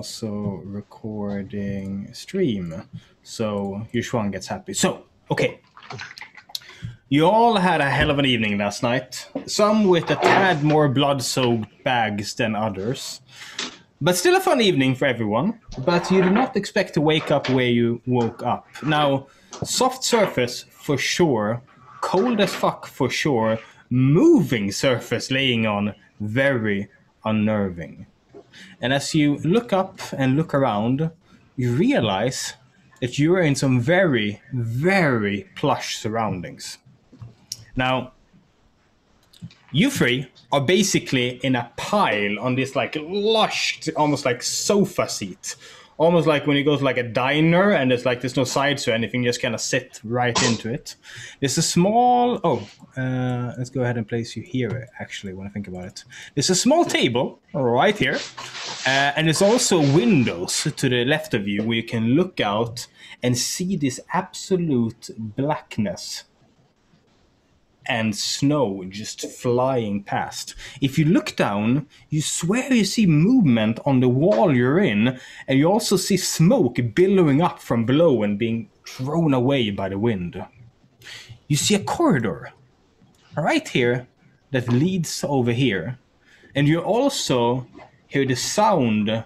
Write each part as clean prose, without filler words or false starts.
Also recording stream, so Yushuan gets happy. So, okay. You all had a hell of an evening last night. Some with a tad more blood-soaked bags than others. But still a fun evening for everyone. But you do not expect to wake up where you woke up. Now, soft surface for sure. Cold as fuck for sure. Moving surface laying on, very unnerving. And as you look up and look around, you realize that you are in some very, very plush surroundings. Now, you three are basically in a pile on this like lush, almost like sofa seat. Almost like when you go to like a diner and there's no sides or anything, you just kind of sit right into it. There's a small, let's go ahead and place you here actually when I think about it. There's a small table right here. And there's also windows to the left of you where you can look out and see this absolute blackness and snow just flying past. If you look down, you swear you see movement on the wall you're in, and you also see smoke billowing up from below and being thrown away by the wind. You see a corridor right here that leads over here, and you also hear the sound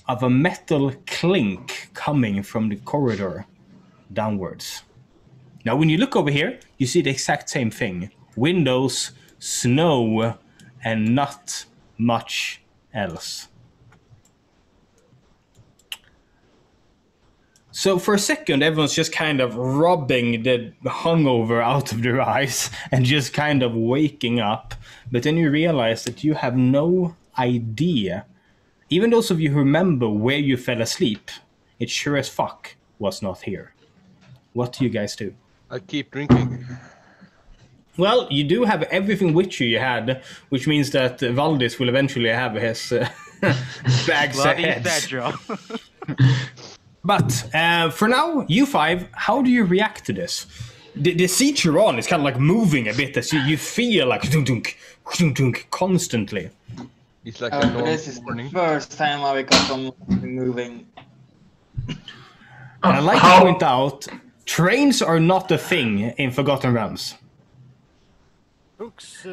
of a metal clink coming from the corridor downwards. Now, when you look over here, you see the exact same thing. Windows, snow, and not much else. So for a second, everyone's just kind of rubbing the hungover out of their eyes and just kind of waking up. But then you realize that you have no idea. Even those of you who remember where you fell asleep, it sure as fuck was not here. What do you guys do? I keep drinking. Well, you do have everything with you had, which means that Valdis will eventually have his bags ahead. But for now, you five, how do you react to this? The seat you're on is kind of like moving a bit as you feel like dunk, constantly. It's like a normal this is morning. the first time I wake up from moving. And I'd like to point out, trains are not a thing in Forgotten Realms. Brooks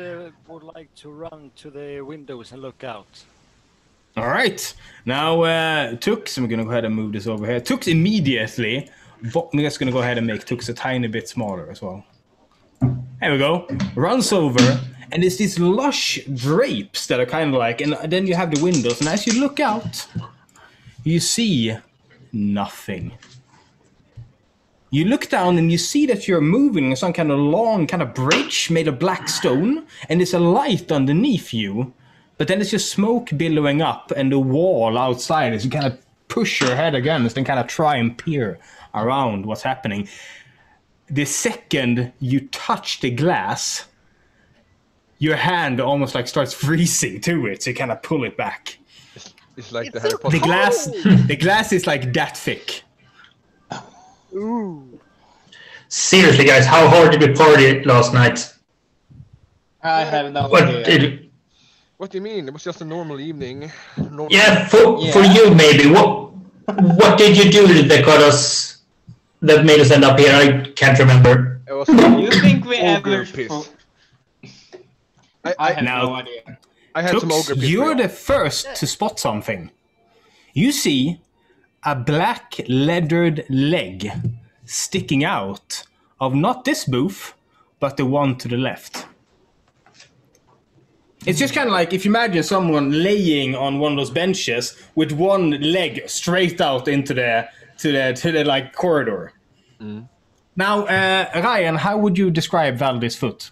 would like to run to the windows and look out. All right. Now, Tux, I'm going to go ahead and move this over here. Tux immediately, I'm just going to go ahead and make Tux a tiny bit smaller as well. There we go. Runs over, and there's these lush drapes that are kind of like, and then you have the windows, and as you look out, you see nothing. You look down and you see that you're moving in some kind of long kind of bridge made of black stone, and there's a light underneath you, but then it's just smoke billowing up and the wall outside as you kind of push your head against and kind of try and peer around what's happening. The second you touch the glass, your hand almost like starts freezing to it, so you kind of pull it back. It's like the Harry Potter. The glass is like that thick. Ooh. Seriously, guys, how hard did we party last night? I have no What idea. did? What do you mean? It was just a normal evening. Yeah, for you maybe. What did you do that made us end up here? I can't remember. It was You think we ogre ever... piss. I have Now- no idea. I had some ogre Tux, piss. you're for the first to spot something. You see a black leathered leg sticking out of not this booth, but the one to the left. It's just kind of like if you imagine someone laying on one of those benches with one leg straight out into the like corridor. Mm. Now, Ryan, how would you describe Valdis' foot?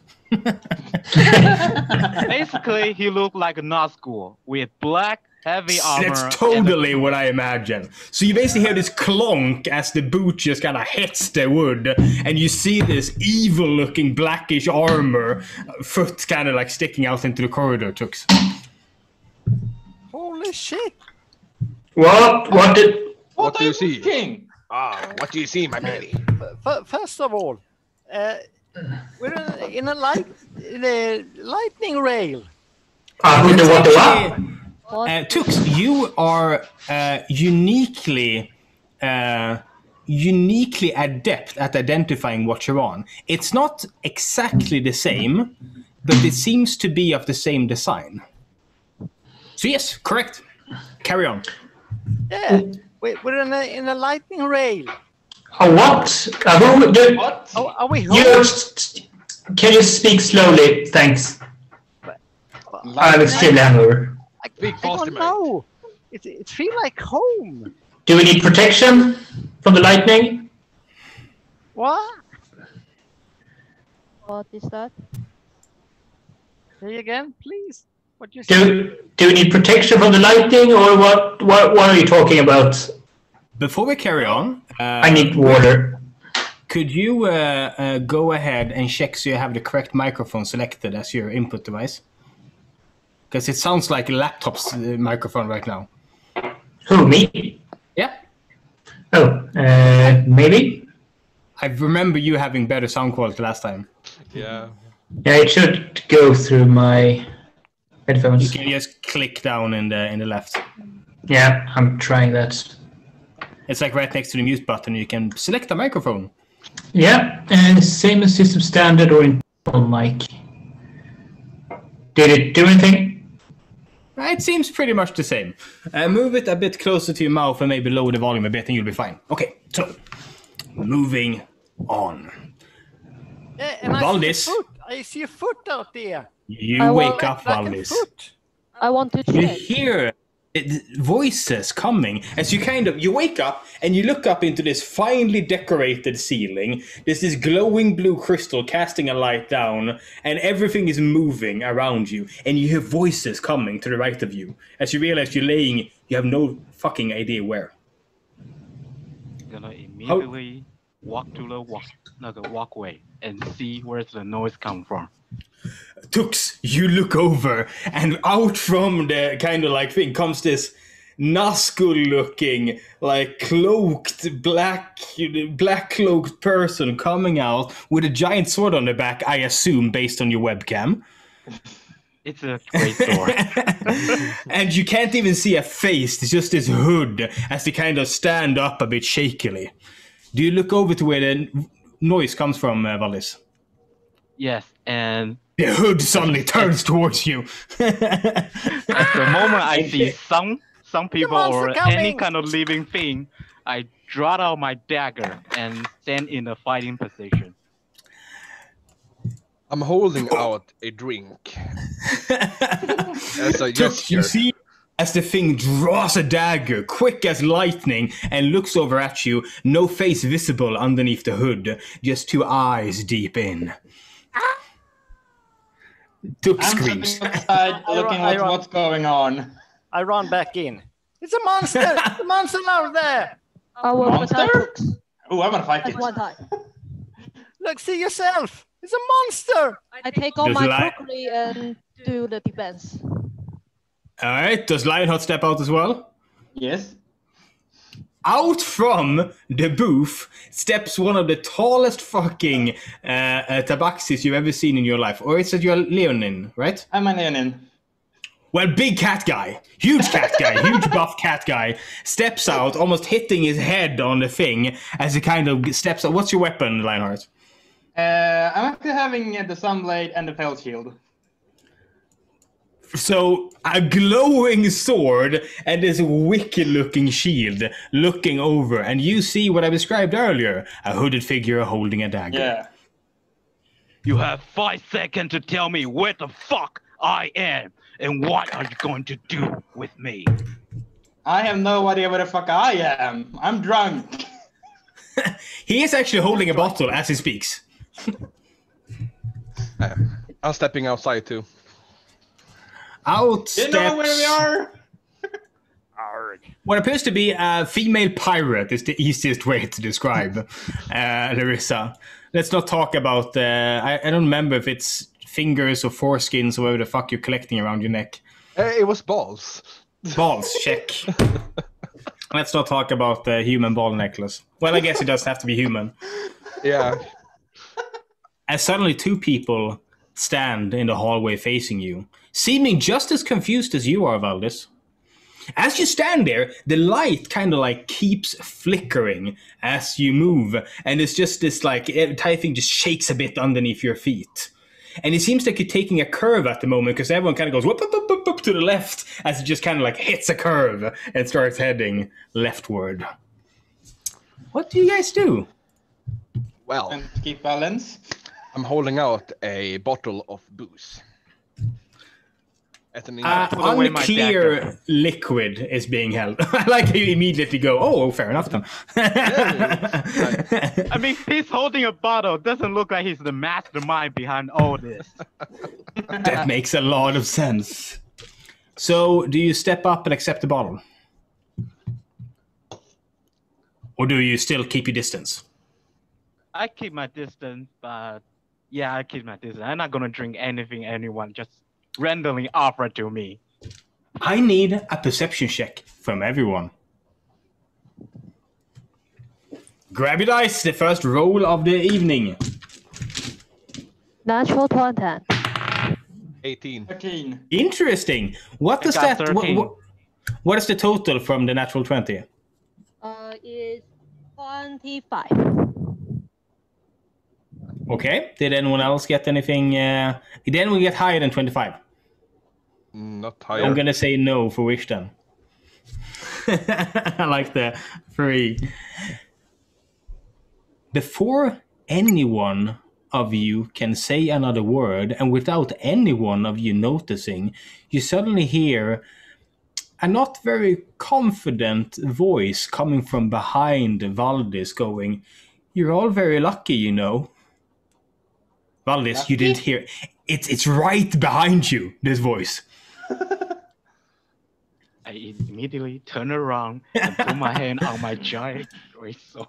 Basically, he looked like a Nazgul with black, heavy armor. That's totally what I imagine. So you basically hear this clonk as the boot just kind of hits the wood, and you see this evil-looking blackish armor foot kind of like sticking out into the corridor, Tux. Holy shit! What do What do you see? King? What do you see, my baby? First of all, we're in a lightning rail. What? Tux, you are uniquely adept at identifying what you're on. It's not exactly the same, but it seems to be of the same design. So yes, correct. Carry on. Yeah, we're in a lightning rail. What? What? Oh, are we home? Can you speak slowly? Thanks. I'm extremely hungover. I Big foster don't mate. know. It feels like home. Do we need protection from the lightning? What? What is that? Say again, please. What you say? Do we need protection from the lightning, or what are you talking about? Before we carry on, I need water. could you go ahead and check so you have the correct microphone selected as your input device? Because it sounds like a laptop's microphone right now. Who, me? Yeah. Oh, maybe? I remember you having better sound quality last time. Yeah. Yeah, it should go through my headphones. You can just click down in the left. Yeah, I'm trying that. It's like right next to the mute button. You can select a microphone. Yeah, and same as system standard or internal mic. Did it do anything? It seems pretty much the same. Move it a bit closer to your mouth and maybe lower the volume a bit and you'll be fine. Okay, so moving on. Yeah, and Valdis. I see a foot out there. You wake up, Like a Valdis. foot. I want to You check. hear voices coming as you wake up and you look up into this finely decorated ceiling. There's this glowing blue crystal casting a light down and everything is moving around you and you hear voices coming to the right of you as you realize you have no fucking idea where. Gonna immediately walk to the walkway and see where the noise come from. Tux, you look over, and out from the kind of like thing comes this Nazgul-looking, like cloaked, black cloaked person coming out with a giant sword on the back, I assume, based on your webcam. It's a great sword. And you can't even see a face, it's just this hood as they kind of stand up a bit shakily. Do you look over to where the noise comes from, Valdis? Yes, and The hood suddenly turns towards you. at the moment I see some people monster or coming! any kind of living thing, I draw out my dagger and stand in a fighting position. I'm holding out a drink. As a You gesture. see, as the thing draws a dagger, quick as lightning, and looks over at you, no face visible underneath the hood, just two eyes deep in. Duke I'm screams. sitting outside looking at what's going on. I run back in. It's a monster! The monster out there! I will Monster? attack Tux Oh, I'm gonna fight at it. one time. Look, see yourself! It's a monster! I take all Does my Li- broccoli and do the defense. Alright, does Lionheart step out as well? Yes. Out from the booth steps one of the tallest fucking tabaxis you've ever seen in your life. Or is it you're Leonin, right? I'm a Leonin. Well, big cat guy, huge buff cat guy, steps out, almost hitting his head on the thing as he kind of steps out. What's your weapon, Lionheart? I'm actually having the Sunblade and the Fell Shield. So, a glowing sword and this wicked-looking shield looking over, and you see what I described earlier, a hooded figure holding a dagger. Yeah. You have 5 seconds to tell me where the fuck I am and what are you going to do with me? I have no idea where the fuck I am. I'm drunk. He is actually holding a bottle as he speaks. I'm stepping outside too. Out You know where we steps are? what appears to be a female pirate is the easiest way to describe Larissa. Let's not talk about, I don't remember if it's fingers or foreskins or whatever the fuck you're collecting around your neck. It was balls. Balls, check. Let's not talk about the human ball necklace. Well, I guess it does have to be human. Yeah. As suddenly two people stand in the hallway facing you, seeming just as confused as you are, Valdis. As you stand there, the light kind of like keeps flickering as you move, and it's just this like entire thing just shakes a bit underneath your feet. And it seems like you're taking a curve at the moment because everyone kind of goes whoop, whoop, whoop, whoop, whoop to the left as it just kind of like hits a curve and starts heading leftward. What do you guys do? Well, And keep balance. I'm holding out a bottle of booze. At an put away my Unclear dagger. liquid is being held. I like how you immediately go, oh, fair enough then. I mean, he's holding a bottle. Doesn't look like he's the mastermind behind all this. That makes a lot of sense. So, do you step up and accept the bottle? Or do you still keep your distance? I keep my distance, but yeah, I keep my distance. I'm not gonna drink anything anyone just randomly offer to me. I need a perception check from everyone. Grab your dice, the first roll of the evening. Natural 20. 18. 13. Interesting. What does got that? 13. What is the total from the natural 20? Is 25. Okay. Did anyone else get anything? Did anyone get higher than 25? Not higher. I'm gonna say no for Wish then. I like the 3. Before anyone of you can say another word, and without any one of you noticing, you suddenly hear a not very confident voice coming from behind Valdis going, "You're all very lucky, you know." Valdis, Lucky? you didn't hear. It's right behind you, this voice. I immediately turn around and put my hand on my giant great sword.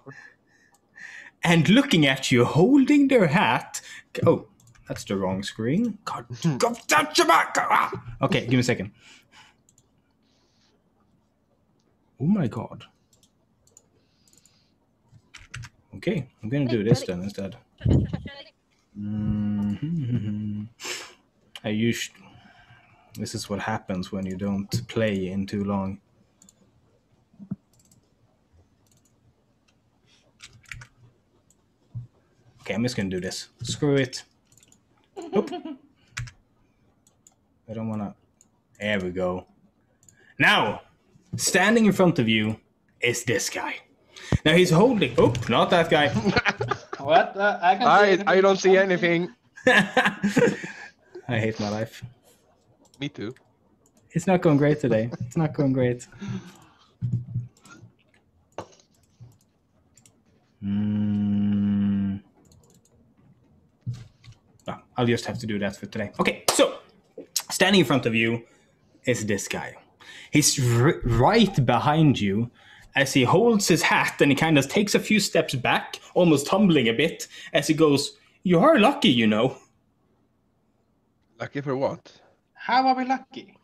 And looking at you, holding their hat. Oh, that's the wrong screen. God, go touch your back. Okay, give me a second. Oh my god. Okay, I'm gonna do this then instead. This is what happens when you don't play in too long. Okay, I'm just gonna do this. Screw it. Oop. I don't wanna. There we go. Now, standing in front of you is this guy. Now he's holding. Oh, not that guy. What? I can see anything. I don't see anything. I hate my life. Me too. It's not going great today. It's not going great. No, I'll just have to do that for today. Okay, so standing in front of you is this guy. He's right behind you as he holds his hat and he kind of takes a few steps back, almost tumbling a bit, as he goes, "You are lucky, you know." Lucky for what? How are we lucky?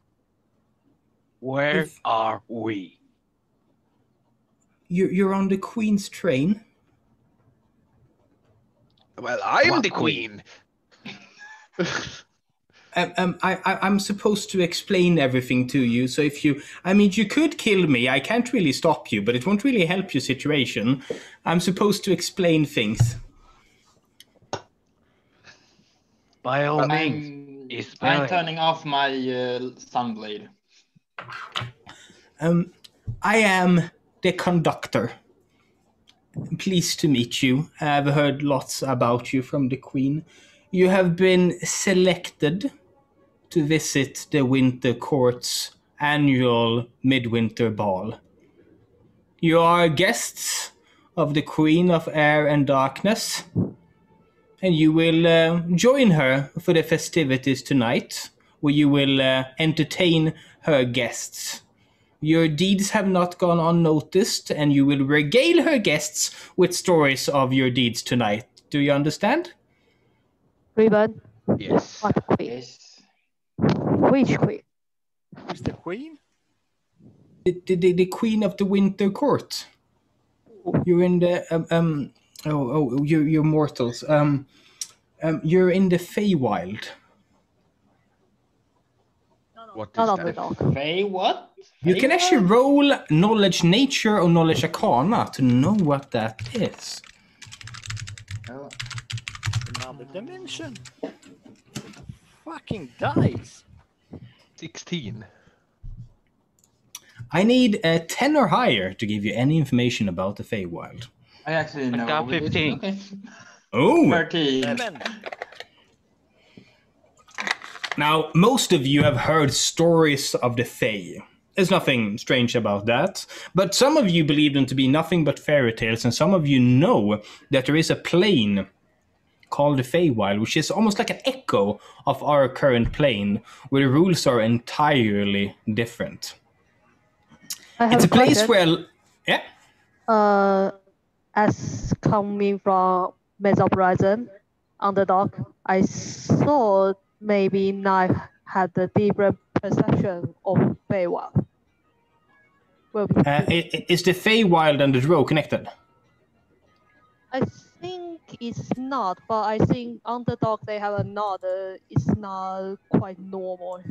Where are we? You're on the Queen's train. Well, I'm What the queen? queen. I'm supposed to explain everything to you. So if you, I mean, you could kill me. I can't really stop you, but it won't really help your situation. I'm supposed to explain things. By all I'm, means, it's I'm very- turning off my sunblade. I am the conductor. Pleased to meet you. I've heard lots about you from the Queen. You have been selected to visit the Winter Court's annual midwinter ball. You are guests of the Queen of Air and Darkness, and you will join her for the festivities tonight, where you will entertain her guests. Your deeds have not gone unnoticed, and you will regale her guests with stories of your deeds tonight. Do you understand? Ribbon. Yes. What queen? Yes. Which queen? Who's the queen? The Queen of the Winter Court. You're in the you're mortals. You're in the Feywild. What is None of that? the dog. Faye, what? You can actually roll knowledge nature or knowledge arcana to know what that is. Oh. Another dimension. Fucking dice. 16. I need a 10 or higher to give you any information about the Feywild. I actually know. got what it is. 15. Okay. Oh! 13. 7. Now, most of you have heard stories of the Fey. There's nothing strange about that. But some of you believe them to be nothing but fairy tales, and some of you know that there is a plane called the Feywild, which is almost like an echo of our current plane, where the rules are entirely different. I have It's a place question. where... Yeah? As coming from Mesa Horizon, Underdog, I saw maybe Knife had a different perception of Feywild. Is the Feywild and the Drow connected? I think it's not, but I think Underdog they have another. It's not quite normal.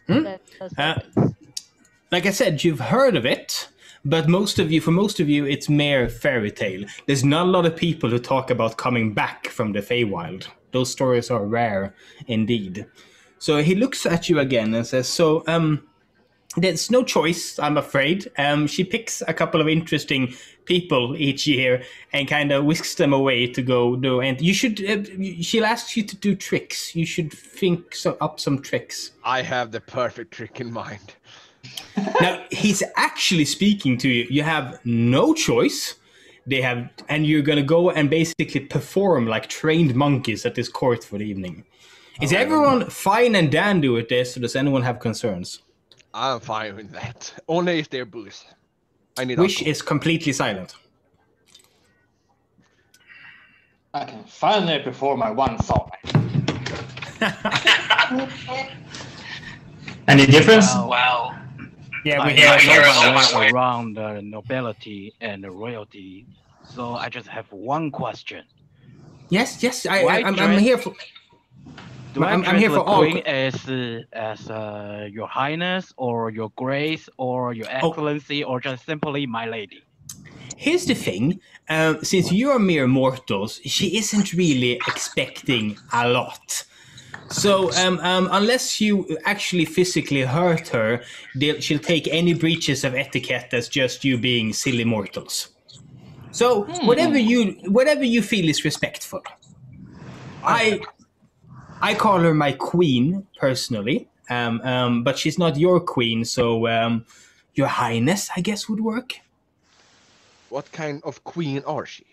Like I said, you've heard of it, but for most of you, it's mere fairy tale. There's not a lot of people who talk about coming back from the Feywild. Those stories are rare indeed. So he looks at you again and says, so, there's no choice, I'm afraid. She picks a couple of interesting people each year and kind of whisks them away to go do. And you should. She'll ask you to do tricks. You should think up some tricks. I have the perfect trick in mind. Now he's actually speaking to you. You have no choice. And you're gonna go and basically perform like trained monkeys at this court for the evening. Is everyone fine and dandy with this, or does anyone have concerns? I'm fine with that. Only if they're booze. I need Wish alcohol. is completely silent. I can finally perform my one song. Any difference? Wow. Yeah, we Yeah, hear yeah, around the nobility and the royalty. So I just have one question. Yes. I'm here for. I'm here for all. Queen as Your Highness or Your Grace or Your Excellency or just simply my lady. Here's the thing. Since you are mere mortals, she isn't really expecting a lot. So unless you actually physically hurt her, she'll take any breaches of etiquette as just you being silly mortals. So whatever you feel is respectful. I call her my queen personally, but she's not your queen, so Your Highness, I guess, would work. What kind of queen are she?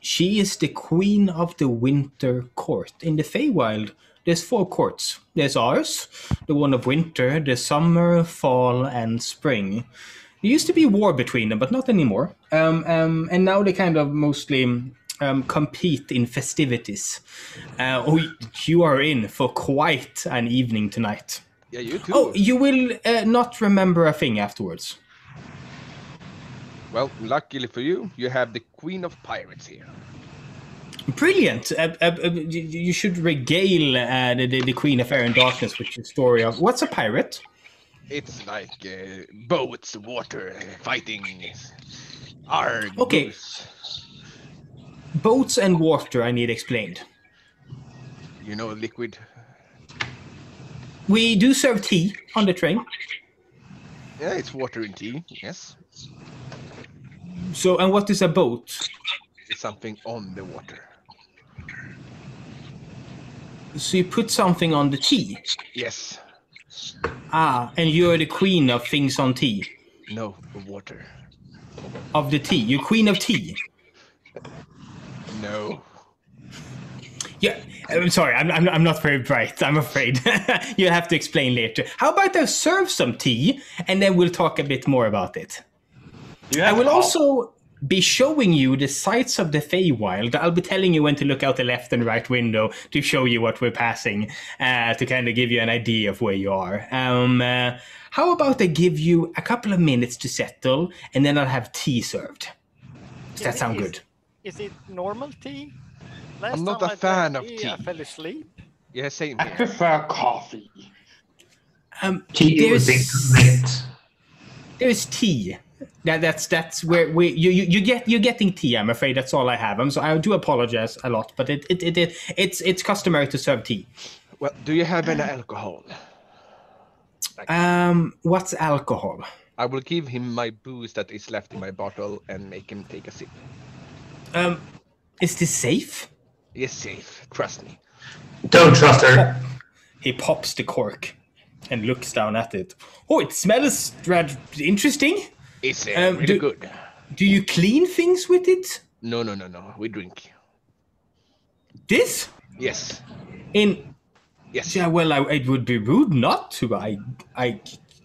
She is the queen of the winter court. In the Feywild, there's 4 courts. There's ours, the one of winter, the summer, fall, and spring. There used to be war between them, but not anymore. And now they kind of mostly compete in festivities. You are in for quite an evening tonight. Yeah, you too. Oh, you will not remember a thing afterwards. Well, luckily for you, you have the Queen of Pirates here. Brilliant. You should regale the Queen of Air and Darkness with your story of... What's a pirate? It's like boats, water, fighting. Arg. Okay. Goose. Boats and water I need explained. You know liquid. We do serve tea on the train. Yeah, it's water and tea, yes. So, and what is a boat? It's something on the water. So you put something on the tea? Yes. Ah, and you're the queen of things on tea? No, water. Of the tea? You're queen of tea? No. Yeah, I'm sorry, I'm not very bright, I'm afraid. You'll have to explain later. How about I serve some tea, and then we'll talk a bit more about it. I will also be showing you the sights of the Feywild. I'll be telling you when to look out the left and right window to show you what we're passing, to kind of give you an idea of where you are. How about I give you a couple of minutes to settle, and then I'll have tea served. Does that sound good? Is it normal tea? I'm not a fan of tea. I fell asleep. Yeah, same I here. prefer coffee. Tea would be great. There's tea. That's where you're getting tea. I'm afraid that's all I have. So I do apologize a lot, but it's customary to serve tea. Well, do you have any alcohol? What's alcohol? I will give him my booze that is left in my bottle and make him take a sip. Is this safe? It's safe. Trust me. Don't trust her. He pops the cork and looks down at it. Oh, it smells rather interesting. It's really good. Do you clean things with it? No. We drink. This? Yes. Yes. Yeah, well, it would be rude not to.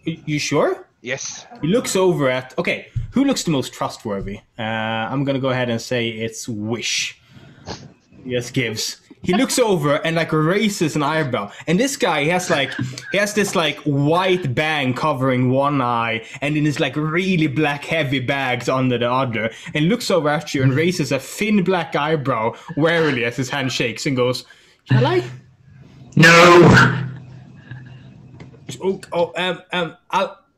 You sure? Yes. He looks over at... Okay, who looks the most trustworthy? I'm going to go ahead and say it's Wish. Yes, Gibbs. He looks over and like raises an eyebrow. And this guy, he has this like white bang covering one eye and then his like really black heavy bags under the other. And looks over at you and raises a thin black eyebrow warily as his hand shakes and goes, "Shall I?" No.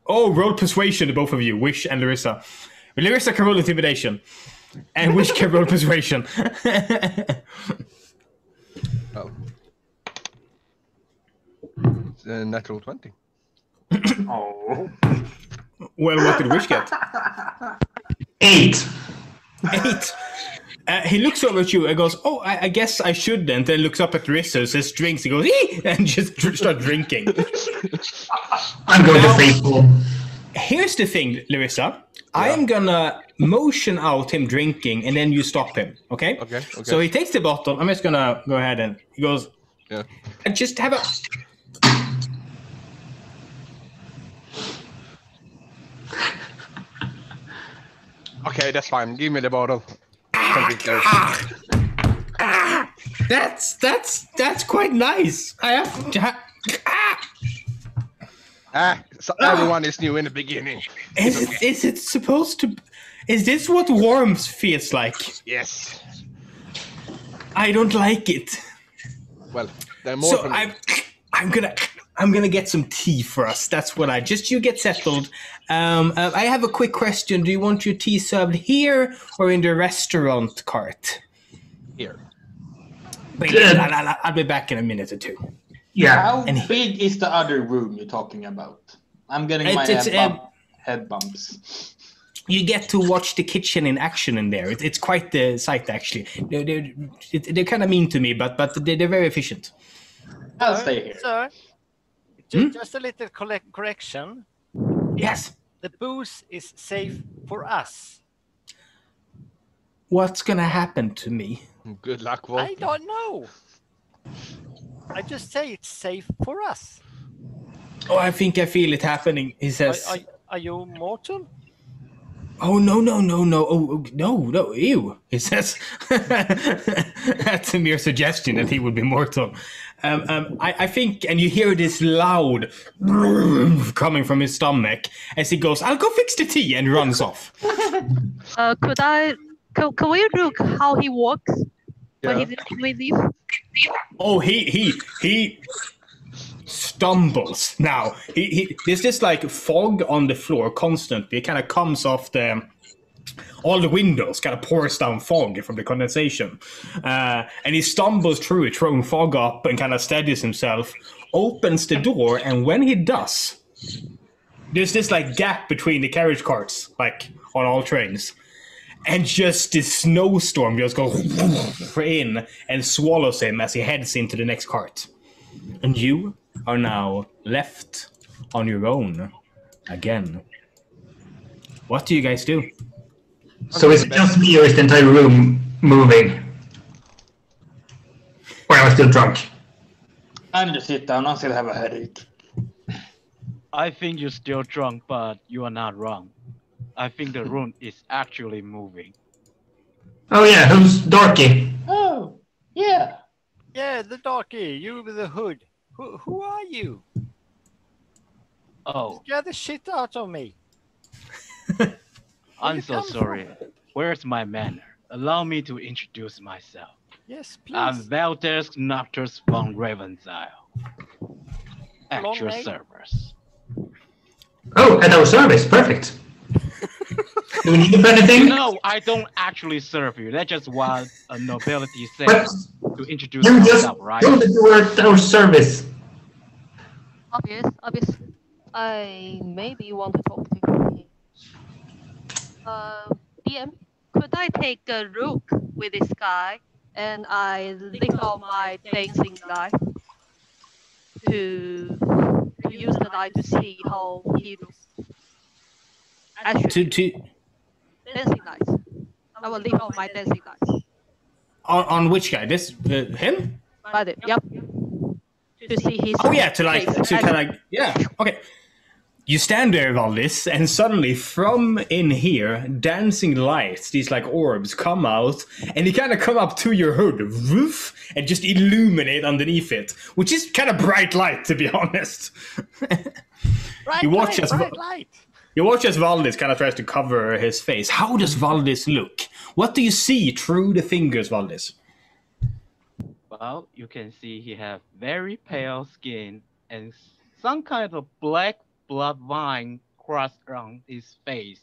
Roll persuasion to both of you, Wish and Larissa. Larissa can roll intimidation. And Wish can roll persuasion. Oh. It's a natural 20. Oh. Well, what did Wish get? 8. 8. He looks over at you and goes, "Oh, I guess I shouldn't." Then looks up at Larissa, says drinks, he goes, "Ee!" and just starts drinking. I'm going to face home. Here's the thing, Larissa. I am gonna motion out him drinking, and then you stop him, okay? Okay. So he takes the bottle. I'm just gonna go ahead and he goes, Yeah. and just have a... Okay, that's fine. Give me the bottle. That's quite nice. I have to so everyone is new in the beginning. Is it supposed to... Is this what warmth feels like? Yes. I don't like it. Well, there are more. So I'm gonna get some tea for us. That's what you get settled. I have a quick question. Do you want your tea served here or in the restaurant cart? Here. I'll be back in a minute or two. Yeah. How big is the other room you're talking about? I'm getting my head bumps. You get to watch the kitchen in action in there. It's quite the sight, actually. They're kind of mean to me, but they're very efficient. I'll stay here. Sir, just a little correction. Yes. The booze is safe for us. What's gonna happen to me? Good luck, Walter. I don't know. I just say it's safe for us. Oh, I think I feel it happening. He says. Are you mortal? Oh, no. Oh, no. Ew. He says. That's a mere suggestion that he would be mortal. I think, and you hear this loud coming from his stomach as he goes, "I'll go fix the tea," and runs off. Can we look how he walks when we leave? Oh, he stumbles now. There's this like fog on the floor constantly. It kind of comes off all the windows, kind of pours down fog from the condensation, and he stumbles through it, throwing fog up, and kind of steadies himself. Opens the door, and when he does, there's this like gap between the carriage carts, like on all trains. And just this snowstorm just goes in and swallows him as he heads into the next cart. And you are now left on your own again. What do you guys do? So is it just me or is the entire room moving? Or am I still drunk? I need to sit down. I still have a headache. I think you're still drunk, but you are not wrong. I think the room is actually moving. Oh yeah, who's Darky? Oh, yeah. Yeah, the darky, you with the hood. Who are you? Oh, Scare the shit out of me. I'm so sorry. Where's my manner? Allow me to introduce myself. Yes, please. I'm Valters Noctus von Ravensile. at long your name? service. Oh, at our service. Perfect. Do we need to do anything? No, I don't actually serve you. That's just what a nobility But says to introduce you just yourself, right? told that you were at our service. Obvious. I maybe want to talk to him. DM, could I take a look with this guy and I lick on my dancing light to use the light to see how he looks? Actually, dancing lights. I will lick on my dancing lights. On which guy? This him? Got it. Yep. To see his. Oh yeah, to face. kind of yeah. Okay. You stand there, Valdis, and suddenly from in here, dancing lights, these like orbs, come out, and they kind of come up to your hood, roof, and just illuminate underneath it, which is kind of bright light, to be honest. Bright You watch light. You watch as Valdis kind of tries to cover his face. How does Valdis look? What do you see through the fingers, Valdis? Well, you can see he have very pale skin and some kind of black blood vine crossed around his face,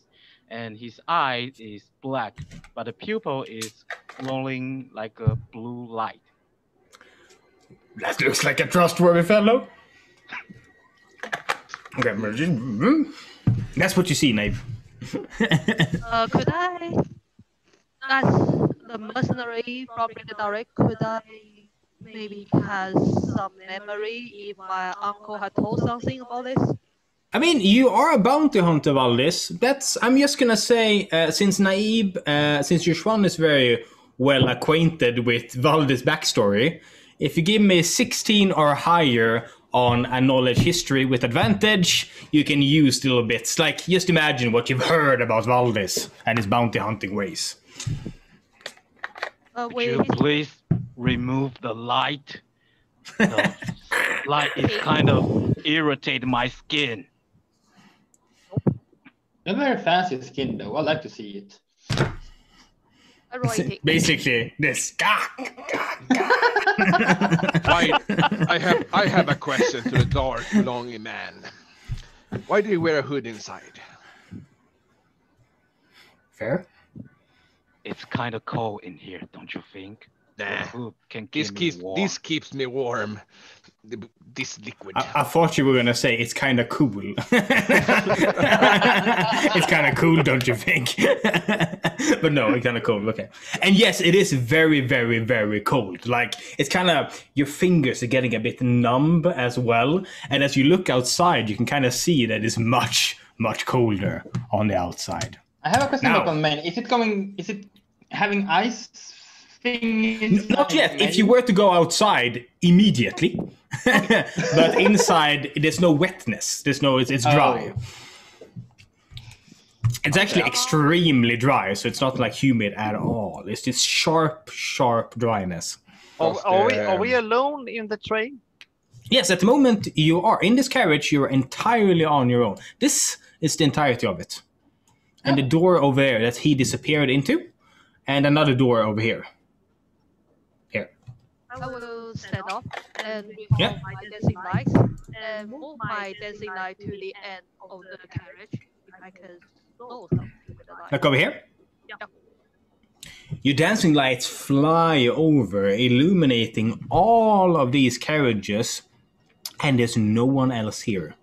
and his eye is black, but the pupil is glowing like a blue light. That looks like a trustworthy fellow. Okay, that's what you see, Nave. Could I, as the mercenary from the direct, could I maybe have some memory if my uncle had told something about this? I mean, you are a bounty hunter, Valdis. I'm just gonna say, since Naib, since Yushwan is very well acquainted with Valdis' backstory, if you give me 16 or higher on a knowledge history with advantage, you can use little bits. Like, just imagine what you've heard about Valdis and his bounty hunting ways. Would you please remove the light? The light is kind of irritating my skin. You're very fancy skin though. I'd like to see it. Basically, this. I have a question to the dark, longy man. Why do you wear a hood inside? Fair. It's kind of cold in here, don't you think? Nah. Can This keep me warm. this keeps me warm. This liquid. I thought you were gonna say it's kind of cool. It's kind of cool, don't you think? But no, it's kind of cold. Okay. And yes, it is very, very, very cold. Like, it's kind of, your fingers are getting a bit numb as well. And as you look outside, you can kind of see that it's much, much colder on the outside. I have a question Now- about main. Is it having ice things? Not yet. If you were to go outside immediately, but inside there's no wetness. It's dry. It's actually extremely dry, so it's not like humid at all. It's just sharp dryness. Are we alone in the train? Yes, at the moment you are in this carriage. You're entirely on your own. This is the entirety of it, and the door over there that he disappeared into, and another door over here. I will stand up and Yeah. remove my dancing lights and move my dancing light to the end of the carriage if I can know something with the light. Like over here? Yeah. Your dancing lights fly over, illuminating all of these carriages, and there's no one else here.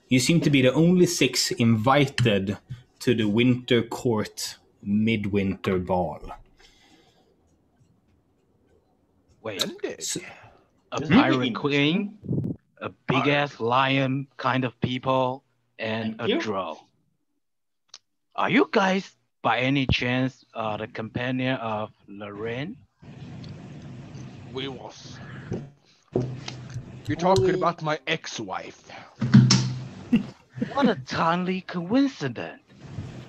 You seem to be the only 6 invited to the Winter Court Midwinter Ball. Wait, So- a Isn't it pirate interesting? queen, a big-ass lion kind of people, and Thank a you. drow. Are you guys, by any chance, the companion of Lorraine? We was. You're talking about my ex-wife. What a timely coincidence.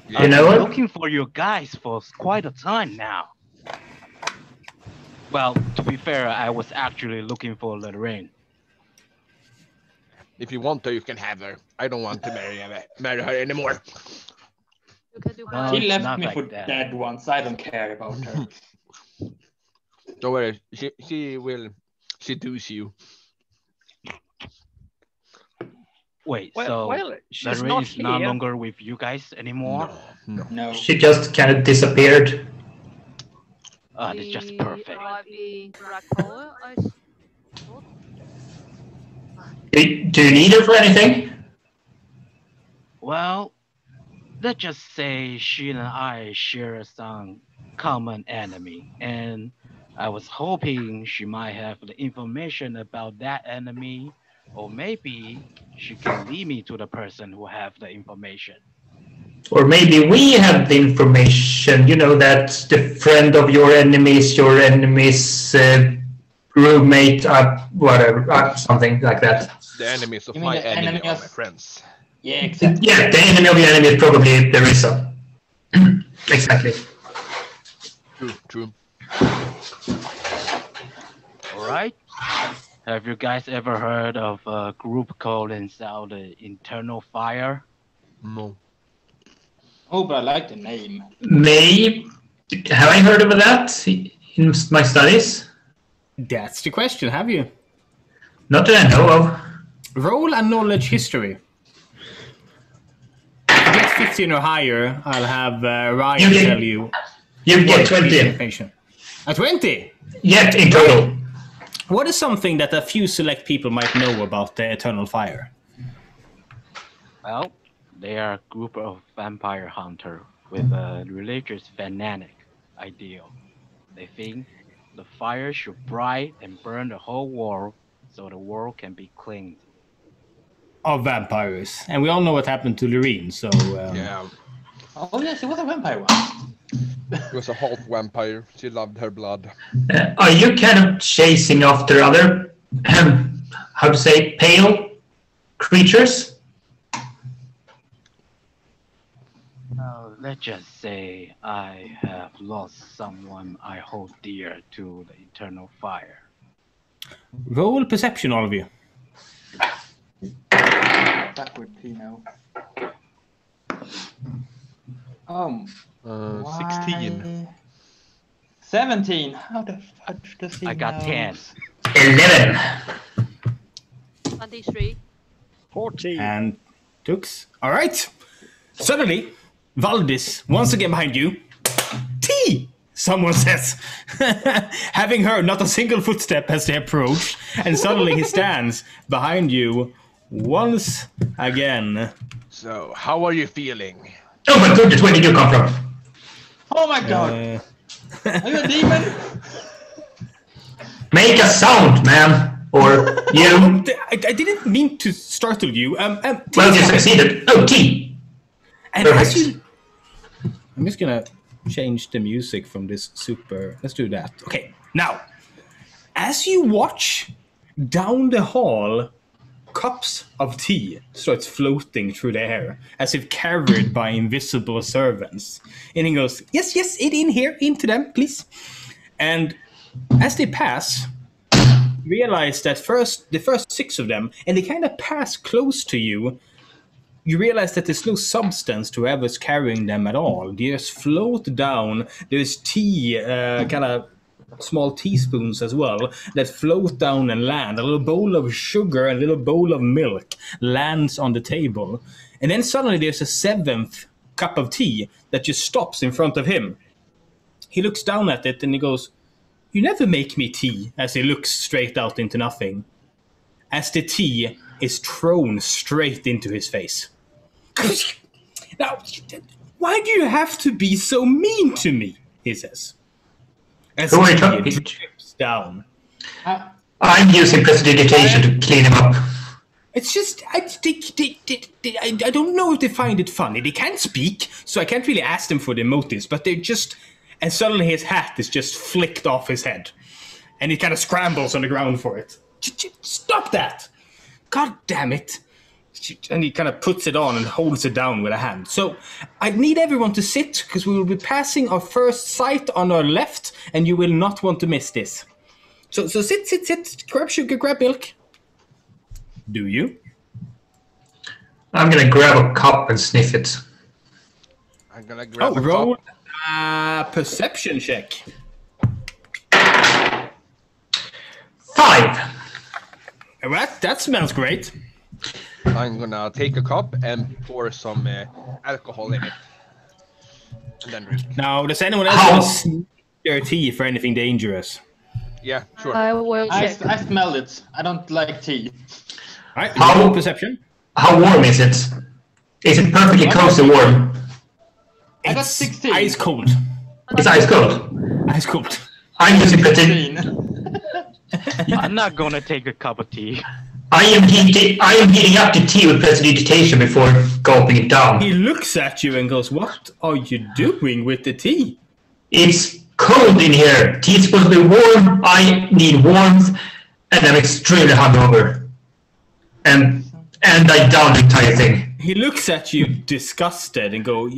You know what? Looking for you guys for quite a time now. Well, to be fair, I was actually looking for Lorraine. If you want her, you can have her. I don't want to marry her anymore. You can do No. my She it's left not me like for that. dead once. I don't care about her. Don't worry, she will seduce you. Wait, Well, so well, she's Larry not is no here. longer with you guys anymore? No. She just kind of disappeared. Ah, that's just perfect. RIP Krakoa, I thought. Do you need her for anything? Well, let's just say she and I share some common enemy, and I was hoping she might have the information about that enemy, or maybe she can lead me to the person who have the information. Or maybe we have the information, you know, that the friend of your enemy's roommate, whatever, something like that. The enemies of You mean my the enemy enemy are of- my friends. Yeah, exactly. Yeah, the enemy of your enemy is probably the Risa. Exactly. True. Alright? Have you guys ever heard of a group called themselves the Internal Fire? No. Oh, but I like the name. Maybe. Have I heard of that in my studies? That's the question, have you? Not that I know of. Roll a knowledge history. If you get 15 or higher, I'll have Ryan You get- tell you. You get what 20. information. A 20? Yeah, in total. What is something that a few select people might know about the Eternal Fire? Well, they are a group of vampire hunters with a religious fanatic ideal. They think the fire should bright and burn the whole world so the world can be cleansed. Of vampires. And we all know what happened to Loreen, so... Yeah. Oh, yes, it was a vampire one. She was a half vampire. She loved her blood. Are you kind of chasing after other, how to say, pale creatures? Let's just say I have lost someone I hold dear to the eternal fire. Roll perception, all of you. Backward Pino. 16. 17. How the fudge does he I got know? 10. 11. 23. 14. And Tux. All right. Suddenly, Valdis, once again behind you. T! Someone says, having heard not a single footstep as they approach, and suddenly he stands behind you once again. So, how are you feeling? Oh my goodness, where did you come from? Oh my god! Are you a demon? Make a sound, man. Or you. I didn't mean to startle you. Well, you succeeded. Oh, T. And Perfect. as you, I'm just gonna change the music from this super. Let's do that. Okay, now, as you watch down the hall, cups of tea starts floating through the air as if carried by invisible servants. And he goes, "Yes, yes, in here, into them, please." And as they pass, you realize that the first 6 of them, and they kind of pass close to you. You realize that there's no substance to whoever's carrying them at all. They just float down. There's tea, kind of small teaspoons as well, that float down and land. A little bowl of sugar and a little bowl of milk lands on the table. And then suddenly there's a 7th cup of tea that just stops in front of him. He looks down at it and he goes, "You never make me tea," as he looks straight out into nothing. As the tea is thrown straight into his face. "Now, why do you have to be so mean to me?" he says. As Who are you he talking to? drips down. I'm using prestidigitation to clean him up. It's just, I don't know if they find it funny. They can't speak, so I can't really ask them for their motives, but they're just... And suddenly his hat is just flicked off his head. And he kind of scrambles on the ground for it. Stop that! God damn it. And he kind of puts it on and holds it down with a hand. So I need everyone to sit, because we will be passing our first sight on our left, and you will not want to miss this. So sit. Grab sugar, grab milk. Do you? I'm gonna grab a cup and sniff it. I'm gonna grab a Roll cup. a perception check. 5. Well, that smells great. I'm gonna take a cup and pour some alcohol in it. And then drink. Now, does anyone else want to sniff their tea for anything dangerous? Yeah, sure. I will I check. smell it. I don't like tea. All right, How- roll perception. How warm is it? Is it perfectly close to warm? I got It's 16. ice cold. It's ice cold. Ice cold. I'm using 16. I'm not gonna take a cup of tea. I am heating up the tea with prestidigitation before gulping it down. He looks at you and goes, "What are you doing with the tea?" It's cold in here. Tea is supposed to be warm. I need warmth, and I'm extremely hungover. And I down the entire thing. He looks at you disgusted and go,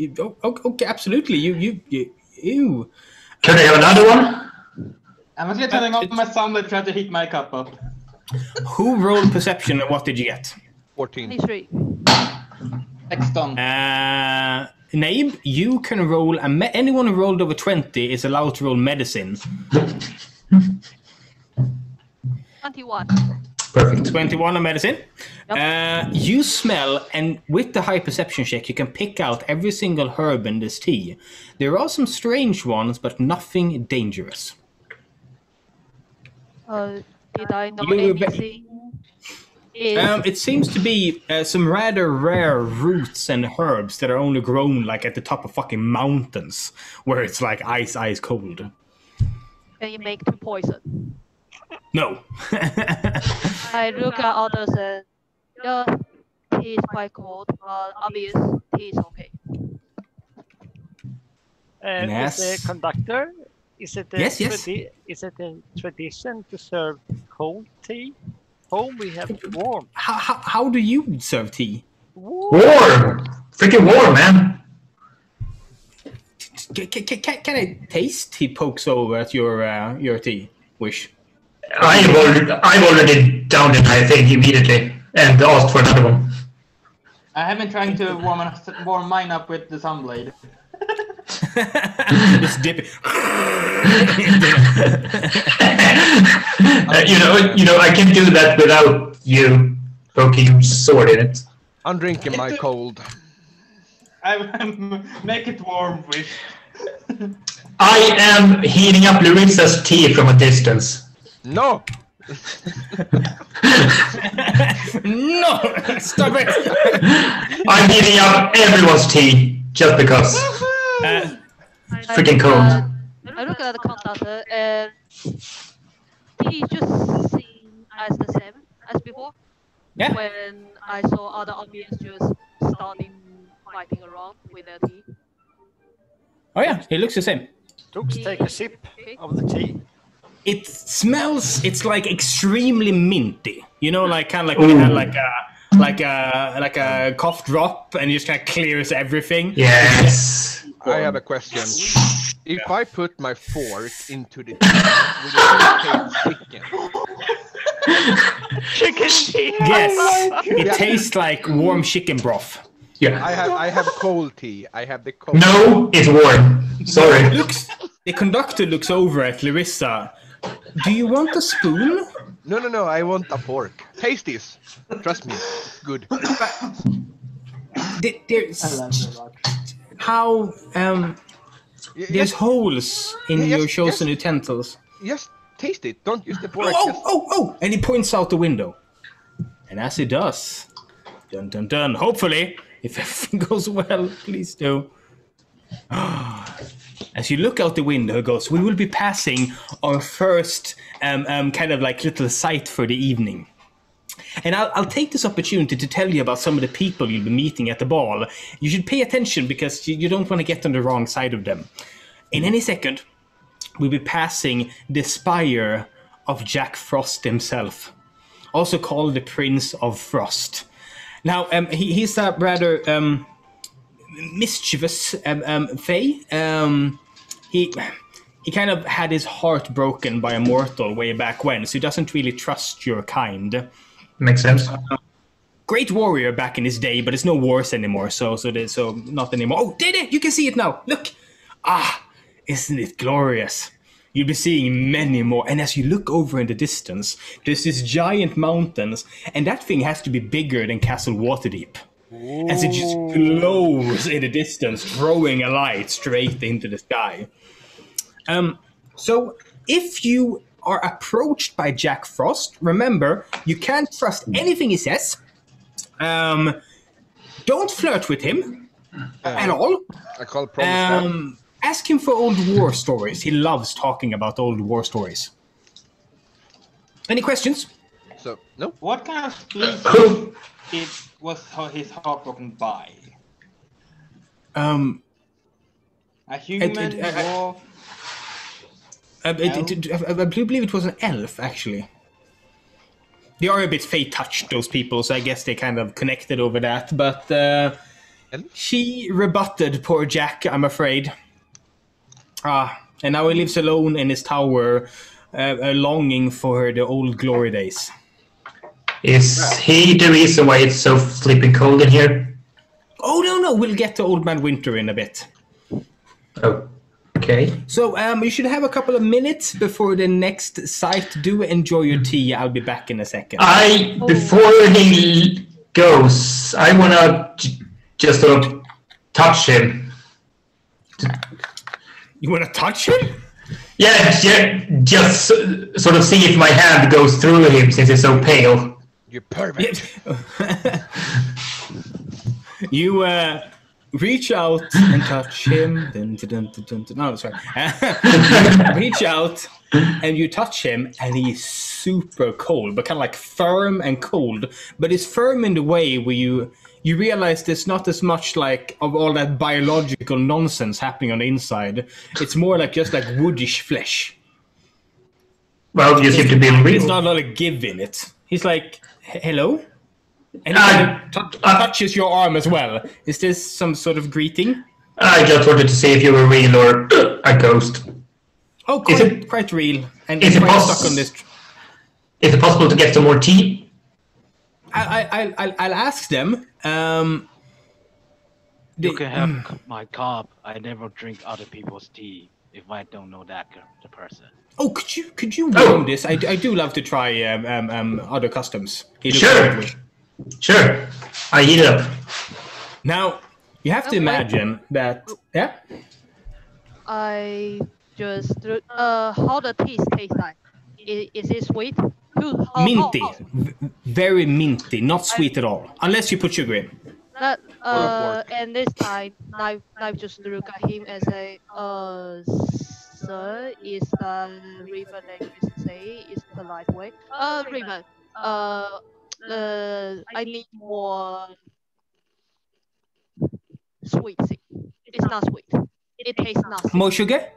"Okay, absolutely. You. Can I have another one? I'm actually turning off my sound and trying to heat my cup up. Who rolled perception and what did you get? 14. 23. Exton. Nabe, you can roll. Anyone who rolled over 20 is allowed to roll medicine. 21. Perfect. 21 on medicine. You smell, and with the high perception check, you can pick out every single herb in this tea. There are some strange ones, but nothing dangerous. Did I know You- anything? It seems to be some rather rare roots and herbs that are only grown like at the top of fucking mountains, where it's like ice cold. Can you make the poison? No. I look at others and yeah, tea is quite cold, but obvious tea is okay. Yes. Mr. Conductor, is it a Yes. is it a tradition to serve cold tea? Home we have warm. How do you serve tea? Warm! Freaking warm, man! Can I taste? He pokes over at your tea. Wish. I've already downed the entire thing immediately and asked for another one. I have been trying to warm mine up with the sunblade. Just dip it. You know, I can do that without you poking your sword in it. I'm drinking my cold. I will make it warm, Wish. I am heating up Larissa's tea from a distance. No! No! Stop it! I'm heating up everyone's tea just because. Freaking cold. I look at the conductor and he just seemed as the same as before. Yeah. When I saw other audience just starting fighting around with their tea. Oh yeah, it looks the same. Tooks, take a sip of the tea. It smells. It's like extremely minty. You know, like kind of like when you had like a cough drop, and it just kind of clears everything. Yes. I have a question. If I put my fork into the tea, will it taste chicken? Chicken tea. Yes, it tastes like warm chicken broth. Yeah. I have cold tea. I have the cold. No, it's warm. Sorry. The conductor looks over at Larissa. Do you want a spoon? No. I want a fork. Taste this. Trust me. It's good. There's how there's holes in your chosen utensils. Yes, taste it. Don't use the fork. Oh! And he points out the window. And as he does, dun dun dun. Hopefully, if everything goes well, please do. As you look out the window, it goes, we will be passing our first kind of like little sight for the evening. And I'll take this opportunity to tell you about some of the people you'll be meeting at the ball. You should pay attention because you don't want to get on the wrong side of them. In any second, we'll be passing the spire of Jack Frost himself, also called the Prince of Frost. Now, he's a rather mischievous Fae. He kind of had his heart broken by a mortal way back when, so he doesn't really trust your kind. Makes sense. Great warrior back in his day, but it's no wars anymore, so not anymore. Oh, did it? You can see it now. Look. Isn't it glorious? you'll be seeing many more. And as you look over in the distance, there's this giant mountains, and that thing has to be bigger than Castle Waterdeep. As it just glows in the distance, throwing a light straight into the sky. So if you are approached by Jack Frost, remember, you can't trust anything he says. Don't flirt with him at all. I call it promise. Ask him for old war stories. He loves talking about old war stories. Any questions? So, no. What kind of species was his heart broken by? A human, dwarf? I believe it was an elf, actually. They are a bit fate-touched, those people, so I guess they kind of connected over that. But she rebutted poor Jack, I'm afraid. And now he lives alone in his tower, longing for the old glory days. Is he the reason why it's so flipping cold in here? Oh, no, we'll get to Old Man Winter in a bit. Oh. Okay. So you should have a couple of minutes before the next site. Do enjoy your tea. I'll be back in a second. Before he goes, I wanna just sort of touch him. You wanna touch him? Yeah, just sort of see if my hand goes through him since he's so pale. You pervert. You reach out and touch him. No, sorry. You reach out and you touch him, and he's super cold, but kind of like firm and cold. But it's firm in the way where you realize there's not as much like of all that biological nonsense happening on the inside. It's more like just like woodish flesh. Well, you seem to be real. There's not a lot of give in it. He's like, hello? And he touches your arm as well. Is this some sort of greeting? I just wanted to see if you were real or a ghost. Oh, quite real. And is quite stuck on this. Is it possible to get some more tea? I'll ask them. You can have my cup. I never drink other people's tea if I don't know the person. Oh, could you warm this? I do love to try other customs. Sure, I heat it up. Now, you have to imagine that... Yeah? I just... how the taste tastes like? Is it sweet? Minty. Very minty. Not sweet at all. Unless you put sugar in. And this time, I just look at him and say, sir, is the river language say is polite way? River, I need more sweet thing. It's not sweet. It tastes nothing. More sugar?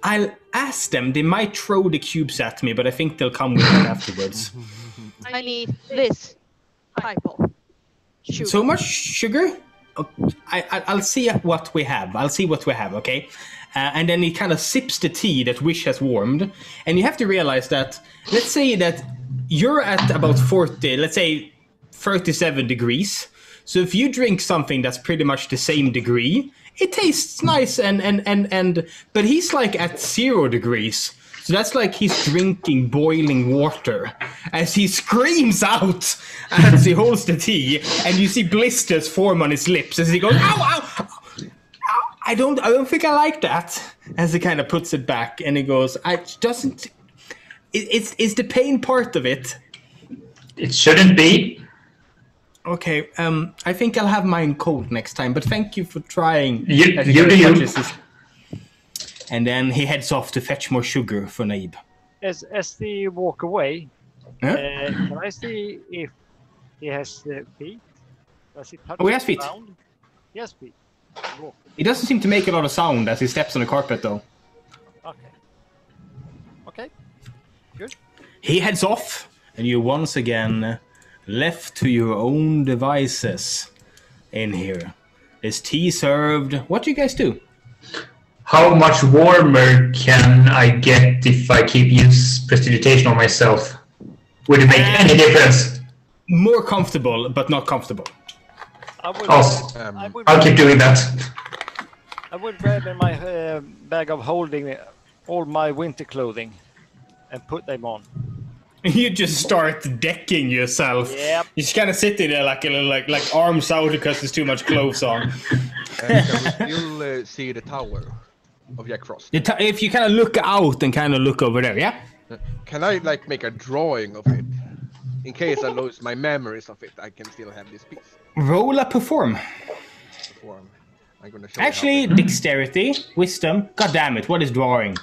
I'll ask them. They might throw the cubes at me, but I think they'll come with it afterwards. I need this type of sugar. So much sugar? I'll see what we have. Okay? And then he kind of sips the tea that Wish has warmed. And you have to realize that, let's say that you're at about 40, let's say 37 degrees. So if you drink something that's pretty much the same degree, it tastes nice but he's like at 0 degrees. So that's like he's drinking boiling water as he screams out as he holds the tea, and you see blisters form on his lips as he goes, ow, ow, ow. I don't think I like that. As he kind of puts it back and he goes, it's the pain part of it. It shouldn't be. Okay, I think I'll have mine cold next time, but thank you for trying. You. And then he heads off to fetch more sugar for Naib. As they walk away, can I see if he has feet? Does he touch he has feet. ground? He has feet. He doesn't seem to make a lot of sound as he steps on the carpet, though. Okay. Good. He heads off, and you once again left to your own devices in here. Is tea served? What do you guys do? How much warmer can I get if I keep use prestidigitation on myself? Would it make any difference? More comfortable, but not comfortable. I'll keep doing that. I would grab in my bag of holding all my winter clothing and put them on. You just start decking yourself. Yep. You just kind of sitting there like arms out because there's too much clothes on. Can we still see the tower of Jack Frost? If you kind of look out and kind of look over there, yeah? Can I like make a drawing of it? In case I lose my memories of it, I can still have this piece. Roll a perform. I'm gonna show Actually, dexterity, wisdom. God damn it, what is drawing?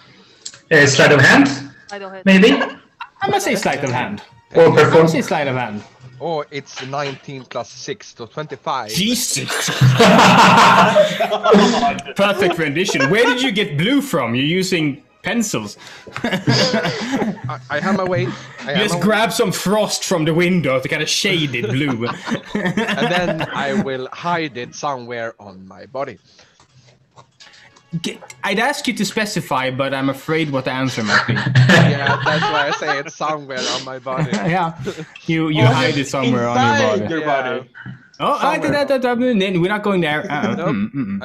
Sleight of hand, I don't have. maybe? I'm gonna say sleight of hand. Or I'm perform. gonna say sleight of hand. Oh, it's 19 plus 6, so 25. Jesus. Perfect rendition. Where did you get blue from? You're using pencils. I have my way. Just grab some frost from the window to kind of shade it blue. And then I will hide it somewhere on my body. I'd ask you to specify, but I'm afraid what the answer might be. Yeah, that's why I say it's somewhere on my body. Yeah, you hide it somewhere on your body. Oh, we're not going there.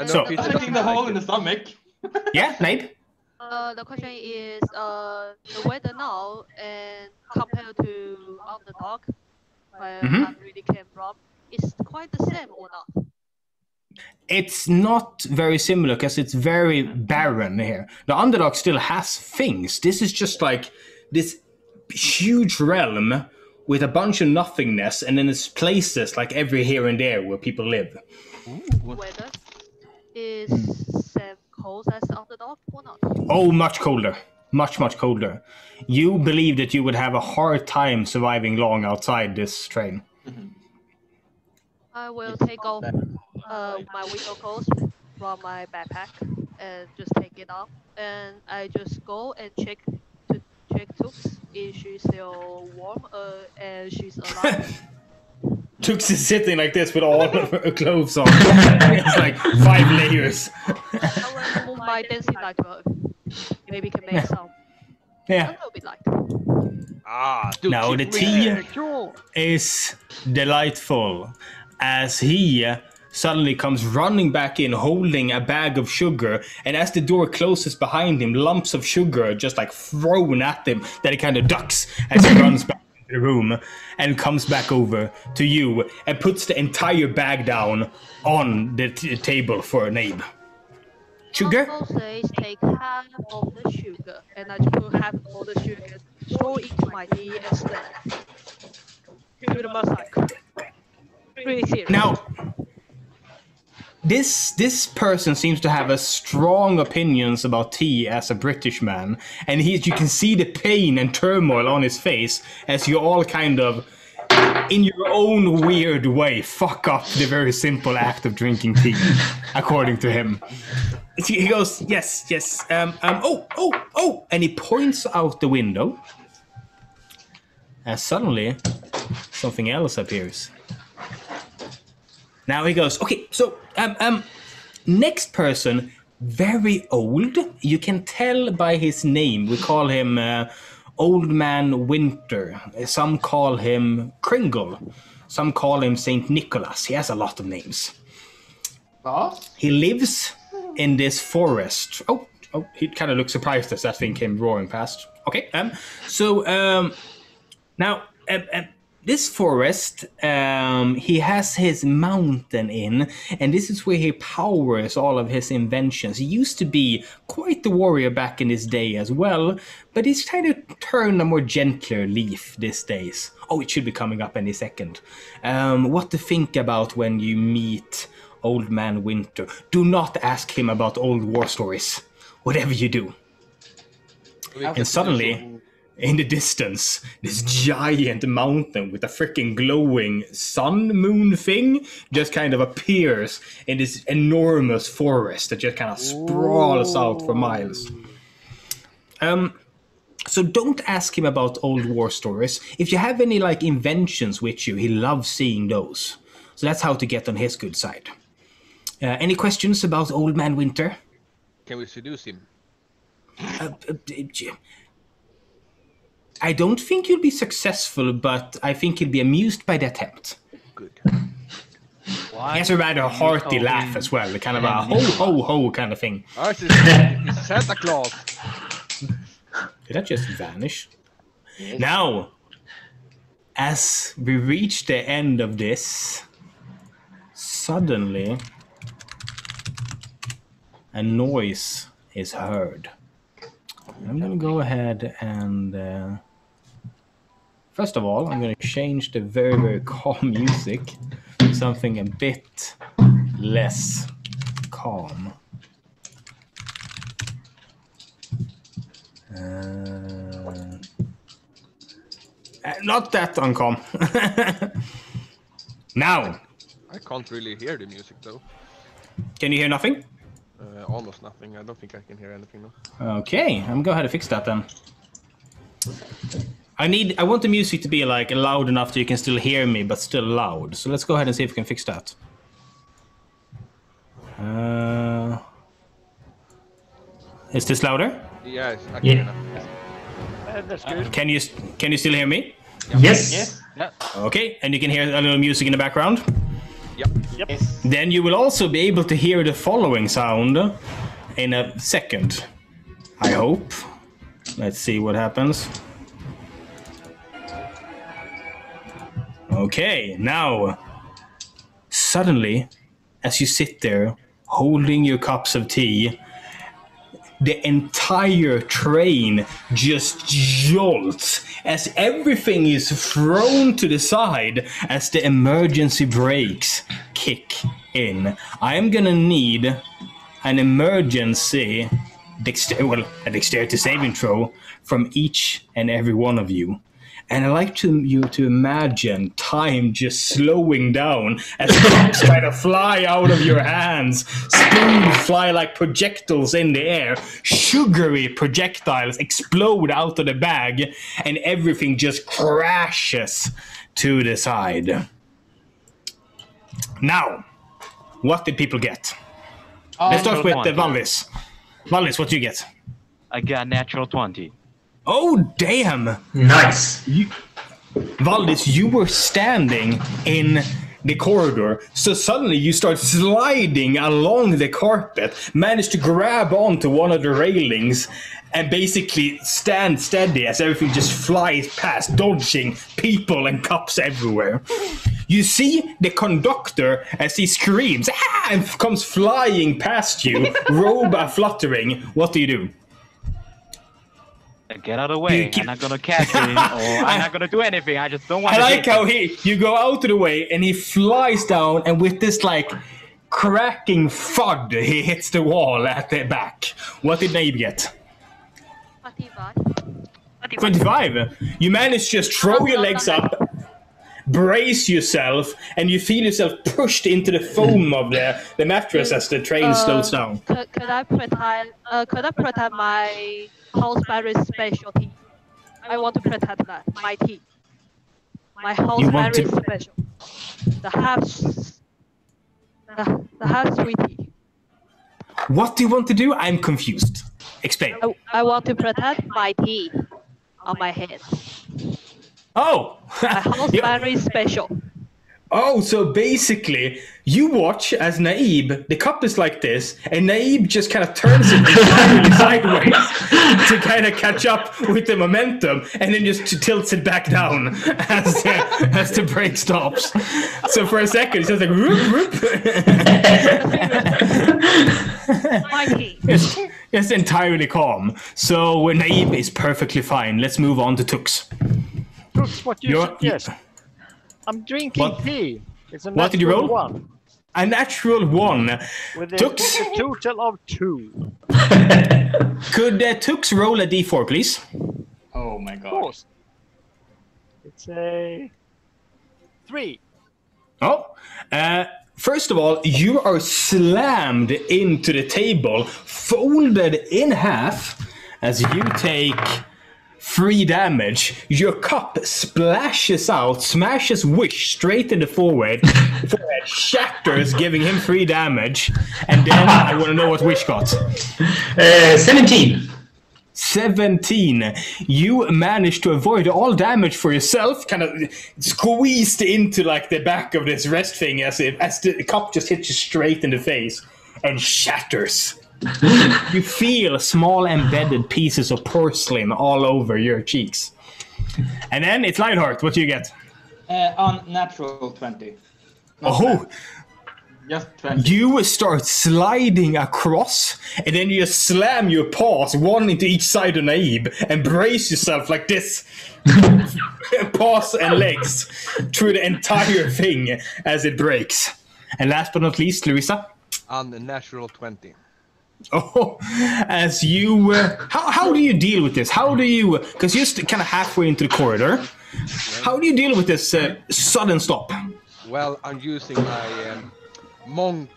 So, Checking the hole in the stomach. yeah, Nabe? The question is the weather now and compared to Underdog, where I really came from, is quite the same or not? It's not very similar because it's very barren here. The Underdog still has things. This is just like this huge realm with a bunch of nothingness, and then there's places like every here and there where people live. Weather is same cold as the Underdog or not? Oh, much colder. Much colder. You believe that you would have a hard time surviving long outside this train. I will take off my winter coat from my backpack and just take it off, and I just go and check Tux if she's still warm and she's alive. Tux is sitting like this with all of her clothes on. It's like 5 layers. I will move my dancing light to her. Maybe can make some. Yeah. A little bit light. Now the tea is delightful as he suddenly comes running back in holding a bag of sugar, and as the door closes behind him, lumps of sugar are just like thrown at him that he kind of ducks as he runs back into the room and comes back over to you and puts the entire bag down on the table for Nabe. Sugar? Also says take half of the sugar, and I put half of the sugar, throw it into my tea and stay. To the massacre. Pretty serious. Now, this person seems to have a strong opinions about tea as a British man, and you can see the pain and turmoil on his face as you all kind of, in your own weird way, fuck up the very simple act of drinking tea, according to him. He goes, yes, oh, and he points out the window, and suddenly something else appears. Now he goes, okay, so, next person, very old. You can tell by his name. We call him Old Man Winter. Some call him Kringle. Some call him Saint Nicholas. He has a lot of names. He lives in this forest. Oh, he kind of looked surprised as that thing came roaring past. Okay, now, this forest, he has his mountain in, and this is where he powers all of his inventions. He used to be quite the warrior back in his day as well, but he's kind of turned a more gentler leaf these days. Oh, it should be coming up any second. What to think about when you meet Old Man Winter. Do not ask him about old war stories, whatever you do. And suddenly, in the distance, this giant mountain with a freaking glowing sun moon thing just kind of appears in this enormous forest that just kind of sprawls out for miles. So don't ask him about old war stories. If you have any like inventions with you, he loves seeing those. So that's how to get on his good side. Any questions about Old Man Winter? Can we seduce him? I don't think you'll be successful, but I think you'll be amused by the attempt. Good. He has a rather hearty laugh as well, kind of a ho ho ho kind of thing. Oh, it's Santa Claus. Did that just vanish? Yes. Now, as we reach the end of this, suddenly a noise is heard. I'm going to go ahead and... first of all, I'm going to change the very, very calm music to something a bit less calm. Not that uncalm. Now. I can't really hear the music though. Can you hear nothing? Almost nothing. I don't think I can hear anything now. Okay, I'm going to go ahead and fix that then. I want the music to be like loud enough that you can still hear me, but still loud. So let's go ahead and see if we can fix that. Is this louder? Yeah, I can hear now. That's good. Can you still hear me? Yes. Yes. Yeah. Okay, and you can hear a little music in the background. Yep. Yes. Then you will also be able to hear the following sound in a second. I hope. Let's see what happens. Okay, now, suddenly, as you sit there, holding your cups of tea, the entire train just jolts as everything is thrown to the side as the emergency brakes kick in. I'm gonna need an emergency a dexterity saving throw from each and every one of you. And I like you to imagine time just slowing down as cups kind of fly out of your hands. Spoons fly like projectiles in the air. Sugary projectiles explode out of the bag. And everything just crashes to the side. Now, what did people get? Let's start with Valdis. Valdis, what do you get? I got natural 20. Oh, damn! Nice. Valdis, you were standing in the corridor, so suddenly you start sliding along the carpet, manage to grab onto one of the railings, and basically stand steady as everything just flies past, dodging people and cups everywhere. You see the conductor as he screams and comes flying past you, robe fluttering. What do you do? Get out of the way. I'm not gonna catch him, or I'm not gonna do anything. I just don't want to. I like how you go out of the way and he flies down, and with this like cracking thud, he hits the wall at the back. What did Naib get? 25. You manage to just throw your legs up, brace yourself, and you feel yourself pushed into the foam of the mattress as the train slows down. Could I protect my houseberry specialty? I want to protect that, my tea. My houseberry special. The half sweet tea. What do you want to do? I'm confused. Explain. I want to protect my tea on my head. Oh! My houseberry special. Oh, so basically, you watch as Naib, the cup is like this, and Naib just kind of turns it entirely sideways to kind of catch up with the momentum, and then just tilts it back down as the brake stops. So for a second, it's just like whoop, whoop. It's entirely calm. So Naib is perfectly fine. Let's move on to Tux. Tux, what you suggest? I'm drinking tea. It's a what did you roll? 1. A natural 1. With a total of 2. Could Tux roll a d4, please? Oh my god. Of course. It's a 3. Oh. First of all, you are slammed into the table, folded in half, as you take 3 damage. Your cup splashes out, smashes Wish straight in the forehead, shatters, giving him 3 damage. And then I want to know what Wish got. 17. 17. You managed to avoid all damage for yourself, kind of squeezed into like the back of this rest thing as the cup just hits you straight in the face and shatters. You feel small embedded pieces of porcelain all over your cheeks. And then it's Lionheart. What do you get? On natural 20. Oh! Just 20. You start sliding across, and then you just slam your paws, one into each side of Naib, and brace yourself like this. Paws and legs through the entire thing as it breaks. And last but not least, Louisa. On the natural 20. Oh, as you... how do you deal with this? How do you... Because you're kind of halfway into the corridor. How do you deal with this sudden stop? Well, I'm using my monk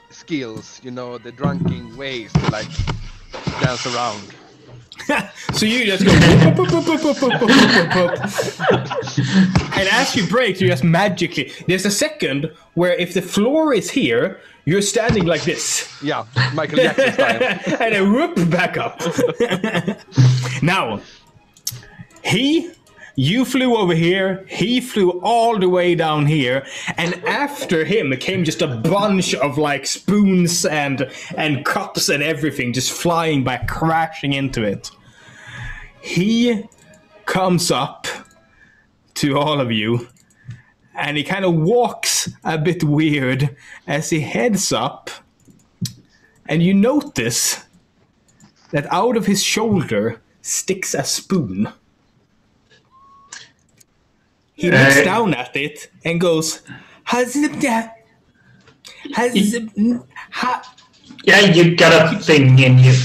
skills, you know, the drunken ways to like dance around. So you just go... And as you break, you just magically... There's a second where if the floor is here... You're standing like this. Yeah, Michael Jackson style. And then whoop back up. Now, you flew over here, he flew all the way down here, and after him came just a bunch of like spoons and cups and everything just flying back, crashing into it. He comes up to all of you. And he kind of walks a bit weird as he heads up. And you notice that out of his shoulder sticks a spoon. He looks down at it and goes, Yeah, you got a thing in you.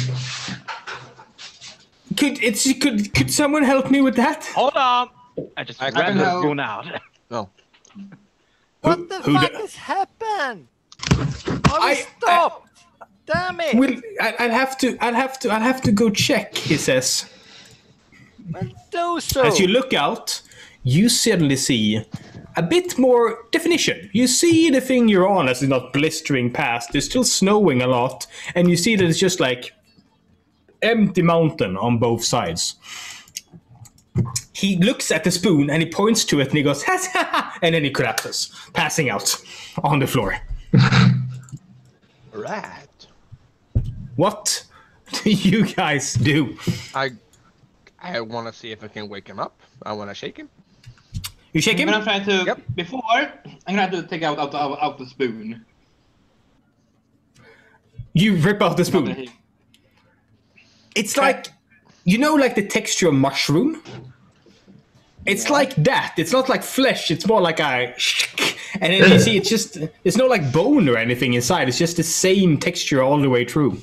Could someone help me with that? Hold on. I just grabbed the spoon out. No. What the fuck has happened? I stopped. Damn it! Well, I'd have to go check. He says. Well, do so. As you look out, you suddenly see a bit more definition. You see the thing you're on as it's not blistering past. There's still snowing a lot, and you see that it's just like empty mountain on both sides. He looks at the spoon and he points to it and he goes, ha ha ha, and then he collapses, passing out on the floor. Right. What do you guys do? I want to see if I can wake him up. I want to shake him. You shake him? I'm gonna try to. Yep. Before, I'm gonna have to take out the spoon. You rip out the spoon. It's like, you know, like the texture of mushroom? It's like that. It's not like flesh. It's more like a... And then you see, it's just... There's no like bone or anything inside. It's just the same texture all the way through.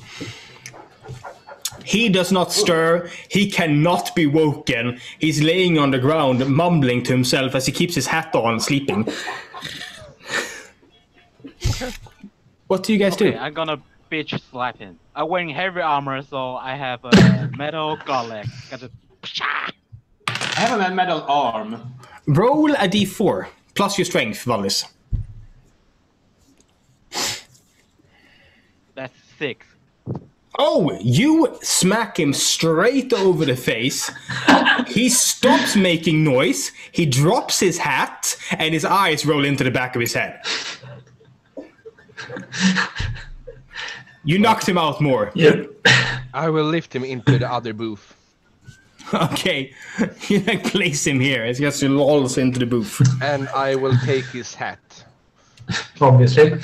He does not stir. He cannot be woken. He's laying on the ground, mumbling to himself as he keeps his hat on, sleeping. What do you guys do? I'm gonna bitch slap him. I'm wearing heavy armor, so I have a metal gauntlet. I have a metal arm. Roll a d4 plus your strength, Vallis. That's 6. Oh, you smack him straight over the face. He stops making noise. He drops his hat, and his eyes roll into the back of his head. You knocked him out more. Yep. I will lift him into the other booth. Okay, you like place him here as he just lolls into the booth. And I will take his hat. Obviously.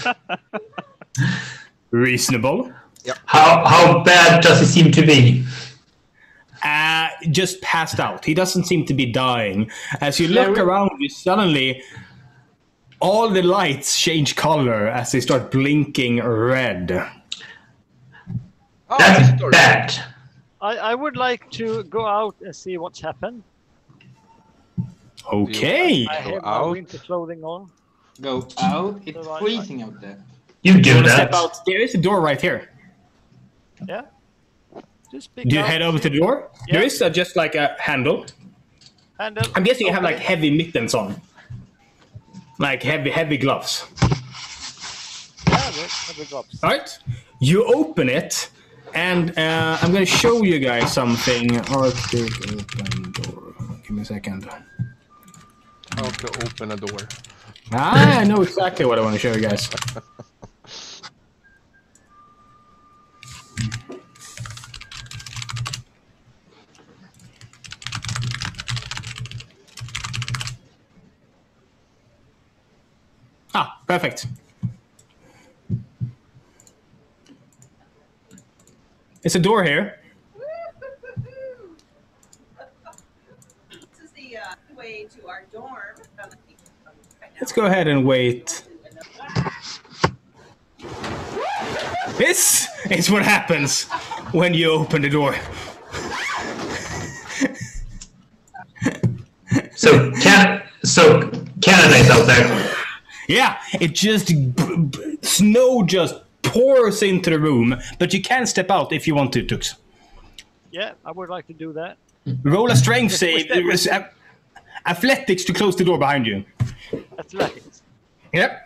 Reasonable. Yep. How bad does he seem to be? Just passed out. He doesn't seem to be dying. As you look around you, suddenly all the lights change color as they start blinking red. Oh, That's bad. I would like to go out and see what's happened. Okay. I have my out. winter clothing on. Go out. It's So freezing out there. You do Wanna that. step out? There is a door right here. Yeah. Just pick Do you out head over to the door? Yeah. There is just like a handle. handle. I'm guessing you have Okay. like heavy mittens on. Like heavy gloves. Yeah, heavy gloves. Alright. You open it, and I'm going to show you guys something. Arctic open door. Give me a second. How to open a door. I know exactly what I want to show you guys. Perfect. It's a door here. This is the way to our dorm. Let's go ahead and wait. This is what happens when you open the door. So Canada is out there. Yeah, it just snow just pours into the room, but you can step out if you want to, Tux. Yeah, I would like to do that. Roll a strength save. Athletics to close the door behind you. Athletics. Yep.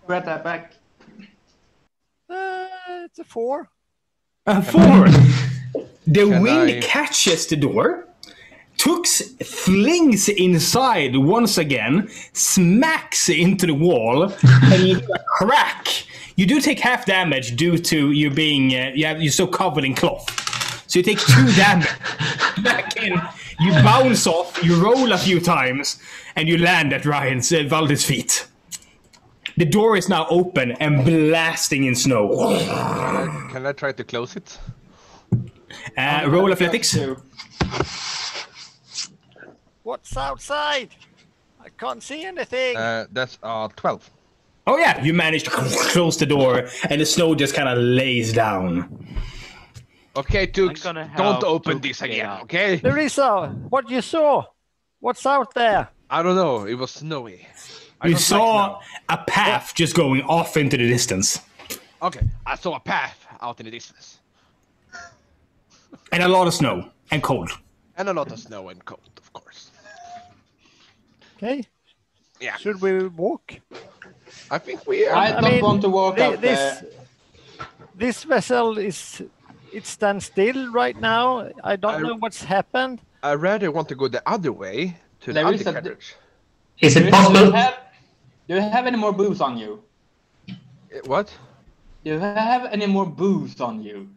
Grab that back. It's a 4. A 4. The Can wind I- catches the door. Tux flings inside once again, smacks into the wall, and you hear a crack. You do take half damage due to you being you're so covered in cloth. So you take 2 damage. Back in, you bounce off, you roll a few times, and you land at Valde's feet. The door is now open and blasting in snow. Can I try to close it? Roll athletics. What's outside? I can't see anything. That's 12. Oh yeah, you managed to close the door, and the snow just kind of lays down. Okay, Tux, gonna don't help open Tux this get again, out. okay? Larissa, what you saw? What's out there? I don't know, it was snowy. I You don't saw like a path just going off into the distance, snow. Okay, I saw a path out in the distance. and a lot of snow and cold. And a lot of snow and cold, of course. Okay. Yeah, Should we walk? I think we are. I don't want to walk out there. This vessel it stands still right now. I don't know what's happened. I rather want to go the other way to There the is other a- carriage. Is it Do possible? you have any more booze on you? What? Do you have any more booze on you?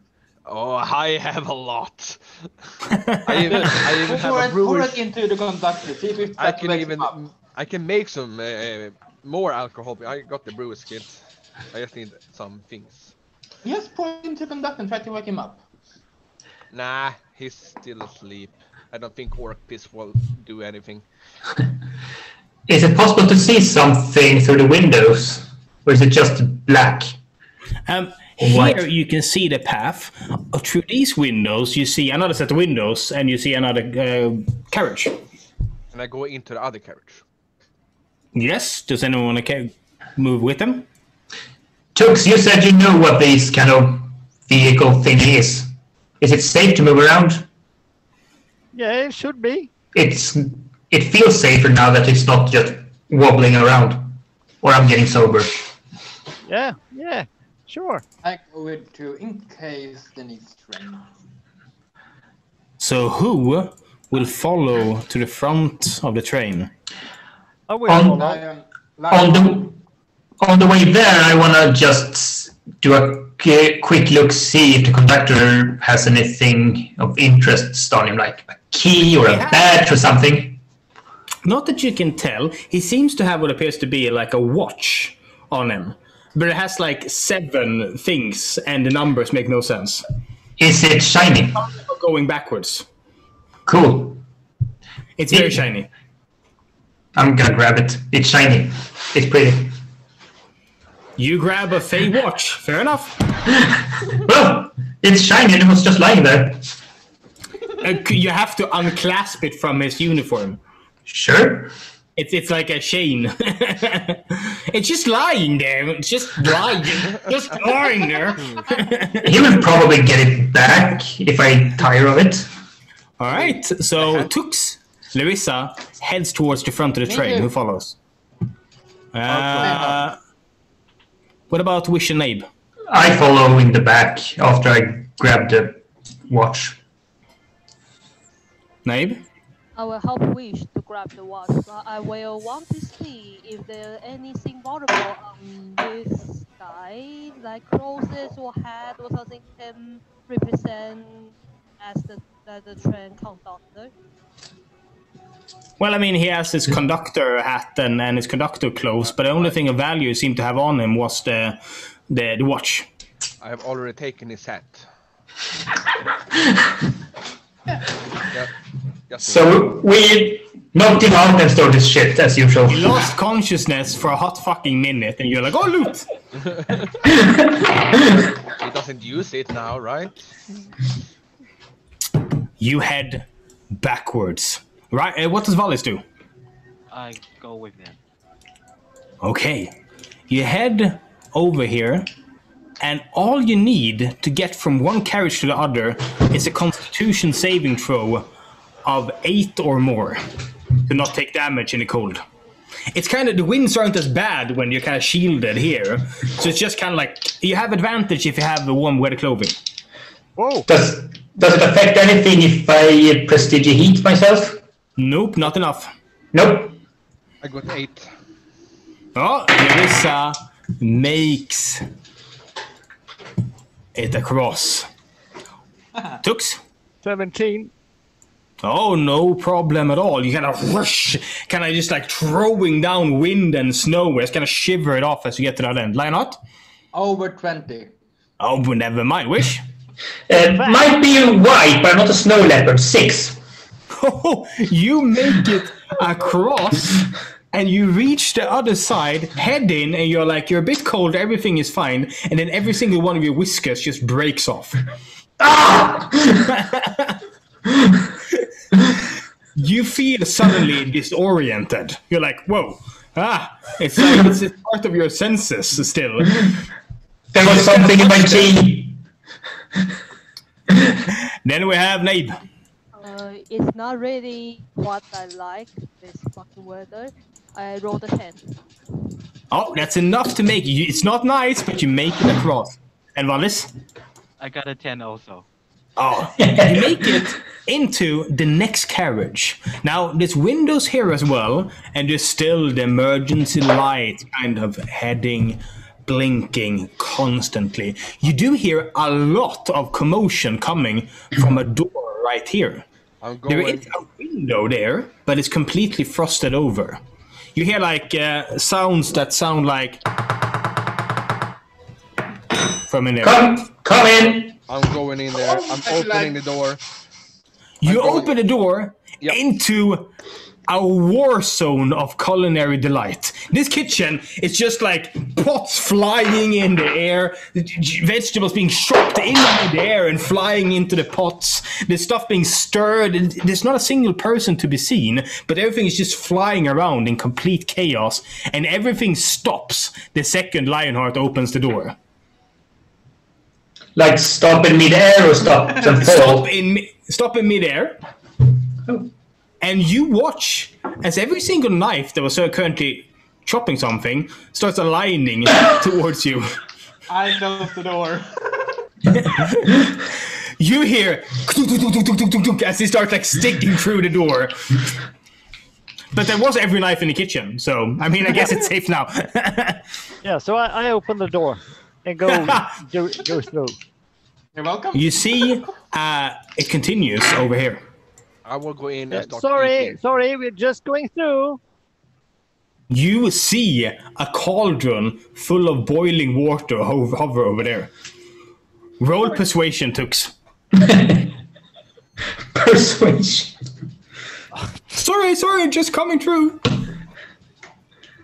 Oh, I have a lot. I even have Pour a it, pour brewer's. it into the conductor. See if it I can wakes even. him up. I can make some more alcohol. I got the brewer's kit. I just need some things. Just pour it into the conductor and try to wake him up. Nah, he's still asleep. I don't think Orc Piss will do anything. Is it possible to see something through the windows? Or is it just black? Here White. you can see the path. Through these windows, you see another set of windows, and you see another carriage. Can I go into the other carriage? Yes. Does anyone want to move with them? Tux, you said you know what this kind of vehicle thing is. Is it safe to move around? Yeah, it should be. It feels safer now that it's not just wobbling around. Or I'm getting sober. Yeah, sure. I go with two in case they need strength. So who will follow to the front of the train? I will On- follow. On the way there, I want to just do a quick look, see if the conductor has anything of interest on him, like a key or a badge or something. Not that you can tell. He seems to have what appears to be like a watch on him. But it has like 7 things, and the numbers make no sense. Is it shiny? Going backwards. Cool. It's very shiny. I'm gonna grab it. It's shiny. It's pretty. You grab a Fey watch. Fair enough. Well, it's shiny and it was just lying there. You have to unclasp it from his uniform. Sure. It's like a chain. It's just lying there. It's just lying. Just lying there. He will probably get it back if I tire of it. All right. So Tux, Larissa heads towards the front of the train. Who follows? What about Wish and Abe? I follow in the back after I grab the watch. Naib? I will help Wish to grab the watch, but I will want to see if there anything valuable on this guy, like clothes or hat or something can represent as the train conductor? Well, I mean, he has his conductor hat and his conductor clothes, but the only thing of value he seemed to have on him was the watch. I have already taken his hat. So we knocked him out and stole his shit as usual. He lost consciousness for a hot fucking minute, and you're like, "Oh, loot!" He doesn't use it now, right? You head backwards. Right? What does Valis do? I go with them. Okay. You head over here, and all you need to get from one carriage to the other is a Constitution saving throw of 8 or more to not take damage in the cold. It's kind of, the winds aren't as bad when you're kind of shielded here, so it's just kind of like, you have advantage if you have the warm weather clothing. Whoa! Does it affect anything if I prestige heat myself? Nope, not enough. Nope. I got 8. Oh, Larissa makes it across. Tux? 17. Oh, no problem at all. You kind of rush, kind of just like throwing down wind and snow. It's kind of shiver it off as you get to that end. Lionheart? Over 20. Oh, but never mind. Wish? Might be white, but I'm not a snow leopard. 6. Oh, you make it across and you reach the other side, head in, and you're like, you're a bit cold, everything is fine, and then every single one of your whiskers just breaks off. Ah! You feel suddenly disoriented. You're like, whoa, it's like it's part of your senses still. There was something in my tea. Then we have Nabe. It's not really what I like, this fucking weather. I rolled a 10. Oh, that's enough to make you. It's not nice, but you make it across. And Valis? I got a 10 also. Oh, you make it into the next carriage. Now, there's windows here as well, and there's still the emergency light kind of heading, blinking constantly. You do hear a lot of commotion coming from a door right here. There is a window there, but it's completely frosted over. You hear like sounds that sound like from in there. Come in. I'm going in there. I'm opening the door. You open the door into a war zone of culinary delight. This kitchen is just like pots flying in the air, vegetables being shot into the air and flying into the pots. There's stuff being stirred. There's not a single person to be seen, but everything is just flying around in complete chaos, and everything stops the second Lionheart opens the door. Like stop in mid-air or stop and fall? Stop in mid-air. Oh. And you watch as every single knife that was currently chopping something starts aligning towards you. I close the door. You hear as they start like sticking through the door. But there was every knife in the kitchen, so I mean, I guess it's safe now. Yeah, so I open the door and go through. You're welcome. You see, it continues over here. I will go in and start eating. Sorry, we're just going through. You see a cauldron full of boiling water hover over there. Roll persuasion, Tux. Persuasion. Sorry, just coming through.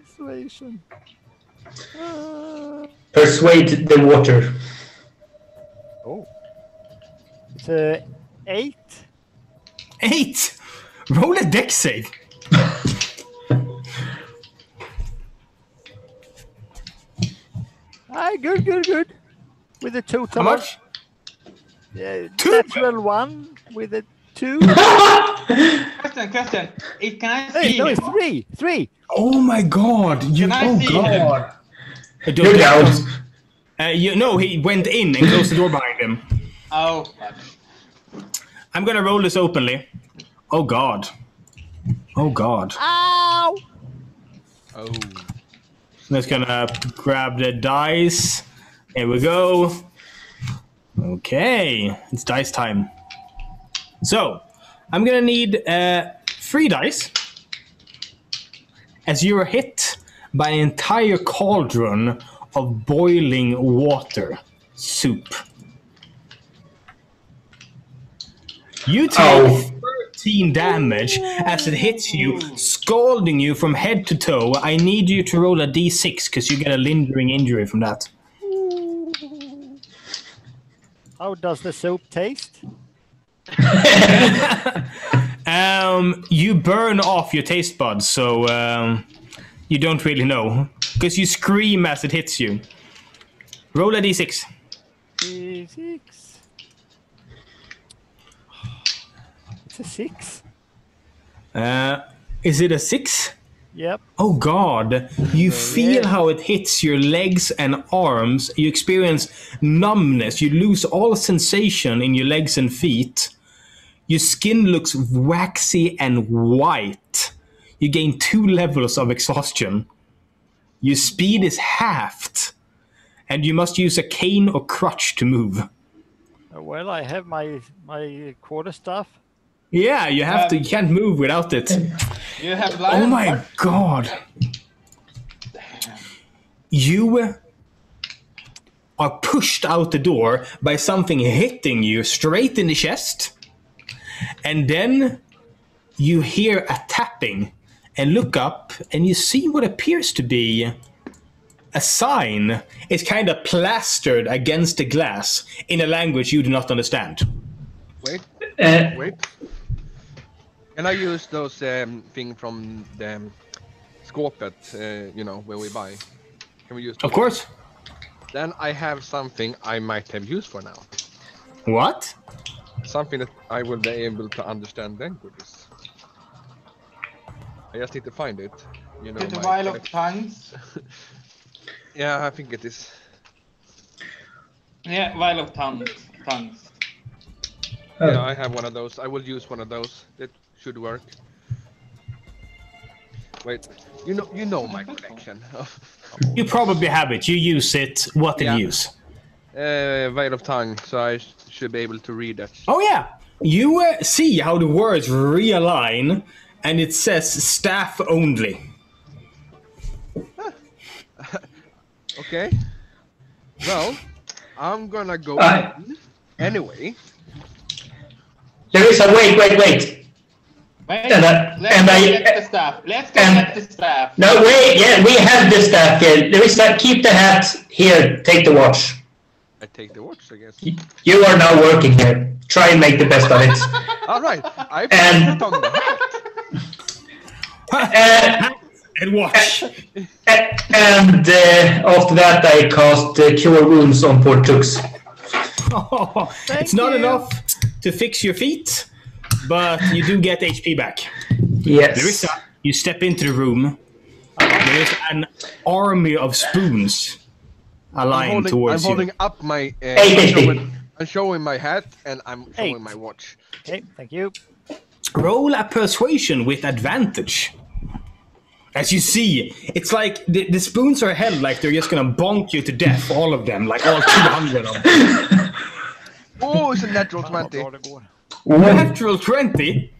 Persuasion. Persuade the water. Oh. It's 8. 8. Roll a dex save. Good. With a total. How much? 2. Natural 1 with a 2. Question. Can I see Hey, no, him? it's 3. Oh my god. Can I see him? You're down. No, he went in and closed the door behind him. Oh. I'm gonna roll this openly. Oh god. Ow! Oh. I'm just gonna grab the dice. Here we go. Okay, it's dice time. So, I'm gonna need 3 dice as you are hit by an entire cauldron of boiling water soup. You take 13 damage as it hits you, scalding you from head to toe. I need you to roll a d6 because you get a lingering injury from that. How does the soup taste? You burn off your taste buds, so you don't really know. Because you scream as it hits you. Roll a d6. D6. It's a 6. Is it a 6? Yep. Oh god, you feel how it hits your legs and arms. You experience numbness. You lose all sensation in your legs and feet. Your skin looks waxy and white. You gain 2 levels of exhaustion. Your speed is halved. And you must use a cane or crutch to move. Well, I have my quarterstaff. Yeah, you have to. You can't move without it. You have Oh my god. You are pushed out the door by something hitting you straight in the chest. And then you hear a tapping and look up and you see what appears to be a sign. It's kind of plastered against the glass in a language you do not understand. Wait. Can I use those thing from the skåpet, where we buy? Can we use those? Of course. Then I have something I might have use for now. What? Something that I will be able to understand languages. I just need to find it. The vial of tongues. Yeah, I think it is. Yeah, vial of tongues. Yeah, I have one of those. I will use one of those. That should work. Wait, you know my collection. You probably have it. You use it. What did you use? Vial of tongue, so I should be able to read that. Oh yeah, you see how the words realign, and it says staff only. Okay. Well, I'm gonna go in anyway. Larissa, wait. Let's get the staff. No, wait, yeah, we have the staff here. Larissa, keep the hat here, take the watch. I take the watch, I guess. You are now working here. Try and make the best of it. Alright, I put it on the hat. And watch. And after that, I cast Cure Wounds on poor Tux. It's not enough to fix your feet, but you do get HP back. Yes. Larissa, you step into the room. There is an army of spoons aligned towards you. I'm holding up my... I'm showing my hat, and I'm showing my watch. Okay, thank you. Roll a persuasion with advantage. As you see, it's like the spoons are held like they're just gonna bonk you to death, all of them, like all 200 of them. Oh, it's a natural 20. Natural 20?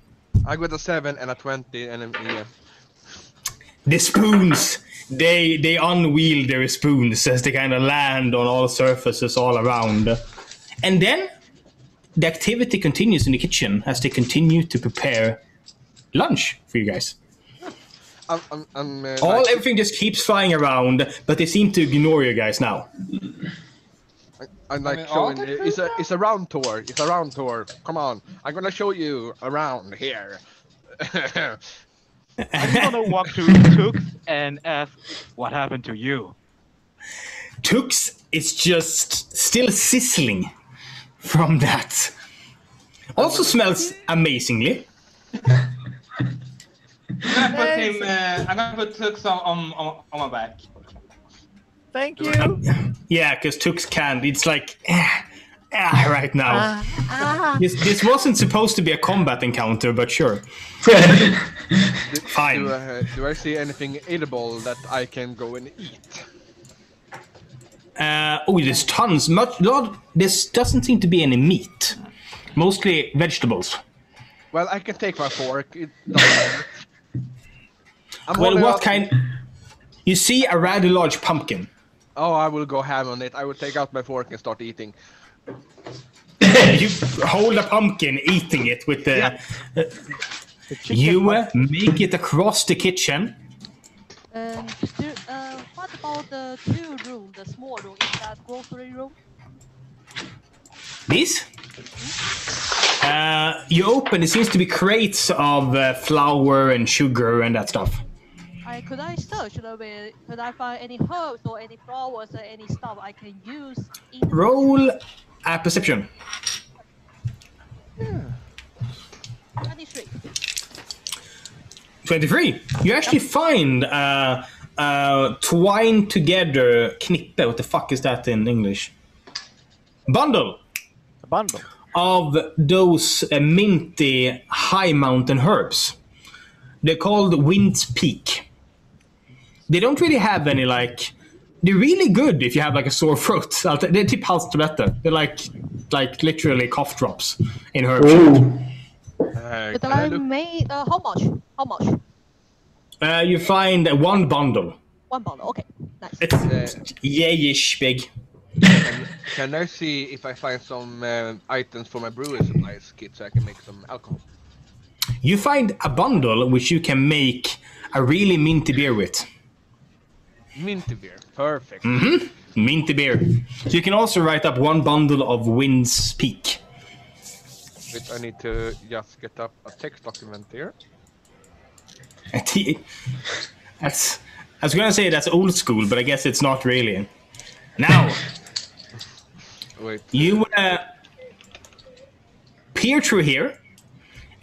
I got a 7 and a 20 and a... Yeah. The spoons, they unwield their spoons as they kind of land on all surfaces all around. And then the activity continues in the kitchen as they continue to prepare lunch for you guys. Everything just keeps flying around, but they seem to ignore you guys now. I'm like showing it's a round tour. It's a round tour. Come on, I'm gonna show you around here. I'm gonna walk to Tux and ask what happened to you. Tux is just still sizzling from that. Also smells amazingly. I'm gonna put Tux on my back. Thank you. Yeah, because Tux can't. It's like right now. This wasn't supposed to be a combat encounter, but sure. Fine. Do I see anything edible that I can go and eat? There's tons. This doesn't seem to be any meat. Mostly vegetables. Well, I can take my fork. It doesn't matter. Well, what kind? You see a rather large pumpkin. Oh, I will go ham on it. I will take out my fork and start eating. You hold a pumpkin, eating it with the... Yeah. You make it across the kitchen. What about the 2 room, the small room? Is that grocery room? These? You open, it seems to be crates of flour and sugar and that stuff. Could I search a bit? Could I find any herbs or any flowers or any stuff I can use? Roll a perception. 23. 23. You actually find twined together knippe. What the fuck is that in English? Bundle. A bundle of those minty high mountain herbs. They're called Wind's Peak. They don't really have any like. They're really good if you have like a sore throat. They're typ halstabletter. They're like literally cough drops in herbs. But I made how much? How much? You find one bundle. 1 bundle. Okay, nice. It's yayish big. Can I see if I find some items for my brewery supplies kit so I can make some alcohol? You find a bundle which you can make a really minty beer with. Minty beer, perfect. Mm-hmm. Minty beer. So you can also write up 1 bundle of Wind's Peak. Which I need to just get up a text document here. That's. I was gonna say that's old school, but I guess it's not really. Now, wait. You peer through here,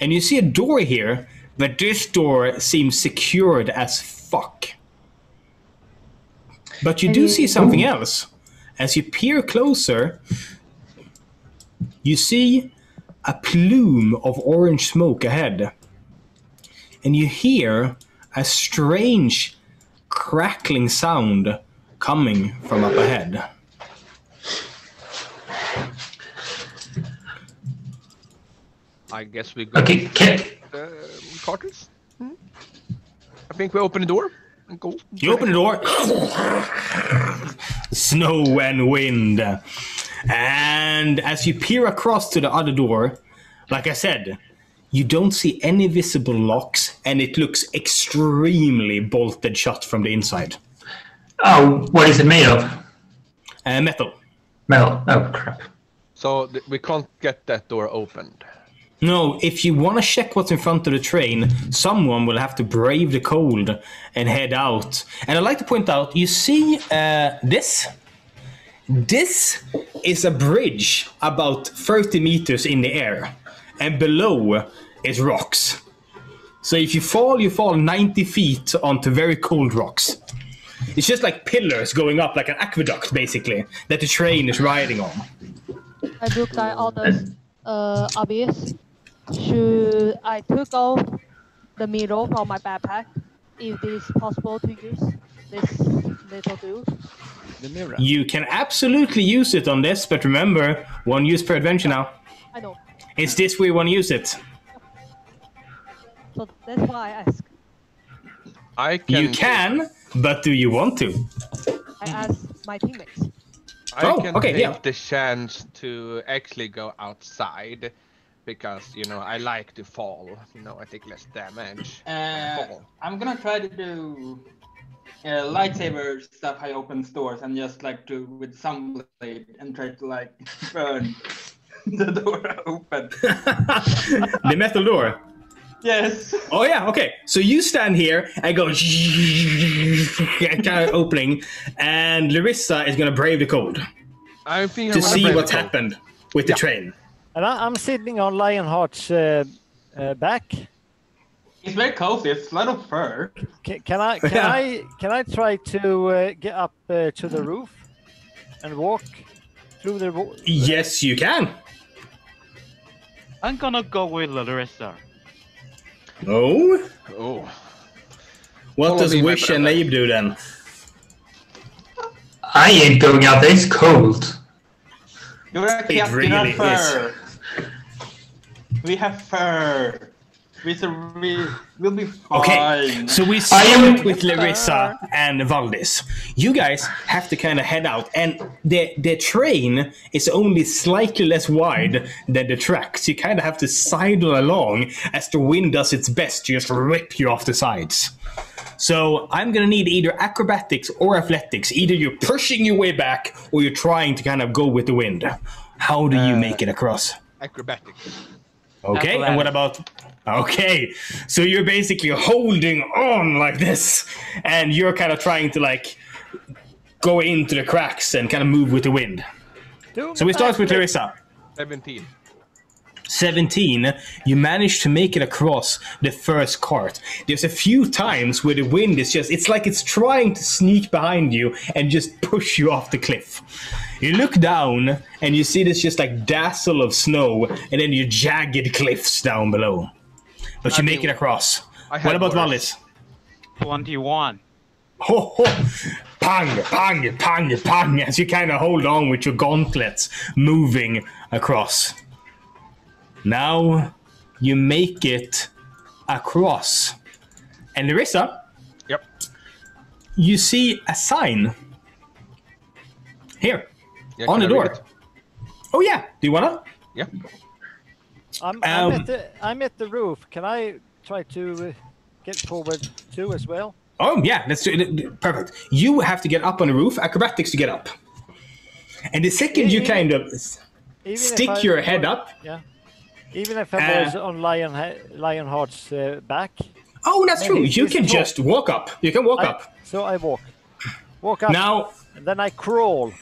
and you see a door here, but this door seems secured as fuck. But you do see something else. As you peer closer, you see a plume of orange smoke ahead. And you hear a strange crackling sound coming from up ahead. I guess we go. Okay, Carters? I think we open the door and go. You open the door. Snow and wind. And as you peer across to the other door, like I said, you don't see any visible locks, and it looks extremely bolted shut from the inside. Oh, what is it made of? Metal. Metal. Oh, crap. So we can't get that door opened. No, if you want to check what's in front of the train, someone will have to brave the cold and head out. And I'd like to point out, you see this? This is a bridge about 30 meters in the air. And below is rocks. So if you fall 90 feet onto very cold rocks. It's just like pillars going up, like an aqueduct, basically, that the train is riding on. I looked at others. Obvious. Should I took off the mirror from my backpack? If it is possible to use this little tool. The mirror. You can absolutely use it on this, but remember, 1 use per adventure now. I know. Is this where you want to use it? So that's why I asked. You can, but do you want to? I asked my teammates. I can take the chance to actually go outside because, you know, I like to fall. You know, I take less damage. I'm gonna try to do lightsaber stuff. I open stores and just like do with some blade and try to like burn the door open. The metal door? Yes. Oh yeah, okay. So you stand here and go kind of opening, and Larissa is gonna brave the cold to see what's happened with the train. And I'm sitting on Lionheart's back. It's very cozy. It's a lot of fur. Can I try to get up to the roof and walk through the? Yes, you can. I'm gonna go with Larissa. Oh. Oh. What does Wish and Abe do then? I ain't going out there. It's cold. You're a captain of fur. We have fur. We'll be fine. Okay, so we start with Larissa and Valdis. You guys have to kind of head out, and the train is only slightly less wide than the tracks. You kind of have to sidle along as the wind does its best to just rip you off the sides. So I'm gonna need either acrobatics or athletics. Either you're pushing your way back, or you're trying to kind of go with the wind. How do you make it across? Acrobatics. Okay, and what about... Okay, so you're basically holding on like this, and you're kind of trying to like go into the cracks and kind of move with the wind. So we start with Larissa. 17. 17, you manage to make it across the first cart. There's a few times where the wind is just, it's like it's trying to sneak behind you and just push you off the cliff. You look down and you see this just like dazzle of snow and then your jagged cliffs down below. But you make it across. What about Wallis? 21. Ho, ho. Pang, pang, pang, pang, as you kind of hold on with your gauntlets moving across. Now you make it across. And Larissa, Yep. you see a sign here on the door. Oh yeah, do you wanna? Yeah. I'm at the roof. Can I try to get forward too as well? Oh yeah, let's do it. Perfect. You have to get up on the roof. Acrobatics to get up. And the second you kind of stick your head up. Yeah. Even if I was on Lionheart's back. Oh, that's true. You can just walk up. You can walk up. So I walk up. Now, and then I crawl.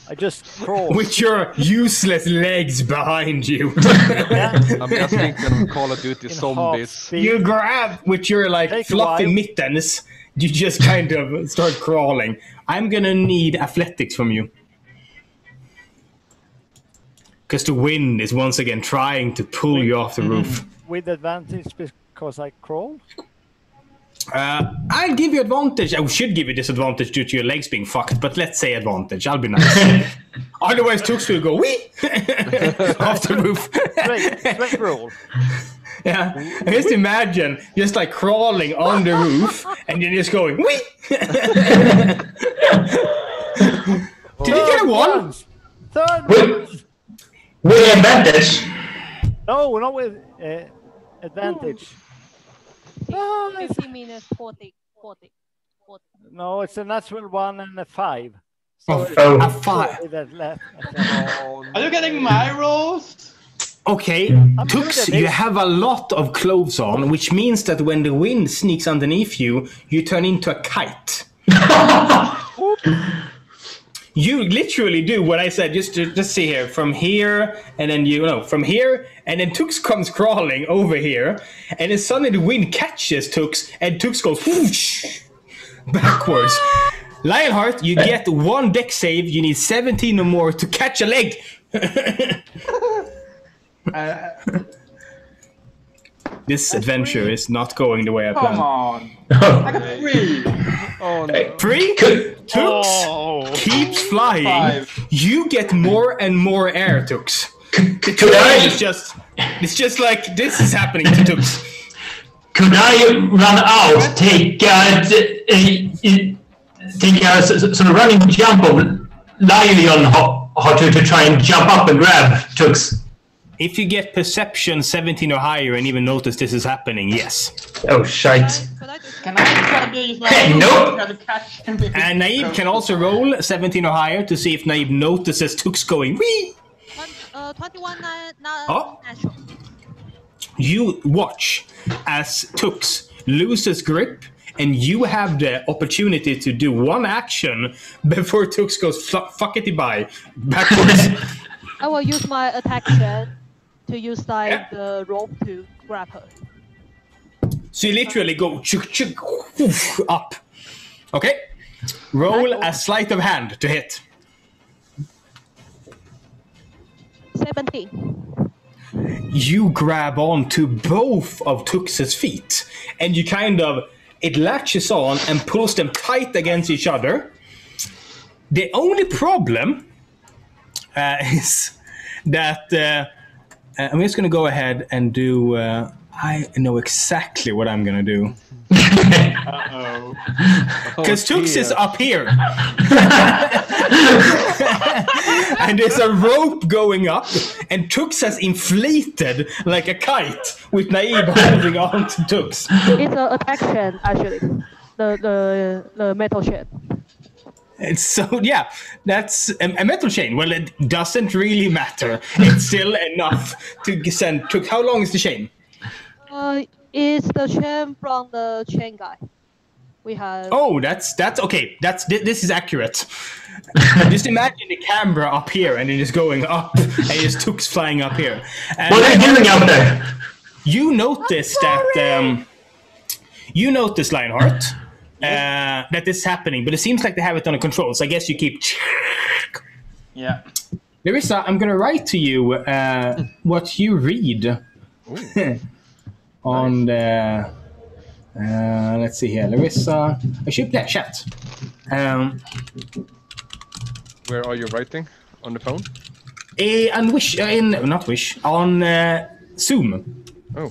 I just crawl. With your useless legs behind you. I'm just thinking of Call of Duty Zombies. You grab with your like fluffy mittens. You just kind of start crawling. I'm gonna need athletics from you. Because the wind is once again trying to pull you off the roof. With advantage because I crawl? I'll give you advantage. I should give you disadvantage due to your legs being fucked, but let's say advantage. I'll be nice. Otherwise, Tux will go wee off the roof. Straight roll. Yeah, I just imagine just like crawling on the roof and you're just going wee. Did you get a one? With advantage? No, not with advantage. 50 minus 40. No, it's a natural 1 and a 5. So a 5. Are you getting my rolls? Okay, Tux, you have a lot of clothes on, which means that when the wind sneaks underneath you, you turn into a kite. You literally do what I said. Just see here, from here, and then from here, and then Tux comes crawling over here, and then suddenly the wind catches Tux, and Tux goes whoosh, backwards. Lionheart, you get 1 deck save. You need 17 or more to catch a leg. This adventure is not going the way I planned. Come on. I got 3. Oh no. 3? Tux keeps flying. 5. You get more and more air, Tux. It's just like this is happening to Tux. Could I run out, take a sort of running jump of Lionheart to try and jump up and grab Tux? If you get perception 17 or higher and even notice this is happening, yes. Oh, shite. Can I try to use my nope. to catch him? And Naib can also roll 17 or higher to see if Naib notices Tux going wee. 21 Oh. natural. You watch as Tux loses grip, and you have the opportunity to do one action before Tux goes fuckity bye backwards. I will use my attack action to use the rope to grab her. So you literally go up. Okay. Roll a sleight of hand to hit. 17. You grab on to both of Tux's feet, and you it latches on and pulls them tight against each other. The only problem is that I'm just going to go ahead and do... I know exactly what I'm going to do. Uh-oh. Because Tux is up here. And there's a rope going up, and Tux has inflated like a kite with Naib holding on to Tux. It's an attack chain, actually. The metal chain. And so, yeah, that's a metal chain. Well, it doesn't really matter. It's still enough to send Tux. How long is the chain? It's the chain from the chain guy. We have. Oh, that's okay. This is accurate. Just imagine the camera up here and it is going up, and just Tux flying up here. What are you doing out there? You notice that. You notice, Lionheart, that this is happening, but it seems like they have it under control. So I guess you keep. Yeah. Larissa, I'm gonna write to you what you read on the. Let's see here, Larissa. I should play chat. Where are you writing? On the phone? On Wish, not Wish, on Zoom. Oh.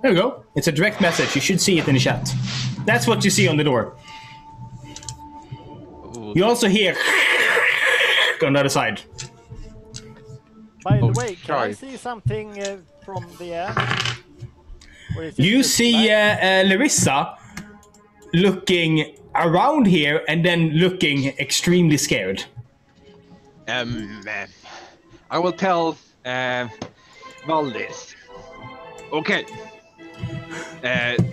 There we go. It's a direct message. You should see it in the chat. That's what you see on the door. Ooh. You also hear on the other side. By the Oh, way, can I sorry. see something from the air? Or is it You just see black? Larissa looking around here and then looking extremely scared. I will tell Valdis. Okay.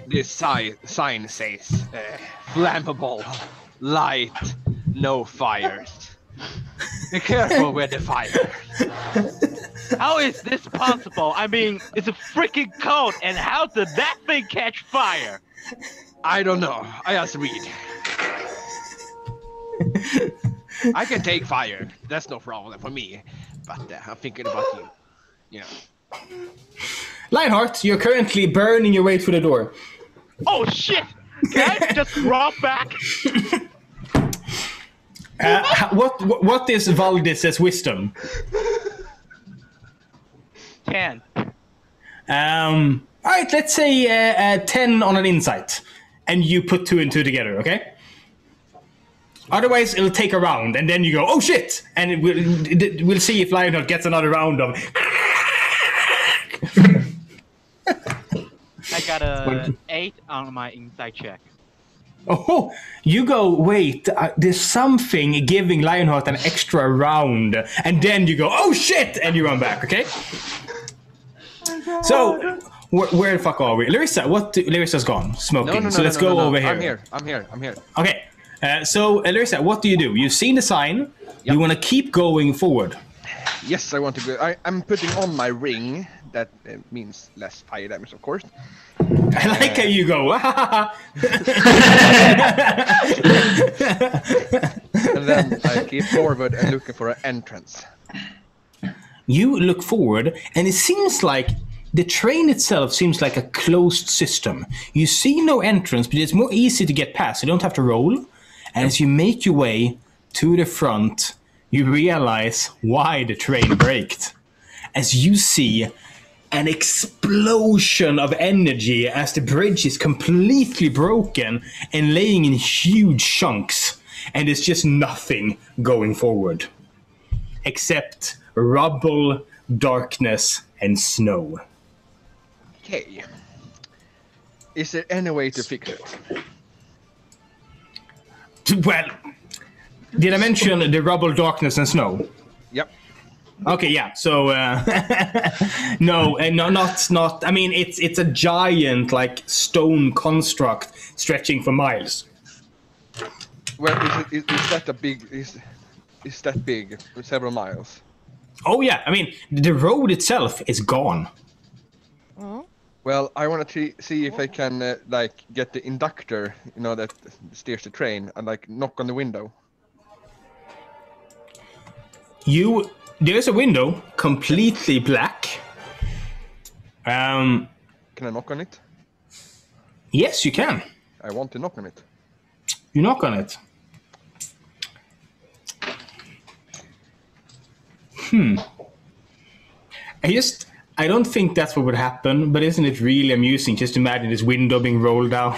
This sign says flammable, light, no fires. Be careful with the fire. How is this possible? I mean, it's a freaking code, and how did that thing catch fire? I don't know. I just read. I can take fire. That's no problem for me. But I'm thinking about you. You know. Lionheart, you're currently burning your way through the door. Oh shit! Can I just drop back? What is Valdis' wisdom? 10. All right, let's say 10 on an insight, and you put 2 and 2 together, okay? Otherwise, it'll take a round, and then you go, oh shit! And we'll see if Lionheart gets another round of... I got a 8 on my insight check. Oh, you go, wait, there's something giving Lionheart an extra round, and then you go, oh shit! And you run back, okay? So, where the fuck are we? Larissa, Larissa's gone, smoking, so let's go over here. I'm here. Okay, so Larissa, what do? You've seen the sign, you want to keep going forward. Yes, I want to go. I'm putting on my ring. That means less fire damage, of course. I like how you go, And then I keep forward and looking for an entrance. You look forward, and it seems like the train itself seems like a closed system. You see no entrance, but it's more easy to get past. You don't have to roll. And as you make your way to the front, you realize why the train braked. As you see an explosion of energy as the bridge is completely broken and laying in huge chunks, and there's just nothing going forward except rubble, darkness, and snow. Okay. Is there any way to fix it? Well, did I mention the rubble, darkness, and snow? Yep. Okay, yeah. So no, not. I mean, it's a giant like stone construct stretching for miles. Well, is that a big? Is that big? Several miles. Oh yeah. I mean, the road itself is gone. Well, I want to see if I can like get the inductor, you know, that steers the train, and like knock on the window. There's a window, completely black. Can I knock on it? Yes, you can. I want to knock on it. You knock on it. I don't think that's what would happen, but isn't it really amusing just to imagine this window being rolled down?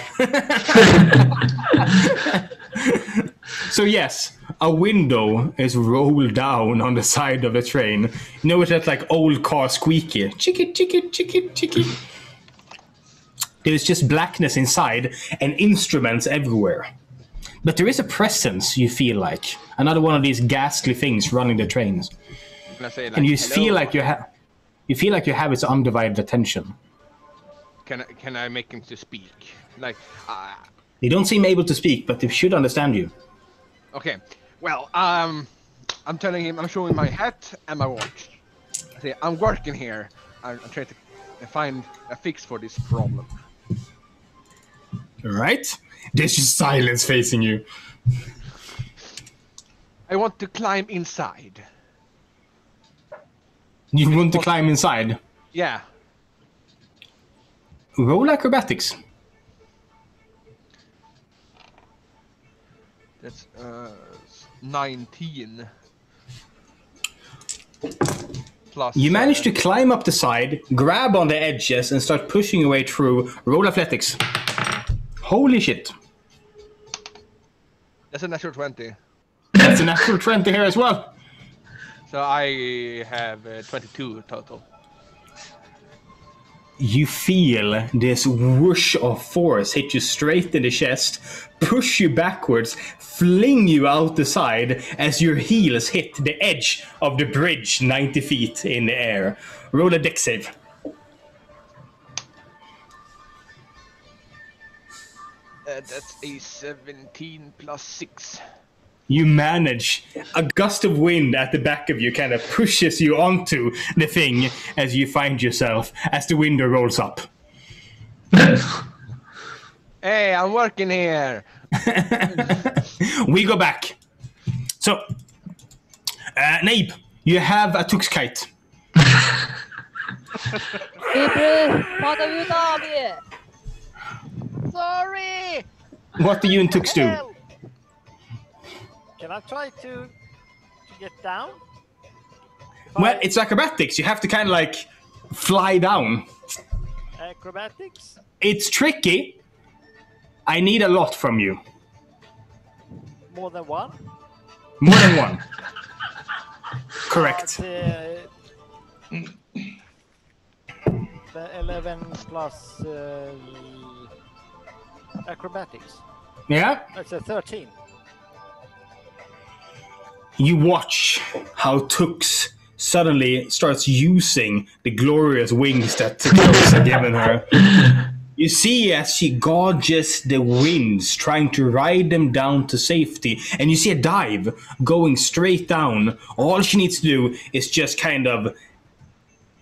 So yes, a window is rolled down on the side of the train. You know, it's that like old car squeaky. Chicky, chicky, chicky, chicky. There's just blackness inside and instruments everywhere. But there is a presence, you feel like. Another one of these ghastly things running the trains. Can I say, like, And you hello? feel like you feel like you have its undivided attention. Can I make him to speak? Like, They don't seem able to speak, but they should understand you. okay. Well, I'm telling him, I'm showing my hat and my watch. I say, I'm working here. I'm trying to find a fix for this problem. Right? There's just silence facing you. I want to climb inside. You want to climb inside? Yeah. Roll acrobatics. That's 19. Plus. You manage to climb up the side, grab on the edges, and start pushing your way through. Roll athletics. Holy shit. That's a natural 20. That's a natural 20 here as well. So I have 22 total. You feel this whoosh of force hit you straight in the chest, push you backwards, fling you out the side as your heels hit the edge of the bridge 90 feet in the air. Roll a dex save. That's a 17 plus 6. You manage. A gust of wind at the back of you kind of pushes you onto the thing as you find yourself as the window rolls up. Hey, I'm working here. We go back. So, Naib, you have a tux kite. Sorry! What do you and Tux do? Can I try to get down? Well, it's acrobatics. You have to kind of like fly down. Acrobatics? It's tricky. I need a lot from you. More than one? More than one. Correct. The 11 plus acrobatics. Yeah? That's a 13. You watch how Tux suddenly starts using the glorious wings that Tux had given her. You see as she gauges the winds, trying to ride them down to safety, and you see a dive going straight down. All she needs to do is just kind of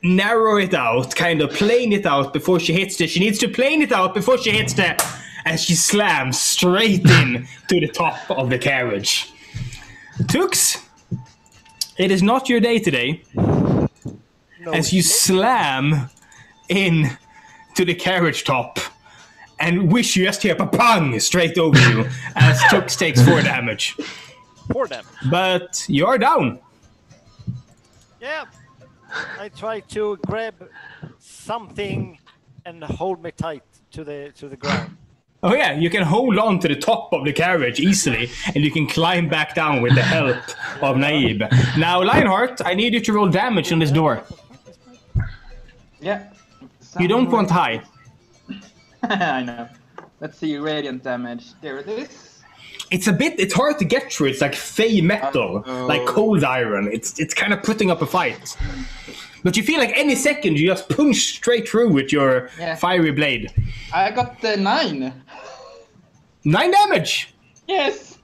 narrow it out, kind of plane it out before she hits the... She needs to plane it out before she hits the... As she slams straight in to the top of the carriage. Tux, it is not your day today. No, as you slam in to the carriage top and wish you just hear pa-pang straight over you as Tux takes 4 damage. 4 damage. But you're down. Yeah. I try to grab something and hold me tight to the ground. Oh yeah, you can hold on to the top of the carriage easily, and you can climb back down with the help of Naib. Now, Lionheart, I need you to roll damage on this door. Yeah. You don't want high. I know. Let's see, radiant damage. There it is. It's hard to get through. It's like fey metal, like cold iron. It's kind of putting up a fight. But you feel like any second you just punch straight through with your fiery blade. I got the 9. 9 damage! Yes!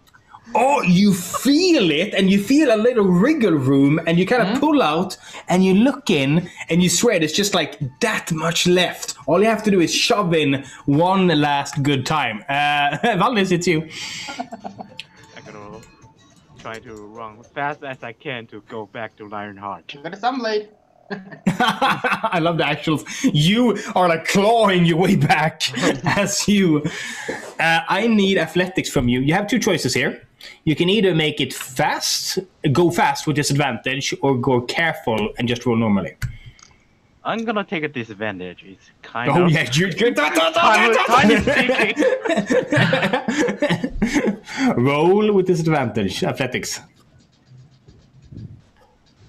Oh, you feel it, and you feel a little wriggle room, and you kind of pull out, and you look in, and you swear there's just like that much left. All you have to do is shove in one last good time. Valdis, it's you. I'm gonna try to run as fast as I can to go back to Lionheart. You got a sunblade. I love the actuals. You are like clawing your way back as you... I need athletics from you. You have 2 choices here. You can either make it fast, go fast with disadvantage, or go careful and just roll normally. I'm gonna take a disadvantage. It's kind Oh of. yeah, you're Time speaking. Roll with disadvantage. Athletics.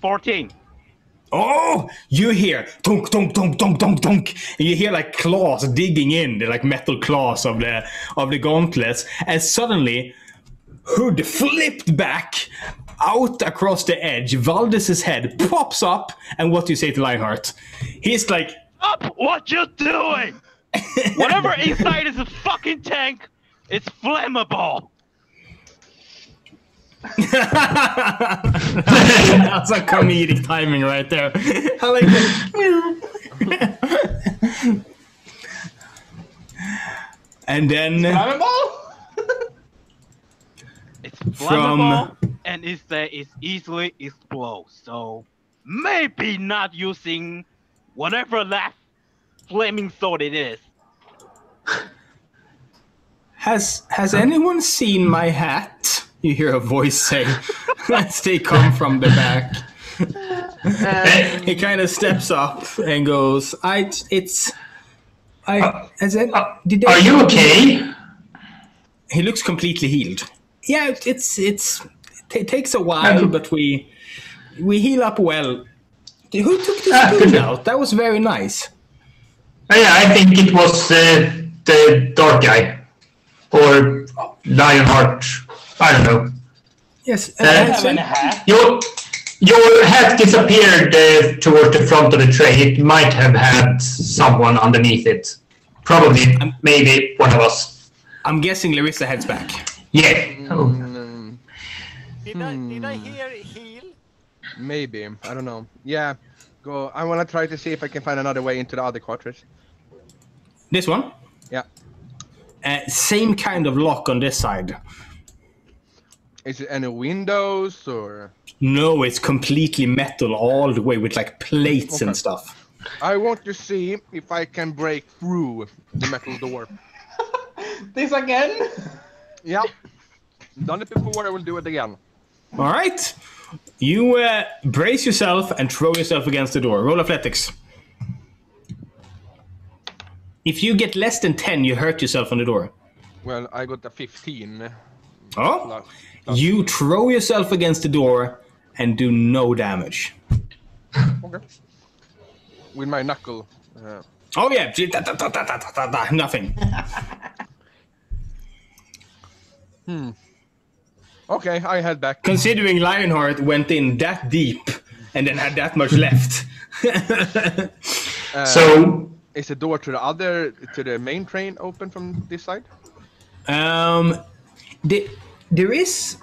14. Oh, you hear tonk tonk tonk tonk tonk tonk, and you hear like claws digging in, the like metal claws of the gauntlets, and suddenly Hood flipped back out across the edge. Valdez's head pops up, and what do you say to Lionheart? He's like, Up! What you doing? Whatever inside is a fucking tank. It's flammable. That's a comedic timing right there. I like that. And then It's flammable and it's easily explode. So maybe not using whatever that flaming sword it is. Has anyone seen my hat? You hear a voice say as they come from the back. He kind of steps up and goes, Are you okay? He looks completely healed. Yeah, it takes a while, but we heal up well. Who took the spoon out? That was very nice. Yeah, I think it was the dark guy. Or Lionheart. I don't know. Yes. Your hat disappeared towards the front of the tray. It might have had someone underneath it. Probably, maybe one of us. I'm guessing Larissa heads back. Yeah. Did I hear heal? Maybe. I don't know. Yeah. Go. I want to try to see if I can find another way into the other cartridge. This one? Yeah. Same kind of lock on this side. Is it any windows or? No, it's completely metal all the way with like plates and stuff. I want to see if I can break through the metal door. This again? Yeah. Done it before, I will do it again. All right. You brace yourself and throw yourself against the door. Roll athletics. If you get less than 10, you hurt yourself on the door. Well, I got a 15. Oh? You throw yourself against the door and do no damage. Okay. With my knuckle. Oh yeah, nothing. Okay, I head back. Considering Lionheart went in that deep and then had that much left. So is the door to the main train open from this side? There is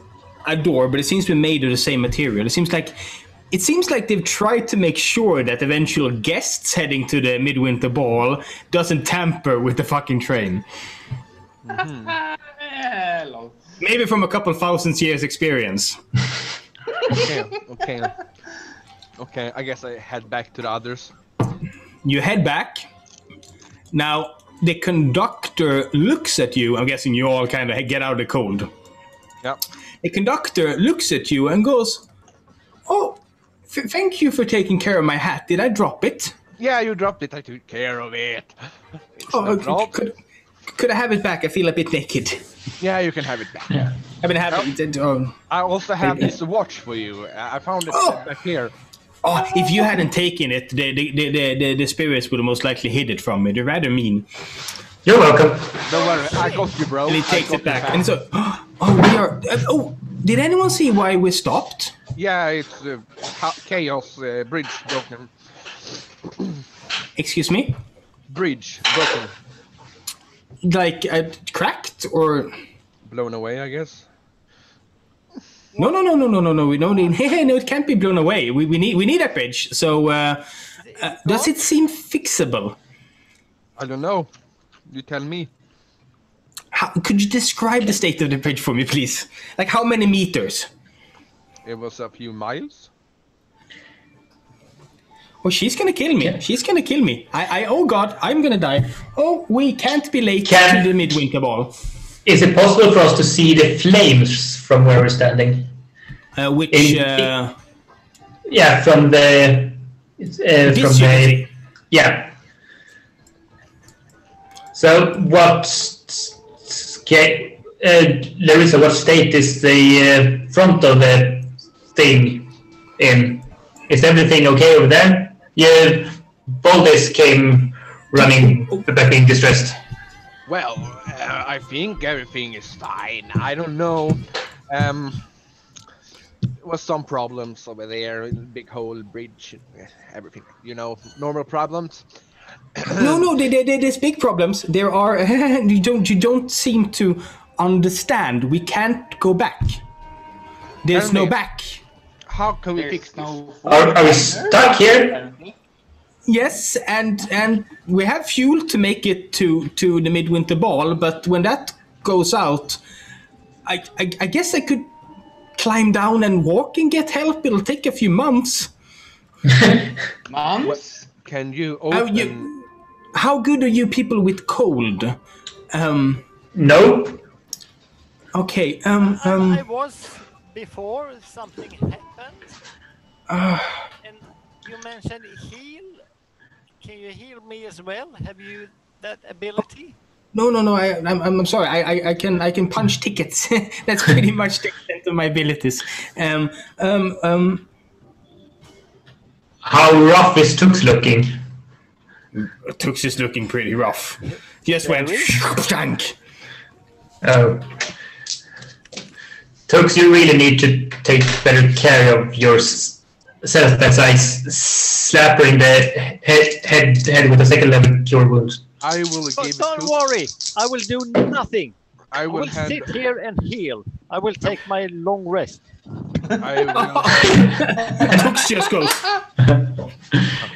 a door, but it seems to be made of the same material. It seems like they've tried to make sure that eventual guests heading to the Midwinter Ball doesn't tamper with the fucking train. Hello. Maybe from a couple thousand years experience. Okay, I guess I head back to the others. You head back. Now, the conductor looks at you. I'm guessing you all kind of get out of the cold. Yeah. The conductor looks at you and goes, "Oh, thank you for taking care of my hat. Did I drop it?" Yeah, you dropped it. I took care of it. Could I have it back? I feel a bit naked. Yeah, you can have it back. yeah. I've been happy. I also have this watch for you. I found it back here. Oh, if you hadn't taken it, the spirits would have most likely hid it from me. They're rather mean. You're welcome. Don't worry, I got you, bro. And he takes it back. And so, we are. Did anyone see why we stopped? Yeah, it's chaos bridge broken. Excuse me? Bridge broken. Like cracked or? Blown away, I guess. No. We don't need. No, it can't be blown away. We need a bridge. So, does it seem fixable? I don't know. You tell me. Could you describe the state of the bridge for me, please? Like how many meters? It was a few miles. Oh, she's gonna kill me. She's gonna kill me. Oh God, I'm gonna die. Oh, we can't be late to the Midwinter Ball. Is it possible for us to see the flames from where we're standing? Which Yeah, from the yeah. So Larissa, what state is the front of the thing in? Is everything okay over there? Yeah, Baldis came running back being distressed. Well, I think everything is fine. I don't know. Was some problems over there, big hole, bridge, everything. You know, normal problems. No, there's big problems. There are. You don't seem to understand. We can't go back. There's no back. How can we fix this? Are we stuck here? Yes, and we have fuel to make it to the midwinter ball, but when that goes out, I guess I could climb down and walk and get help. It'll take a few months. Months? Can you open... How good are you people with cold? No. Okay. I was before something happened, and you mentioned heal. Can you heal me as well? Have you that ability? No. I'm sorry. I can punch tickets. That's pretty much the extent of my abilities. How rough is Tux looking? Tux is looking pretty rough. Just went tank. Oh. Tux, you really need to take better care of yourself as I slap her in the head with a second level cure wound. I will give Don't worry, I will do nothing. I will sit here and heal. I will take my long rest. I will... Tux just goes.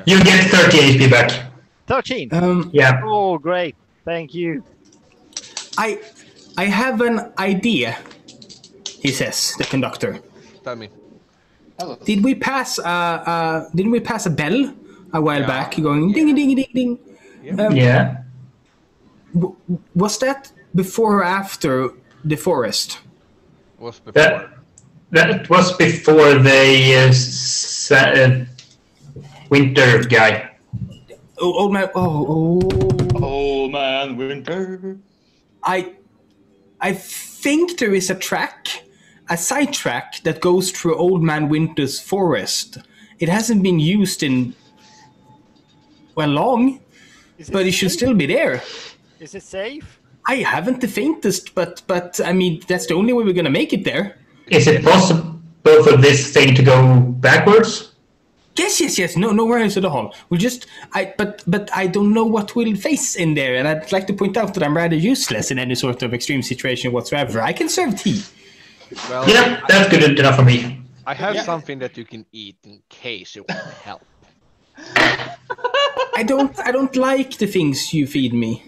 You get 30 HP back. 13? Yeah. Oh, great. Thank you. I have an idea, he says, the conductor. Tell me. Did we pass a bell a while back going ding ding ding ding? Yeah. Was that before or after the forest? Was before. That was before the winter guy. Old man. Old man winter. I think there is a side track that goes through Old Man Winter's forest. It hasn't been used in long, but it should still be there. Is it safe? I haven't the faintest, but I mean that's the only way we're gonna make it there. Is it possible for this thing to go backwards? Yes. No worries at all. But I don't know what we'll face in there, and I'd like to point out that I'm rather useless in any sort of extreme situation whatsoever. I can serve tea. Well, Yeah, that's good enough for me. I have something that you can eat in case you want help. I don't like the things you feed me.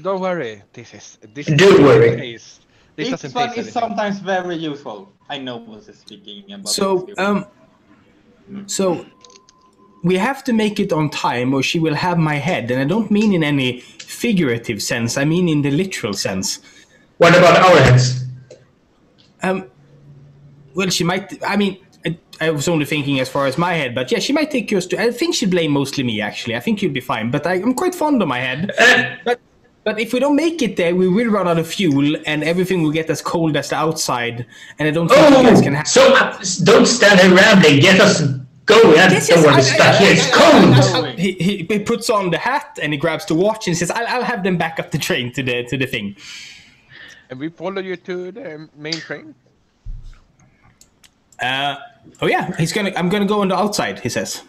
Don't worry. This Don't worry. This This doesn't one taste is anything. sometimes very useful. I know what's speaking about. So we have to make it on time or she will have my head, and I don't mean in any figurative sense, I mean in the literal sense. What about our heads? Well, she might, I mean, I was only thinking as far as my head, but yeah, she might take yours too. I think she'd blame mostly me, actually. I think you'll be fine, but I'm quite fond of my head. But if we don't make it there, we will run out of fuel, and everything will get as cold as the outside, and I don't think you guys can have... So don't stand here rambling. Get us going. I don't want to be stuck here. It's cold. He puts on the hat, and he grabs the watch, and says, I'll have them back up the train to the thing. And we follow you to the main train? Oh yeah, I'm gonna go on the outside, he says.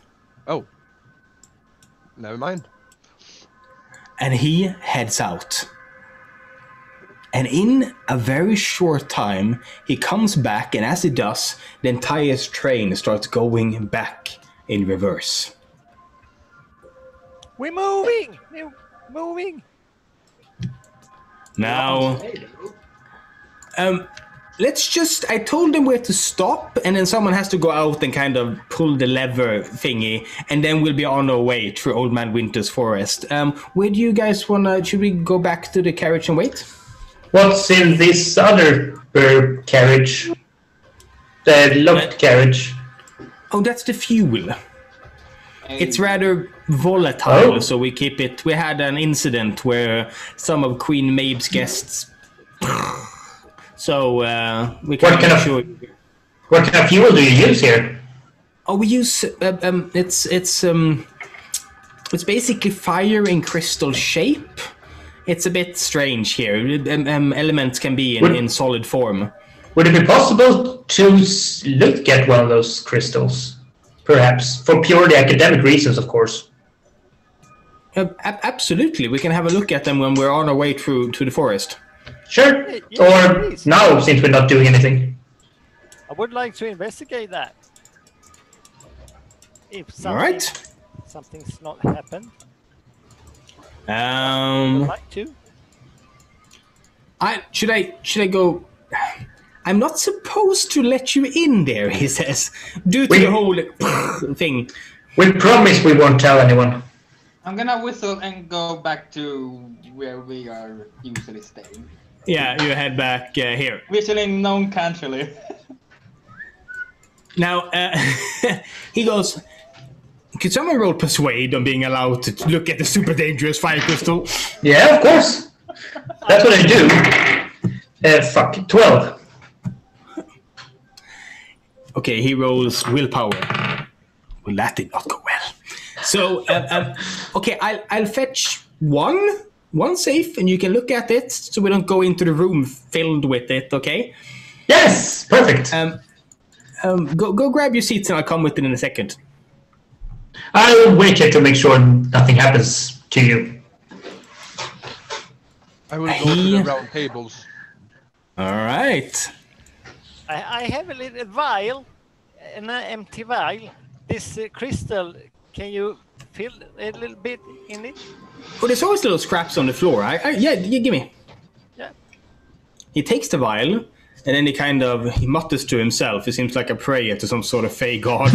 Oh. Never mind. And he heads out. And in a very short time, he comes back, and as he does, the entire train starts going back in reverse. We're moving! We're moving! Now, I told them where to stop, and then someone has to go out and kind of pull the lever thingy, and then we'll be on our way through Old Man Winter's forest. Where do you guys should we go back to the carriage and wait? What's in this other carriage? The locked carriage. Oh, that's the fuel. It's rather volatile, so we keep it. We had an incident where some of Queen Mabe's guests. So we can't make sure. What kind of fuel do you use here? Oh, we use it's basically fire in crystal shape. It's a bit strange here. Elements can be in solid form. Would it be possible to look at one of those crystals? Perhaps, for purely academic reasons, of course. Absolutely, we can have a look at them when we're on our way through to the forest. Sure, or now, since we're not doing anything. I would like to investigate that. If something's not happened. I would like to. Should I go? I'm not supposed to let you in there, he says, due to the whole thing. We promise we won't tell anyone. I'm gonna whistle and go back to where we are usually staying. Yeah, you head back here. Whistling non-casually. Now, he goes, could someone roll persuade on being allowed to look at the super dangerous fire crystal? Yeah, of course. That's what I do. 12. Okay, he rolls willpower. Well, that did not go well. So, okay, I'll fetch one safe, and you can look at it, so we don't go into the room filled with it. Okay? Yes, perfect. Go grab your seats, and I'll come with it in a second. I'll wait here to make sure nothing happens to you. I will go to the round tables. All right. I have a little vial, an empty vial. This crystal, can you fill a little bit in it? Oh, there's always little scraps on the floor. Yeah, give me. Yeah. He takes the vial, and then he mutters to himself. He seems like a prayer to some sort of fey god.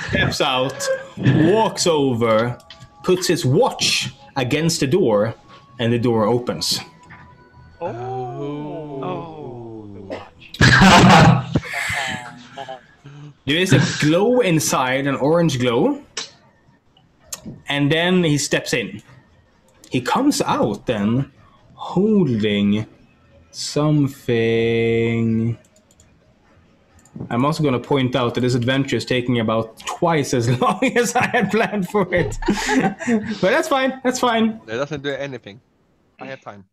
Steps out, walks over, puts his watch against the door, and the door opens. There is a glow inside, an orange glow, and then he steps in. He comes out then holding something. I'm also going to point out that this adventure is taking about twice as long as I had planned for it. But that's fine, that's fine. It doesn't do anything. I have time.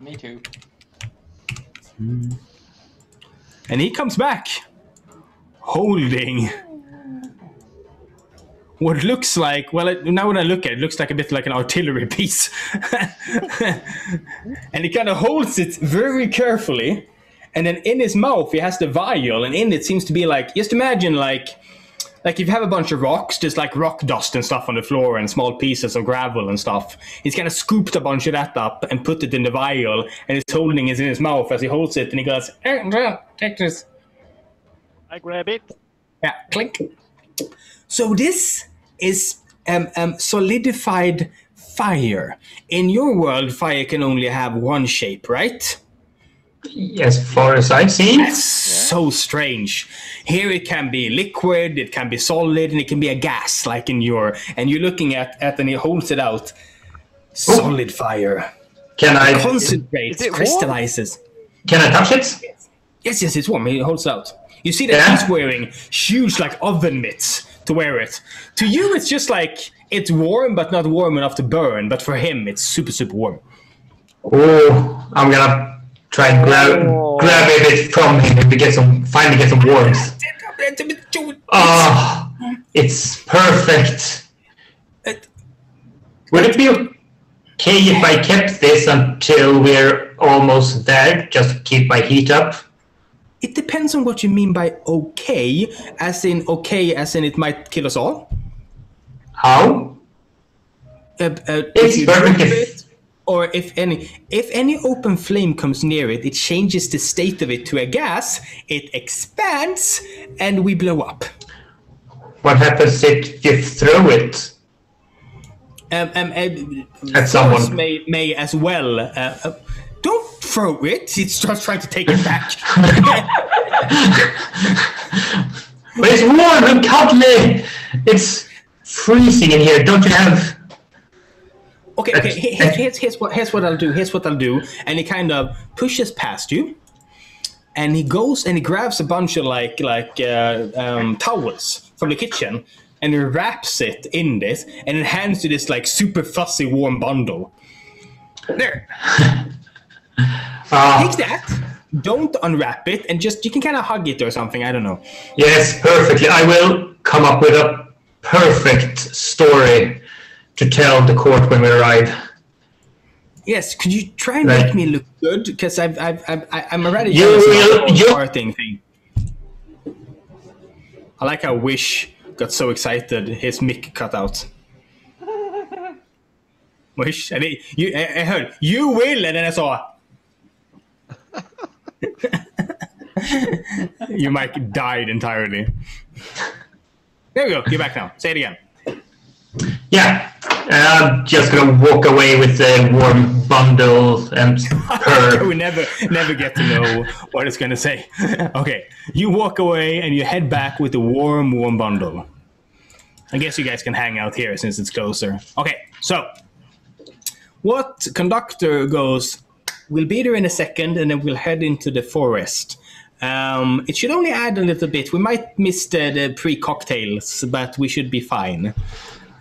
Me too. And he comes back holding what looks like, well, now when I look at it, it looks like a bit like an artillery piece. And he kind of holds it very carefully. And then in his mouth, he has the vial, and in it seems to be like, just imagine like if you have a bunch of rocks, there's like rock dust and stuff on the floor and small pieces of gravel and stuff. He's kind of scooped a bunch of that up and put it in the vial, and he's holding it in his mouth as he holds it, and he goes, take this. I grab it. Yeah, clink. So this is solidified fire. In your world, fire can only have one shape, right? As far as I've seen. That's so strange. Here it can be liquid, it can be solid, and it can be a gas, like in your... And you're looking at and he holds it out. Solid fire. Can I... Concentrates, crystallizes. Can I touch it? Yes, it's warm. He holds it out. You see that he's wearing huge, like, oven mitts to wear it. To you, it's just like, it's warm, but not warm enough to burn. But for him, it's super, super warm. Oh, I'm gonna try and grab a bit from him and finally get some warmth. Oh, it's perfect. Would it be okay if I kept this until we're almost there, just to keep my heat up? It depends on what you mean by okay, as in it might kill us all. How? It's perfect. Or if any open flame comes near it, it changes the state of it to a gas, it expands, and we blow up. What happens if you throw it? At Forrest someone. may as well. Don't throw it. He starts trying to take it back. But it's warm and cuddly. It's freezing in here. Don't you have? Okay. Here's what I'll do. Here's what I'll do. And he kind of pushes past you, and he goes and he grabs a bunch of towels from the kitchen, and he wraps it in this, and it hands you this like super fussy warm bundle. There. Take that. Don't unwrap it, and just you can kind of hug it or something. I don't know. Yes, perfectly. I will come up with a perfect story to tell the court when we arrive. Yes, could you try and make me look good? Because I'm already thing. I like how Wish got so excited his mic cut out. Wish, I heard you will, and then I saw. Your mic died entirely. There we go. You're back now. Say it again. Yeah, I'm just gonna walk away with the warm bundle and her. We never get to know what it's gonna say. Okay, you walk away and you head back with the warm bundle. I guess you guys can hang out here since it's closer. Okay, so what conductor goes? We'll be there in a second, and then we'll head into the forest. It should only add a little bit. We might miss the pre-cocktails, but we should be fine.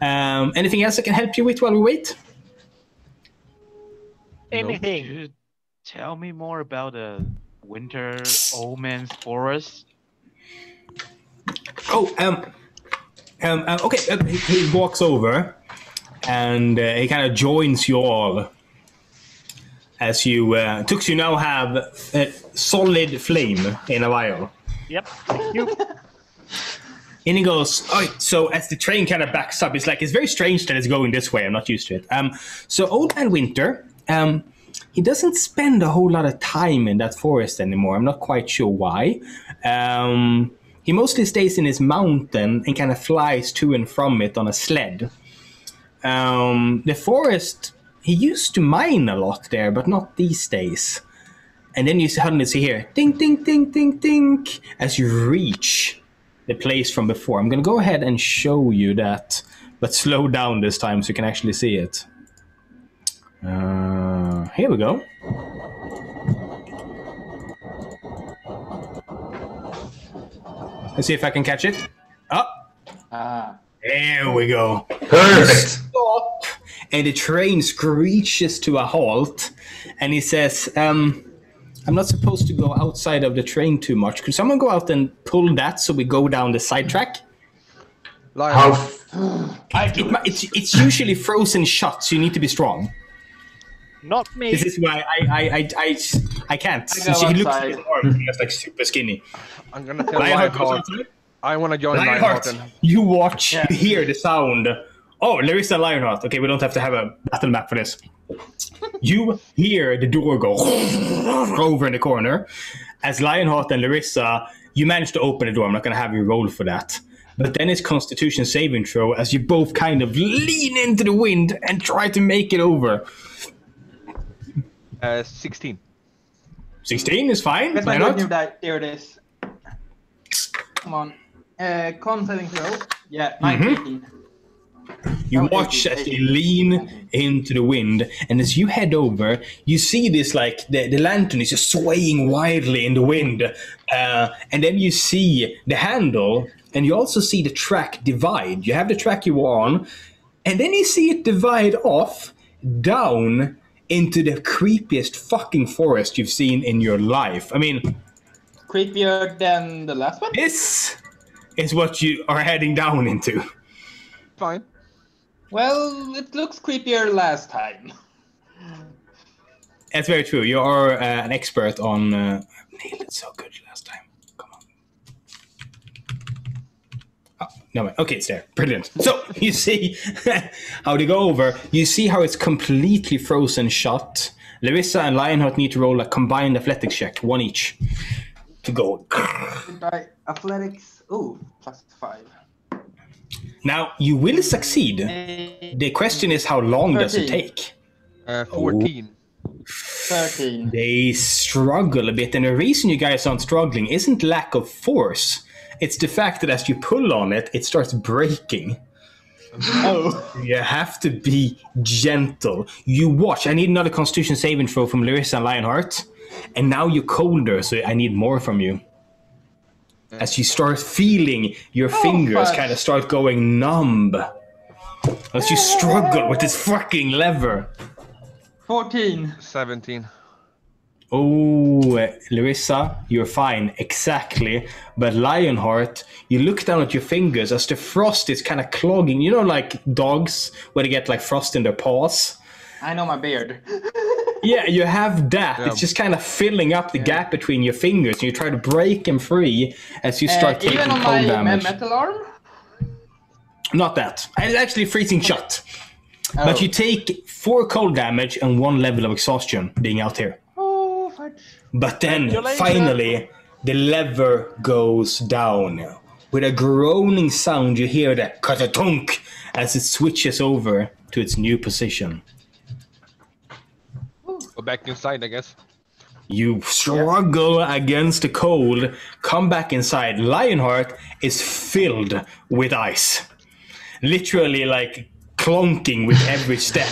Anything else I can help you with while we wait? Anything. Could you tell me more about the winter old man's forest? Oh, okay. He walks over, and he kind of joins you all. As you, Tux, you now have a solid flame in a vial. Yep, thank you. And he goes, oh, so as the train kind of backs up, it's very strange that it's going this way. I'm not used to it. So Old Man Winter, he doesn't spend a whole lot of time in that forest anymore. I'm not quite sure why. He mostly stays in his mountain and kind of flies to and from it on a sled. The forest, he used to mine a lot there, but not these days. And then you suddenly see here, ding, ding, ding, ding, ding, as you reach the place from before. I'm going to go ahead and show you that, but slow down this time so you can actually see it. Here we go. Let's see if I can catch it. Oh, there we go. Perfect. Stop, and the train screeches to a halt, and he says, I'm not supposed to go outside of the train too much. Could someone go out and pull that so we go down the side track? It's usually frozen shut, so you need to be strong. Not me. This is why I can't. I go He looks outside. enormous, he's like super skinny. I'm gonna tell Lionheart goes Lionheart. outside. I want to join Lionheart, Lionheart. you watch, you hear the sound. Oh, Larissa Lionheart. Okay, we don't have to have a battle map for this. You hear the door go over in the corner. As Lionheart and Larissa, you manage to open the door. I'm not going to have you roll for that. But then it's Constitution saving throw as you both kind of lean into the wind and try to make it over. 16. 16 is fine. Where's my Lionheart? good new die? There it is. Come on. Con saving throw. Yeah, 19. You No, watch 18, as they 18. lean into the wind, and as you head over, you see this, like, the lantern is just swaying wildly in the wind. And then you see the handle, and you also see the track divide. You have the track you were on, and then you see it divide off down into the creepiest fucking forest you've seen in your life. I mean, Creepier than the last one? this is what you are heading down into. Fine. Well, it looks creepier last time. That's very true. You are an expert on... nailed it so good last time. Come on. Oh, no, okay, it's there. Brilliant. So, you see how they go over. You see how it's completely frozen shut. Larissa and Lionheart need to roll a combined athletics check, one each, to go. Die athletics. Ooh, +5. Now, you will succeed. The question is, how long does it 13. take? 14. 13. They struggle a bit, and the reason you guys aren't struggling isn't lack of force. It's the fact that as you pull on it, it starts breaking. Oh. You have to be gentle. You watch. I need another Constitution saving throw from Larissa and Lionheart. And now you're colder, so I need more from you. As you start feeling your fingers kind of start going numb. As you struggle with this fucking lever. 14. 17. Oh, Larissa, you're fine, exactly. But Lionheart, you look down at your fingers as the frost is kind of clogging. You know, like dogs, where they get like frost in their paws? I know my beard. Yeah, you have that. Yeah. It's just kind of filling up the gap between your fingers. And you try to break them free as you start taking Even on cold my damage. metal arm? Not that. It's actually freezing shut. Oh. But you take 4 cold damage and 1 level of exhaustion being out here. Oh, fudge. But then, Congratulations. finally, the lever goes down. With a groaning sound, you hear the katatunk as it switches over to its new position. Go back inside, I guess. You struggle against the cold, come back inside. Lionheart is filled with ice. Literally, like, clonking with every step,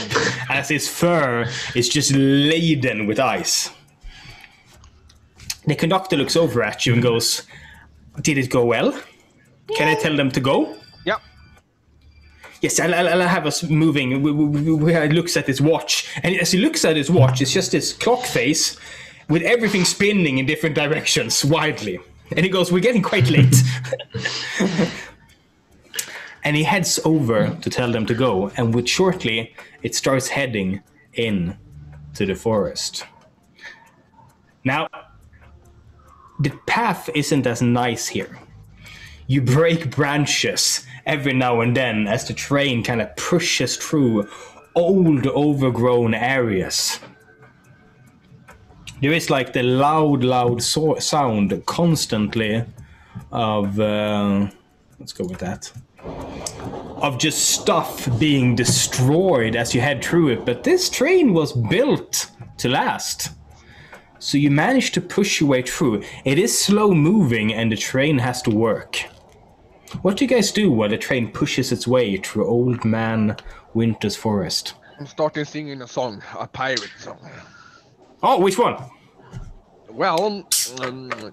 as his fur is just laden with ice. The conductor looks over at you and goes, "Did it go well? Can I tell them to go?" Yeah. Yes, I'll have us moving. He looks at his watch, and as he looks at his watch, it's just this clock face with everything spinning in different directions wildly. And he goes, "We're getting quite late." And he heads over to tell them to go, and with shortly, it starts heading in to the forest. Now, the path isn't as nice here. You break branches every now and then as the train kind of pushes through old, overgrown areas. There is like the loud sound constantly of, let's go with that, of just stuff being destroyed as you head through it. But this train was built to last. So you manage to push your way through. It is slow moving and the train has to work. What do you guys do while the train pushes its way through Old Man Winter's forest? I'm starting singing a song, a pirate song. Oh, which one? Well,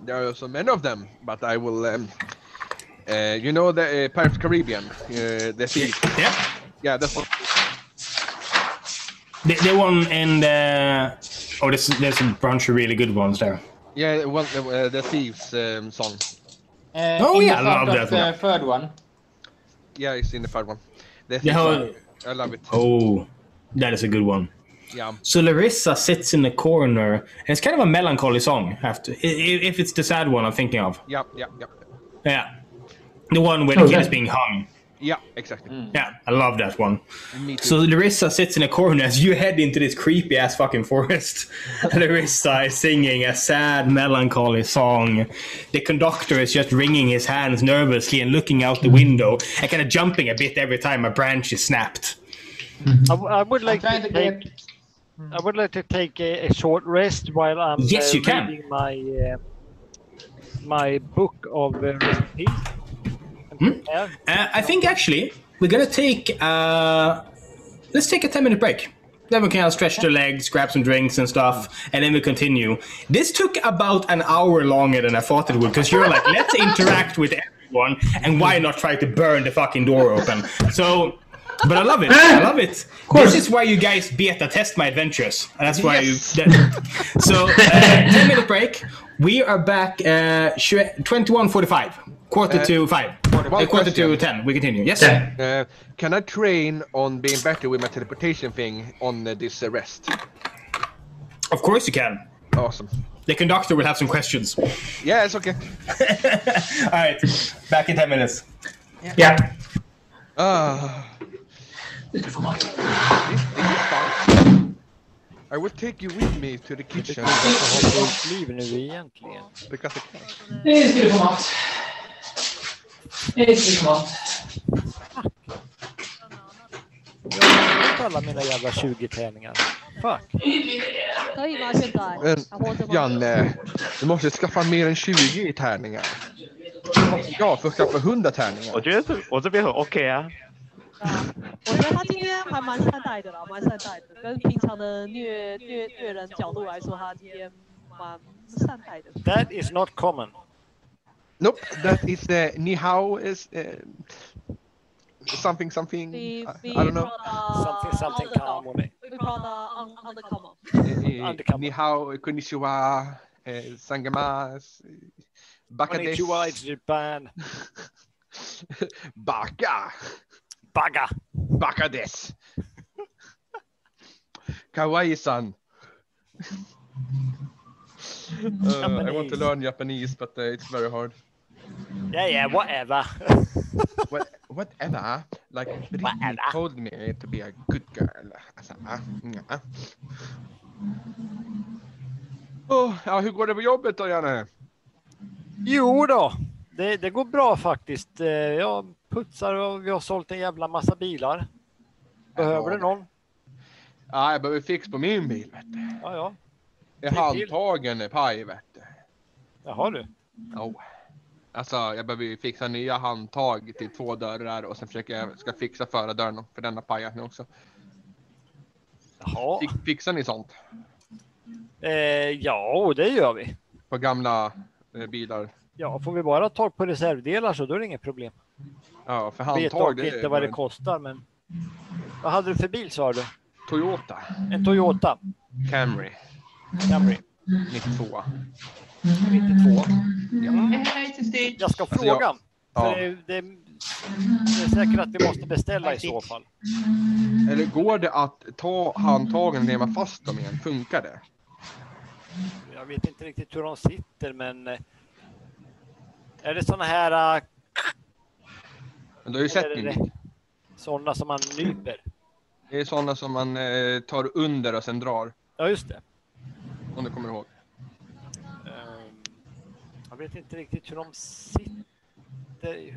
there are so many of them, but I will. You know the Pirates of the Caribbean, the sea. Yeah. Yeah, that's one. The one in the... Oh, there's a bunch of really good ones there. Yeah, well, the Thieves song. Oh, in yeah, I the love front of that the third one. Yeah, it's in the third one. The Thieves Yeah, song. I love it. Oh, that is a good one. Yeah. So Larissa sits in the corner, and it's kind of a melancholy song, if it's the sad one I'm thinking of. Yeah. Yeah. The one where the kid is being hung. Yeah, exactly. Yeah, I love that one. Me too. So Larissa sits in a corner as you head into this creepy ass fucking forest. Larissa is singing a sad, melancholy song. The conductor is just wringing his hands nervously and looking out the window and kind of jumping a bit every time a branch is snapped. I would like trying to to take. get- I would like to take a short rest while I'm Yes, you can. reading my book of recipes. Yeah. I think actually we're gonna take let's take a 10-minute break. Then we can stretch the legs, grab some drinks and stuff, and then we continue. This took about an hour longer than I thought it would, because you're like, let's interact with everyone, and why not try to burn the fucking door open? So, but I love it. I love it. This is why you guys beta test my adventures. And that's why So, 10-minute break. We are back 21:45. Quarter to 5. Quarter to 10. We continue. Yes? Yeah. Can I train on being better with my teleportation thing on this rest? Of course you can. Awesome. The conductor will have some questions. Yeah, it's okay. Alright. Back in 10 minutes. Yeah. This thing is fun. I will take you with me to the kitchen. Liv nu egentligen. Because I can. Nu ska du få mat. Nu ska du få mat. alla mina jävla 20-tärningar. Fuck. 可以吗？现在 Men 还活着吗？ Janne, du måste skaffa mer än 20 i tärningar. Jag får skaffa 100 tärningar. 我觉得我这边很 OK 啊。啊，我觉得他今天还蛮善待的啦，蛮善待的。跟平常的虐人角度来说，他今天蛮善待的。 That is not common. Nope, that is ni hao is something. We I don't know. Something common. We brought on the common. Ni hao, konnichiwa, sangamas, bakades. Konnichiwa, it's Japan. Baka. Baga. Bakades. Kawaii-san. I want to learn Japanese, but it's very hard. Yeah, whatever. Whatever. Like, Brittany told me to be a good girl. Alltså, ja, hur går det på jobbet då, Janne? Jo då, det går bra faktiskt. Jag putsar och vi har sålt en jävla massa bilar. Behöver du någon? Ja, jag behöver fix på min bil, vet du. Ja. Jag är handtagen paj, vet du. Jaha du. Ja. Alltså, jag behöver fixa nya handtag till 2 dörrar och sen ska fixa förardörren för denna pajat nu också. Jaha. Fixar ni sånt? Ja, det gör vi. På gamla bilar? Ja, får vi bara tag på reservdelar så då är det inget problem. Ja, för Jag vet handtag dock inte vad det kostar, men... Vad hade du för bil, sa du? Toyota. En Toyota. Camry. 92. 92. Ja. Jag ska fråga. För det är säkert att vi måste beställa i så fall. Eller går det att ta handtagen och leva fast dem igen? Funkar det? Jag vet inte riktigt hur de sitter, men... Är det såna här... Men du har ju sett min bil. Sådana som man nyper? Det är sådana som man tar under och sen drar. Ja, just det. Om du kommer ihåg. Jag vet inte riktigt hur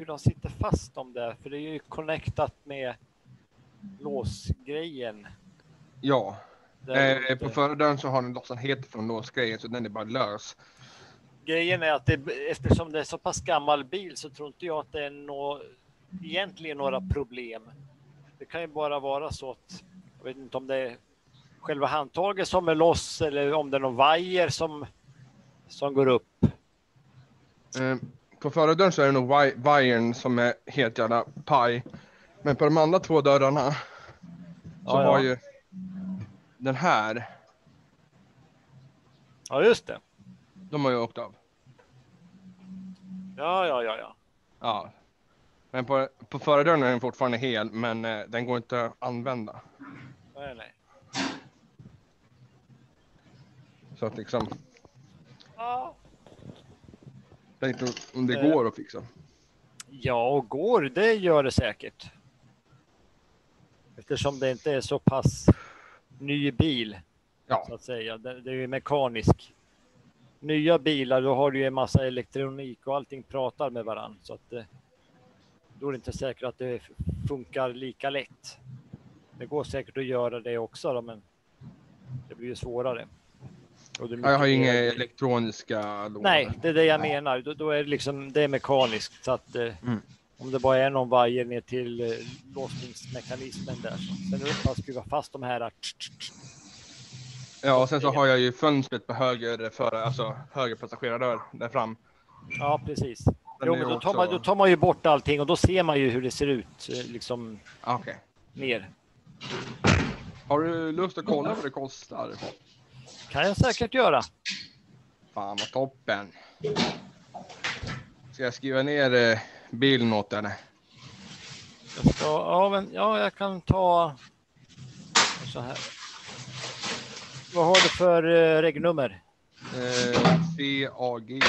de sitter fast om det. För det är ju connectat med låsgrejen. Ja. På förardörren så har den lossat helt från låsgrejen så den är bara lös. Grejen är att eftersom det är så pass gammal bil så tror inte jag att det är egentligen några problem. Det kan ju bara vara så att jag vet inte om det är själva handtaget som är loss eller om det är någon vajer som går upp. På förardörren så är det nog vajern som är helt jävla paj. Men på de andra 2 dörrarna så har ju den här. Ja, just det. De har ju åkt av. Ja. Ja. Men på förardörren är den fortfarande hel, men den går inte att använda. Nej. Så att liksom... Ja. Jag vet inte om det går att fixa. Ja, det gör det säkert. Eftersom det inte är så pass ny bil, så att säga. Det är ju mekanisk. Nya bilar, då har du ju en massa elektronik och allting pratar med varandra. Så att då är det inte säkert att det funkar lika lätt. Det går säkert att göra det också då, men det blir ju svårare. Och jag har inga elektroniska lådor. Nej, det är det jag menar. Då är det liksom, det är mekaniskt. Så att om det bara är någon vajer ner till låsningsmekanismen där. Sen är det bara att skruva fast de här. Ja, och sen så har jag ju fönstret på höger passagerardörr där fram. Ja, precis. Jo, men då tar man ju bort allting och då ser man ju hur det ser ut liksom ner. Har du lust att kolla vad det kostar? Kan jag säkert göra. Fan vad toppen. Ska jag skriva ner bilen åt den? Jag kan ta så här. Vad har du för regnummer? CAG.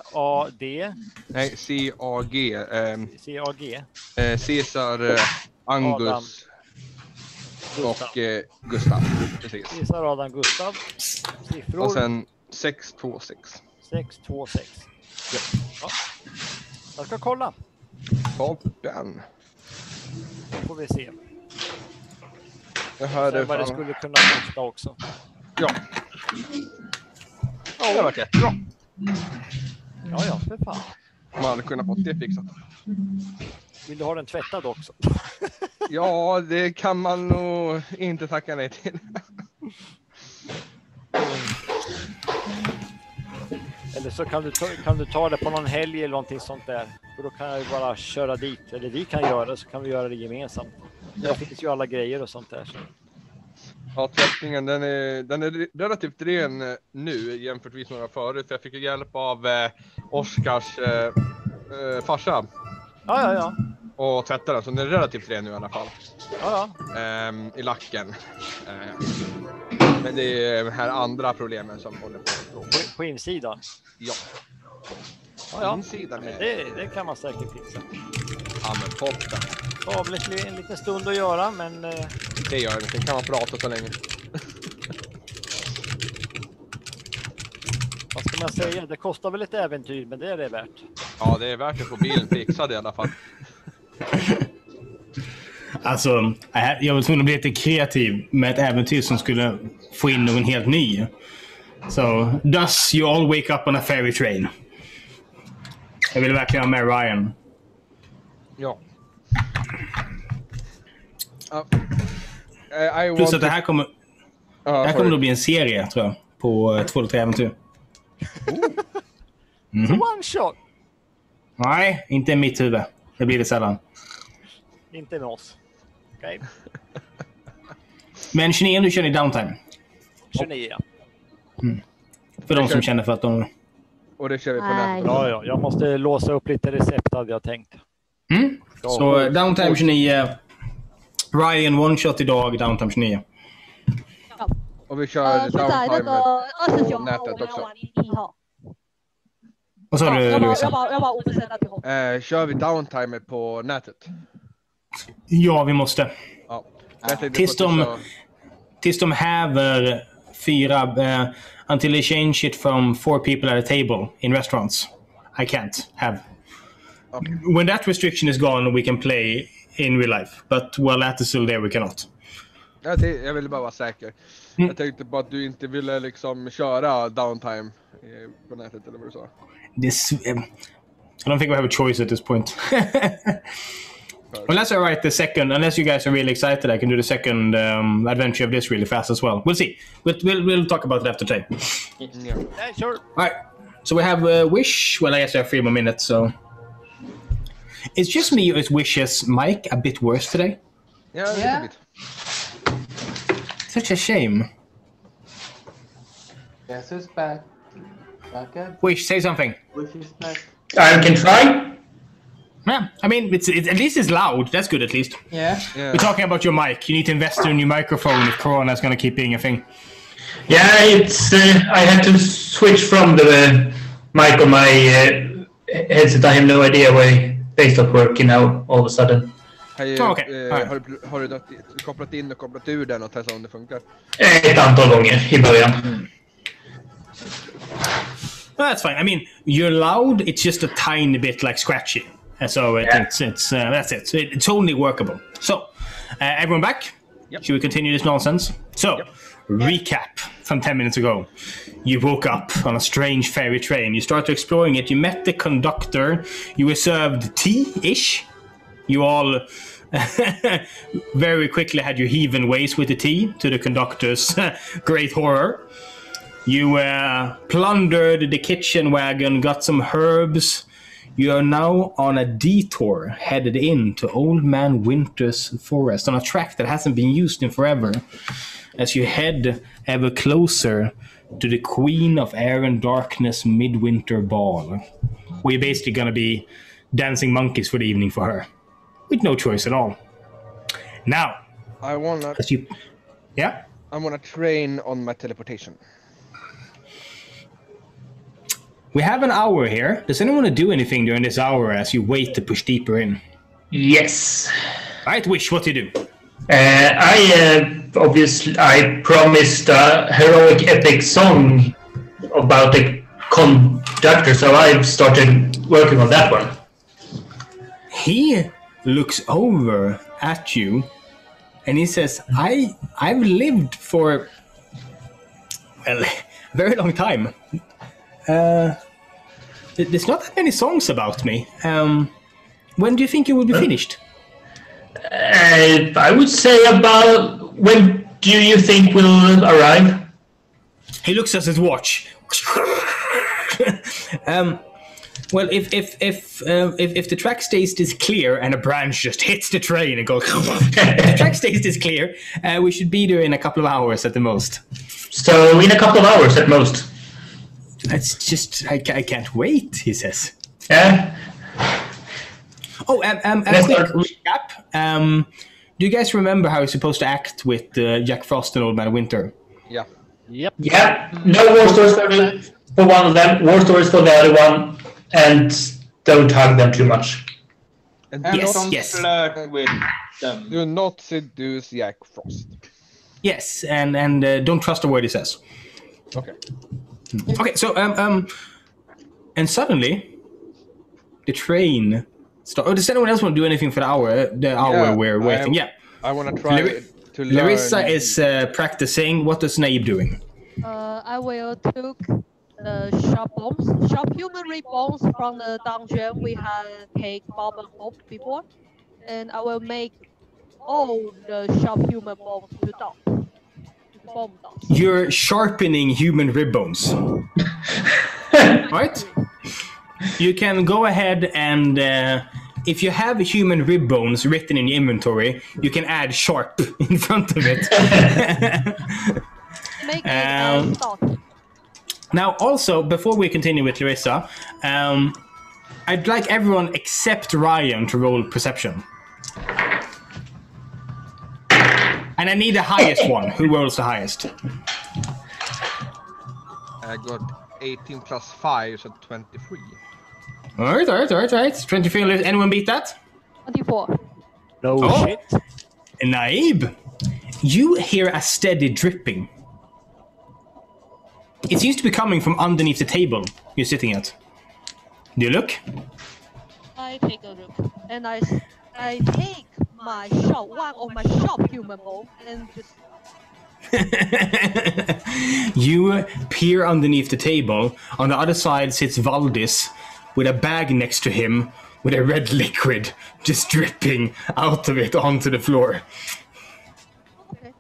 CAD. Nej, CAG. CAG. Cesar, Angus och Gustav. Precis. Cesar, Adam, Gustav. Siffror. Och sen 626. 626. Ja. Jag ska kolla. Toppen. Då får vi se. Jag hörde Sen vad det fan. skulle kunna kosta också. Ja. Det har varit jättebra. Ja, för fan. Man hade kunnat fått det fixat. Vill du ha den tvättad också? Ja, det kan man nog inte tacka nej till. Eller så kan du ta det på någon helg eller någonting sånt där. För då kan jag ju bara köra dit. Eller vi kan göra det, så kan vi göra det gemensamt. Det finns ju alla grejer och sånt där. Så. Ja, tvättningen den är relativt ren nu jämfört med några förut. För jag fick ju hjälp av Oskars farsa. Ja. Och tvätta den, så den är relativt ren nu i alla fall. Ja. I lacken. Men det är de här andra problemen som håller på. På insidan? Ja. Ja. Insidan Men är... det kan man säkert fixa. Ja, men toppen. Det har väl en liten stund att göra, men... Det gör det, kan man prata så länge. Vad ska man säga? Det kostar väl ett äventyr, men det är det värt. Ja, det är värt att få bilen fixad i alla fall. Alltså, jag var tvungen att bli lite kreativ med ett äventyr som skulle få in någon helt ny. So, thus you all wake up on a ferry train. Jag vill verkligen ha med Ryan. Ja. Plus att det här kommer... det här kommer att bli en serie, tror jag. På 2 eller 3 äventyr. One shot! Nej, inte i mitt huvud. Det blir det sällan. Inte med oss. Okej. Men 29 nu kör ni downtime. 29, ja. För de som känner för att de... Och det kör vi på nätet. Ja. Jag måste låsa upp lite recept, hade jag tänkt. Så downtime 29. Ryan one shot idag, downtime 29. Och vi kör downtime på nätet 29 också. vad sa du, Louisa? 要把5%till honom. Kör vi downtime på nätet? Ja, vi måste. Ja. Tills de häver 4... until they change it from 4 people at a table in restaurants. I can't have. Okay. When that restriction is gone, we can play in real life. But while that is still there, we cannot. Jag ville bara vara säker. Jag tänkte på att du inte ville liksom köra downtime på nätet, eller vad du sa. I don't think we have a choice at this point. Unless I write the second, unless you guys are really excited, I can do the second adventure of this really fast as well. We'll see. We'll talk about it after today. Yeah. Sure. All right. So we have Wish. Well, I guess I have 3 more minutes. So it's just me, or is Wish's mic a bit worse today? Yeah, a little bit. Such a shame. Guess who's back? Back up. Wish, say something. Wish is back. I can try. Yeah, I mean, it's at least it's loud. That's good, at least. Yeah. We're talking about your mic. You need to invest in a new microphone if Corona is going to keep being a thing. Yeah, it's. I had to switch from the mic on my headset. I have no idea why they stopped working now all of a sudden. Har du kopplat in och kopplat ur den och testat om det funkar? Ett antal gånger i början. Well, that's fine. I mean, you're loud. It's just a tiny bit like scratchy. So it's that's it. It's only workable. So, everyone back? Yep. Should we continue this nonsense? So, recap from 10 minutes ago. You woke up on a strange ferry train. You started exploring it. You met the conductor. You were served tea-ish. You all very quickly had your heathen ways with the tea, to the conductor's great horror. You plundered the kitchen wagon, got some herbs. You are now on a detour headed into Old Man Winter's forest on a track that hasn't been used in forever, as you head ever closer to the Queen of Air and Darkness Midwinter Ball, where you're basically going to be dancing monkeys for the evening for her, with no choice at all. Now, I wanna train on my teleportation. We have an hour here. Does anyone want to do anything during this hour as you wait to push deeper in? Yes. All right, Wish, what do you do? I promised a heroic epic song about the conductor, so I've started working on that one. He looks over at you And he says, I've lived for a very long time. There's not that many songs about me. When do you think you will be finished? I would say about when do you think we'll arrive? He looks at his watch. Well, if the track stays this clear and a branch just hits the train and goes, if the track stays this clear, we should be there in a couple of hours at the most. So in a couple of hours at most. It's just I can't wait. He says. Yeah. Oh, a quick recap. Do you guys remember how you're supposed to act with Jack Frost and Old Man Winter? Yeah. Yep. Yeah. No war stories for one of them. War stories for the other one, and don't hug them too much. And And Yes, don't yes. flirt with them. do not seduce Jack Frost. Yes, and don't trust a word he says. Okay. Okay, so and suddenly the train starts. Oh, does anyone else want to do anything for the hour? Yeah, We're waiting. Yeah, I want to try to learn. Larissa is practicing. What is Naib doing? I will took the sharp bones, sharp human rib bones from the dungeon we had take Bob and Hope before, and I will make all the sharp human bones to dot. Bomb dots. You're sharpening human rib bones. Right? You can go ahead and if you have human rib bones written in your inventory, you can add sharp in front of it. Make it a dot. Now, also, before we continue with Larissa, I'd like everyone except Ryan to roll perception. And I need the highest one. Who rolls the highest? I got 18 plus 5, so 23. All right. 23. Anyone beat that? 24. No Oh. shit. Naib, you hear a steady dripping. It seems to be coming from underneath the table you're sitting at. Do you look? I take a look, and I take my shop, one of my shop human bone, and just You peer underneath the table. On the other side sits Valdis with a bag next to him with a red liquid just dripping out of it onto the floor. okay.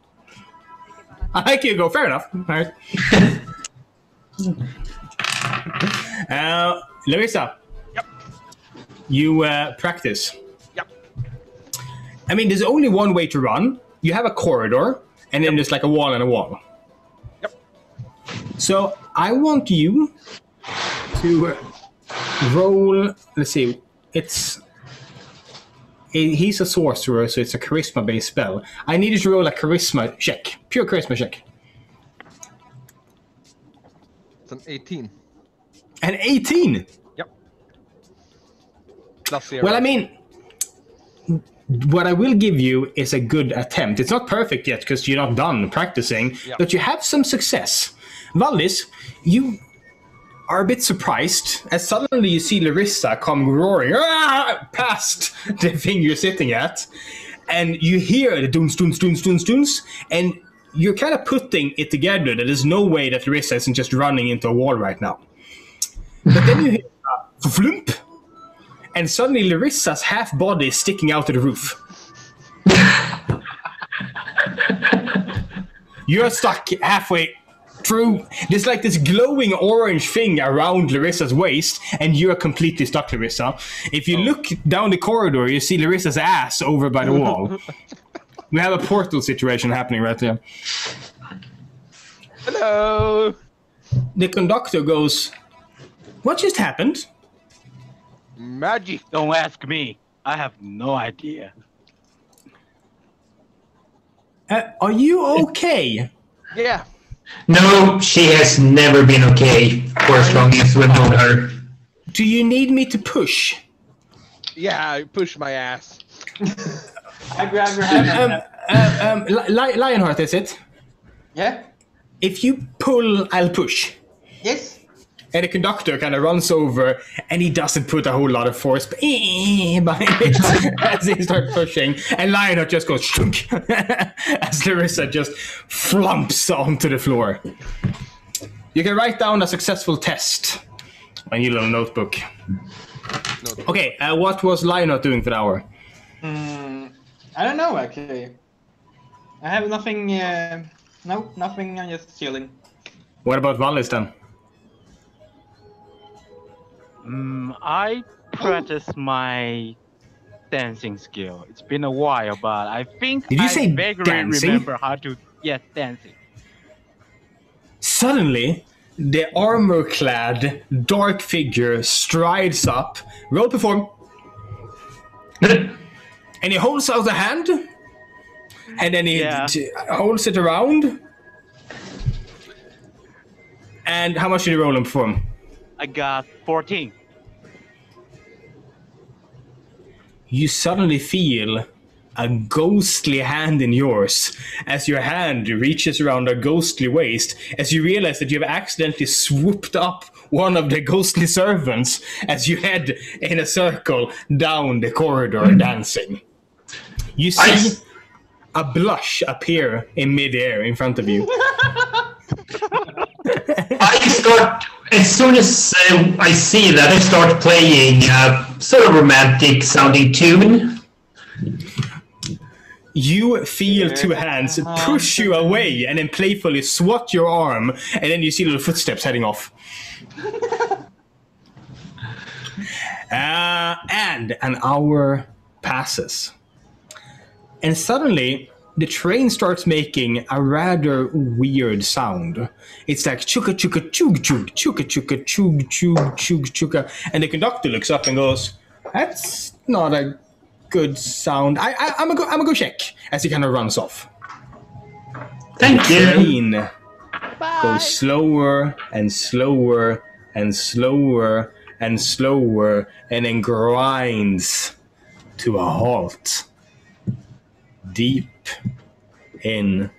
I like you go. Fair enough. All right. Larissa. Yep. You practice. Yep. I mean, there's only one way to run. You have a corridor, and then there's like a wall and a wall. Yep. So I want you to roll. Let's see. He's a sorcerer, so it's a charisma-based spell. I need you to roll a charisma check. Pure charisma check. It's an 18. An 18? Yep. Plus 0. Well, I mean, what I will give you is a good attempt. It's not perfect yet because you're not done practicing, Yeah. but you have some success. Valdis, you are a bit surprised as suddenly you see Larissa come roaring past the thing you're sitting at, and you hear the doons, doons, doons, doons, doons, and you're kind of putting it together that there's no way that Larissa isn't just running into a wall right now. But then you hear a flump, and suddenly Larissa's half body is sticking out of the roof. You're stuck halfway through. There's like this glowing orange thing around Larissa's waist, and you're completely stuck, Larissa. If you look down the corridor, you see Larissa's ass over by the wall. We have a portal situation happening right there. Hello! The conductor goes, "What just happened?" Magic! Don't ask me. I have no idea. Are you okay? Yeah. No, she has never been okay for as long as we've known her. Do you need me to push? Yeah, push my ass. I grab your hand. Lionheart, is it? Yeah? If you pull, I'll push. Yes? And the conductor kind of runs over, and he doesn't put a whole lot of force behind it as he starts pushing. And Lionheart just goes shunk as Larissa just flumps onto the floor. You can write down a successful test on your little notebook. Okay, what was Lionheart doing for the hour? I don't know, actually. I have nothing. No, nothing. I'm just chilling. What about Wallis then? I practice my dancing skill. It's been a while, but I think Did you I say vaguely dancing? remember how to. Yes, dancing. Suddenly, the armor-clad, dark figure strides up. Roll perform. And he holds out a hand. And then he holds it around. And how much did you roll and perform? I got 14. You suddenly feel a ghostly hand in yours as your hand reaches around a ghostly waist, as you realize that you have accidentally swooped up one of the ghostly servants as you head in a circle down the corridor dancing. You see a blush appear in midair in front of you. I start, as soon as I see that, I start playing a sort of romantic sounding tune. You feel two hands push you away and then playfully swat your arm, and then you see little footsteps heading off. And an hour passes. And suddenly, the train starts making a rather weird sound. It's like chuka chuka chug chug, chuka chuka chug chug chug chuka. And the conductor looks up and goes, "That's not a good sound. I'm gonna go check," as he kind of runs off. Thank the you. train goes slower and slower and slower and slower, and then grinds to a halt deep in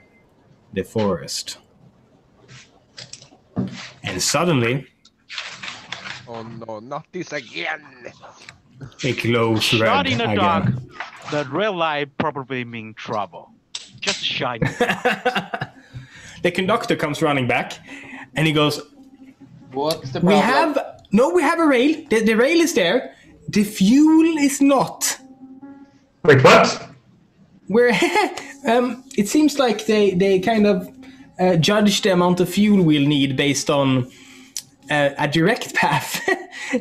the forest. And suddenly, Oh no, not this again! it glows red Shot in the again. dark. The red light probably mean trouble. Just shine. The conductor comes running back, and he goes, What's the "We problem? have a rail. The rail is there. The fuel is not. Wait, what? Where it seems like they kind of judge the amount of fuel we'll need based on a direct path,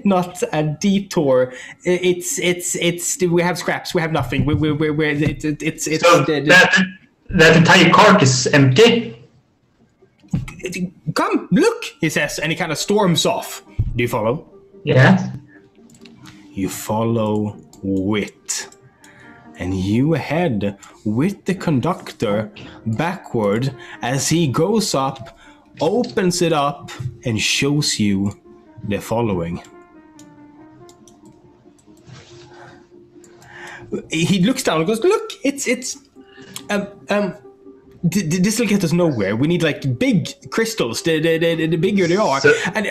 not a detour. It's we have scraps. We have nothing. It's So that entire cart is empty? Come, look, he says, and he kind of storms off. Do you follow? Yeah. You follow Wit. And you head with the conductor backward as he goes up, opens it up, and shows you the following. He looks down and goes, "Look, it's this will get us nowhere. We need like big crystals. The bigger they are." So- And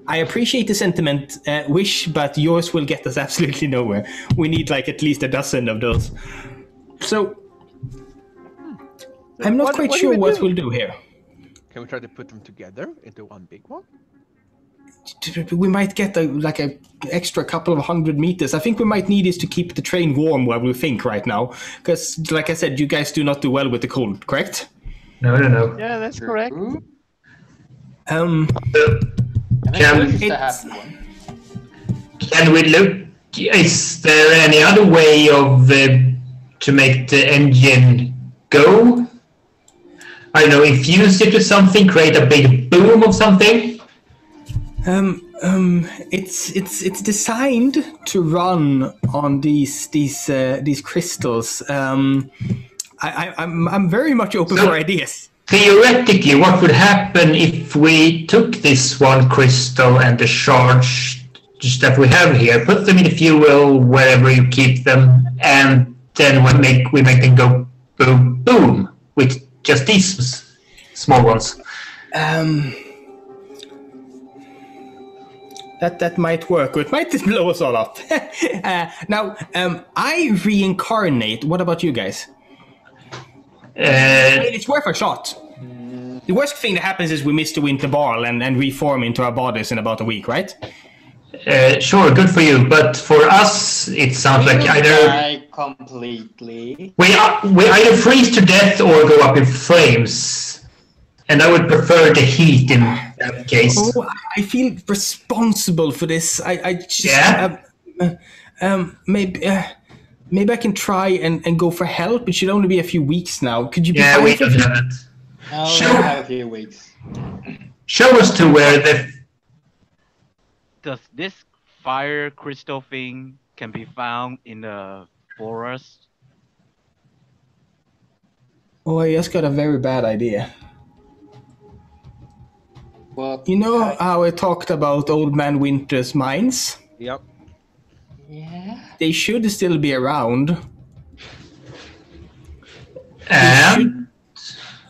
I appreciate the sentiment, Wish, but yours will get us absolutely nowhere. We need like at least a dozen of those. So I'm not quite what do sure we what do? we'll do here. Can we try to put them together into one big one? We might get like a extra couple of 100 meters. I think we might need this to keep the train warm while we think right now. Because, like I said, you guys do not do well with the cold, correct? No. Yeah, that's correct. Ooh, Can, this is the it's- happy one. can we look? Is there any other way of to make the engine go? I don't know, infuse it with something, create a big boom of something? It's designed to run on these crystals. I'm very much open So- for ideas. Theoretically, what would happen if we took this one crystal and the shards that we have here, put them in the fuel wherever you keep them, and then we make them go boom, boom with just these small ones? That might work, or it might blow us all up. Now, I reincarnate. What about you guys? I mean, it's worth a shot. The worst thing that happens is we miss the winter ball and reform into our bodies in about a week, right? Sure, good for you. But for us, it sounds like either completely. we either freeze to death or go up in flames. And I would prefer the heat in that case. Oh, I feel responsible for this. I just, maybe I can try and go for help. It should only be a few weeks now. Could you? Yeah, we don't have it. No, we have a few weeks. Show us to where the. Does this fire crystal thing can be found in the forest? Oh, I just got a very bad idea. Well, You know how I talked about Old Man Winter's mines? Yep. yeah. They should still be around.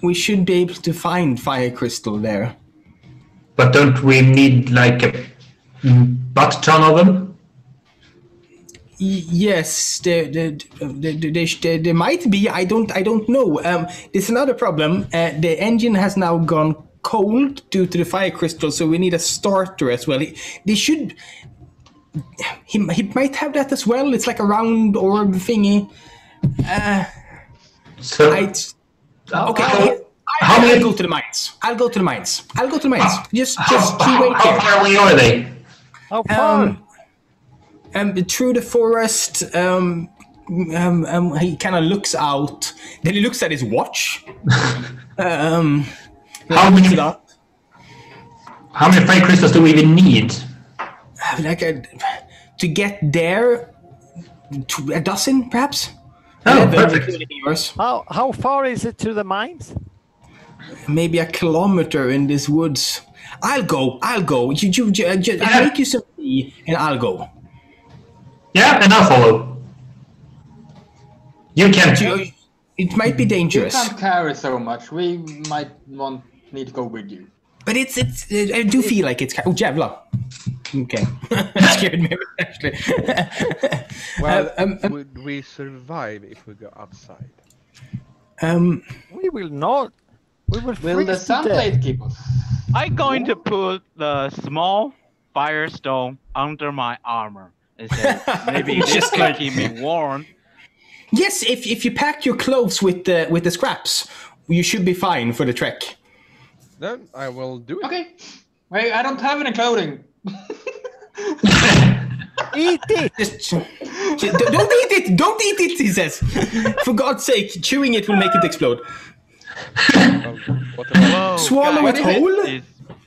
We should be able to find fire crystal there. But don't we need like a butt ton of them? Yes, there might be. I don't know. There's another problem. The engine has now gone cold due to the fire crystal, so we need a starter as well. They should. He might have that as well. It's like a round orb thingy. I'll go to the mines. I'll go to the mines. Just you wait here. How far away are they? How far? Through the forest. He kind of looks out. Then he looks at his watch. How many fire crystals do we even need? To get there, a dozen perhaps. Oh, perfect. How far is it to the mines? Maybe a kilometer in these woods. I'll go. I'll make you some tea and I'll go. Yeah, and I'll follow. You can. It might be dangerous. You can't carry so much. We might need to go with you. But it's I do feel like it's oh jävlar. Okay. That scared me actually. Well, would we survive if we go outside? We will not. We will Will the freeze to sunlight death. keep us? I'm going to put the small firestone under my armor and say maybe this can keep me warm. Yes, if you pack your clothes with the scraps, you should be fine for the trek. Then I will do it. Okay. Wait, I don't have any clothing. Eat it! Don't eat it! Don't eat it, he says. For God's sake, chewing it will make it explode. Whoa, Swallow guys, it whole? It's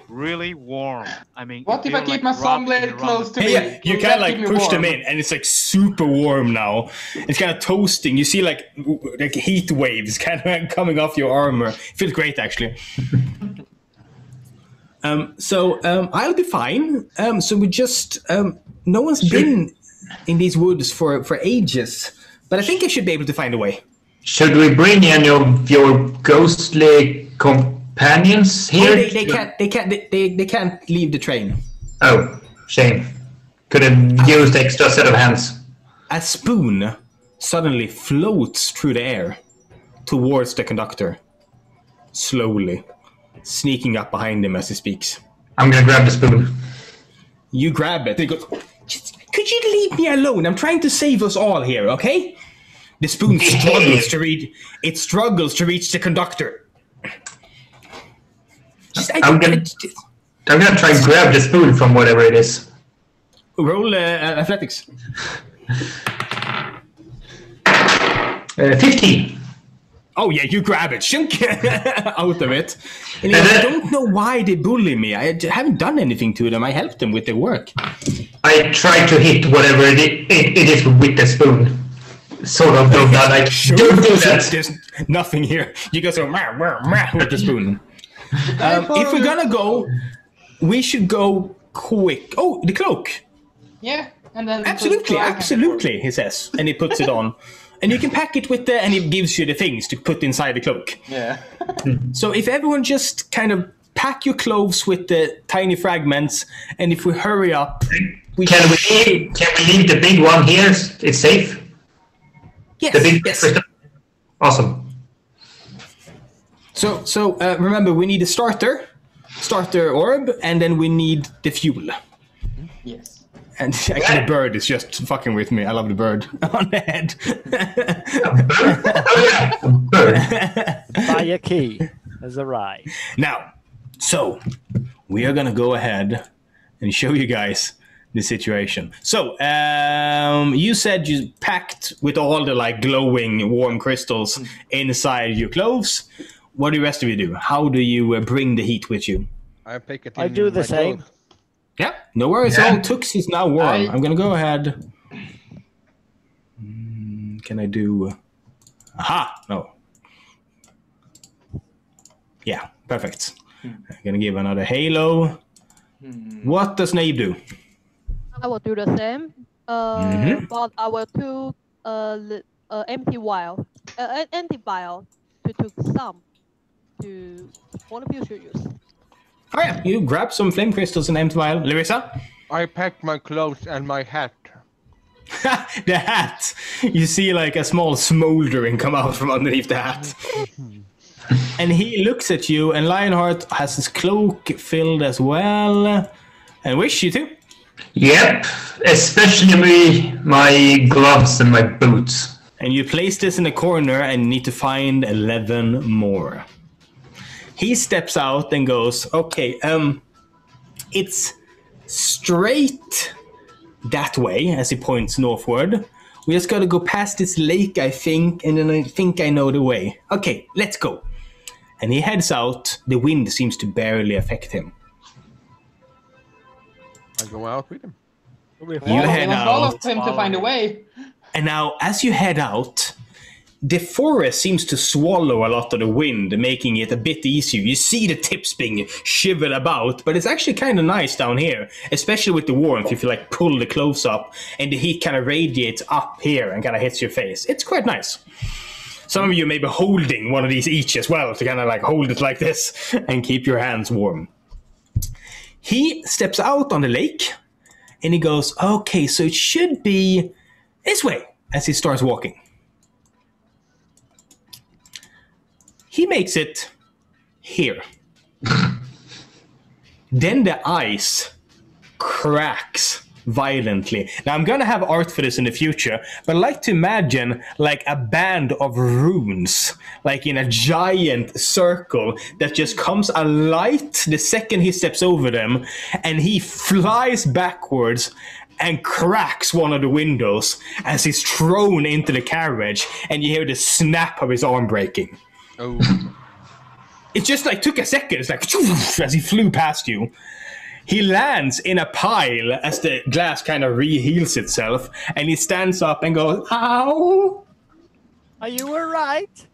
really warm. I mean, What if I keep my sunblade close to me? Yeah, you Will can that like keep me push them warm? in, and it's like super warm now. It's kind of toasting. You see like heat waves kind of coming off your armor. Feels great actually. So I'll be fine. So we just no one's been in these woods for ages, but I think I should be able to find a way. Should we bring any of your ghostly companions here? Oh, they can't leave the train. Oh, shame. Could have used extra set of hands. A spoon suddenly floats through the air towards the conductor, slowly, sneaking up behind him as he speaks. I'm gonna grab the spoon. You grab it. He goes, could you leave me alone? I'm trying to save us all here, okay? The spoon struggles to reach. It struggles to reach the conductor. I'm gonna try and grab the spoon from whatever it is. Roll athletics. 15. Oh yeah, you grab it, shunk out of it. And I don't know why they bully me. I haven't done anything to them. I helped them with their work. I tried to hit whatever it is with the spoon. Sort of, though, not like, don't do that. There's nothing here. You go so with the spoon. If we're gonna go, we should go quick. Oh, the cloak. Yeah, and then Absolutely, he says, and he puts it on. And you can pack it and he gives you the things to put inside the cloak. Yeah. So if everyone just kind of pack your clothes with the tiny fragments, and if we hurry up, Can we leave the big one here? It's safe? Yes, The big yes. crystal? Awesome. So remember, we need a starter orb, and then we need the fuel. Yes. And actually, the bird is just fucking with me. I love the bird on the head. Oh yeah, a bird. Fire key has arrived. Now, so we are gonna go ahead and show you guys the situation. So, you said you packed with all the like glowing warm crystals inside your clothes. What do the rest of you do? How do you bring the heat with you? I pick it. I in do the my same. clothes. Yeah, no worries. Yeah. All Tux is now warm. I'm gonna go ahead. Can I do? Aha! No. Yeah, perfect. I'm gonna give another halo. What does Nabe do? I will do the same. But I will do empty vial, empty vial to some to for the future use. Oh yeah, you grab some flame crystals and empty vial. Larissa? I packed my clothes and my hat. The hat! You see like a small smoldering come out from underneath the hat. And he looks at you, and Lionheart has his cloak filled as well. And Wish, you too? Yep, especially my gloves and my boots. And you place this in a corner and need to find 11 more. He steps out and goes, okay, it's straight that way, as he points northward. We just gotta go past this lake, I think, and then I think I know the way. Okay, let's go. And he heads out. The wind seems to barely affect him. I go out with him. We head follow out. him to find a way. And now, as you head out, the forest seems to swallow a lot of the wind, making it a bit easier. You see the tips being shivered about, but it's actually kind of nice down here, especially with the warmth. If you like pull the clothes up and the heat kind of radiates up here and kind of hits your face. It's quite nice. Some of you may be holding one of these each as well to kind of like hold it like this and keep your hands warm. He steps out on the lake and he goes, okay, so it should be this way, as he starts walking. He makes it here. Then the ice cracks violently. Now I'm gonna have art for this in the future, but I like to imagine like a band of runes, like in a giant circle that just comes alight the second he steps over them, and he flies backwards and cracks one of the windows as he's thrown into the carriage, and you hear the snap of his arm breaking. Oh. It just like took a second. It's like as he flew past you. He lands in a pile as the glass kind of reheals itself, and he stands up and goes, ow! Are you alright?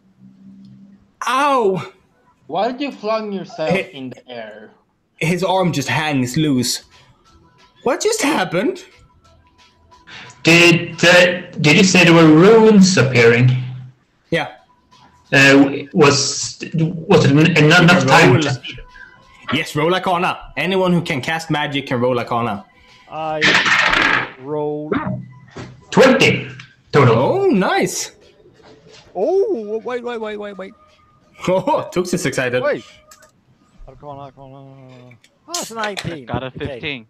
Ow! Why did you flung yourself in the air? His arm just hangs loose. What just happened? Did you say there were runes appearing? Yeah. Was it enough time? Yes, roll Arcana. Anyone who can cast magic can roll Arcana. I rolled. 20 total. Oh, nice. Oh, wait. Oh, Tux is excited. Wait. Arcana. Oh, it's 19. Got a Okay. 15.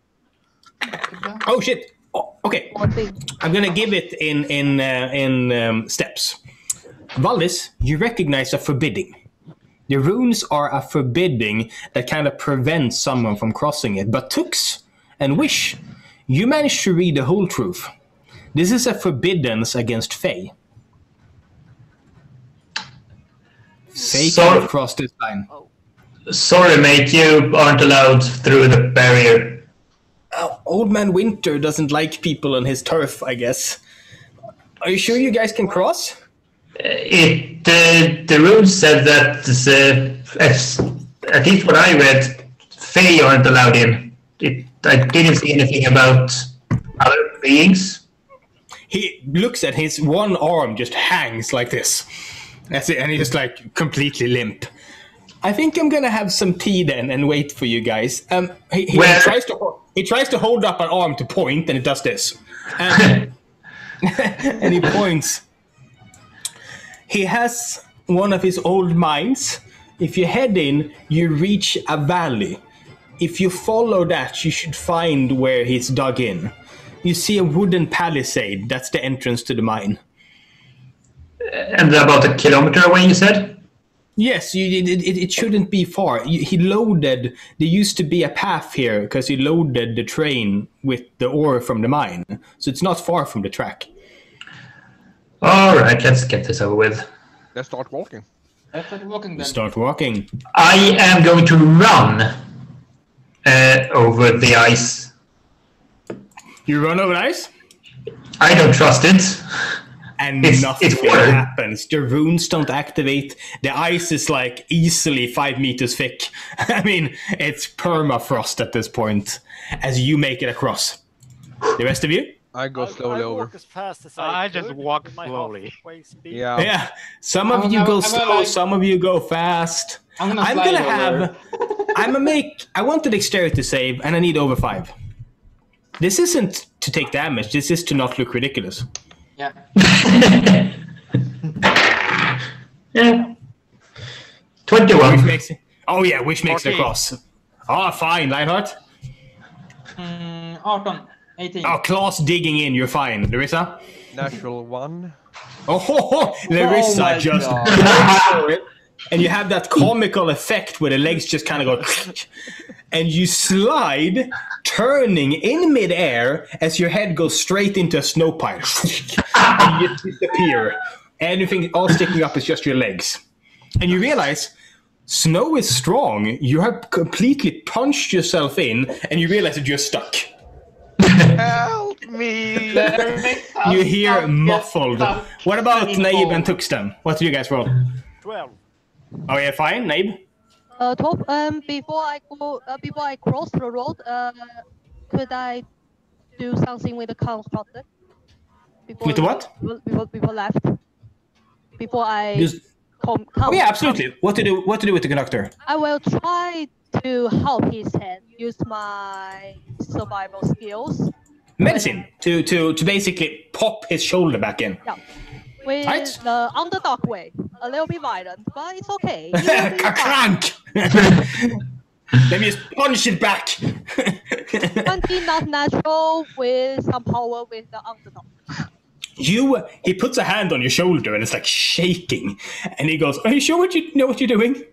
Oh shit. Oh, okay. 14. I'm gonna give it in steps. Valdis, you recognize a forbidding. The runes are a forbidding that kind of prevents someone from crossing it. But Tux and Wish, you managed to read the whole truth. This is a forbiddance against Fae. Fae can't cross this line. Sorry, mate, you aren't allowed through the barrier. Old Man Winter doesn't like people on his turf, I guess. Are you sure you guys can cross? The rules said that, at least what I read, Fae aren't allowed in. I didn't see anything about other beings. He looks at his one arm just hangs like this. That's it, and he's just like completely limp. I think I'm gonna have some tea then and wait for you guys. He tries to hold up an arm to point, and it does this. And he points. He has one of his old mines. If you head in, you reach a valley. If you follow that, you should find where he's dug in. You see a wooden palisade. That's the entrance to the mine. And about a kilometer away, you said? Yes, it shouldn't be far. He loaded. There used to be a path here because he loaded the train with the ore from the mine. So it's not far from the track. All right, let's get this over with. Let's start walking. Let's start walking then. Start walking. I am going to run over the ice. You run over ice? I don't trust it. And It's nothing water. happens. The runes don't activate. The ice is like easily 5 meters thick. I mean, it's permafrost at this point as you make it across. The rest of you? I go slowly I over. walk as fast as I could just walk with my slowly. halfway speed. Yeah. Yeah. Some of you go slow, some of you go fast. I'm gonna I'm slide gonna over. I want the dexterity save, and I need over 5. This isn't to take damage. This is to not look ridiculous. Yeah. Yeah. Which 21. makes it. Oh yeah, which makes it 14. across. Oh, fine, Lionheart. 18. Oh, Klaus digging in. You're fine, Larissa. Natural 1. Oh, Larissa my just. God. And you have that comical effect where the legs just kind of go, and you slide, turning in midair as your head goes straight into a snow pile, and you disappear. Anything all sticking up is just your legs, and you realize snow is strong. You have completely punched yourself in, and you realize that you're stuck. Help me! You hear muffled. What about Naib and Tuxtem? What do you guys roll? 12. Oh yeah, fine, Naib. 12. Before I cross the road, could I do something with the constructor? With the what? Before left. Before I Just- come. Oh yeah, absolutely. What to do with the conductor? I will try to help his hand. Use my survival skills. Medicine to basically pop his shoulder back in. Yeah. With Right. the underdog way. A little bit violent, but it's okay. It will be fine. Ka-crank! Let me just punch it back. 20 not natural with some power with the underdog. He puts a hand on your shoulder and it's like shaking, and he goes, "Are you sure you know what you're doing?"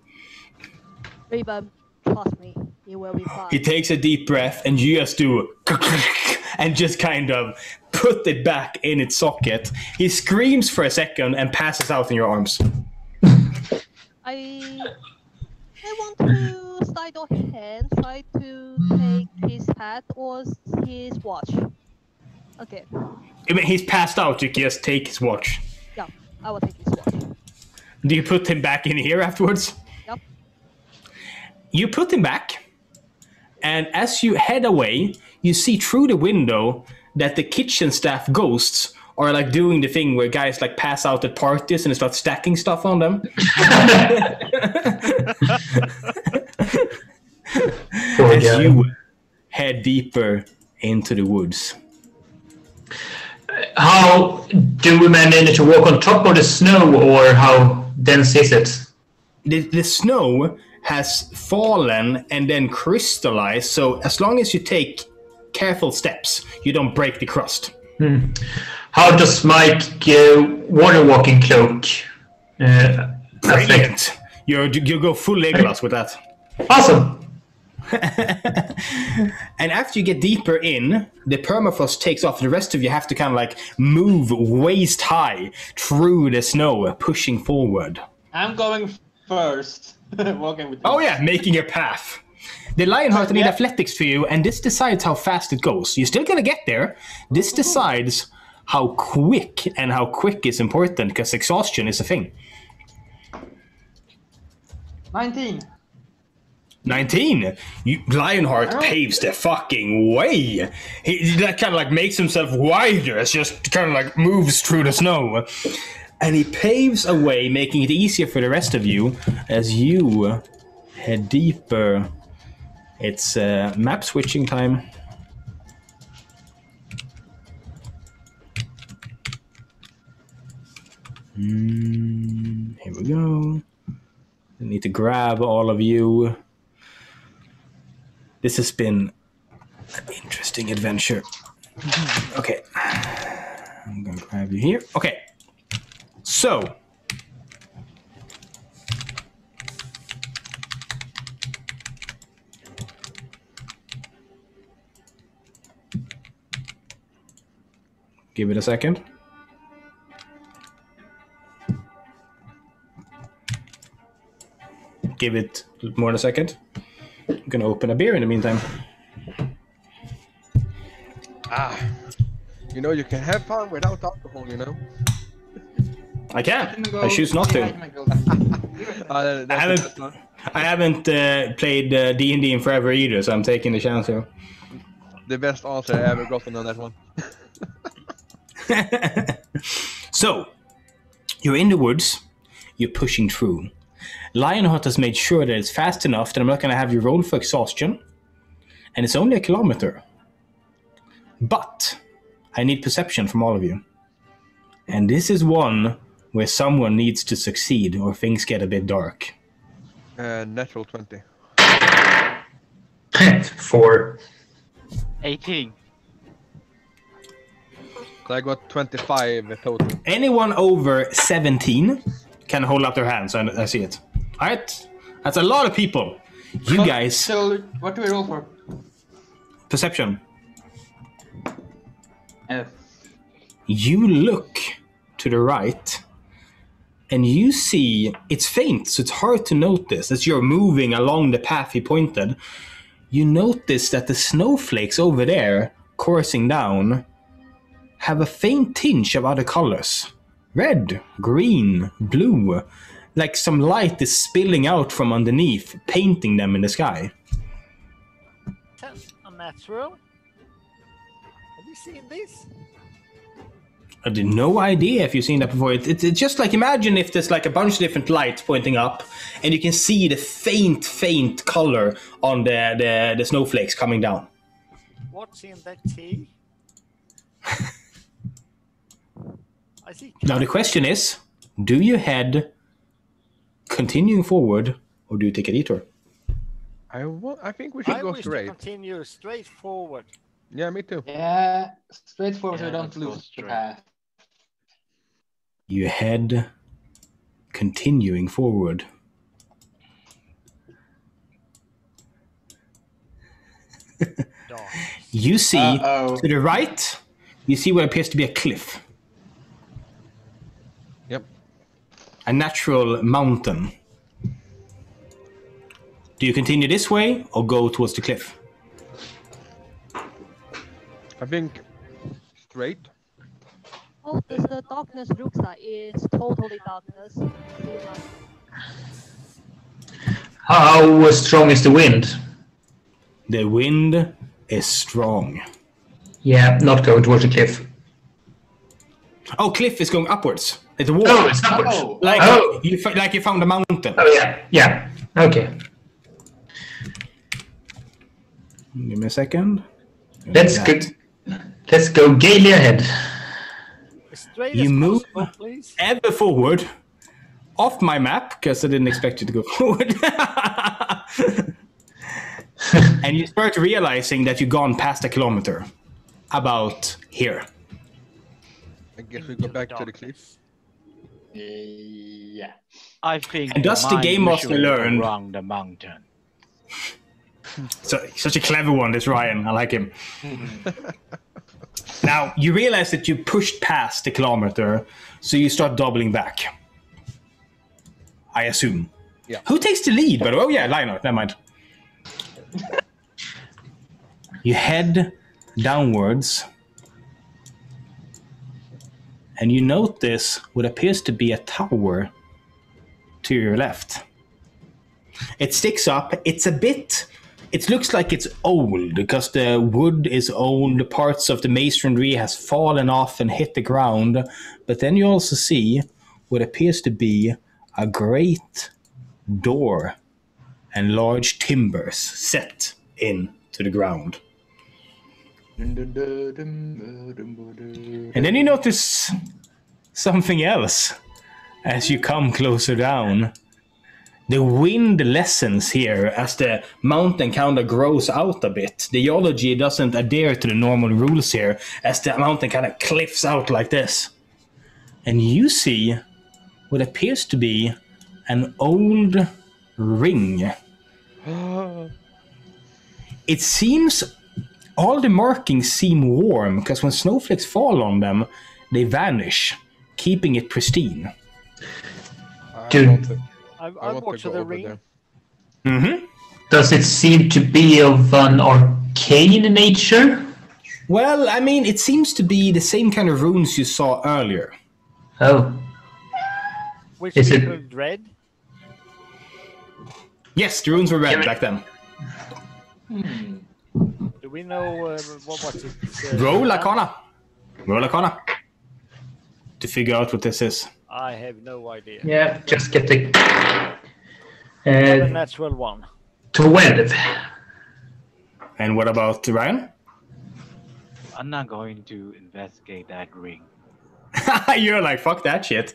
Ribbon, trust me, it will be fine. He takes a deep breath, and you just do and just kind of put it back in its socket. He screams for a second and passes out in your arms. I want to slide your hand, try to take his hat or his watch. Okay, I mean, he's passed out. You can just take his watch. yeah, I will take his watch. Do you put him back in here afterwards? Yep. You put him back, and as you head away, you see through the window that the kitchen staff ghosts are like doing the thing where guys like pass out at parties and they start stacking stuff on them. Poor As guy. you head deeper into the woods. How do we manage to walk on top of the snow, or how dense is it? The snow has fallen and then crystallized, so as long as you take careful steps, you don't break the crust. How does my water walking cloak affect? Brilliant! You go full Legolas with that. Awesome. And after you get deeper in, the permafrost takes off. The rest of you have to kind of like move waist high through the snow, pushing forward. I'm going first. Walking with you. Oh yeah, making a path. The Lionheart need Yeah. athletics for you, and this decides how fast it goes. You're still gonna get there. This decides how quick, and how quick is important, because exhaustion is a thing. 19. 19. Lionheart paves the fucking way. He that kind of like makes himself wider. It's just kind of like moves through the snow. And he paves a way, making it easier for the rest of you as you head deeper. It's map switching time. Here we go. I need to grab all of you. This has been an interesting adventure. Okay. I'm gonna grab you here. Okay. So. Give it a second. Give it more than a second. I'm gonna open a beer in the meantime. You know, you can have fun without alcohol, you know? I can. I choose not to. I haven't played D&D in forever either, so I'm taking the chance here. The best answer I ever gotten on that one. So, you're in the woods. You're pushing through. Lionheart has made sure that it's fast enough that I'm not going to have you roll for exhaustion. And it's only 1 kilometer. But I need perception from all of you. And this is one where someone needs to succeed or things get a bit dark. Natural 20. 4. 18. So I got 25 total. Anyone over 17 can hold up their hands. I see it. All right? That's a lot of people. You guys... So, what do we roll for? Perception. Yes. You look to the right, and you see... It's faint, so it's hard to notice. As you're moving along the path he pointed, you notice that the snowflakes over there, coursing down, have a faint tinge of other colors. Red, green, blue. Like some light is spilling out from underneath, painting them in the sky. Unnatural? Have you seen this? I had no idea if you've seen that before. It's just like, imagine if there's like a bunch of different lights pointing up, and you can see the faint color on the snowflakes coming down. What's in that tea? I see. Now the question is, do you head continuing forward, or do you take a detour? I think we should go straight. To continue straight forward. Yeah, me too. Yeah, straight forward so we don't let's go lose the straight. path. You head continuing forward. You see to the right, you see what appears to be a cliff. Yep. A natural mountain. Do you continue this way or go towards the cliff? I think straight. How does the darkness look like? It's totally darkness. How strong is the wind? The wind is strong. Yeah, not going towards the cliff. Oh, cliff is going upwards. It's a wall. Oh, it's upwards. Oh. Like you found a mountain. Oh, yeah. Yeah. Okay. Give me a second. Let's go gaily ahead. Straight You as move possible, please. ever forward off my map, because I didn't expect you to go forward. And you start realizing that you've gone past 1 kilometer. About here. I guess we go back to the cliff. Yeah. I think. And thus the game master usually learned- around the mountain. So, such a clever one, this Ryan. I like him. Now, you realize that you pushed past 1 kilometer, so you start doubling back. I assume. Yeah. Who takes the lead, by the way? Oh, yeah, Lionheart. Never mind. You head downwards, and you notice what appears to be a tower to your left. It sticks up. It's a bit... It looks like it's old, because the wood is old, parts of the masonry has fallen off and hit the ground. But then you also see what appears to be a great door and large timbers set into the ground. And then you notice something else as you come closer down. The wind lessens here as the mountain kind of grows out a bit. The geology doesn't adhere to the normal rules here as the mountain kind of cliffs out like this. And you see what appears to be an old ring. It seems all the markings seem warm because when snowflakes fall on them, they vanish, keeping it pristine. I'll watch the ring. Mm-hmm. Does it seem to be of an arcane nature? Well, I mean, it seems to be the same kind of runes you saw earlier. Oh. Which Is we it- could read. Yes, the runes were red back then. Do we know what it? Roll Arcana. Roll Arcana. To figure out what this is. I have no idea. Yeah, just get the A natural one. 12. And what about Ryan? I'm not going to investigate that ring. You're like, fuck that shit.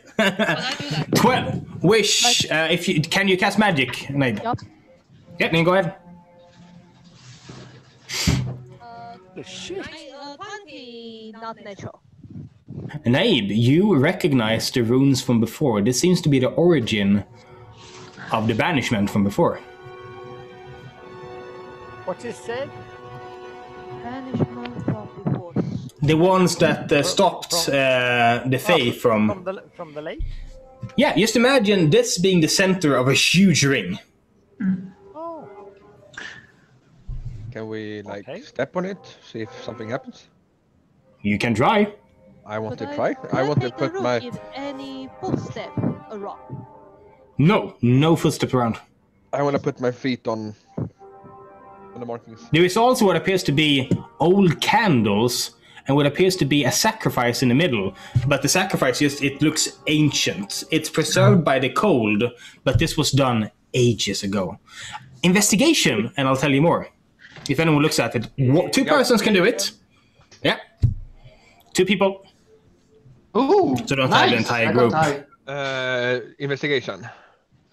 12. Wish. If you can you cast magic? Naib? Yup. Yeah, then go ahead. Shit. 20, not natural. Naib, you recognize the runes from before. This seems to be the origin of the banishment from before. What is said? Banishment from before. The ones that stopped the Fae from... From the lake? Yeah, just imagine this being the center of a huge ring. Oh. Can we Okay. step on it, see if something happens? You can try. I want Could to try. could I want to take a put look my. if any footstep around? No footsteps around. I want to put my feet on the markings. There is also what appears to be old candles and what appears to be a sacrifice in the middle. But the sacrifice, it looks ancient. It's preserved by the cold, but this was done ages ago. Investigation, and I'll tell you more. If anyone looks at it. Two persons can do it. Yeah. 2 people. Ooh, So don't tie the entire I group. got Investigation.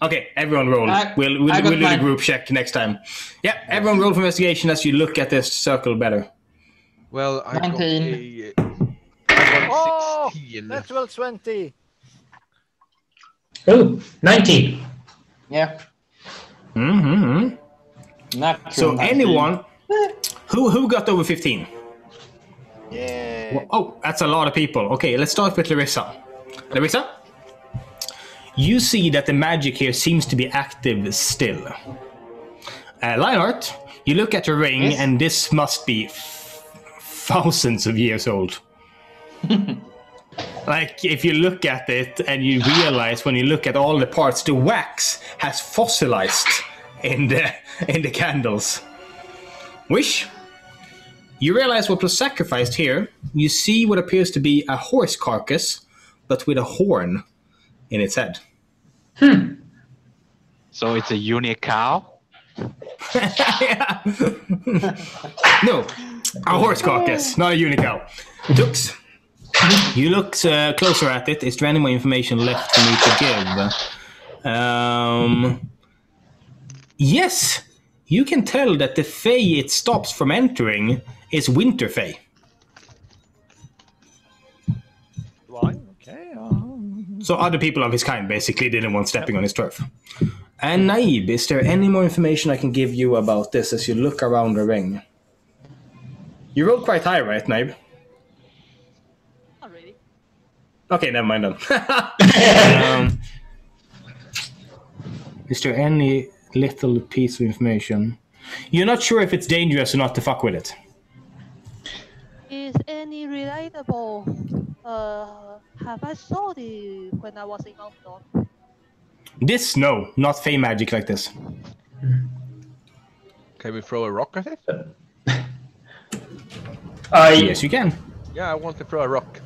Okay, everyone roll. We'll I got do the mine. group check next time. Yeah, everyone roll for investigation as you look at this circle better. Well, I 19. got Oh, 16. natural 20. Oh, 19. Yeah. Mm-hmm. Natural So 19. anyone who got over 15? Yeah. Well, oh, that's a lot of people. Okay, let's start with Larissa. Larissa, you see that the magic here seems to be active still. Lionheart, you look at your ring, Yes. and this must be thousands of years old. Like, if you look at it and you realize when you look at all the parts, the wax has fossilized in the candles. Wish, you realize what was sacrificed here. You see what appears to be a horse carcass, but with a horn in its head. So it's a unique cow? Yeah. No, a horse carcass, not a unicow. Tux, you look closer at it. Is there any more information left for me to give? Yes, you can tell that the Fae it stops from entering is Winter Fae. Why? Okay. So other people of his kind basically didn't want stepping on his turf. And Naib, is there any more information I can give you about this as you look around the ring? You rolled quite high, right, Naib? Not really. Okay, never mind then. Is there any little piece of information? You're not sure if it's dangerous or not to fuck with it. Is any relatable? Have I saw it when I was in London? This, no, not Fae magic like this. Can we throw a rock at it? Yes, you can. Yeah, I want to throw a rock.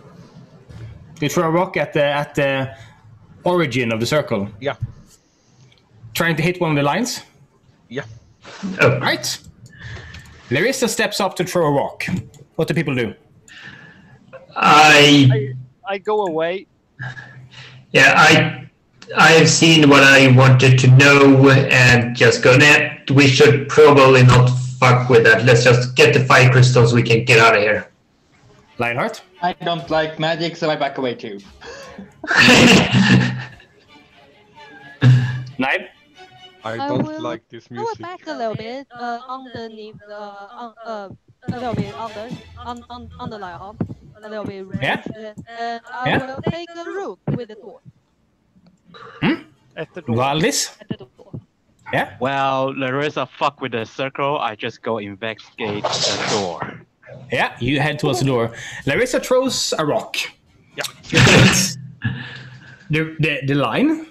You throw a rock at the origin of the circle. Yeah. Trying to hit one of the lines? Yeah. Oh. Right. Larissa steps up to throw a rock. What do people do? I go away. Yeah, I've seen what I wanted to know and just go, nah, we should probably not fuck with that. Let's just get the 5 crystals, we can get out of here. Lionheart? I don't like magic, so I back away too. Knife? I I don't will- like this I will music. back a little bit underneath a little bit under Lionheart. A little bit range. Yeah. And I Yeah. will take a rook with the door. At the door. Valdis? At the door. Yeah? Well, Larissa fuck with the circle. I just go investigate the door. Yeah, you head towards the door. Larissa throws a rock. Yeah. The line.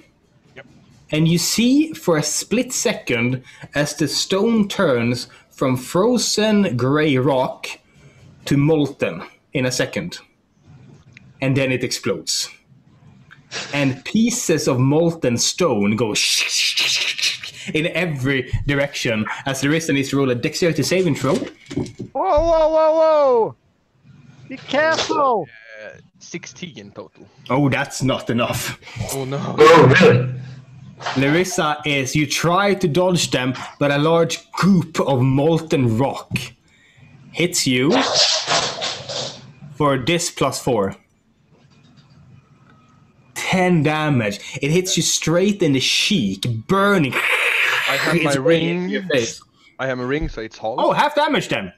Yep. And you see for a split second as the stone turns from frozen gray rock to molten in a second. And then it explodes. And pieces of molten stone go in every direction as Larissa needs to roll a dexterity saving throw. Whoa! Be careful! 16 in total. Oh, that's not enough. Oh no. Oh, really? Larissa you try to dodge them, but a large goop of molten rock hits you for this +4. 10 damage. It hits you straight in the cheek, burning. I have my It's way in ring. your face. I have a ring, so it's hollow. Oh, half damage then.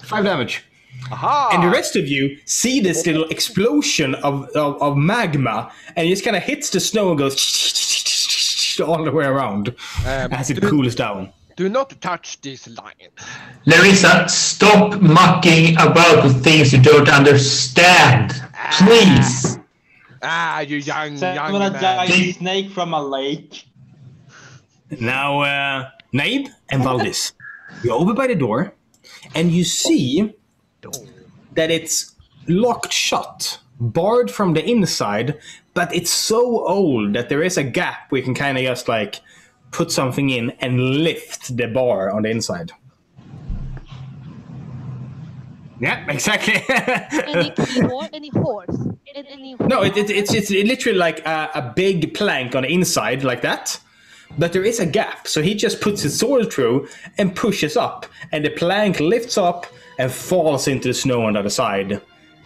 5 damage. Aha! And the rest of you see this little explosion of magma, and it just kind of hits the snow and goes all the way around as it cools down. Do not touch this lion. Larissa, stop mucking about with things you don't understand. Please. You young Summon a man. giant snake from a lake. Now, Naib and Valdis, you're over by the door, and you see that it's locked shut, barred from the inside, but it's so old that there is a gap where you can kind of just like put something in and lift the bar on the inside. Yeah, exactly. Any keyboard, any horse, any horse. No, it's literally like a big plank on the inside like that. But there is a gap, so he just puts his sword through and pushes up, and the plank lifts up and falls into the snow on the other side,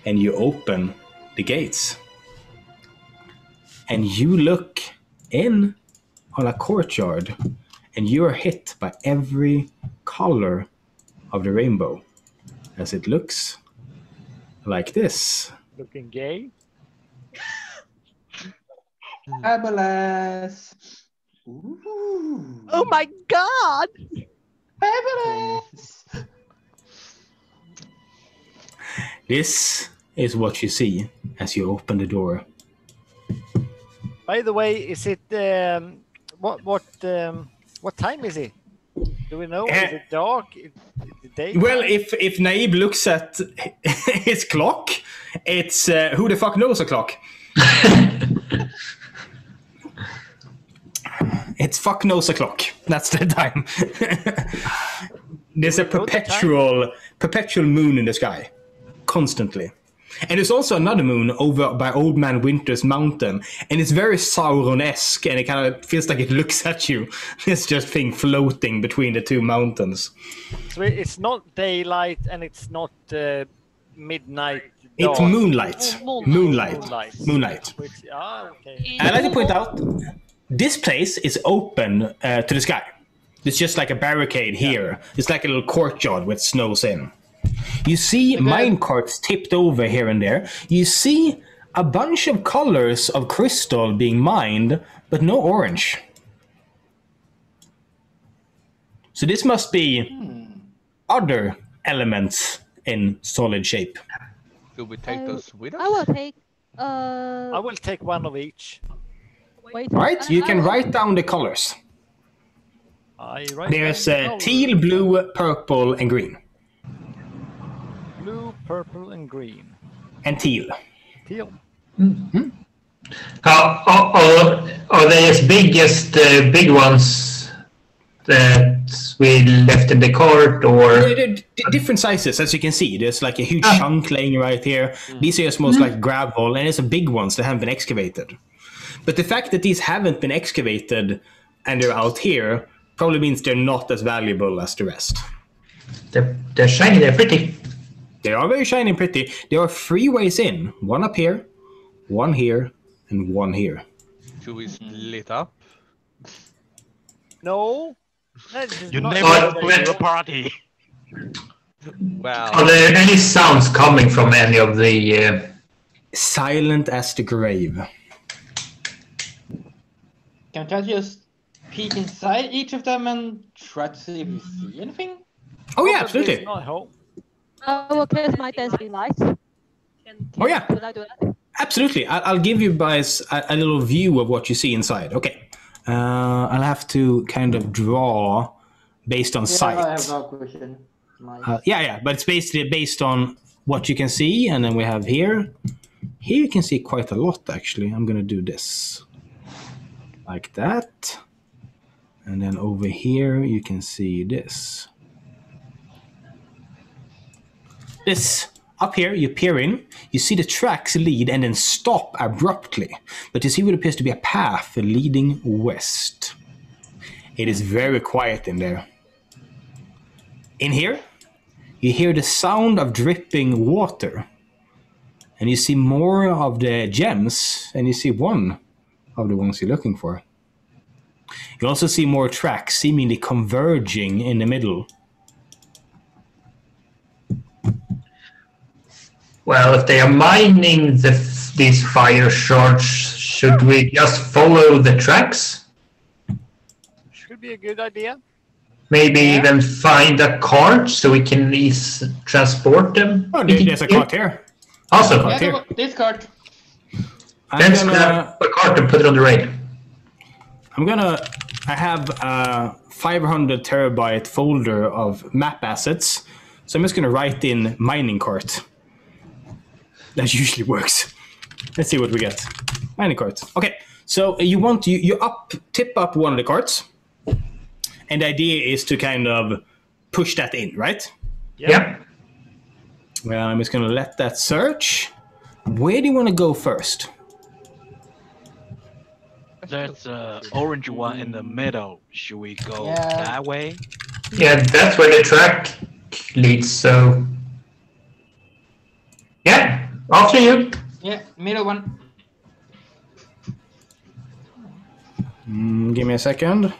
and you open the gates. And you look in on a courtyard, and you are hit by every color of the rainbow, as it looks like this. Looking gay. Fabulous. Ooh. Oh my god! Fabulous. This is what you see as you open the door. By the way, is it what time is it? Do we know? Is it dark? Is it day? Well, if Naib looks at his clock, it's who the fuck knows a clock? It's fuck knows a clock. That's the time. There's a perpetual moon in the sky, constantly. And there's also another moon over by Old Man Winter's mountain, and it's very Sauron-esque, and it kind of feels like it looks at you. It's just thing floating between the two mountains. So it's not daylight and it's not midnight. It's dark. moonlight. Moonlight. Okay. And I'd like to point out, this place is open to the sky. It's just like a barricade here. It's like a little courtyard with snows in. You see minecarts tipped over here and there. You see a bunch of colors of crystal being mined, but no orange. So this must be other elements in solid shape. Do we take those with us? I will take. I will take one of each. Wait. Right? You can write down the colors. There's teal, blue, purple, and green. Blue, purple, and green. And teal. Teal. Mm-hmm. Are they as big as the big ones that we left in the cart, or They're different sizes, as you can see. There's like a huge chunk laying right here. These are just most like gravel, and there's some big ones that haven't been excavated. But the fact that these haven't been excavated and they're out here probably means they're not as valuable as the rest. they're shiny, they're pretty. They are very shiny and pretty. There are 3 ways in. One up here, one here, and one here. Should we split up? No. That is You not never Oh, go wait. to a party. Well, Are there any sounds coming from any of the... Silent as the grave. Can I just peek inside each of them and try to see if we see anything? Oh yeah, It's absolutely. not home. I will cast my dancing lights. Oh yeah, Could I do that? absolutely. I'll give you guys a little view of what you see inside. Okay. I'll have to kind of draw based on I sight. have no question. Yeah, but it's basically based on what you can see, and then we have here. Here you can see quite a lot, actually. I'm going to do this. Like that. And then over here you can see this. This, up here, you peer in, you see the tracks lead and then stop abruptly. But you see what appears to be a path leading west. It is very quiet in there. In here, you hear the sound of dripping water. And you see more of the gems, and you see one of the ones you're looking for. You also see more tracks seemingly converging in the middle. Well, if they are mining these fire shards, should we just follow the tracks? Should be a good idea. Maybe even find a cart so we can transport them? Oh, there's a cart here. Awesome. Yeah, here. This card. Let's grab a cart and put it on the rail. I have a 500 terabyte folder of map assets, so I'm just gonna write in mining cart. That usually works. Let's see what we get. Mining cart. Okay, so you tip up one of the carts, and the idea is to kind of push that in, right? Yeah. Well, I'm just gonna let that search. Where do you want to go first? There's an orange one in the middle. Should we go Yeah. that way? Yeah, that's where the track leads, so... Yeah, after you. Yeah, middle one. Give me a second.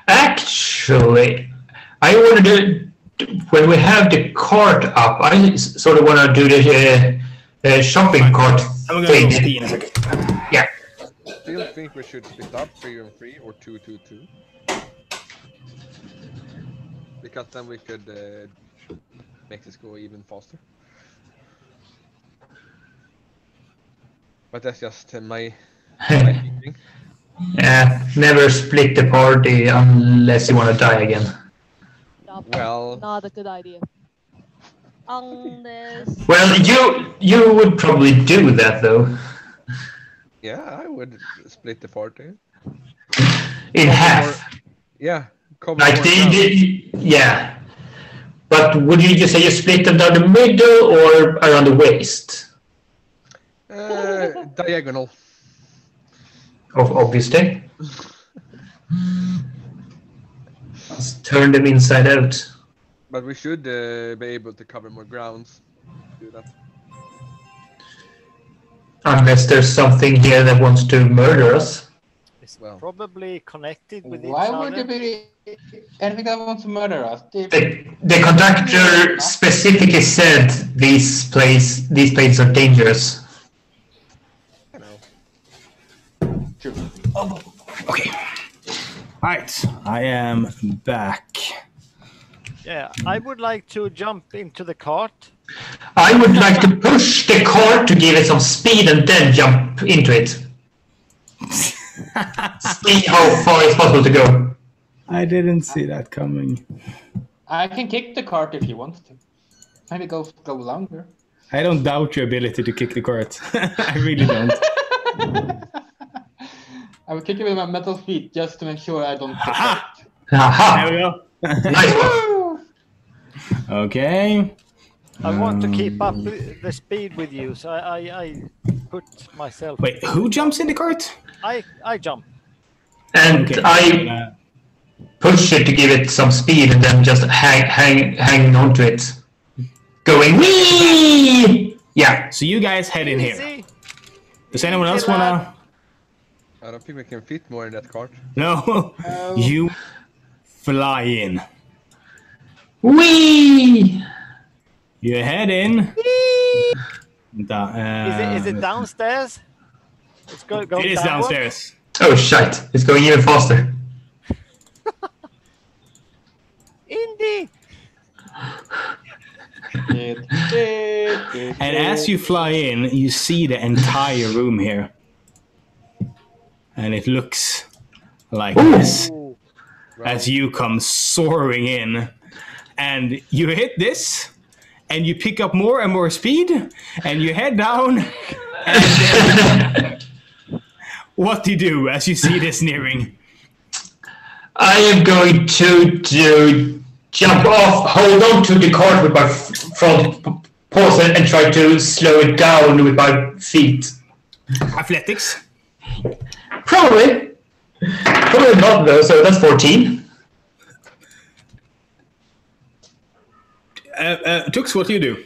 Actually, I want to do, when we have the cart up, I sort of want to do the shopping cart I'm gonna thing. go pee in a second. Yeah. do you think we should split up 3 and 3 or 2, 2, 2? Because then we could make this go even faster. But that's just my thinking. Yeah, never split the party unless you want to die again. Well, Not a good idea. Unless... Well, you would probably do that though. yeah, I would split the party. In half. Yeah, cover Like more ground. yeah. But would you just say you split them down the middle or around the waist? Diagonal. Obviously. Let's turn them inside out. But we should be able to cover more grounds. Do that. Unless there's something here that wants to murder us. It's Well. probably connected with each Why other. would there be anything that wants to murder us? The conductor specifically said these places are dangerous. You know. True. Okay. Alright, I am back. Yeah, I would like to jump into the cart. I would like to push the cart to give it some speed and then jump into it. See how far it's possible to go. I didn't see that coming. I can kick the cart if you want to. Maybe go longer. I don't doubt your ability to kick the cart. I really don't. I will kick it with my metal feet just to make sure I don't get Aha! hurt. Aha! There we go. Nice one. Okay. I want to keep up the speed with you, so I put myself. Wait, who jumps in the cart? I jump. And Okay. I push it to give it some speed and then just hang on to it. Going wee! Yeah. So you guys head in here. Easy. Does anyone else wanna? I don't think we can fit more in that cart. No. You fly in. Wee! You head in. Is it downstairs? It's going It is downward? downstairs. Oh shit! It's going even faster. Indy. And as you fly in, you see the entire room here. And it looks like this. Ooh. As you come soaring in. And you hit this, and you pick up more and more speed, and you head down. And then, what do you do as you see this nearing? I am going to jump off, hold on to the cart with my front paws and try to slow it down with my feet. Athletics. Probably. Probably not though, so that's 14. Tux, what do you do?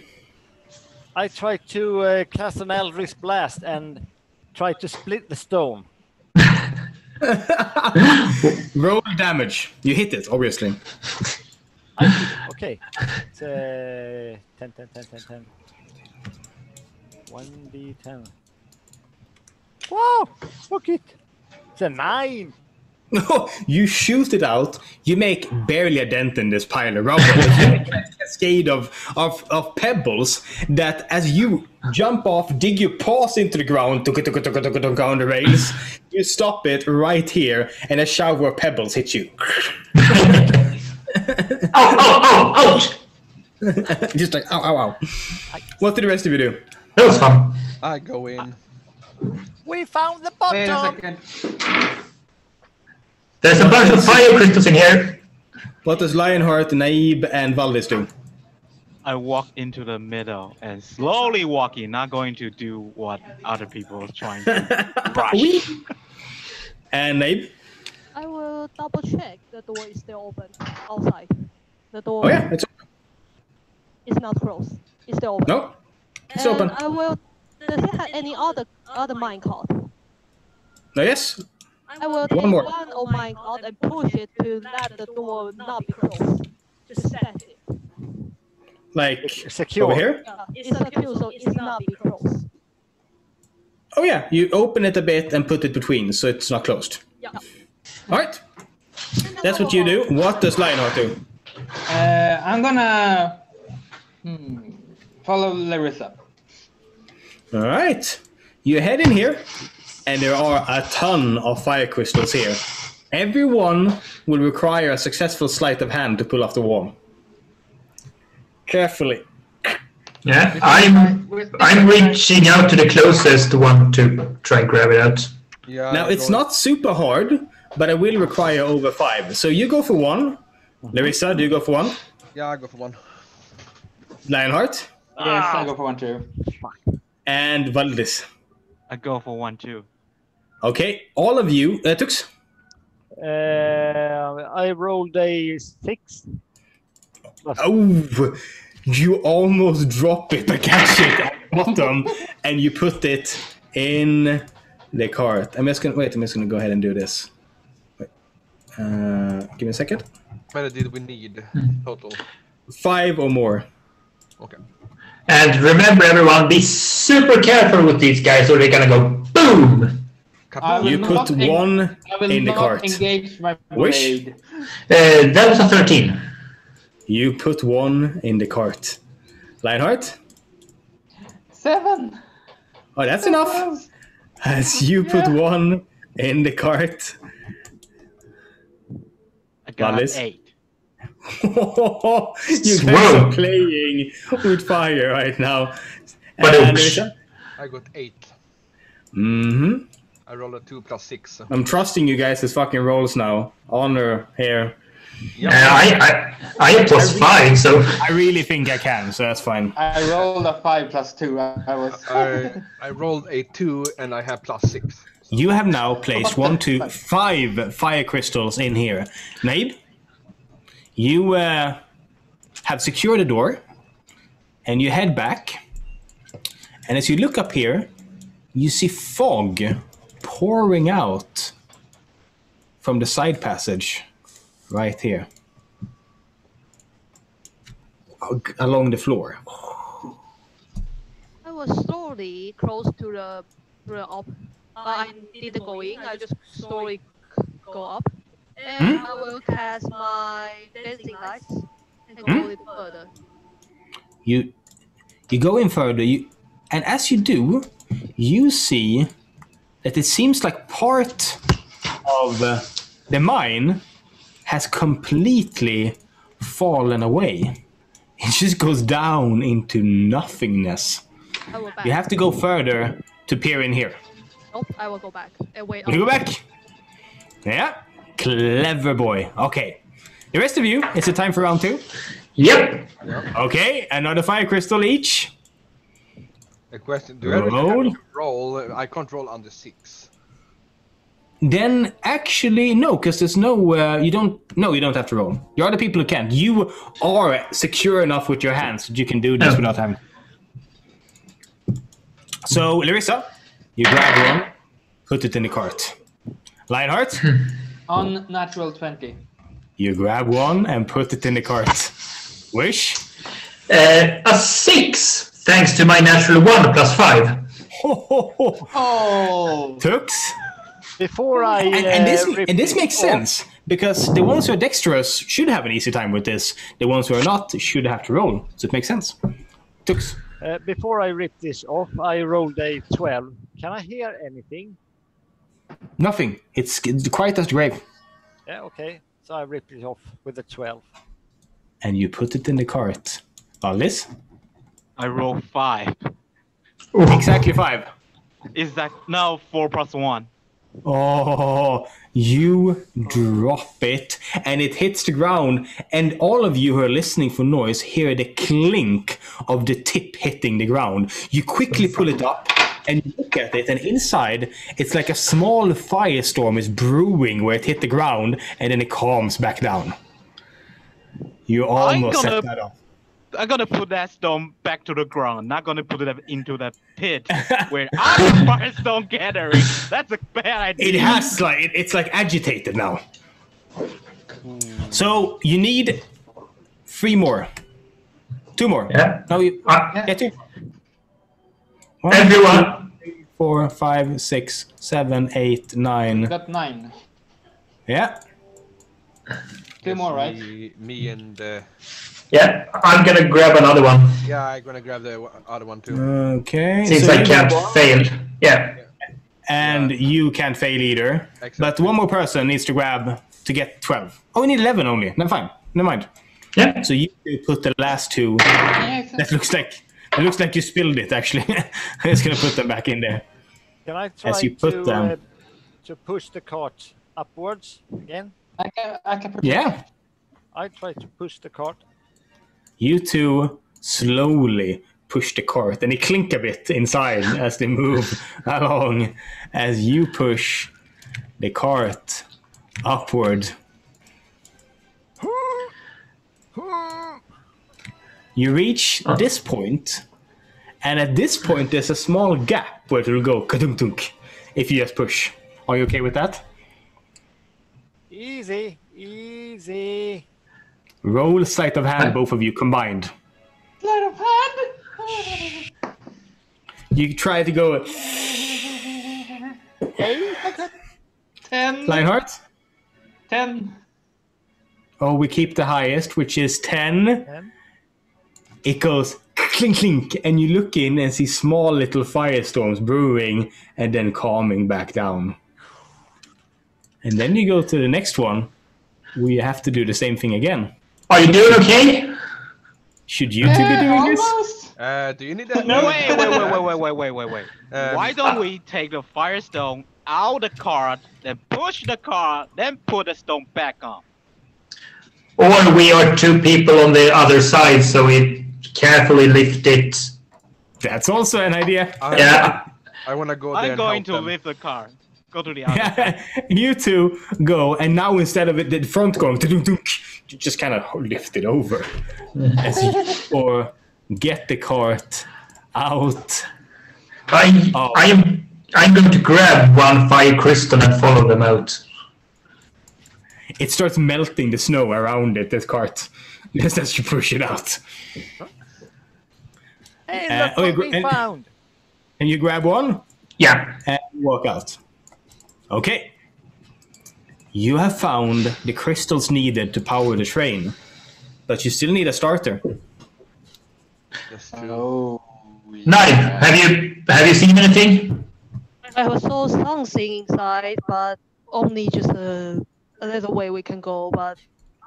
I try to cast an Eldritch Blast and try to split the stone. Roll damage. You hit it, obviously. Okay. It's 10, 10, 10, 10, 10. 1d10. Wow! Look it! It's a 9! No, you shoot it out. You make barely a dent in this pile of rubber. You make a cascade of pebbles that, as you jump off, dig your paws into the ground, on the rails, you stop it right here, and a shower of pebbles hit you. Ouch! Just like, ow. What did the rest of you do? That was fun. I go in. We found the Wait a bottom! second. There's a bunch of fire crystals in here. What does Lionheart, Naib, and Valdis do? I walk into the middle and slowly walking, not going to do what other people are trying to rush. And Naib? I will double check the door is still open outside. The door Oh yeah, it's open. is not closed. It's still open. No, it's And open. I will. Does it have any other minecart? No, yes. I will take more. one of minecart and push it to let the door not be closed. Just set it. Like Secure. over here. Yeah, it's secure, so it's not be closed. Oh yeah, you open it a bit and put it between, so it's not closed. Yeah. All right, that's what you do. What does Lionheart do? I'm gonna follow Larissa. All right, you head in here, and there are a ton of fire crystals here. Every one will require a successful sleight of hand to pull off the wall. Carefully. Yeah, I'm reaching out to the closest one to try and grab it out. Yeah. Now, I it's go not super hard, but it will require over 5. So you go for 1. Larissa, do you go for 1? in. Yeah, I go for 1. Lionheart? Yes, I go for 1 too. And Valdis. I go for 1 too. Okay, all of you. Tux? I rolled a 6. Oh, you almost drop it. I catch it at the bottom, and you put it in the cart. I'm just gonna go ahead and do this. Wait. Give me a second. How many did we need total? 5 or more. Okay. And remember, everyone, be super careful with these guys, or they're gonna go boom. I will You not put 1 I will in the not cart. engage my Wish? blade. That was a 13. You put 1 in the cart. Lionheart? 7. Oh, that's enough. As you put 1 in the cart. I got Valdis? 8. You guys are playing with fire right now. But And Larissa? I got 8. Mm-hmm. I rolled a 2 plus 6. So. I'm trusting you guys' fucking rolls now. Honor here. I have plus 5, so I really think I can, so that's fine. I rolled a 5 plus 2. I was. I rolled a 2 and I have plus 6. You have now placed 1, 2, 5 fire crystals in here. Naib, you have secured the door, and you head back. And as you look up here, you see fog pouring out from the side passage right here along the floor. I was slowly close to the up. I didn't go in. I just slowly go up, and I will cast my dancing lights and go a little further. You go in further, and as you do, you see that it seems like part of the mine has completely fallen away. It just goes down into nothingness. I will back. You have to go further to peer in here. Nope, I will go back and wait. You go back? Yeah. Clever boy. Okay. The rest of you, it's a time for round 2. Yep. Okay, another fire crystal each. A question, do I really have to roll? I can't roll under 6. Then actually no, because there's no you don't have to roll. You're the people who can't. You are secure enough with your hands that you can do this without having. So Larissa, you grab one, put it in the cart. Lionheart, On natural 20. you grab one and put it in the cart. Wish, a 6, thanks to my natural 1 plus 5. Oh! Tux. Before I And this makes sense because the ones who are dexterous should have an easy time with this. The ones who are not should have to roll. So it makes sense. Tux. Before I rip this off, I rolled a 12. Can I hear anything? Nothing. It's quiet as the grave. Yeah, okay. So I rip it off with a 12. And you put it in the cart. Alice? I roll 5. Exactly 5. Is that now 4 plus 1? Oh, you drop it and it hits the ground, and all of you who are listening for noise hear the clink of the tip hitting the ground. You quickly pull it up and you look at it, and inside it's like a small firestorm is brewing where it hit the ground, and then it calms back down. You almost set that off. I'm gonna put that stone back to the ground. Not gonna put it into the pit where other firestone gathering. That's a bad idea. It has it's like agitated now. So you need 3 more. 2 more. Yeah. No, you get 2. 1, Everyone. 2, 3, 4, 5, 6, 7, 8, 9. Got 9. Yeah. 2 more, right? Me and... Yeah, I'm gonna grab another one. Yeah, I'm gonna grab the other one too. Okay. Since so I can't fail. Yeah. And you can't fail either. Exactly. But one more person needs to grab to get 12. Oh, we need 11 only. No, fine. Never mind. Yeah. So you put the last 2. Yeah, exactly. That looks like you spilled it, actually. I'm just gonna put them back in there. Can I try As you put them. To push the cart upwards again? I can protect. Yeah. I try to push the cart. You two slowly push the cart, and they clink a bit inside as they move along as you push the cart upward. You reach this point, and at this point there's a small gap where it will go kadunk if you just push. Are you okay with that? Easy, easy. Roll sleight of hand, both of you combined. Sleight of hand! You try to go 10. Lionheart? 10. Oh, we keep the highest, which is 10. It goes clink, clink, and you look in and see small little firestorms brewing and then calming back down. And then you go to the next one. We have to do the same thing again. Are you doing okay? Should you two be doing this? Do you need that? No, wait. Why don't we take the firestone out the cart, then push the cart, then put the stone back on. Or we are two people on the other side, so we carefully lift it. That's also an idea. Yeah. I want to go there I'm and going help to them. lift the cart. Go to the other side. You two go, and now instead of it, the front going, you just kind of lift it over. Or get the cart out. I'm going to grab one fire crystal and follow them out. It starts melting the snow around it, this cart, just as you push it out. Hey, look what we found. And you grab one? Yeah. And walk out. Okay. You have found the crystals needed to power the train, but you still need a starter. Oh. Knife, have you seen anything? I saw something inside, but only just a little way we can go. But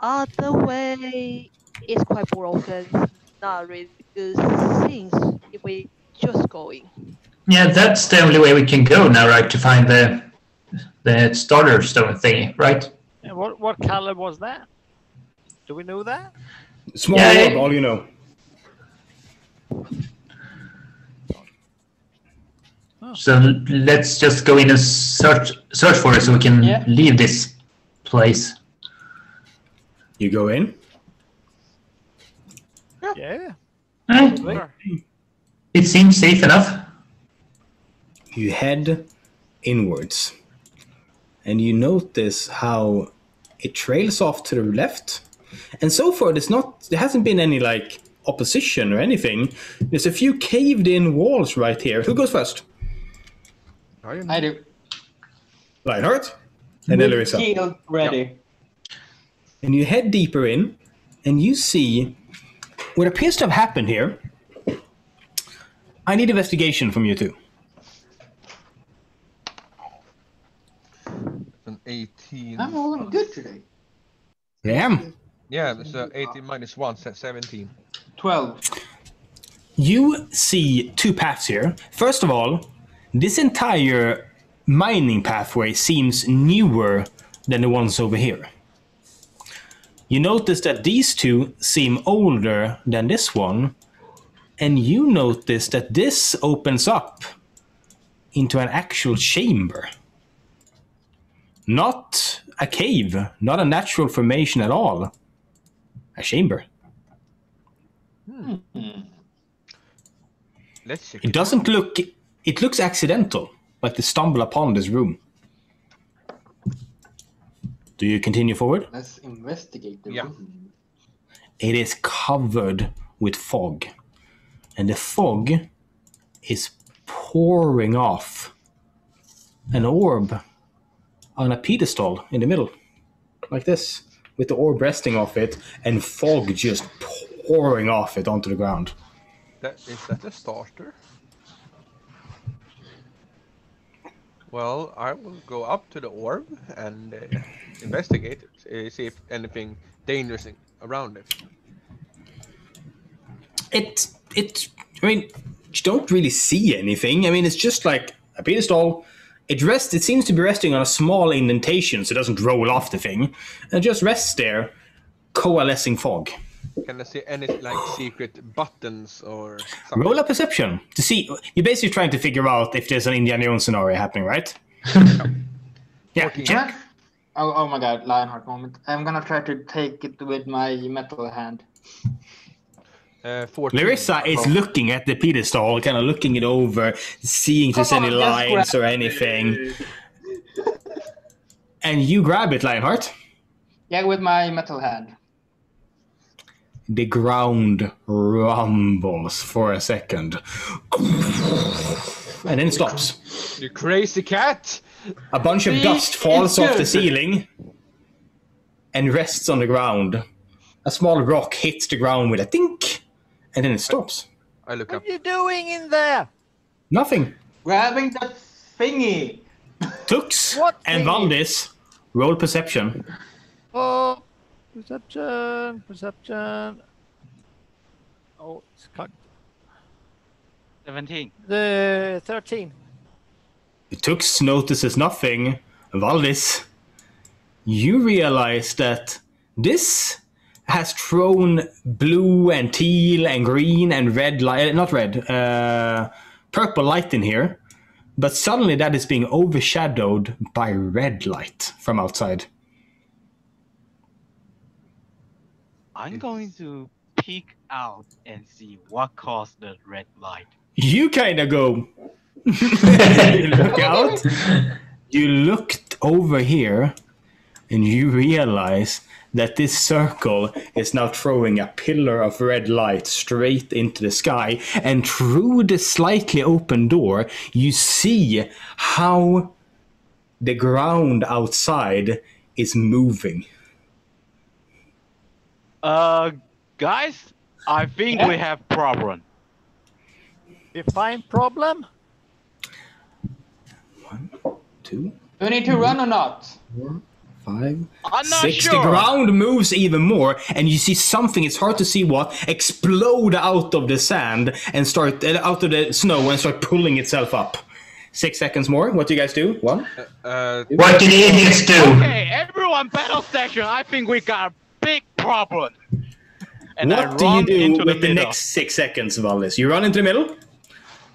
other way is quite broken. Not really good things if we just going. Yeah, that's the only way we can go now, right? To find the starter stone thingy, right? And what color was that? Do we know that? Small Yeah, orb, all you know. So let's just go in and search for it so we can leave this place. You go in. Yeah. It seems safe enough. You head inwards, and you notice how it trails off to the left. And so far, there hasn't been any like opposition or anything. There's a few caved-in walls right here. Who goes first? I do. Lionheart and then Larissa. Shield ready. Yep. And you head deeper in, and you see what appears to have happened here. I need investigation from you two. An 18. I'm rolling good today. Yeah. Yeah, so 18 minus 1, 17. 12. You see two paths here. First of all, this entire mining pathway seems newer than the ones over here. You notice that these two seem older than this one, and you notice that this opens up into an actual chamber. Not a cave, not a natural formation at all. A chamber. Let's check It doesn't look... It looks accidental, like to stumble upon this room. Do you continue forward? Let's investigate the room. It is covered with fog. And the fog is pouring off an orb on a pedestal in the middle. Like this. With the orb resting off it and fog just pouring off it onto the ground. Is that a starter? Well, I will go up to the orb and investigate it, see if anything dangerous around it. I mean, you don't really see anything. I mean, it's just like a pedestal. It seems to be resting on a small indentation so it doesn't roll off the thing. And it just rests there, coalescing fog. Can I see any like secret buttons or something? Roll a perception to see. You're basically trying to figure out if there's an Indiana Jones scenario happening, right? Yeah, check. Oh my god, Lionheart moment. I'm gonna try to take it with my metal hand. 14. Larissa is looking at the pedestal, kind of looking it over, seeing if there's any lines or anything. And you grab it, Lionheart. Yeah, with my metal hand. The ground rumbles for a second. And then it stops. You crazy cat! A bunch of dust falls off the ceiling and rests on the ground. A small rock hits the ground with a dink, and then it stops. I look up. What are you doing in there? Nothing. Grabbing that thingy. Tux What and thingy? Valdis roll perception. Oh, perception. Oh, it's cocked. 17. The 13. Tux notices nothing. Valdis, you realize that this has thrown blue and teal and green and red light, not red, purple light in here, but suddenly that is being overshadowed by red light from outside. I'm going to peek out and see what caused the red light. You kind of go. You look out. You looked over here, and you realize that this circle is now throwing a pillar of red light straight into the sky, and through the slightly open door, you see how the ground outside is moving. Guys, I think we have problem. Define problem? 1, 2, Do we need to run or not? 4, 5, I'm not 6. sure. The ground moves even more, and you see something, it's hard to see what, explode out of the sand and start out of the snow and start pulling itself up. 6 seconds more. What do you guys do? 1. What did the idiots do? Okay, everyone battle station. I think we got a big problem. And What do you do with the next 6 seconds, Valdis? You run into the middle?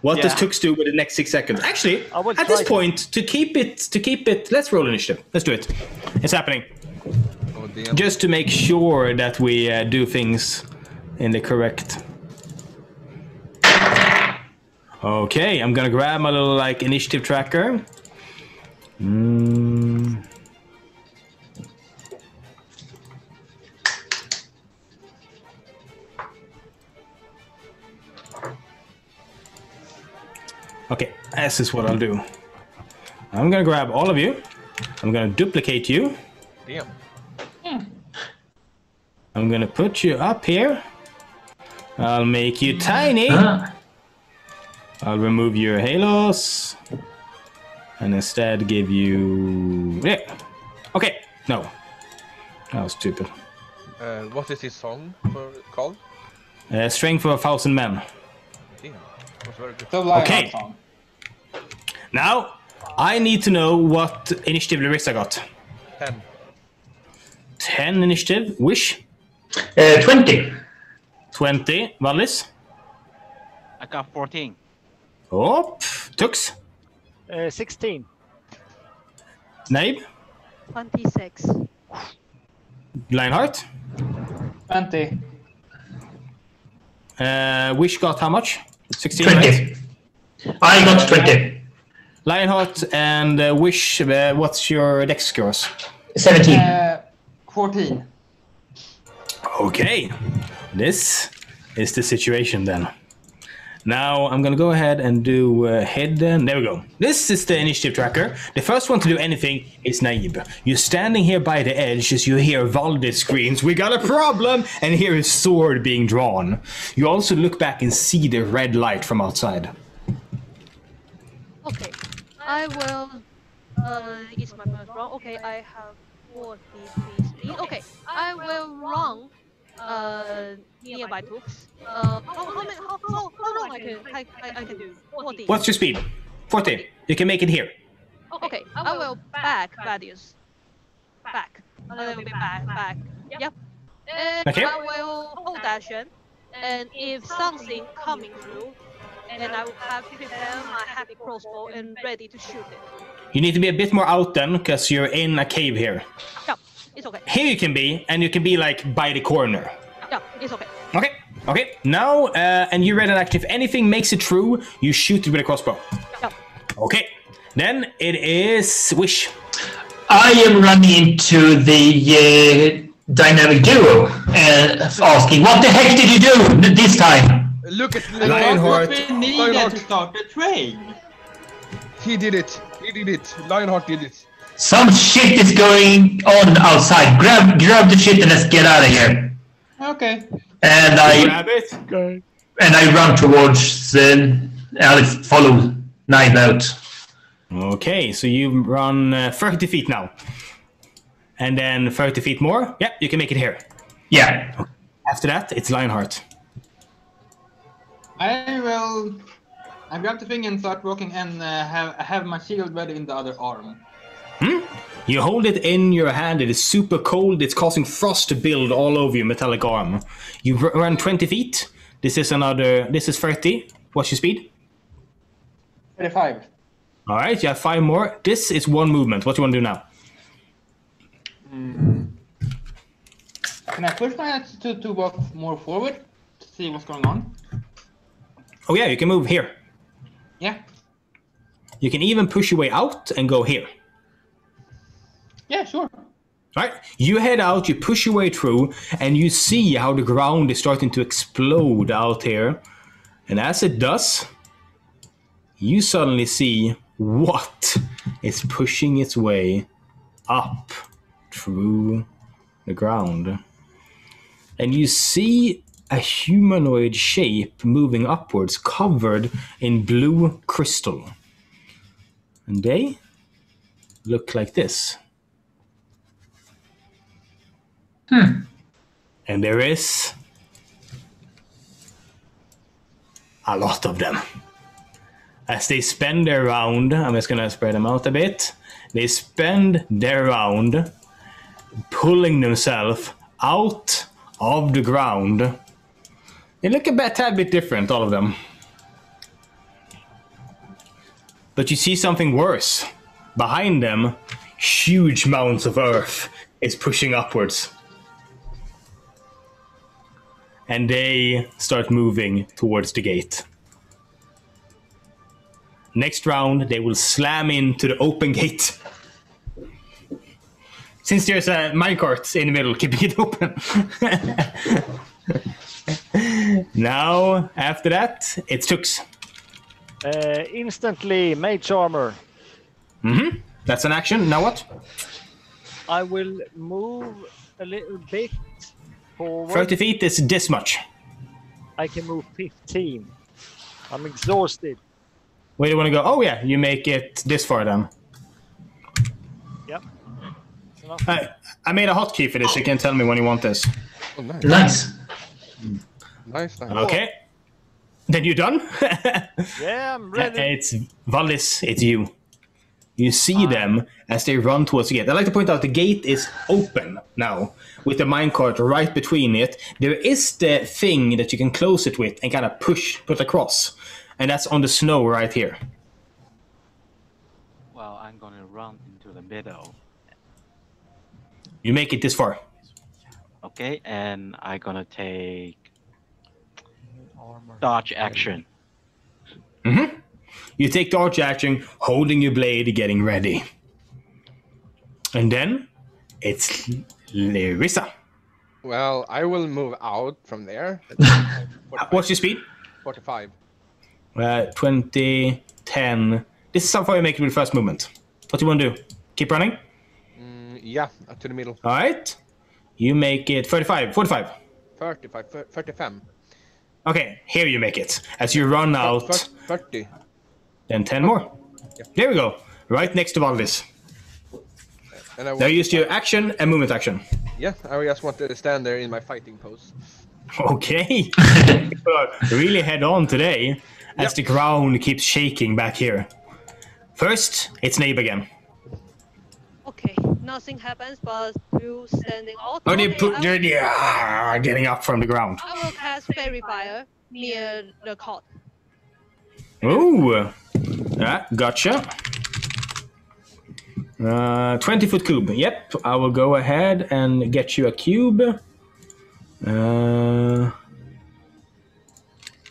What does Tux do with the next 6 seconds? Actually, at this point, to keep it, let's roll initiative. Let's do it. It's happening. Oh, damn. Just to make sure that we do things in the correct. Okay, I'm gonna grab my little initiative tracker. Okay, this is what I'll do. I'm gonna grab all of you. I'm gonna duplicate you. Damn. I'm gonna put you up here. I'll make you tiny. I'll remove your halos. And instead give you... Yeah. Okay, no. That was stupid. What is his song called? Strength of 1,000 men. Damn. Was very good. Okay. Now, I need to know what initiative Larissa got. 10. 10 initiative. Wish? 20. 20. Valdis? I got 14. Oh, Tux? 16. Naib? 26. Lionheart? 20. Wish got how much? 16, 20. right? I got 20. Lionheart and Wish, what's your dex scores? 17. 14. Okay, this is the situation then. Now I'm gonna go ahead and do hidden. There we go. This is the initiative tracker. The first one to do anything is Naib. You're standing here by the edge as you hear Valdis screams, "We got a problem!" and hear his sword being drawn. You also look back and see the red light from outside. Okay, I will. Is my math wrong? Okay, I have 43 speed. Okay, I will run. Nearby Tux. How long I can do? 40. What's your speed? 40. You can make it here. Okay, I will back radius. Back. A little bit back. Yep. And Okay. I will hold action. And if something coming through, then I will have prepare my heavy crossbow and ready to shoot it. You need to be a bit more out then, because you're in a cave here. Yeah, it's okay. Here you can be, and you can be by the corner. Yeah, it's okay. Okay. Now, and you read an action. If anything makes it through, you shoot it with a crossbow. Yeah. Okay. Then it is Wish. I am running into the dynamic duo and asking, what the heck did you do this time? Look at Lionheart. We needed to start the train. He did it. Lionheart did it. Some shit is going on outside. Grab the shit and let's get out of here. Okay. And Grab it. and I run towards I'll follow Knife out. Okay, so you run 30 feet now. And then 30 feet more. Yeah, you can make it here. Yeah. After that, it's Lionheart. I will I grab the thing and start walking, and have my shield ready in the other arm. You hold it in your hand. It is super cold. It's causing frost to build all over your metallic arm. You run 20 feet. This is 30. What's your speed? 35. All right, you have 5 more. This is 1 movement. What do you want to do now? Can I push my axe to walk more forward to see what's going on? Oh yeah, you can move here. Yeah. You can even push your way out and go here. Yeah, sure. Right, you head out, you push your way through, and you see how the ground is starting to explode out here. And as it does, you suddenly see what is pushing its way up through the ground. And you see a humanoid shape moving upwards, covered in blue crystal. And they look like this. And there is a lot of them. As they spend their round, I'm just gonna spread them out a bit. They spend their round pulling themselves out of the ground. They look a tad bit different, all of them. But you see something worse. Behind them, huge mounds of earth is pushing upwards. And they start moving towards the gate. Next round, they will slam into the open gate. Since there's a minecart in the middle, keeping it open. Now, after that, it's Tux. Instantly, mage armor. That's an action. Now what? I will move a little bit forward. 30 feet is this much. I can move 15. I'm exhausted. Where do you want to go? Oh yeah, you make it this far then. Yep. I made a hotkey for this. You can tell me when you want this. Oh, nice. Nice. Nice. Okay. Then you done? Yeah, I'm ready. It's Valdis, it's you. You see them as they run towards the gate. I'd like to point out the gate is open now, with the minecart right between it. There is the thing that you can close it with and kind of put across. And that's on the snow right here. Well, I'm gonna run into the middle. You make it this far. Okay, and I'm gonna take dodge action. You take dodge action, holding your blade, getting ready. And then it's Larissa. Well, I will move out from there. What's your speed? 45. 20, 10. This is how far you make it with the first movement. What do you want to do? Keep running? Yeah, up to the middle. All right. You make it 35, 45. 35. Okay, here you make it. As you run out. 30. Then 10 more. Yep. There we go. Right next to Valdis. And I Now use your action and movement action. Yeah, I just want to stand there in my fighting pose. Okay. Really head on today as the ground keeps shaking back here. First, it's Nabe again. Okay, nothing happens, but you standing out. Oh, Okay, getting up from the ground. I will cast Fairy Fire near the cot. Ooh. Yeah, gotcha. 20-foot cube. Yep, I will go ahead and get you a cube.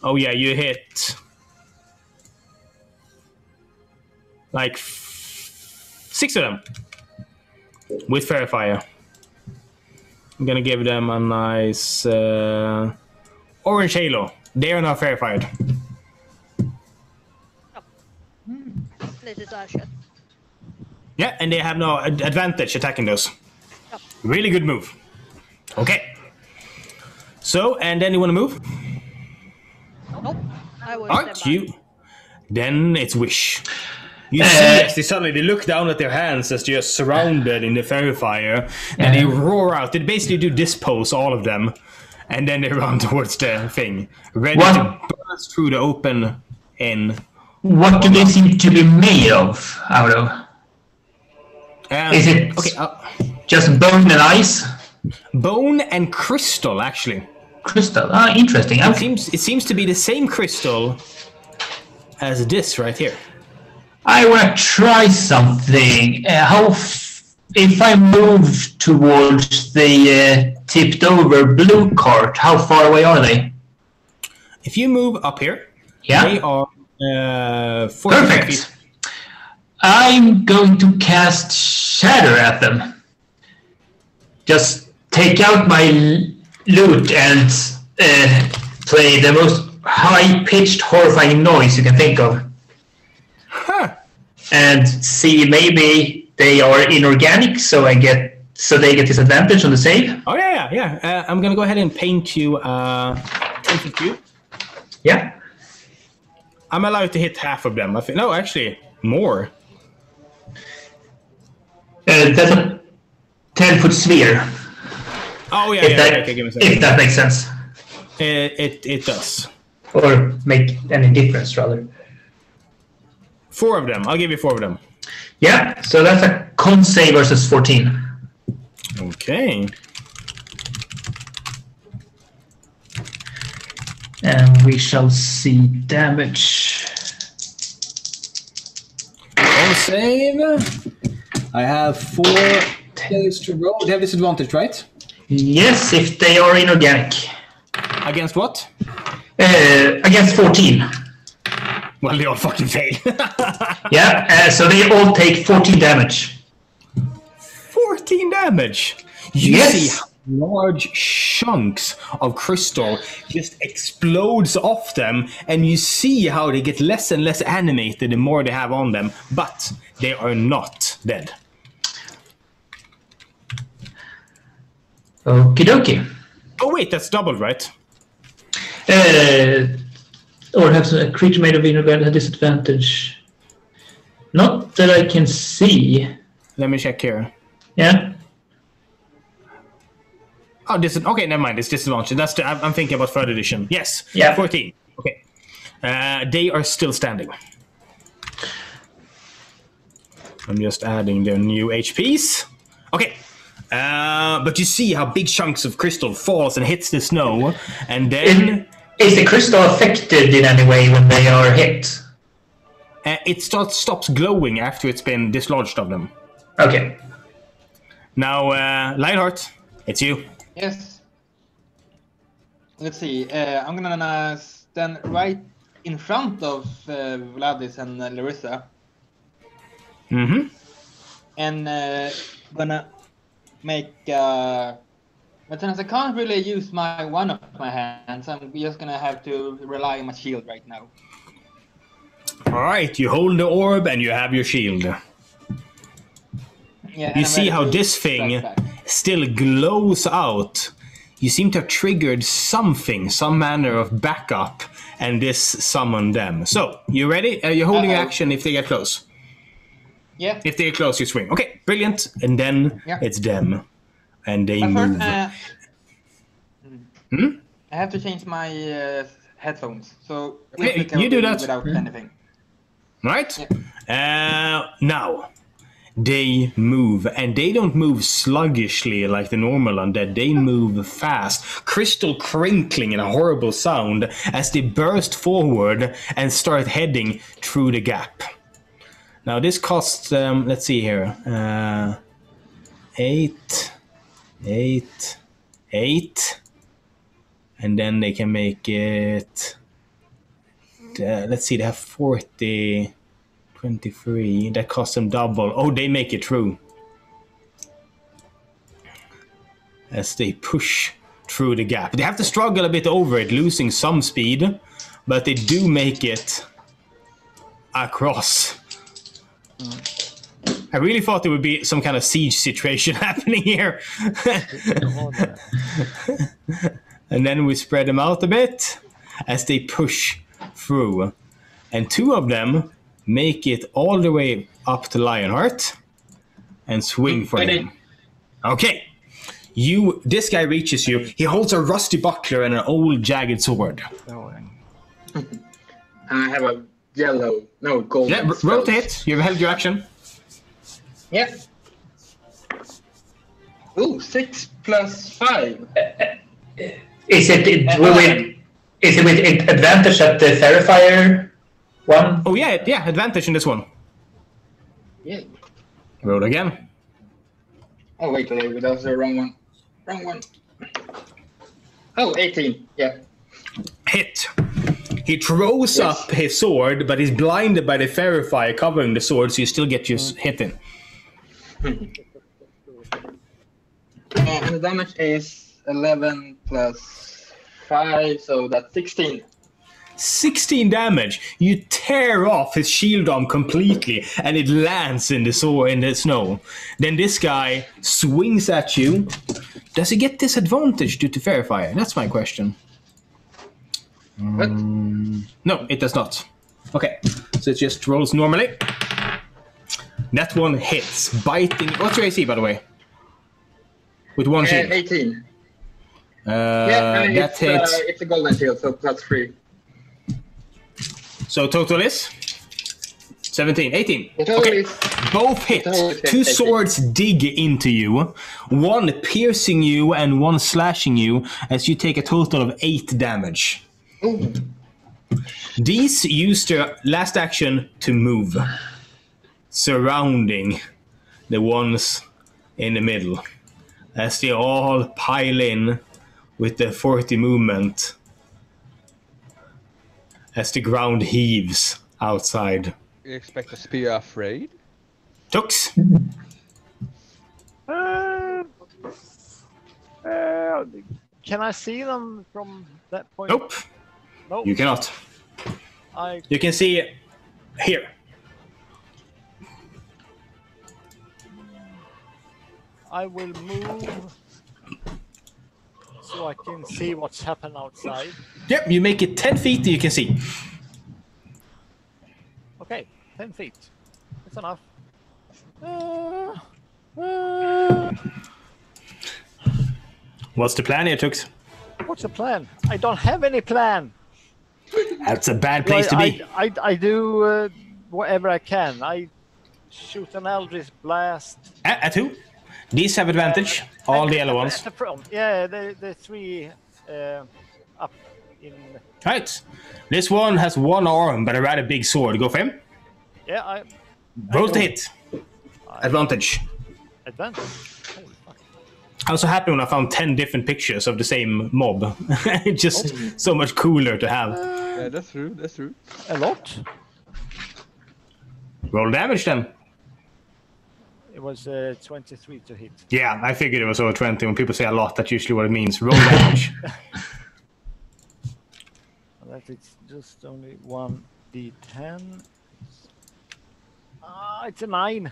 Oh yeah, you hit like 6 of them with Fairy Fire. I'm gonna give them a nice orange halo. They are now Fairy Fired. This is a shot. Yeah, and they have no advantage attacking those. Yep. Really good move. Okay. So, and then you want to move? Nope. I will Aren't stand you? Then it's Wish. You see as they look down at their hands as they're surrounded in the fairy fire, and they roar out. They basically do this pose, all of them, and then they run towards the thing, ready to burst through the open in What do they seem to be made of, out of? Is it just bone and ice? Bone and crystal, actually. Crystal. Ah, interesting. It seems to be the same crystal as this right here. I want to try something. If I move towards the tipped over blue cart, how far away are they? If you move up here, yeah, they are 45 perfect. feet. I'm going to cast Shatter at them. Just take out my lute and play the most high-pitched, horrifying noise you can think of. Huh. And see, maybe they are inorganic, so they get disadvantage on the save. Oh yeah. I'm gonna go ahead and paint you 10 foot cube. Yeah. I'm allowed to hit half of them. No, actually, more. That's a 10-foot sphere. Oh yeah, okay, give me a second. If that makes sense. It does. Or make any difference, rather. 4 of them. I'll give you 4 of them. Yeah, so that's a con save versus 14. Okay. And we shall see damage. Con save. I have 4 players to roll. They have disadvantage, right? Yes, if they are inorganic. Against what? Against 14. Well, they all fucking fail. Yeah, so they all take 14 damage. 14 damage? You see how large chunks of crystal just explodes off them, and you see how they get less and less animated the more they have on them, but they are not dead. Okie dokie. Oh wait, that's doubled, right? Or has a creature made of inorganic at disadvantage. Not that I can see. Let me check here. Yeah. Oh, okay, never mind. It's disadvantage. I'm thinking about third edition. Yes. Yeah. 14. Okay. They are still standing. I'm just adding their new HPs. Okay. But you see how big chunks of crystal falls and hits the snow, and then... Is the crystal affected in any way when they are hit? It stops glowing after it's been dislodged of them. Okay. Now, Lionheart, it's you. Yes. Let's see. I'm gonna stand right in front of Vladis and Larissa. Mm-hmm. And gonna make... But since I can't really use one of my hands, I'm just gonna have to rely on my shield right now. Alright, you hold the orb and you have your shield. Yeah, you see how this thing still glows out. You seem to have triggered something, some manner of backup, and this summoned them. So, you ready? You're holding action if they get close. Yeah. If they get close, you swing. Okay, brilliant. And then it's them. And they move. I have to change my headphones. So okay, you do that without anything. Right? Yeah. Now they move, and they don't move sluggishly like the normal undead. They move fast, crystal crinkling in a horrible sound as they burst forward and start heading through the gap. Now this costs, let's see here, 8, and then they can make it, let's see, they have 40, 23, that costs them double. Oh, they make it through. As they push through the gap. They have to struggle a bit over it, losing some speed, but they do make it across. I really thought there would be some kind of siege situation happening here. And then we spread them out a bit as they push through. And 2 of them make it all the way up to Lionheart and swing for him. Okay. This guy reaches you. He holds a rusty buckler and an old jagged sword. I have a yellow. No, golden. Yeah, roll to hit. You've held your action. Yeah. Ooh, 6 plus 5. Is it with advantage at the verifier one? Oh yeah, advantage in this one. Yeah. Roll again. Oh wait, that was the wrong one. Wrong one. Oh, 18. Yeah. Hit. He throws up his sword, but he's blinded by the verifier covering the sword, so you still get your hit in. And the damage is 11 plus 5, so that's 16. 16 damage. You tear off his shield arm completely, and it lands in the snow. Then this guy swings at you. Does he get disadvantage due to verifier? That's my question. What? No, it does not. Okay, so it just rolls normally. That one hits, biting. What's your AC, by the way? With one shield. 18. That hits. It's a golden shield, so plus 3. So total is 17, 18. Okay. Both hit. Two swords dig into you, one piercing you and one slashing you, as you take a total of 8 damage. Ooh. These use their last action to move, surrounding the ones in the middle, as they all pile in with the 40 movement, as the ground heaves outside. You expect us to be afraid? Tux? Can I see them from that point? Nope. Nope. You cannot. I You can see it here. will move so I can see what's happened outside. Yep, you make it 10 feet you can see. Okay, 10 feet. That's enough. What's the plan here, Tux? What's the plan? I don't have any plan. That's a bad place to be. I do whatever I can. I shoot an Eldritch Blast. At who? These have advantage. All the yellow ones. At the front. Yeah, the three up in... Right. This one has one arm, but a rather big sword. Go for him. Yeah, Roll to hit. Advantage. Advantage? I was so happy when I found 10 different pictures of the same mob. It's just so much cooler to have. Yeah, that's true, that's true. A lot. Roll damage then. It was 23 to hit. Yeah, I figured it was over 20. When people say a lot, that's usually what it means. Roll damage. That is just only 1d10. It's a 9.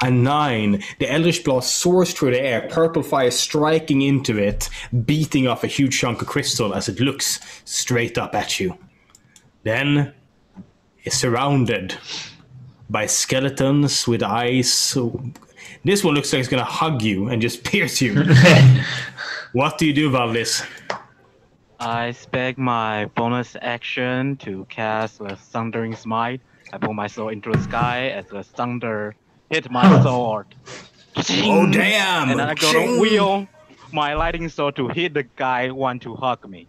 A 9. The Eldritch Blast soars through the air, purple fire striking into it, beating off a huge chunk of crystal as it looks straight up at you. Then it's surrounded by skeletons with eyes. This one looks like it's gonna hug you and just pierce you. What do you do, Valdis? I spec my bonus action to cast the Thundering Smite. I pull my sword into the sky as the thunder hit my sword. Oh, damn! And then I go to wheel my lightning sword to hit the guy want to hug me.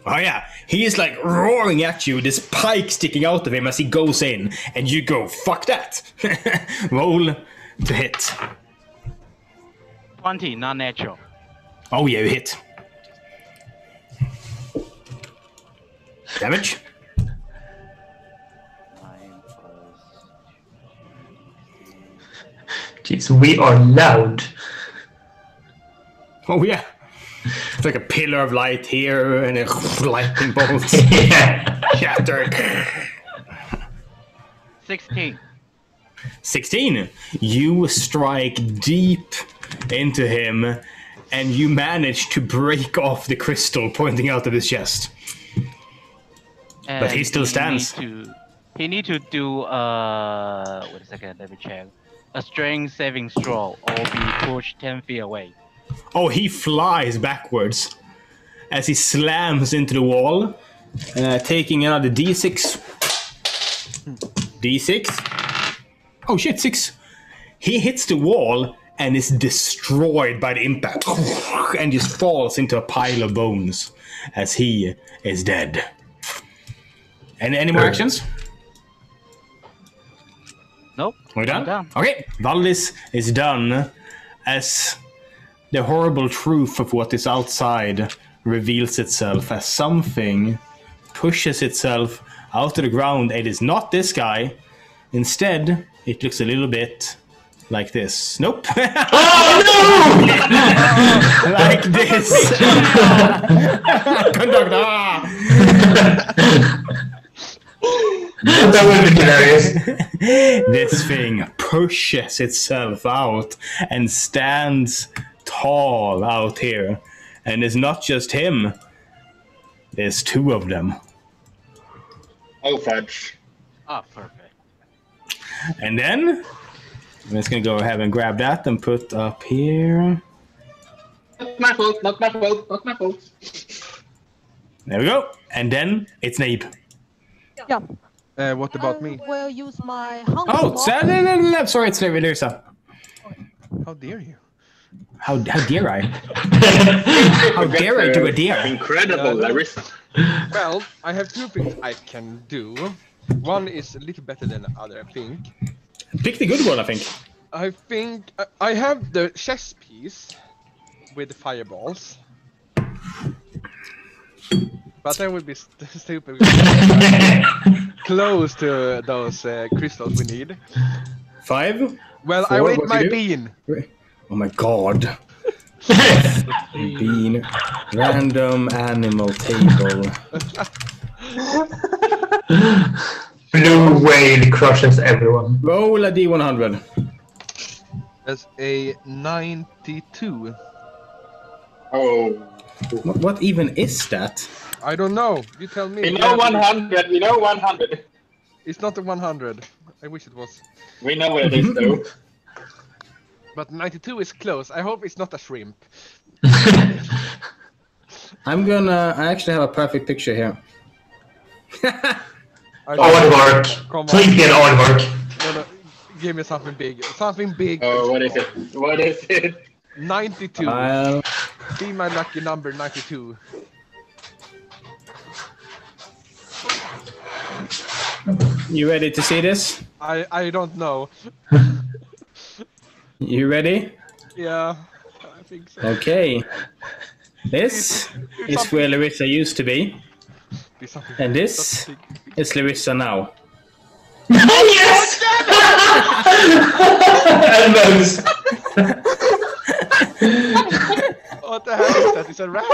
Oh yeah, he is like roaring at you, this pike sticking out of him as he goes in, and you go, fuck that! Roll to hit. 20, not natural. Oh yeah, you hit. Damage? 9 plus... Jeez, we are loud. Oh yeah. It's like a pillar of light here and a lightning bolts. Yeah. Shattered. 16. 16. You strike deep into him and you manage to break off the crystal pointing out of his chest. And but he still stands. He need to do, wait a second, let me check. A strength saving throw or be pushed 10 feet away. Oh, he flies backwards as he slams into the wall, taking another D6. D6. Oh shit, 6. He hits the wall and is destroyed by the impact and just falls into a pile of bones as he is dead. And any more actions? Nope. We're done? I'm done. Okay, Valdis is done as the horrible truth of what is outside reveals itself as something pushes itself out of the ground. It is not this guy. Instead, it looks a little bit like this. Nope. Oh no! Like this. Conductor. That would be hilarious. This thing pushes itself out and stands tall out here. And it's not just him. There's 2 of them. Oh, fudge. Ah, perfect. And then I'm just gonna go ahead and grab that and put up here. Not my fault, not my fault, not my fault. There we go. And then it's Nabe. Yeah. What about me? I will use my hunger Oh, block. sorry, it's Larissa. How dare you? How dare I? How dare I do a dare? Incredible, Larissa. Well, I have 2 things I can do. One is a little better than the other, I think. Pick the good one, I think. I think I have the chess piece with the fireballs. But that would be stupid. Close to those crystals we need. 5. Well, 4, I will eat what my you do? bean. Oh my god. Bean. Random animal table. Blue whale crushes everyone. Roll a D100. That's a 92. Oh. What even is that? I don't know. You tell me. We know 100, we know 100. It's not a 100. I wish it was. We know what it is, though. But 92 is close. I hope it's not a shrimp. I actually have a perfect picture here. Aardvark. Please get aardvark. No, give me something big. Something big. Oh, what is it? What is it? 92. Be my lucky number, 92. You ready to see this? I don't know. You ready? Yeah, I think so. Okay. This is where Larissa used to be. And this is Larissa now. Yes! Almost. What the hell is that? It's a rat?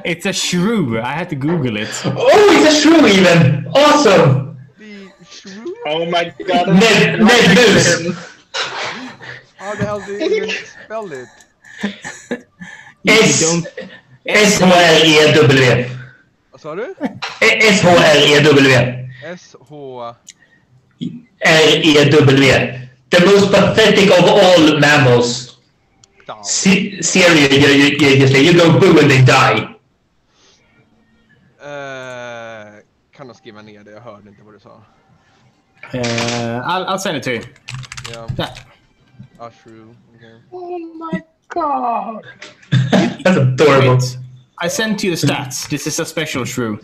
It's a shrew. I had to Google it. Oh, it's a shrew even! Awesome! The shrew? Oh my god. Ned Moose! How the hell do you even spell it? S-H-L-E-W. Vad sa du? S-H-L-E-W. S-H-L-E-W. The most pathetic of all mammals. Seriously, you go boo and they die. Kan du skriva ner det? Jag hörde inte vad du sa. I'll send it to you. Yeah. Ah, true. Okay. Oh my god. That's adorable. Wait, I sent you the stats. This is a special shrew.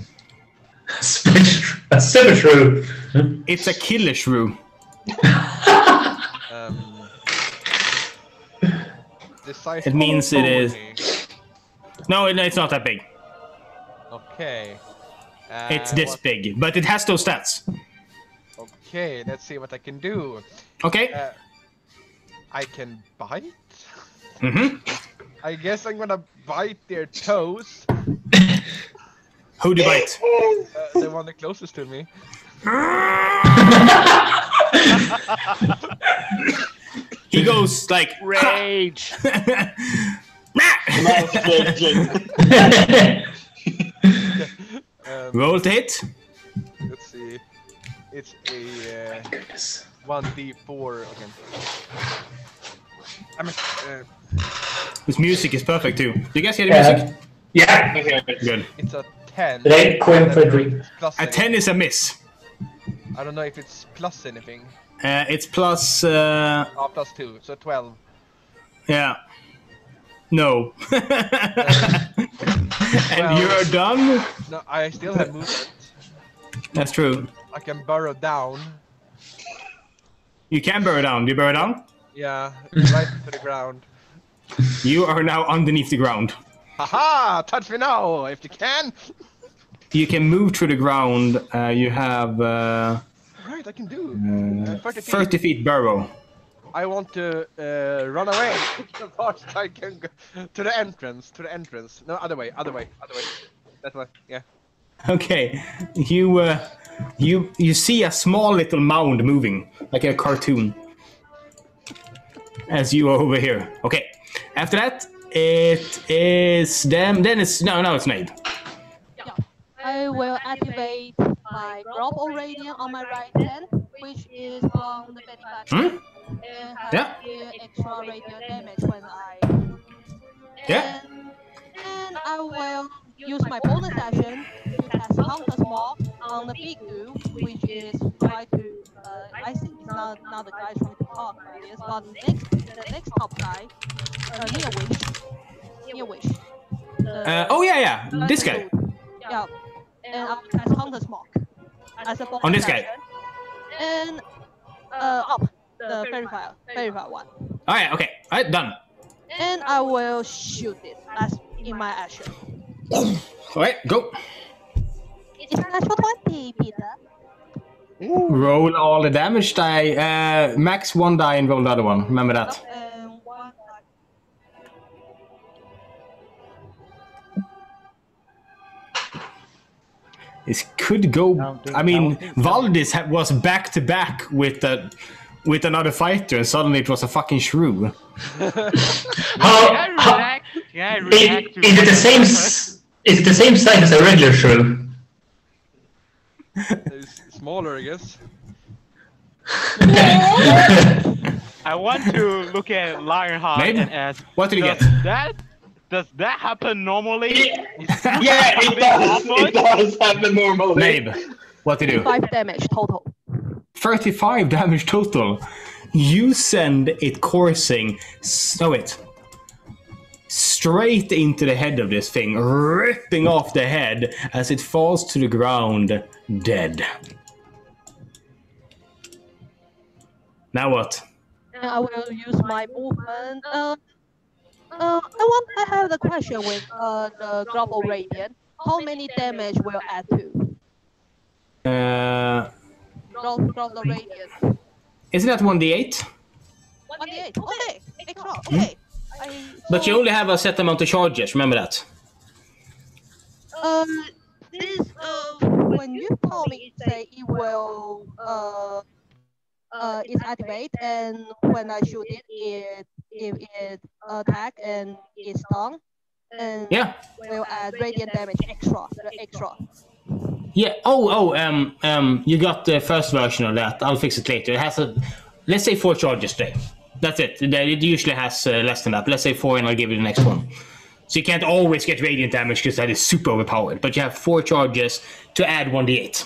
A super shrew. It's a killer shrew. The size It means of it is. pony. No, it's not that big. Okay. It's this big, but it has those stats. Okay, let's see what I can do. Okay. I can bite? Mm-hmm. I guess I'm gonna bite their toes. Who do you bite? The one that closest to me. He goes like rage. Roll to hit. Let's see. It's a 1d4 again. This music is perfect too. Do you guys hear the music? Yeah. Good. It's a 10. Requiem for a Dream. Plus A 10 is a miss. I don't know if it's plus anything. It's plus. Plus 2, so 12. Yeah. No. And you're done? No, I still have movement. That's true. I can burrow down. You can burrow down. Do you burrow down? Yeah, right to the ground. You are now underneath the ground. Haha! Touch me now, if you can! You can move through the ground. You have Right, I can do. 30 feet burrow. I want to run away as fast as I can go to the entrance. No, other way. That way, yeah. Okay, you see a small little mound moving like a cartoon as you are over here. Okay, after that it is them. Then it's no, it's Nabe. Yeah. I will activate my global radiant on my right hand, which is on the belly button. And have extra radiant damage when I. And I will use my bonus action to cast Hunter's Mark on the big dude, which is try to. I think it's not the guy trying to talk like this, but the next top guy, near wish. This guy. Yeah, and I will cast Hunter's Mark as a bonus on this action. guy. And up the verifier one. Alright, okay. Alright, done. And I will shoot it as in my action. Alright, go. It's natural 20, Peter. Roll all the damage die. Max 1 die and roll the other one. Remember that. One This could go. I mean, Valdis was back to back with another fighter, and suddenly it was a fucking shrew. Is it the same size as a regular shrew? It's smaller, I guess. I want to look at Lionheart and ask, what did you get? Does that happen normally? Yeah, it does happen normally. Babe, what did you do? 5 damage total. 35 damage total. You send it coursing, straight into the head of this thing, ripping off the head as it falls to the ground, dead. Now what? I will use my movement. I have the question with the global radiant. How many damage will add to? Global radiant. Isn't that 1d8? 1d8. Okay, extra. Okay. But you only have a set amount of charges. Remember that. When you told me it will it's activate, and when I shoot it, it attack and it's done, and will add radiant damage extra. Yeah. You got the first version of that. I'll fix it later. It has let's say 4 charges today. That's it. It usually has less than that. Let's say 4, and I'll give you the next one. So you can't always get radiant damage because that is super overpowered. But you have 4 charges to add 1d8.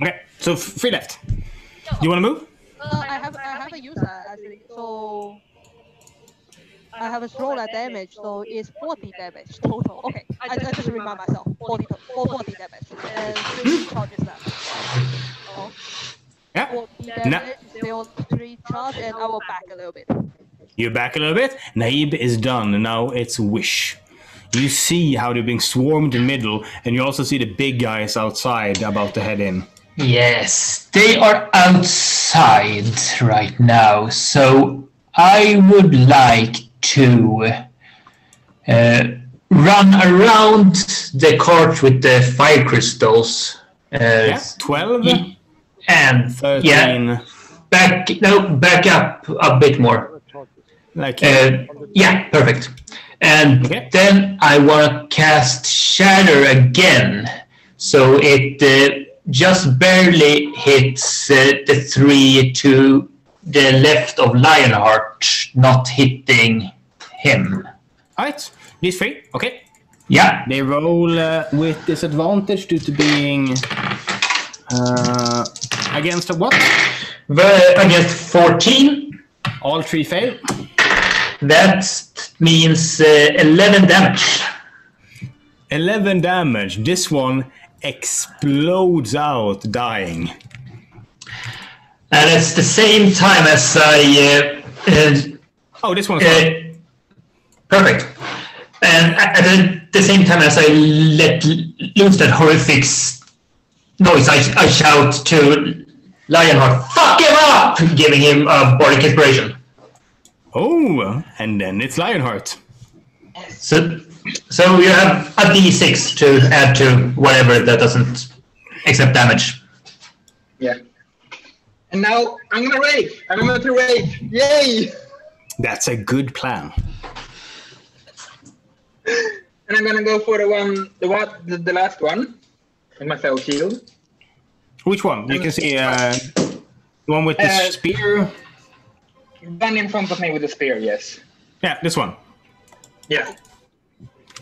Okay. So 3 left. Do you want to move? I haven't used that actually. So I have a roll that damage. So it's 40 damage total. Okay. I just remind myself. 40 damage and 3 charges left. So, yeah. 40 damage, still 3 charge, and I will back a little bit. You're back a little bit. Naib is done, and now it's Wish. You see how they're being swarmed in the middle, and you also see the big guys outside about to head in. Yes, they are outside right now, so I would like to run around the cart with the fire crystals. 12? And 13. Back up a bit more. Yeah, perfect. And then I want to cast Shatter again, so it just barely hits the 3 to the left of Lionheart, not hitting him. Alright, these 3, okay. Yeah. They roll with disadvantage due to being against a what? Against 14. All 3 fail. That means 11 damage. 11 damage. This one explodes out, dying. And it's the same time as I... oh, this one's perfect. And at the same time as I let loose that horrific noise, I shout to Lionheart, "Fuck him up!" giving him a bardic inspiration. Oh, and then it's Lionheart. So you have a d6 to add to whatever that doesn't accept damage. Yeah. And now I'm gonna rage. I'm going to rage. Yay! That's a good plan. And I'm gonna go for the last one with my fell shield. Which one? You can see the one with the spear. One in front of me with the spear, yes. Yeah, this one. Yeah.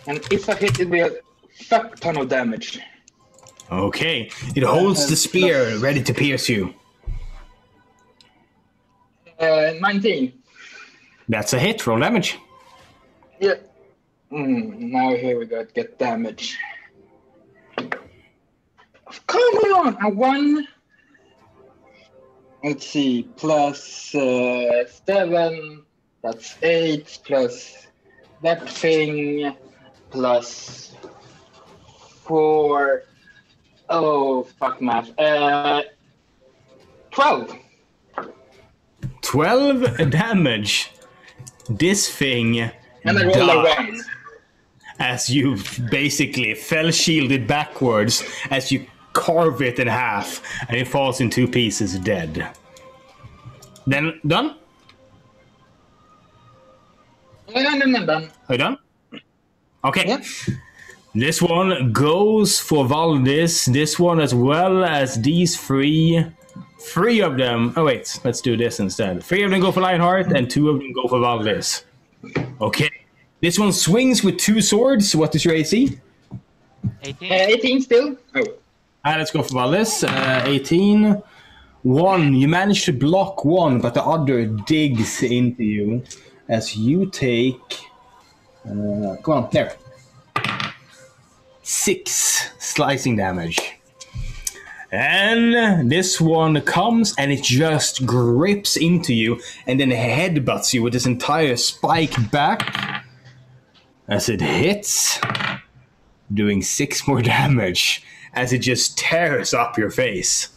And if I hit it with a fuck ton of damage. Okay, it holds the spear ready to pierce you. 19. That's a hit. Roll damage. Yeah. Now here we go. Get damage. Come on! A 1. Let's see. Plus 7. That's 8. Plus that thing. Plus 4. Oh, fuck math. 12. 12 damage. This thing and I rolled a 1. As you basically fell shielded backwards as you carve it in half and it falls in 2 pieces dead. Then done? I'm done. Are you done? Okay. Yeah. This one goes for Valdis. This one as well as these 3. 3 of them. Oh wait, let's do this instead. 3 of them go for Lionheart and 2 of them go for Valdis. Okay. This one swings with 2 swords. What is your AC? 18. 18 still. Oh. Let's go for Valdis. 18. 1. You manage to block 1, but the other digs into you as you take. Come on, there. 6 slicing damage. And this one comes and it just grips into you and then headbutts you with this entire spike back as it hits, doing 6 more damage as it just tears up your face.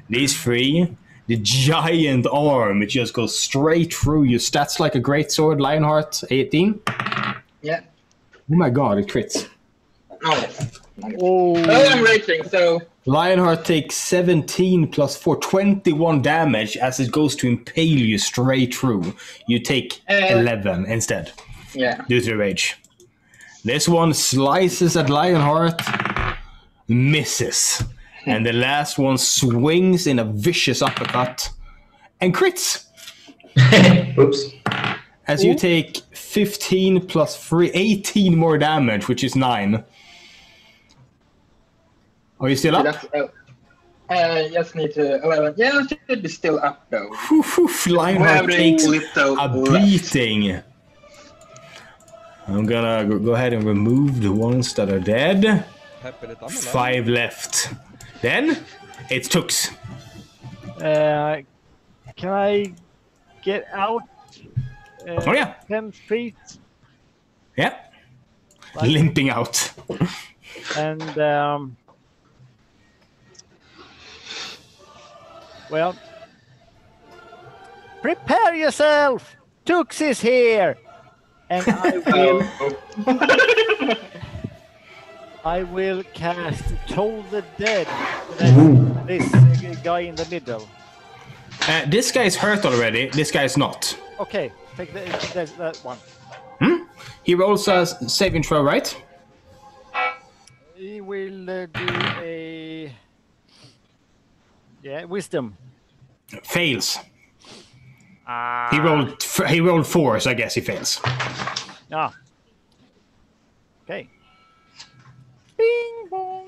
These 3, the giant arm, it just goes straight through you. Stats like a great sword, Lionheart, 18. Yeah. Oh my god, it crits. Oh, I'm raging, so... Lionheart takes 17 plus 4, 21 damage as it goes to impale you straight through. You take 11 instead. Yeah. Due to rage. This one slices at Lionheart, misses. And the last one swings in a vicious uppercut and crits. Oops. As you take 15 plus 3, 18 more damage, which is 9. Are you still up? Just need to 11. Yeah, I should be still up though. Lionheart takes a beating. I'm gonna go ahead and remove the ones that are dead. 5 left. Then it's Tux. Can I get out? Oh yeah. 10 feet. Yeah. Like, limping out. And well, prepare yourself. Tux is here, and I will cast Toll the Dead. This guy in the middle. This guy's hurt already. This guy's not. Okay, take that one. He rolls a saving throw, right? He will do a wisdom. Fails. He rolled 4, so I guess he fails. Ah. Okay. Bing bong.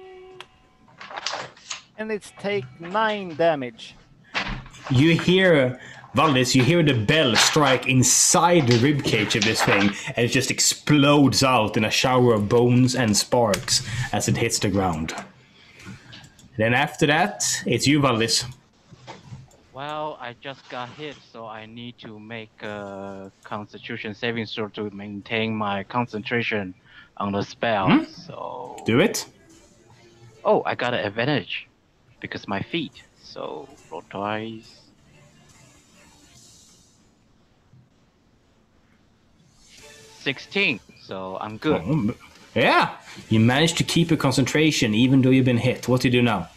And it's take 9 damage. You hear, Valdis, you hear the bell strike inside the ribcage of this thing, and it just explodes out in a shower of bones and sparks as it hits the ground. Then after that, it's you, Valdis. Well, I just got hit, so I need to make a Constitution saving throw to maintain my concentration on the spell. So Do it. Oh, I got an advantage because my feet. So roll twice. 16, so I'm good. Oh, yeah, you managed to keep your concentration even though you've been hit. What do you do now?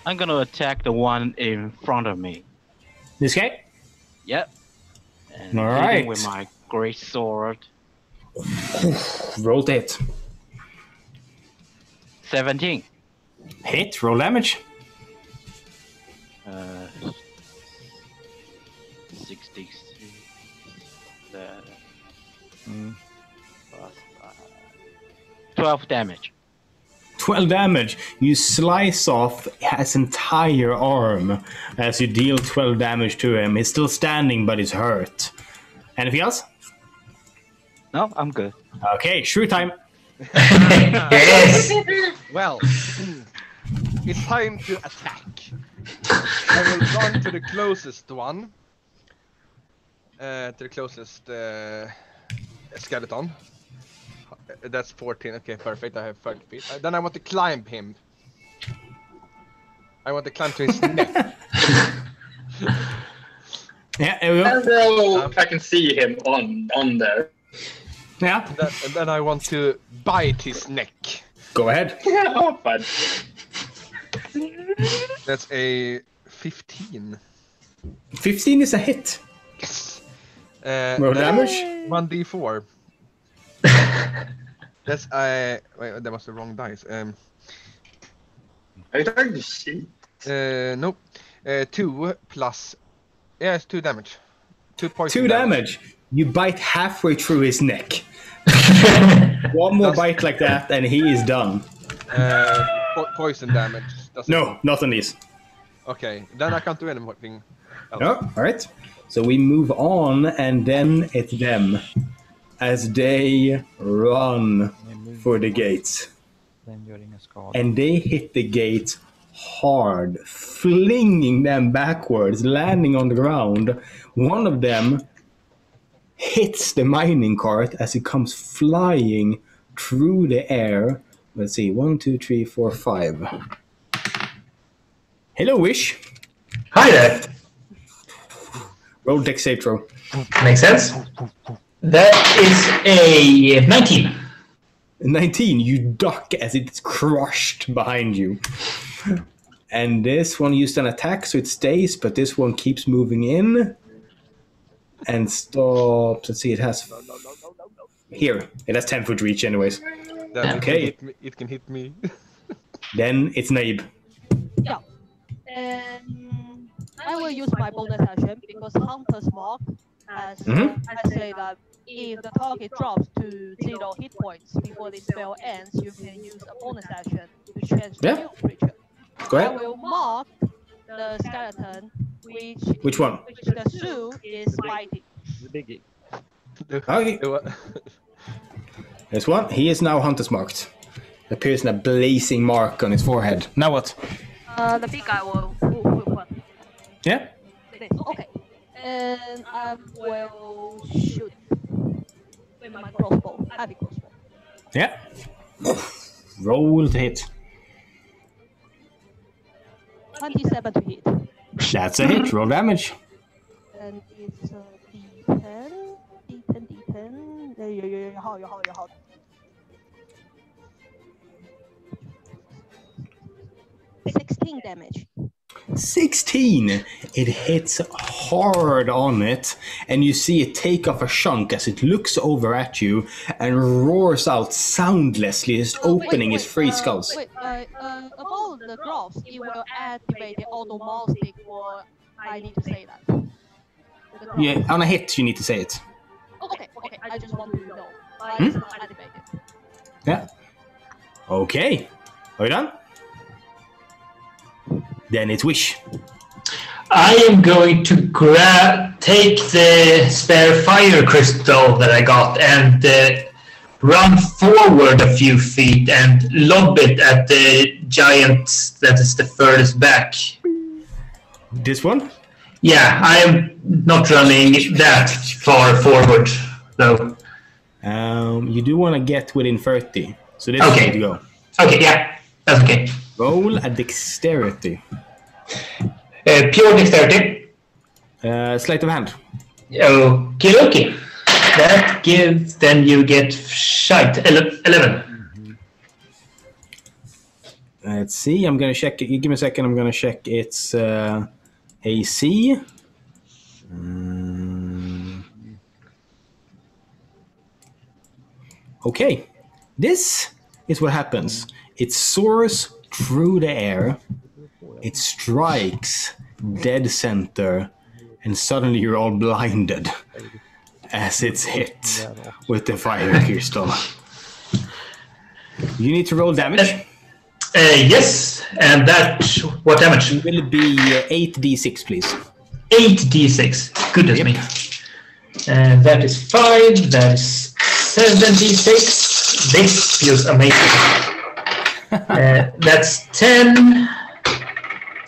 I'm gonna attack the one in front of me. This guy? Yep. And All hit him right. with my great sword. Roll to hit. 17. Hit, roll damage. 63. 12 damage. 12 damage. You slice off his entire arm as you deal 12 damage to him. He's still standing, but he's hurt. Anything else? No, I'm good. Okay, shrew time. Yes. Well, it's time to attack. I will run to the closest one. To the closest skeleton. That's 14. Okay, perfect. I have 30 feet. Then I want to climb him. I want to climb to his neck. Yeah, there we go. And roll if I can see him on there. Yeah. And then I want to bite his neck. Go ahead. Oh, fun. That's a 15. 15 is a hit. Yes. Roll damage? 1d4. That's wait, that was the wrong dice. Are you trying to cheat? Nope. 2 plus. Yeah, it's 2 damage. 2 poison. 2 damage. You bite halfway through his neck. One more bite like that, and he is done. Poison damage. No, not on these. Okay, then I can't do anything else. No, all right. So we move on, and then it's them as they run for the gates. And they hit the gates hard, flinging them backwards, landing on the ground. One of them hits the mining cart as it comes flying through the air. Let's see, 1, 2, 3, 4, 5. Hello, Wish. Hi there. Roll dex save throw. Makes sense. That is a 19. 19, you duck as it's crushed behind you. And this one used an attack, so it stays, but this one keeps moving in and stops. Let's see, it has... Here, it has 10-foot reach anyways. Then Okay. It can hit me. Then it's Naib. Yeah. And I will use my bonus action because Hunter's Mark has I say that if the target drops to 0 hit points before the spell ends, you can use a bonus action to change the new creature. Go I ahead. will mark the skeleton, Which one? which the Sioux is fighting. The biggie. Okay. There's one. He is now Hunter's marked. Appears in a blazing mark on his forehead. Now what? The big guy will what? Yeah? Okay. And I will shoot with my crossbow, heavy crossbow. Yeah. Roll to hit. 27 to hit. That's a hit. Roll damage. And it's D10, D10. 好。 16 damage. 16. It hits hard on it, and you see it take off a chunk as it looks over at you and roars out soundlessly, just opening its three skulls. About the gloves, it will activate the auto mouse stick, or I need to say that. Yeah, on a hit, you need to say it. Okay, I just want to know why it's not activated. Yeah. Okay. Are you done? Then it's Wish. I am going to take the spare fire crystal that I got and run forward a few feet and lob it at the giant that is the furthest back. This one? Yeah, I am not running that far forward, though. You do want to get within 30. So this is Okay. way to go. Okay, yeah, that's okay. Roll a dexterity. Pure dexterity. Sleight of hand. Okay, okay. That gives, then you get shite, 11. Let's see, I'm gonna check it. Give me a second, I'm gonna check its AC. Okay, this is what happens. It soars through the air, it strikes dead center, and suddenly you're all blinded as it's hit with the fire crystal. You need to roll damage. Yes, and that, what damage? It will be 8d6, please. 8d6, goodness me. That is 5, that is 7d6. This feels amazing. That's 10,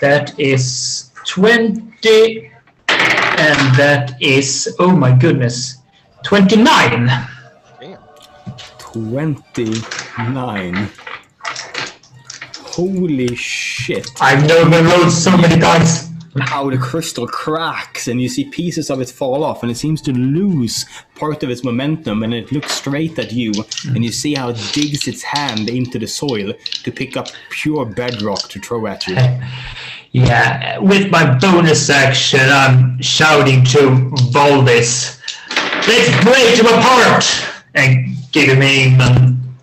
that is 20, and that is, oh my goodness, 29. Damn. 29. Holy shit. I've never rolled so many dice. How the crystal cracks and you see pieces of it fall off and it seems to lose part of its momentum and it looks straight at you and you see how it digs its hand into the soil to pick up pure bedrock to throw at you. Yeah, with my bonus action, I'm shouting to Valdis, "Let's break them apart!" and giving him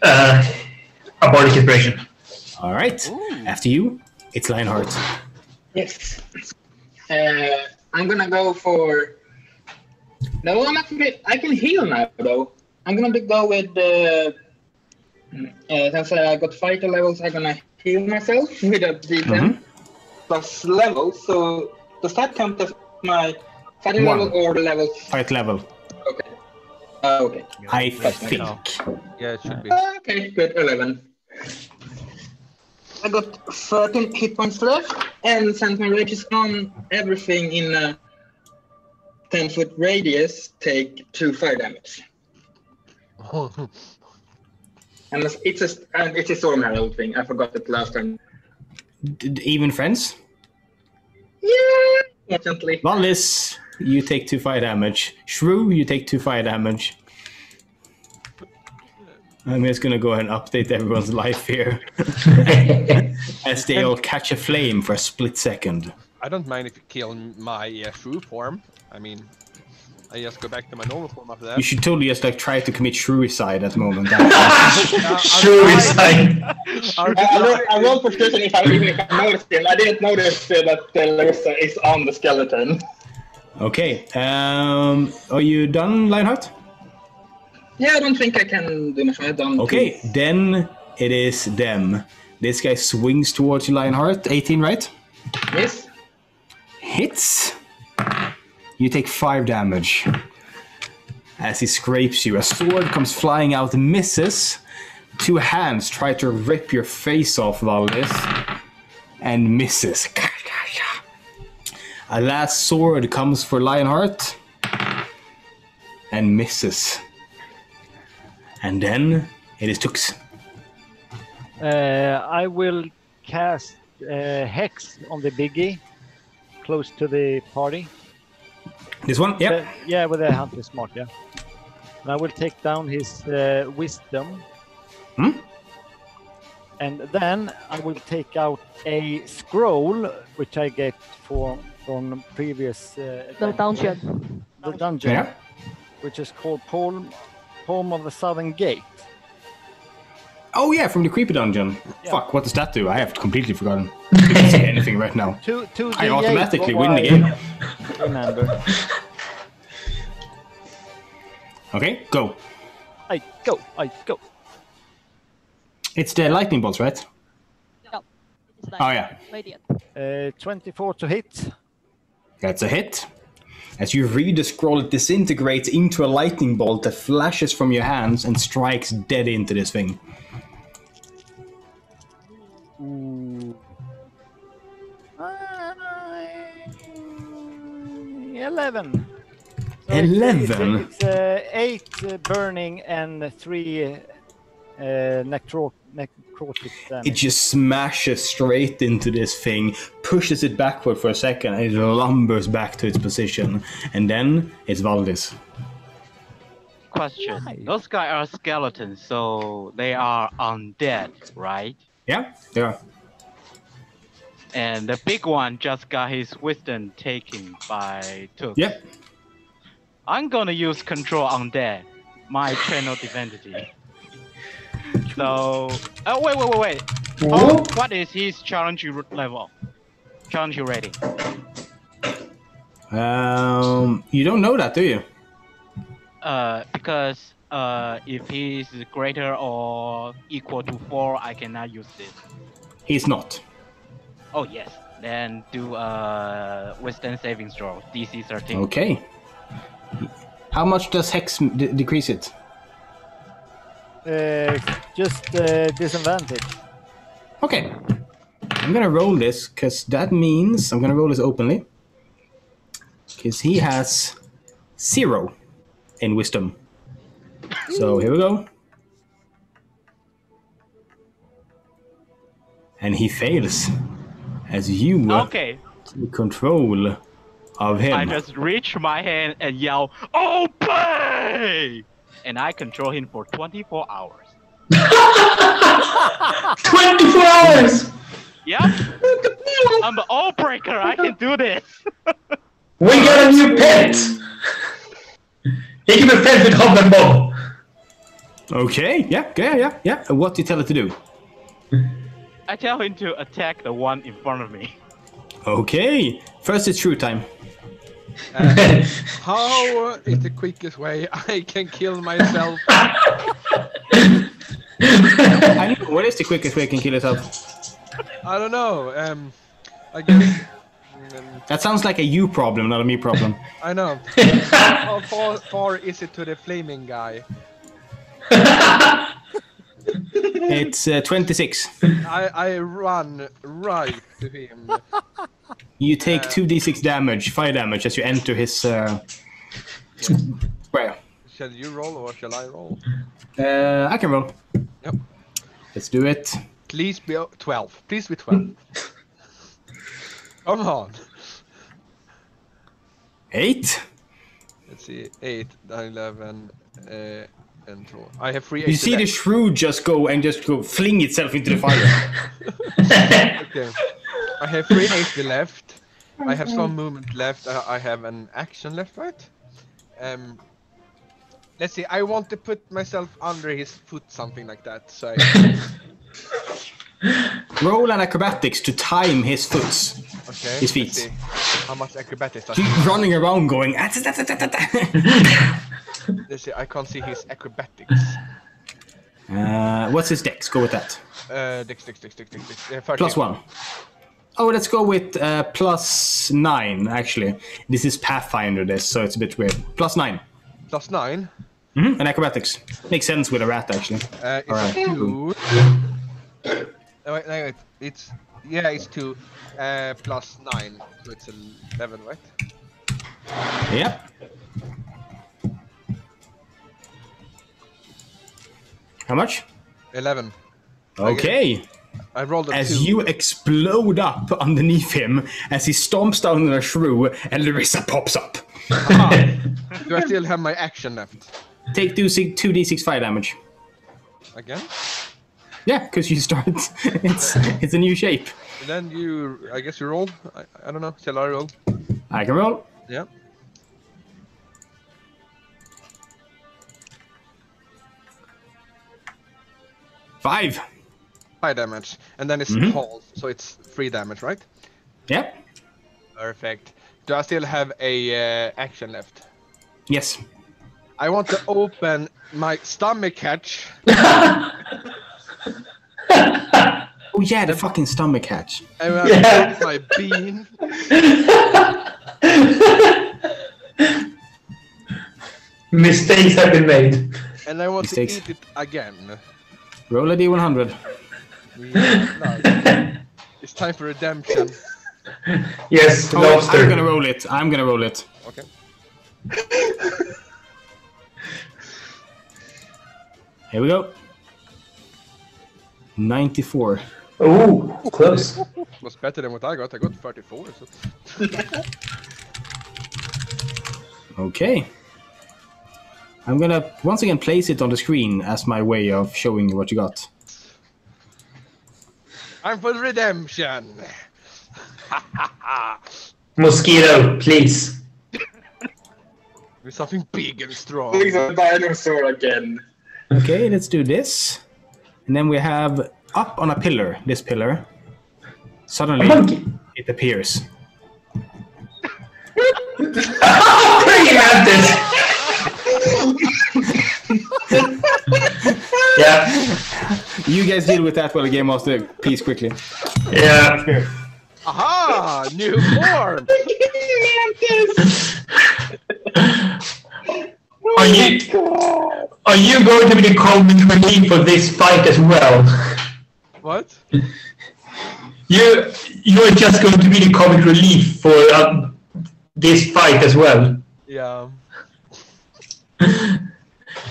a bardic inspiration. All right. After you, it's Lionheart. Yes. I'm gonna go for. No, I'm actually. I can heal now, though. I'm gonna go with. Since I got fighter levels, I'm gonna heal myself with a D10 plus level. So does that count as my fighting level or the level? Fight level. Okay. Okay. I think. Yeah, it should be. Okay, good. 11. I got 13 hit points left, and since my rage is on, everything in a 10-foot radius take 2 fire damage. And it's a storm arrow thing. I forgot it last time. Even friends? Yeah, unfortunately. Valis, you take 2 fire damage. Shrew, you take 2 fire damage. I'm just gonna go ahead and update everyone's life here. As they all catch a flame for a split second. I don't mind if you kill my shrew form. I mean, I just go back to my normal form after that. You should totally just like try to commit shrewiside at the moment. Shrewiside! I rolled for certain if I noticed him. I didn't notice that Larissa is on the skeleton. Okay, are you done, Lionheart? Yeah, I don't think I can do much more. Okay, then it is them. This guy swings towards you, Lionheart. 18, right? Yes. Hits. You take 5 damage. As he scrapes you, a sword comes flying out, misses. 2 hands try to rip your face off, Valdis, and misses. A last sword comes for Lionheart and misses. And then it is Tux. I will cast Hex on the biggie, close to the party. This one? Yeah. Yeah, with a Hunter Smart, yeah. And I will take down his Wisdom. And then I will take out a scroll, which I get from previous... The dungeon. The dungeon, yeah. Which is called Poem of the Southern Gate. Oh yeah, from the creepy dungeon. Yeah. Fuck, what does that do? I have completely forgotten. I can't see anything right now. I automatically win the game. Remember. Okay, go. I go. It's the lightning bolts, right? No. It's like Oh, yeah. radiant. 24 to hit. That's a hit. As you read the scroll, it disintegrates into a lightning bolt that flashes from your hands and strikes dead into this thing. Ooh. 11. So 11? It's 8 burning and 3 necrotic damage. It just smashes straight into this thing, pushes it backward for a second, and it lumbers back to its position. And then it's Valdis. Question. Those guys are skeletons, so they are undead, right? Yeah, they are. And the big one just got his wisdom taken by Took. Yep. I'm gonna use control undead, my channel divinity. So, wait. Oh, what is his challenge level? Challenge rating? You don't know that, do you? Because if he's greater or equal to 4, I cannot use this. He's not. Oh yes, then do wisdom saving throw, DC 13. Okay. How much does Hex decrease it? Just disadvantage. Okay. I'm gonna roll this, because that means... I'm gonna roll this openly. Because he has 0 in wisdom. So here we go. And he fails. As you Okay. take control of him. I just reach my hand and yell, "Open!" And I control him for 24 hours. 24 hours! Yep. I'm the all breaker. I can do this. We got a new pet! He can be fed with Hob and Bob. Okay, yeah. What do you tell it to do? I tell him to attack the one in front of me. Okay. First it's true time. How is the quickest way I can kill myself? I know, what is the quickest way I can kill yourself? I don't know. I guess. That sounds like a you problem, not a me problem. I know. How far is it to the flaming guy? It's 26. I run right to him. You take 2d6 damage, fire damage, as you enter his square. Shall you roll or shall I roll? I can roll. Yep. Let's do it. Please be 12. Please be 12. Come on. 8? Let's see. 8, 11, and 2. I have 3 You see the shrew just go fling itself into the fire. Okay. I have 3 HP left. I have some movement left. I have an action left, right? Let's see. I want to put myself under his foot, something like that. So. Roll an acrobatics to time his foot. Okay. His feet. Let's see. How much acrobatics? He's running around going. Let's see. I can't see his acrobatics. What's his dex? Go with that. Dex. Plus 1. Oh, let's go with plus 9, actually. This is Pathfinder, so it's a bit weird. Plus 9. Plus 9? Mm-hmm, and acrobatics. Makes sense with a rat, actually. It's Alright. 2. Wait. It's 2 plus 9, so it's 11, right? Yep. How much? 11. Okay. I rolled a 2. As you explode up underneath him, as he stomps down on a shrew, and Larissa pops up. Do I still have my action left? Take 2d6 fire damage. Again? Yeah, because you start. It's a new shape. Then I guess you roll. I don't know. Shall I roll? I can roll. Yeah. Five damage, and then it's pulse, so it's 3 damage, right? Yep. Perfect. Do I still have a action left? Yes. I want to open my stomach hatch Oh yeah, the fucking stomach hatch. And I got my bean. Mistakes have been made. And I want Mistakes. to eat it again. Roll a d100. Yeah, it's time for redemption. Yes, Oh, lobster. I'm gonna roll it. I'm gonna roll it. Okay. Here we go. 94. Ooh, close. Was better than what I got. I got 34. So. Okay. I'm gonna once again place it on the screen as my way of showing you what you got. I'm for redemption. Mosquito, please. With something big and strong. There's a dinosaur again. Okay, let's do this. And then we have up on a pillar, this pillar. Suddenly, it appears. Bring out this. Yeah. You guys deal with that while the game master, please, quickly. Yeah. Aha! New form! Are you going to be the comic relief for this fight as well? What? You're just going to be the comic relief for this fight as well. Yeah.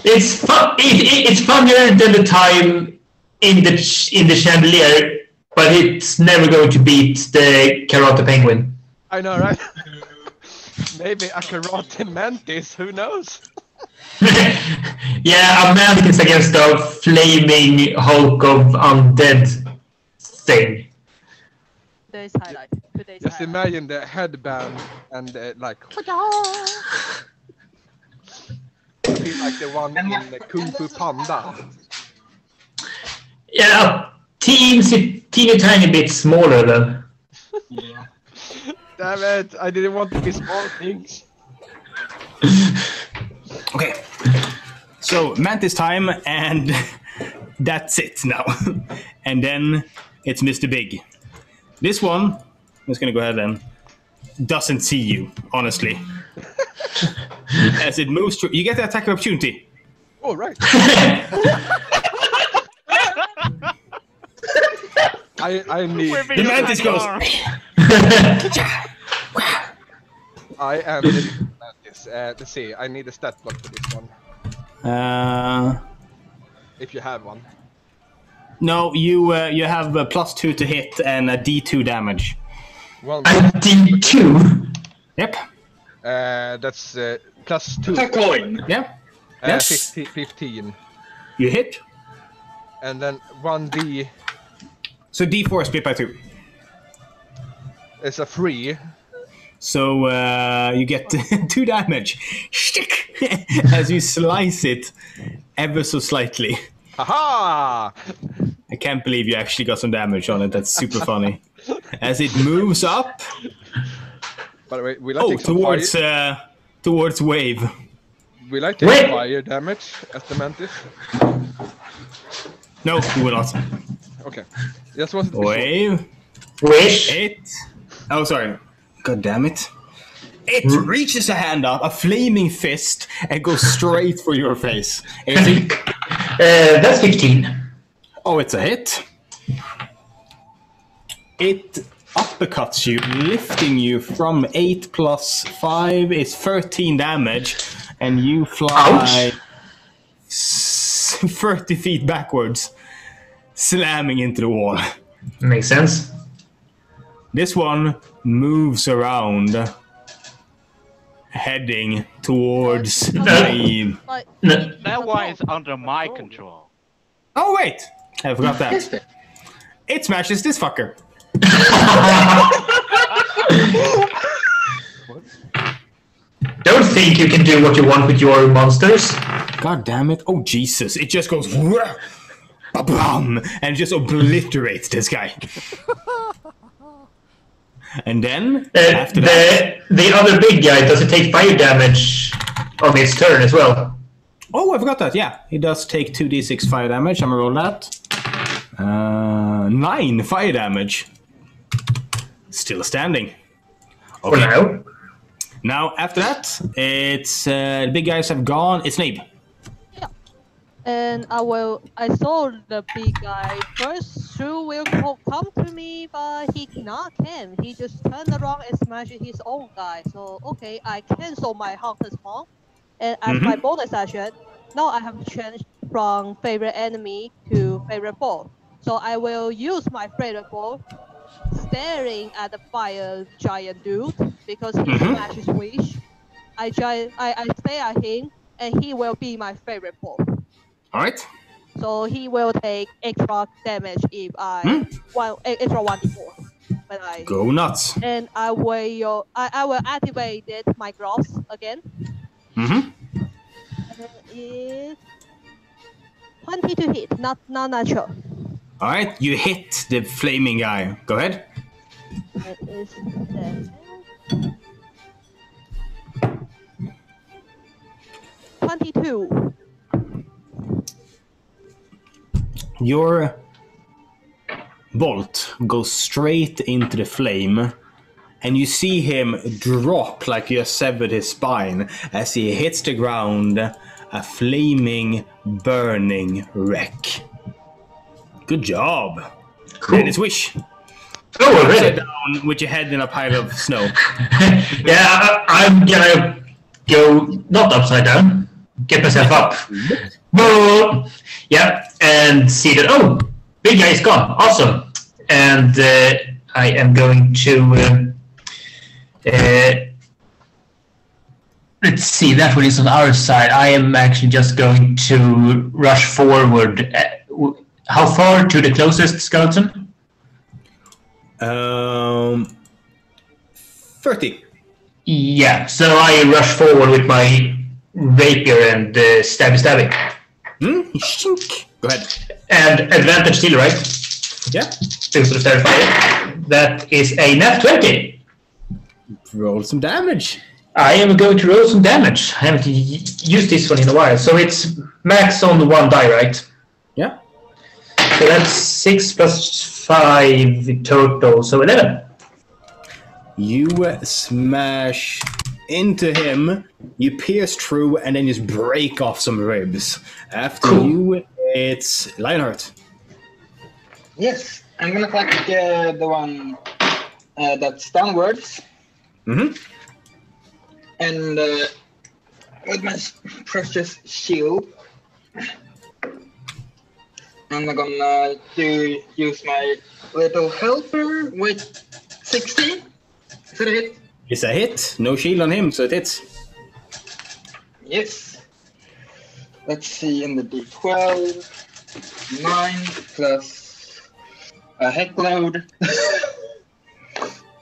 It's fun. It's funnier than the time in the chandelier, but it's never going to beat the Karate Penguin. I know, right? Maybe a karate mantis, who knows? Yeah, a mantis against a flaming Hulk of undead thing. Today's highlight. Just imagine the headband and like. I feel like the one in the Kung Fu Panda. Yeah, teeny tiny bit smaller though. Yeah. Damn it! I didn't want to be small things. Okay. So, Mantis time, and that's it now. And then it's Mr. Big. This one, I'm just gonna go ahead and doesn't see you, honestly. As it moves through, you get the attack of opportunity. Oh, right. I need. The Mantis goes. I am the Mantis. Let's see. I need a stat block for this one. If you have one. No, you have a +2 to hit and a D2 damage. Well, a D2? Yep. That's +2. It's a coin. Yeah. Yes. 15. You hit. And then 1D. So D4 split by 2. It's a 3. So you get 2 damage. Stick! As you slice it ever so slightly. Haha! I can't believe you actually got some damage on it. That's super funny. As it moves up. By the way, will I take some towards wave. Will I take fire damage as the Mantis? No, you will not. Okay. Just wanted to be Wave. Wish. It. Oh, sorry. God damn it. It reaches a hand up, a flaming fist, and goes straight for your face. That's 15. Oh, it's a hit. It uppercuts you, lifting you from 8 plus 5 is 13 damage, and you fly 30 feet backwards, slamming into the wall. Makes sense. This one moves around, heading towards the... That one is under my control. Oh, wait! I forgot that. It smashes this fucker. Don't think you can do what you want with your monsters. God damn it. Oh, Jesus. It just goes... Ba-bam! And just obliterates this guy. And then, after that... The other big guy, does it take fire damage on its turn as well? Oh, I forgot that. Yeah, he does take 2d6 fire damage. I'm gonna roll that. 9 fire damage. Still standing. For now. Now, after that, it's the big guys have gone. It's Nabe. And I saw the big guy first. Shu will come to me, but he not can. He just turned around and smashed his own guy. So okay, I cancel my Hunter's Mark. And as my bonus action, now I have changed from favorite enemy to favorite foe. So I will use my favorite foe, staring at the fire giant dude because he smashes wish. I stare at him, and he will be my favorite foe. All right. So he will take extra damage if I extra 1d4 when I go nuts. And I will activate my gloves again. It's 20 to hit, not natural. All right, you hit the flaming guy. Go ahead. It is 22. Your bolt goes straight into the flame, and you see him drop like you have severed his spine as he hits the ground, a flaming, burning wreck. Good job. Cool. Then it's Wish. Oh, really? Sit down with your head in a pile of snow. Yeah, I'm gonna go not upside down. Get myself up. Whoa! Yeah, and see that, oh, big guy is gone. Awesome. And I am going to... let's see, that one is on our side. I am actually just going to rush forward. How far to the closest skeleton? 30. Yeah, so I rush forward with my rapier and stabby. Go ahead. And advantage still, right? Yeah. To sort of terrify it. That is a nat 20. Roll some damage. I am going to roll some damage. I haven't used this one in a while. So it's max on 1 die, right? Yeah. So that's 6 plus 5 total, so 11. You smash into him, you pierce through, and then just break off some ribs. After you, it's Lionheart. Yes, I'm gonna attack the one that's downwards. And with my precious shield, I'm gonna use my little helper with 16. Is that a hit? It's a hit. No shield on him, so it hits. Yes. Let's see, in the D12, 9 plus a heck load.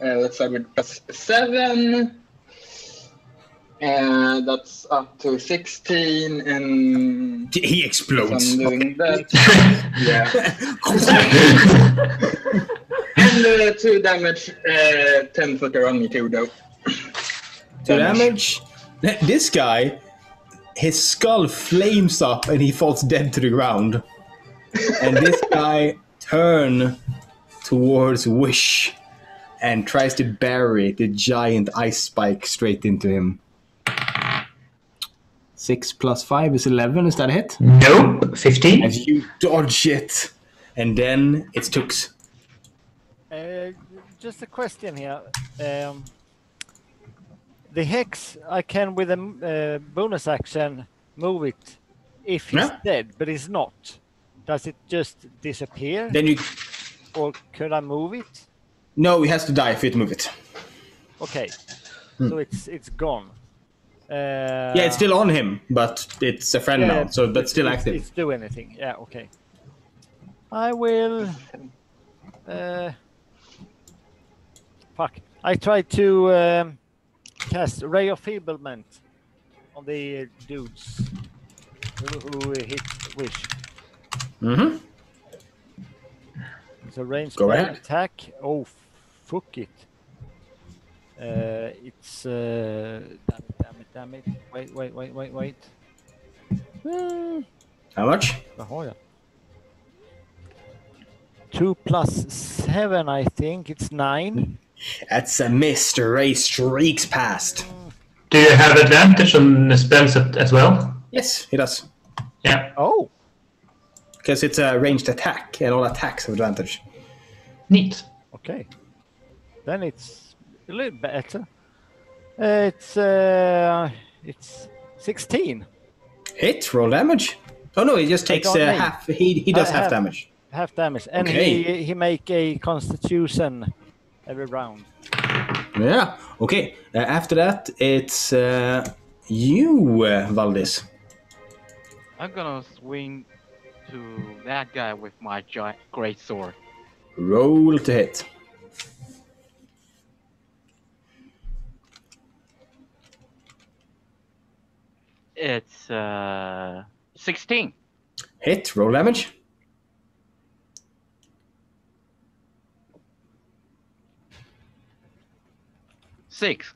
Let's start with plus 7. That's up to 16, and he explodes. I'm doing that. And 2 damage, 10 footer on me too, though. 2 damage. This guy, his skull flames up and he falls dead to the ground. And this guy turns towards Wish and tries to bury the giant ice spike straight into him. 6 plus 5 is 11. Is that a hit? Nope. 15. As you dodge it. And then it's Tux. Just a question here. The hex, I can with a bonus action move it if he's dead, but he's not. Does it just disappear? Then you... Or could I move it? No, he has to die if you move it. Okay, so it's gone. Yeah, it's still on him, but it's a friend now, so that's still active. It's do anything. Yeah, okay. I will... fuck. I tried to cast Ray of Feeblement on the dudes who hit Wish. It's a ranged attack. Oh, fuck it. It's damn it. Wait. How much? Jaha, ja. 2 plus 7, I think. It's 9. That's a miss. The ray streaks past. Do you have advantage on the spells as well? Yes, he does. Yeah. Oh. Because it's a ranged attack, and all attacks have advantage. Neat. Okay. Then it's a little better. It's 16. Hit, roll damage. Oh no, he just takes half. He does half damage. Half damage, and he make a Constitution every round. Yeah. Okay. After that, it's you, Valdis. I'm gonna swing to that guy with my great sword. Roll to hit. It's 16. Hit, roll damage. Six.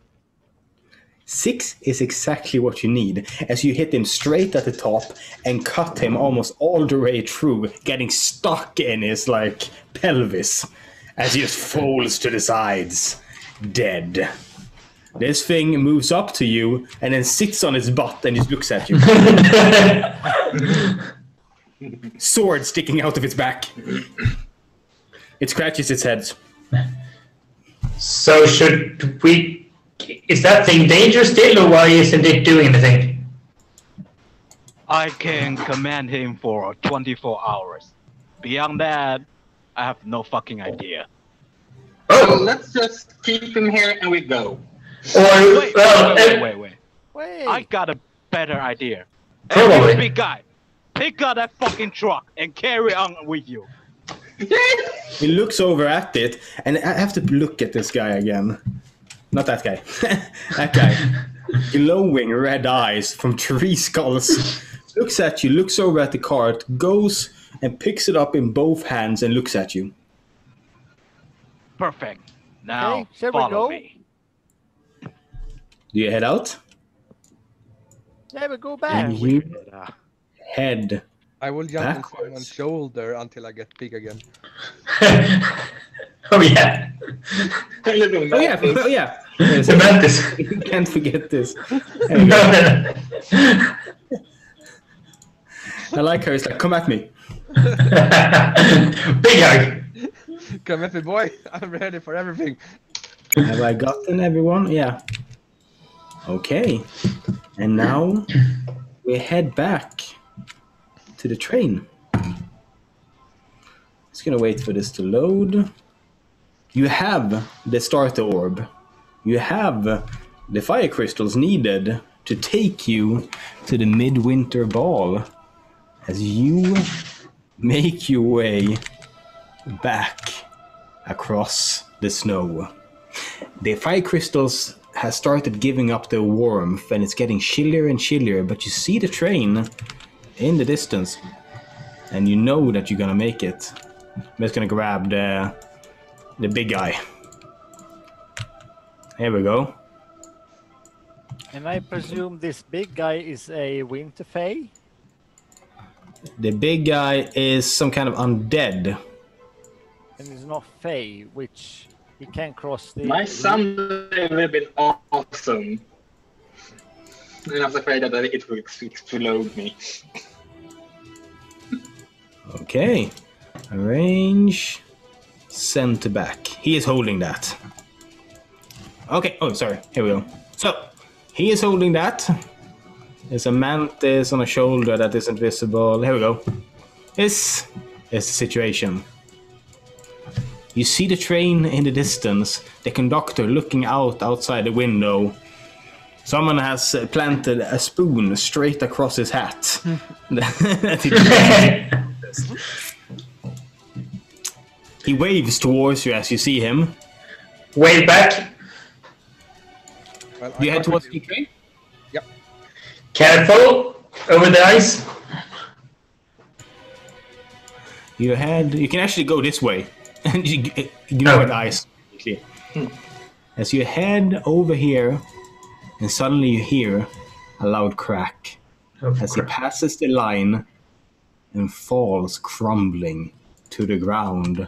6 is exactly what you need, as you hit him straight at the top and cut him almost all the way through, getting stuck in his pelvis as he just falls to the sides, dead. This thing moves up to you and then sits on its butt and just looks at you. Sword sticking out of its back. It scratches its head. So should we... Is that thing dangerous still, or why isn't it doing anything? I can command him for 24 hours. Beyond that, I have no fucking idea. So let's just keep him here and we go. Wait. I got a better idea. Hey, you big guy, pick up that fucking truck and carry on with you. He looks over at it, and I have to look at this guy again. Not that guy. That guy. Glowing red eyes from tree skulls. Looks at you, looks over at the cart, goes and picks it up in both hands and looks at you. Perfect. Now shall we follow go? me. Do you head out? Yeah, we go back. And you head. I will jump on backwards. someone's shoulder until I get big again. Oh yeah. Oh yeah. Oh yeah. The Mantis. You can't forget this. There you go. I like her. It's like, come at me. Big hug. Come at me, boy. I'm ready for everything. Have I gotten everyone? Yeah. Okay. And now we head back to the train. Just gonna wait for this to load. You have the starter orb. You have the fire crystals needed to take you to the midwinter ball as you make your way back across the snow. The fire crystals has started giving up their warmth and it's getting chillier and chillier, but you see the train in the distance and you know that you're gonna make it. I'm just gonna grab the big guy. Here we go. And I presume this big guy is a winter fae? The big guy is some kind of undead. And he's not fae, which he can cross the... My Sunday would have been awesome. And I was afraid that it would explode me. Okay. Arrange. Send to back. He is holding that. Okay. Oh, sorry. Here we go. So, he is holding that. There's a mantis on a shoulder that isn't visible. Here we go. This is the situation. You see the train in the distance. The conductor looking outside the window. Someone has planted a spoon straight across his hat. He waves towards you as you see him. Wave back. Well, You head towards the train? Yep. Careful over the ice. You can actually go this way. And you ignore the ice. As you head over here, and suddenly you hear a loud crack as he passes the line and falls crumbling to the ground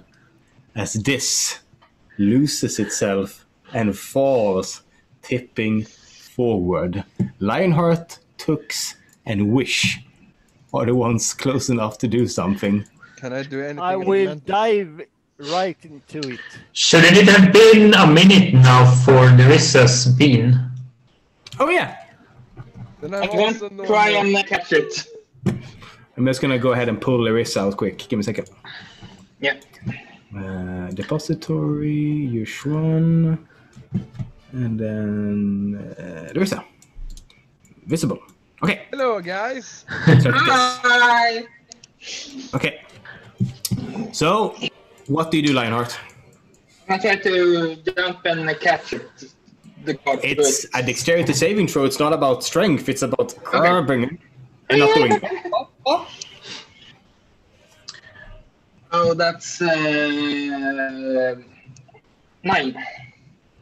as this loses itself and falls, tipping forward. Lionheart, Tux, and Wish are the ones close enough to do something. Can I do anything? I will dive right into it. Shouldn't it have been a minute now for Larissa's bean? Oh yeah. Then I'm going to try and catch it. I'm just gonna go ahead and pull Larissa out quick. Give me a second. Yeah. Depository, Yushwan, and then Larissa. Visible. Okay. Hello, guys. Hi. Okay. So, what do you do, Lionheart? I try to jump and catch it. It's a dexterity saving throw. It's not about strength. It's about grabbing and not doing it. Oh, that's 9.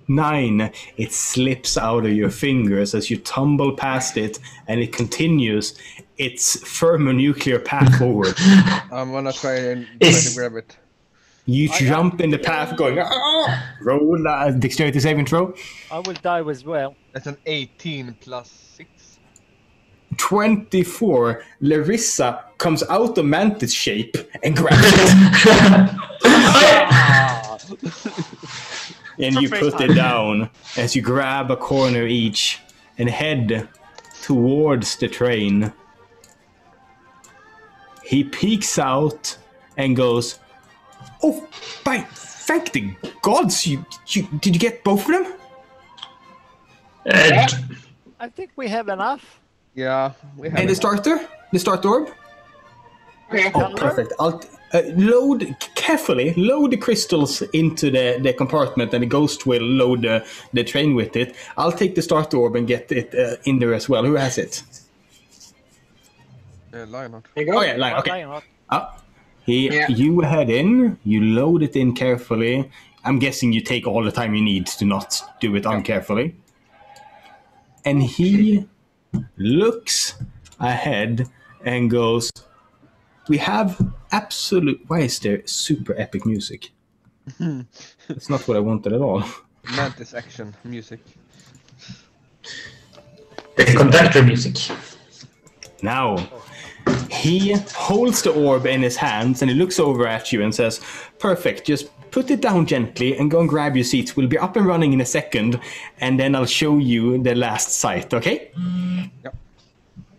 9. It slips out of your fingers as you tumble past it, and it continues its thermonuclear path forward. I'm gonna try to grab it. You jump in the path going, roll a dexterity saving throw. I will dive as well. That's an 18 plus 6. 24. Larissa comes out of mantis shape and grabs it. And you put it down as you grab a corner each and head towards the train. He peeks out and goes, "Oh, thank the gods! Did you get both of them?" I think we have enough. Yeah, we have. And the starter orb. Oh, perfect. I'll load the crystals into the compartment, and the ghost will load the train with it. I'll take the starter orb and get it in there as well. Who has it? Lionheart. Oh yeah, Lionheart. Okay. You head in. You load it in carefully. I'm guessing you take all the time you need to not do it uncarefully. And he looks ahead and goes, "We have absolute..." Why is there super epic music? That's not what I wanted at all. Mantis action music. The conductor music. Now, he holds the orb in his hands and he looks over at you and says, "Perfect, just put it down gently and go and grab your seats. We'll be up and running in a second, and then I'll show you the last site, okay?" Yep.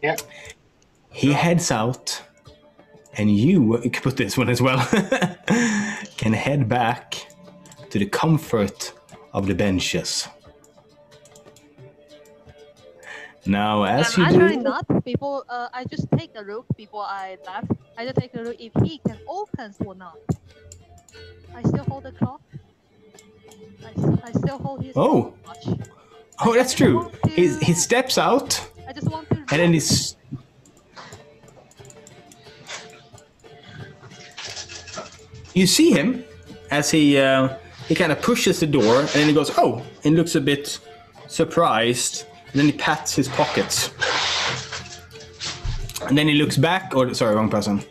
Yeah. He heads out, and you can put this one as well, can head back to the comfort of the benches. Now, as you actually do... not. Before I just take a look before I left. I just take a look if he can open or not. I still hold the clock. I still hold his watch. Oh, that's true. He steps out. I just want to. And then he's... You see him as he kind of pushes the door, and then he goes, "Oh," and looks a bit surprised. And then he pats his pockets. And then he looks back, sorry, wrong person.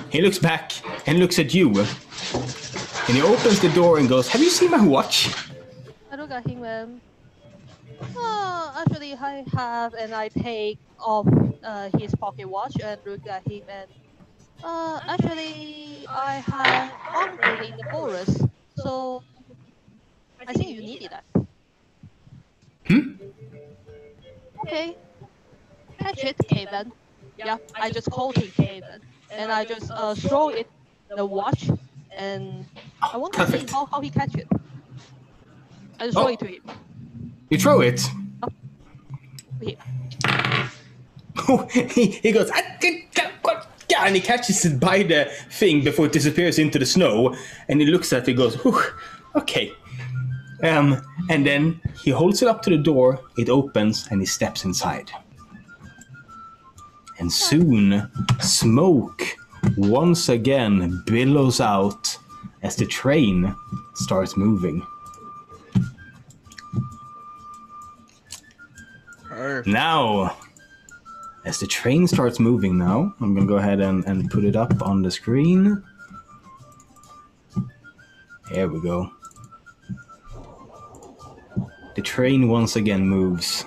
He looks back and looks at you. And he opens the door and goes, "Have you seen my watch?" I look at him and... actually I have, and I take off his pocket watch and look at him and... actually I have hunted in the forest, so... I think you needed that. Okay. Catch it, Kaven. Yeah, I just called him Kaven. And I just throw it, the watch, and I want to see how he catch it. I just throw it to him. You throw it? He goes, and he catches it by the thing before it disappears into the snow. And he looks at it and goes, okay. And then he holds it up to the door, it opens, and he steps inside. And soon, smoke once again billows out as the train starts moving. Now, as the train starts moving now, I'm going to go ahead and put it up on the screen. Here we go. The train once again moves.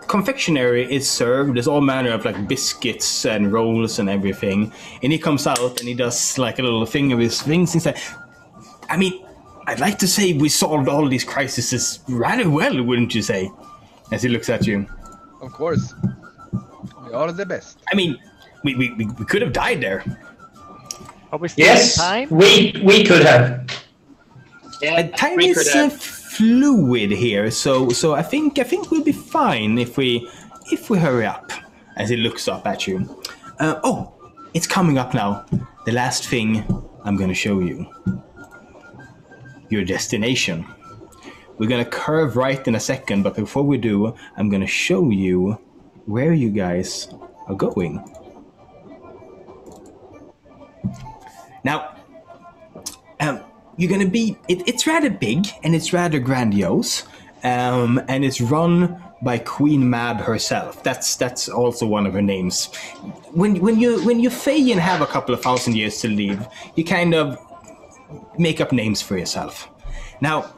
Confectionery is served. There's all manner of like biscuits and rolls and everything. And he comes out and he does like a little thing of his things. He's like, I mean, I'd like to say we solved all these crises rather well, wouldn't you say? As he looks at you. Of course. We are the best. I mean, we could have died there. Are we still Yes, in time? we could have. Yeah, Time we is could have. fluid here, so I think we'll be fine if we hurry up. As he looks up at you. Oh, it's coming up now. The last thing I'm gonna show you. Your destination. We're gonna curve right in a second, but before we do, I'm gonna show you where you guys are going. Now, you're gonna be. It's rather big and it's rather grandiose, and it's run by Queen Mab herself. That's also one of her names. When you Fae and have a couple of thousand years to live, you kind of make up names for yourself. Now,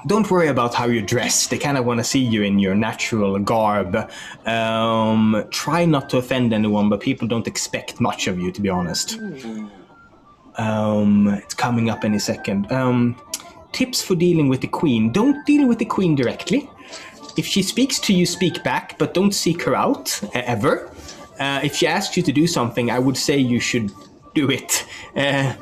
don't worry about how you dress. They kind of want to see you in your natural garb. Try not to offend anyone, but people don't expect much of you, to be honest. It's coming up any second. Tips for dealing with the queen. Don't deal with the queen directly. If she speaks to you, speak back, but don't seek her out, ever. If she asks you to do something, I would say you should do it. There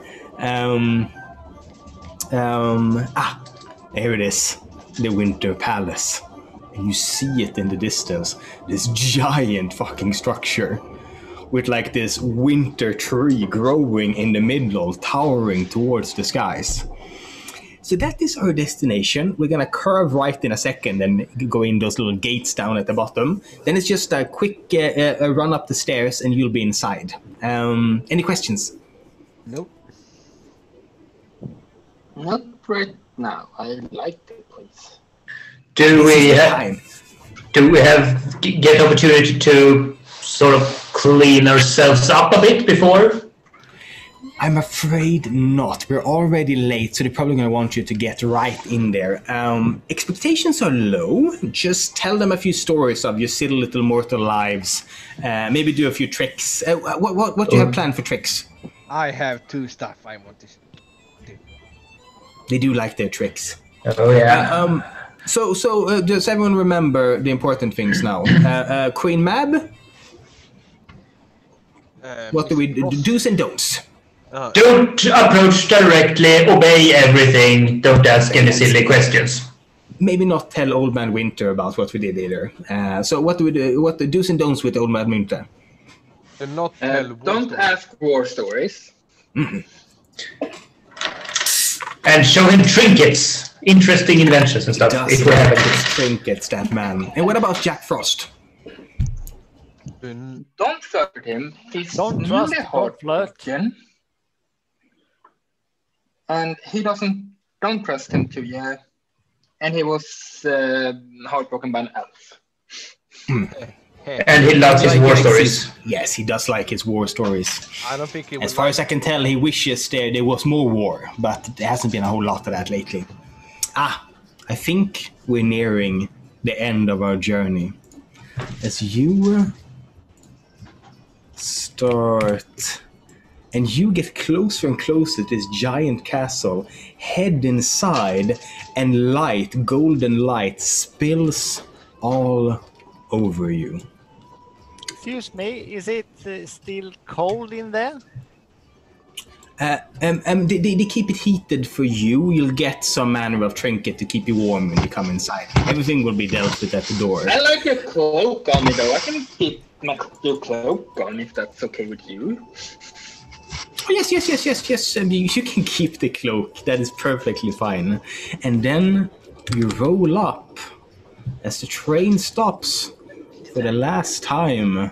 it is. The Winter Palace. And you see it in the distance. This giant fucking structure. With like this winter tree growing in the middle, towering towards the skies. So that is our destination. We're gonna curve right in a second and go in those little gates down at the bottom. Then it's just a quick run up the stairs and you'll be inside. Any questions? Nope. Not right now. I like the place. Do we get opportunity to sort of clean ourselves up a bit before? I'm afraid not. We're already late, so they're probably going to want you to get right in there. Expectations are low. Just tell them a few stories of your silly little mortal lives. Maybe do a few tricks. What do you have planned for tricks? I have 2 stuff I want to do. They do like their tricks. Oh yeah. So does everyone remember the important things now? Queen Mab? What do we do? Do's and don'ts. Don't approach directly, obey everything, don't ask any silly questions. Maybe not tell Old Man Winter about what we did either. So what do we do? What the do's and don'ts with Old Man Winter? Don't ask war stories. Mm-hmm. And show him trinkets, interesting inventions and stuff. Does like trinkets, that man. And what about Jack Frost? Don't flirt him. He's Don't really trust, hard don't flirt. working. And he doesn't. Don't trust him too, yeah. And he was heartbroken by an elf. And he loves his war stories. Yes, he does like his war stories. I don't think he As far as I can tell, he wishes there was more war, but there hasn't been a whole lot of that lately. I think we're nearing the end of our journey. As you start and you get closer and closer to this giant castle, head inside, and light, golden light, spills all over you. Excuse me, is it still cold in there? They keep it heated for you. You'll get some manner of trinket to keep you warm when you come inside. Everything will be dealt with at the door. I like your cloak on me, though. I can keep your cloak on if that's okay with you. Oh, yes. You can keep the cloak. That is perfectly fine. And then you roll up as the train stops for the last time.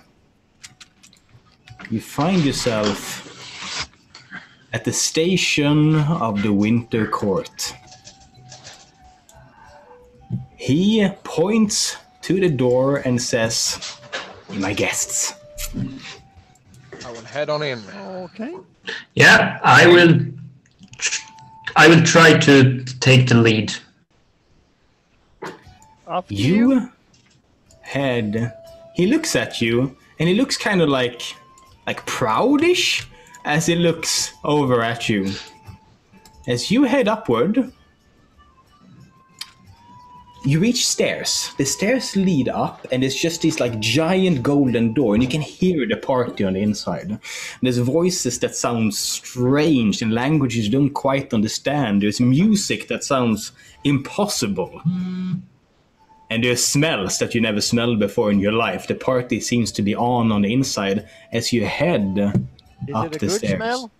You find yourself at the station of the Winter Court. He points to the door and says, "My guests." I will head on in. Okay. Yeah, I will I will try to take the lead. You head. He looks at you, and he looks kind of like proudish as he looks over at you. As you head upward, you reach stairs. The stairs lead up, and it's just this like giant golden door, and you can hear the party on the inside. There's voices that sound strange in languages you don't quite understand. There's music that sounds impossible. And there's smells that you never smelled before in your life. The party seems to be on the inside as you head up the stairs. Smell?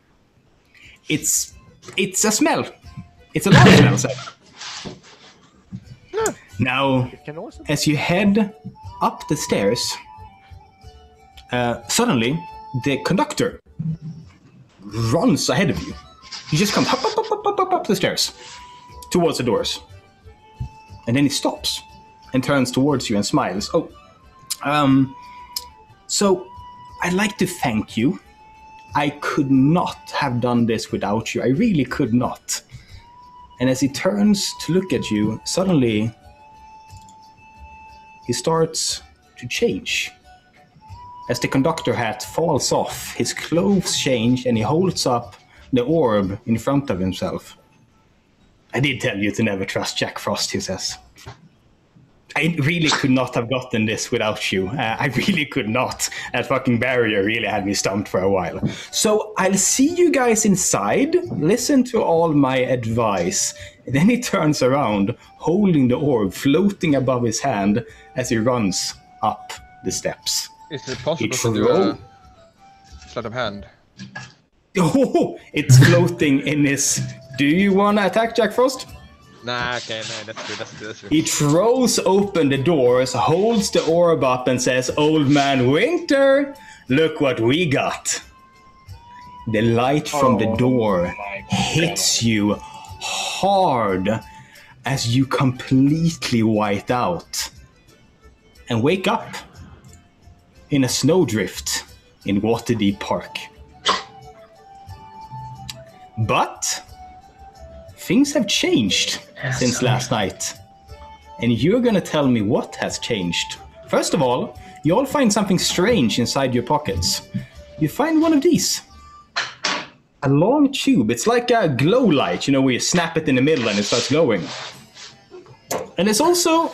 It's a smell. It's a lot of smells. Now, as you head up the stairs, suddenly the conductor runs ahead of you. He just comes up the stairs towards the doors. And then he stops and turns towards you and smiles. So I'd like to thank you. I could not have done this without you. I really could not. And as he turns to look at you, suddenly he starts to change. As the conductor hat falls off, his clothes change and he holds up the orb in front of himself. I did tell you to never trust Jack Frost, he says. I really could not have gotten this without you. I really could not. That fucking barrier really had me stumped for a while. So I'll see you guys inside. Listen to all my advice. And then he turns around, holding the orb floating above his hand as he runs up the steps. Is it possible to do a sleight of hand? Oh, it's floating in his... Do you want to attack Jack Frost? Nah, okay, no, that's good. He throws open the doors, holds the orb up and says, "Old Man Winter, look what we got." The light from the door hits you hard as you completely white out and wake up in a snowdrift in Waterdeep Park. But things have changed since last night. And you're gonna tell me what has changed. First of all, you all find something strange inside your pockets. You find one of these. A long tube. It's like a glow light, where you snap it in the middle and it starts glowing. And there's also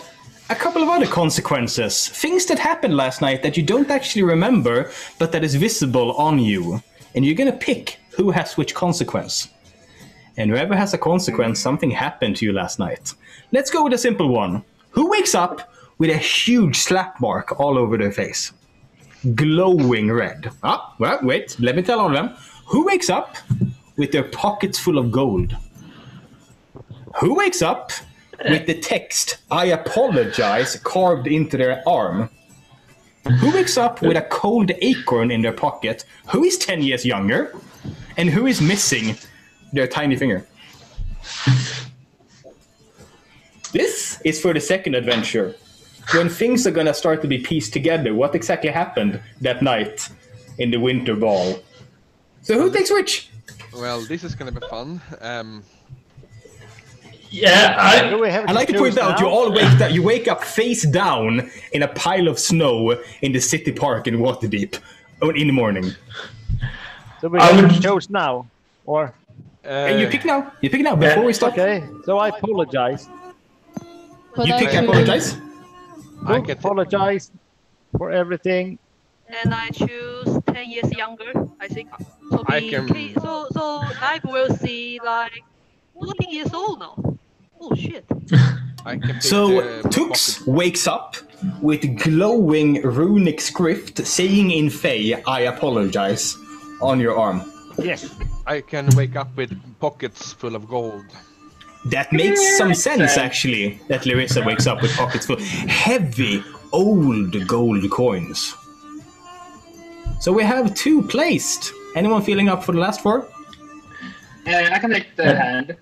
a couple of other consequences. Things that happened last night that you don't actually remember, but that is visible on you. And you're gonna pick who has which consequence. And whoever has a consequence, something happened to you last night. Let's go with a simple one. Who wakes up with a huge slap mark all over their face? Glowing red. Well, wait, let me tell all of them. Who wakes up with their pockets full of gold? Who wakes up with the text, "I apologize," carved into their arm? Who wakes up with a cold acorn in their pocket? Who is 10 years younger? And who is missing their tiny finger? This is for the second adventure, when things are gonna start to be pieced together. What exactly happened that night in the winter ball? So who takes which? Well, this is gonna be fun. I like to point out you all wake up face down in a pile of snow in the city park in Waterdeep in the morning. So we have to choose now, or? You pick now. You pick now before we start. Okay, so I apologize. You pick apologize? I apologize for everything. And I choose 10 years younger, I think. So Knife will see like 14 years old now. Oh shit. So Tux wakes up with glowing runic script saying in Fey, "I apologize," on your arm. Yes. I can wake up with pockets full of gold. That makes some sense, actually, that Larissa wakes up with pockets full. Heavy, old gold coins. So we have 2 placed. Anyone feeling up for the last 4? I can take the hand.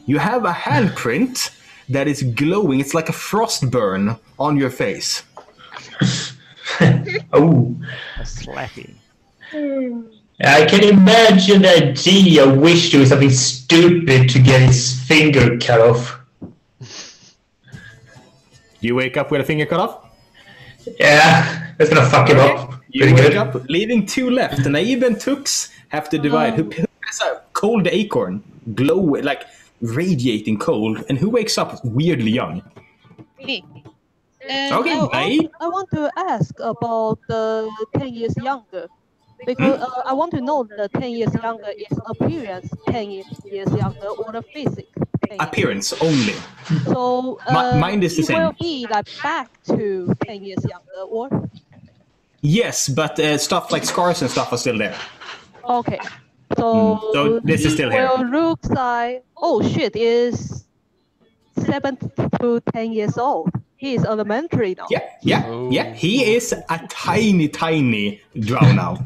You have a handprint that is glowing. It's like a frost burn on your face. Oh. A slapping. I can imagine the idea of Wish doing something stupid to get his finger cut off. You wake up with a finger cut off? Yeah, that's gonna fuck him up. You wake up, leaving 2 left. Naib and Tux have to divide. Who has a cold acorn, glow, like radiating cold, and who wakes up weirdly young? Me. And Okay, I want to ask about the 10 years younger. Because I want to know the 10 years younger is appearance 10 years younger or the physics. Appearance only. So mine is the same. It will be like back to 10 years younger or? Yes, but stuff like scars and stuff are still there. Okay. So this is still here. Well, looks like, oh shit, is 7 to 10 years old. He is elementary now. Yeah. He is a tiny drow now.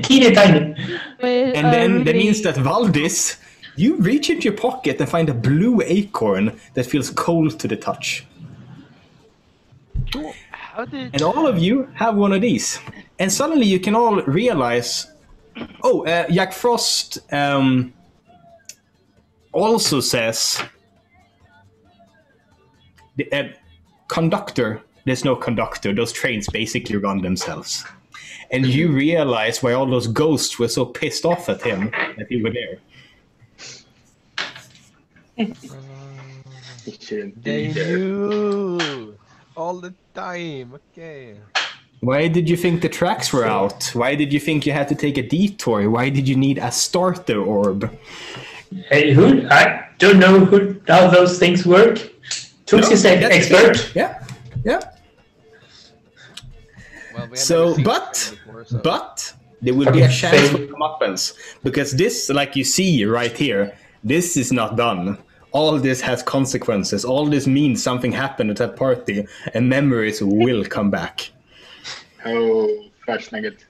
Teeny tiny. And then that means that Valdis, you reach into your pocket and find a blue acorn that feels cold to the touch. And all of you have one of these. And suddenly you can all realize, Jack Frost also says, conductor, there's no conductor. Those trains basically run themselves. And you realize why all those ghosts were so pissed off at him that he was there. They knew all the time. Okay. Why did you think the tracks were out? Why did you think you had to take a detour? Why did you need a starter orb? Hey, I don't know how those things work. Tux is an expert. Yeah. Well, but there will be a chance for comeuppance, because this, like you see right here, this is not done. All this has consequences. All this means something happened at that party, and memories will come back. Oh, flash nugget.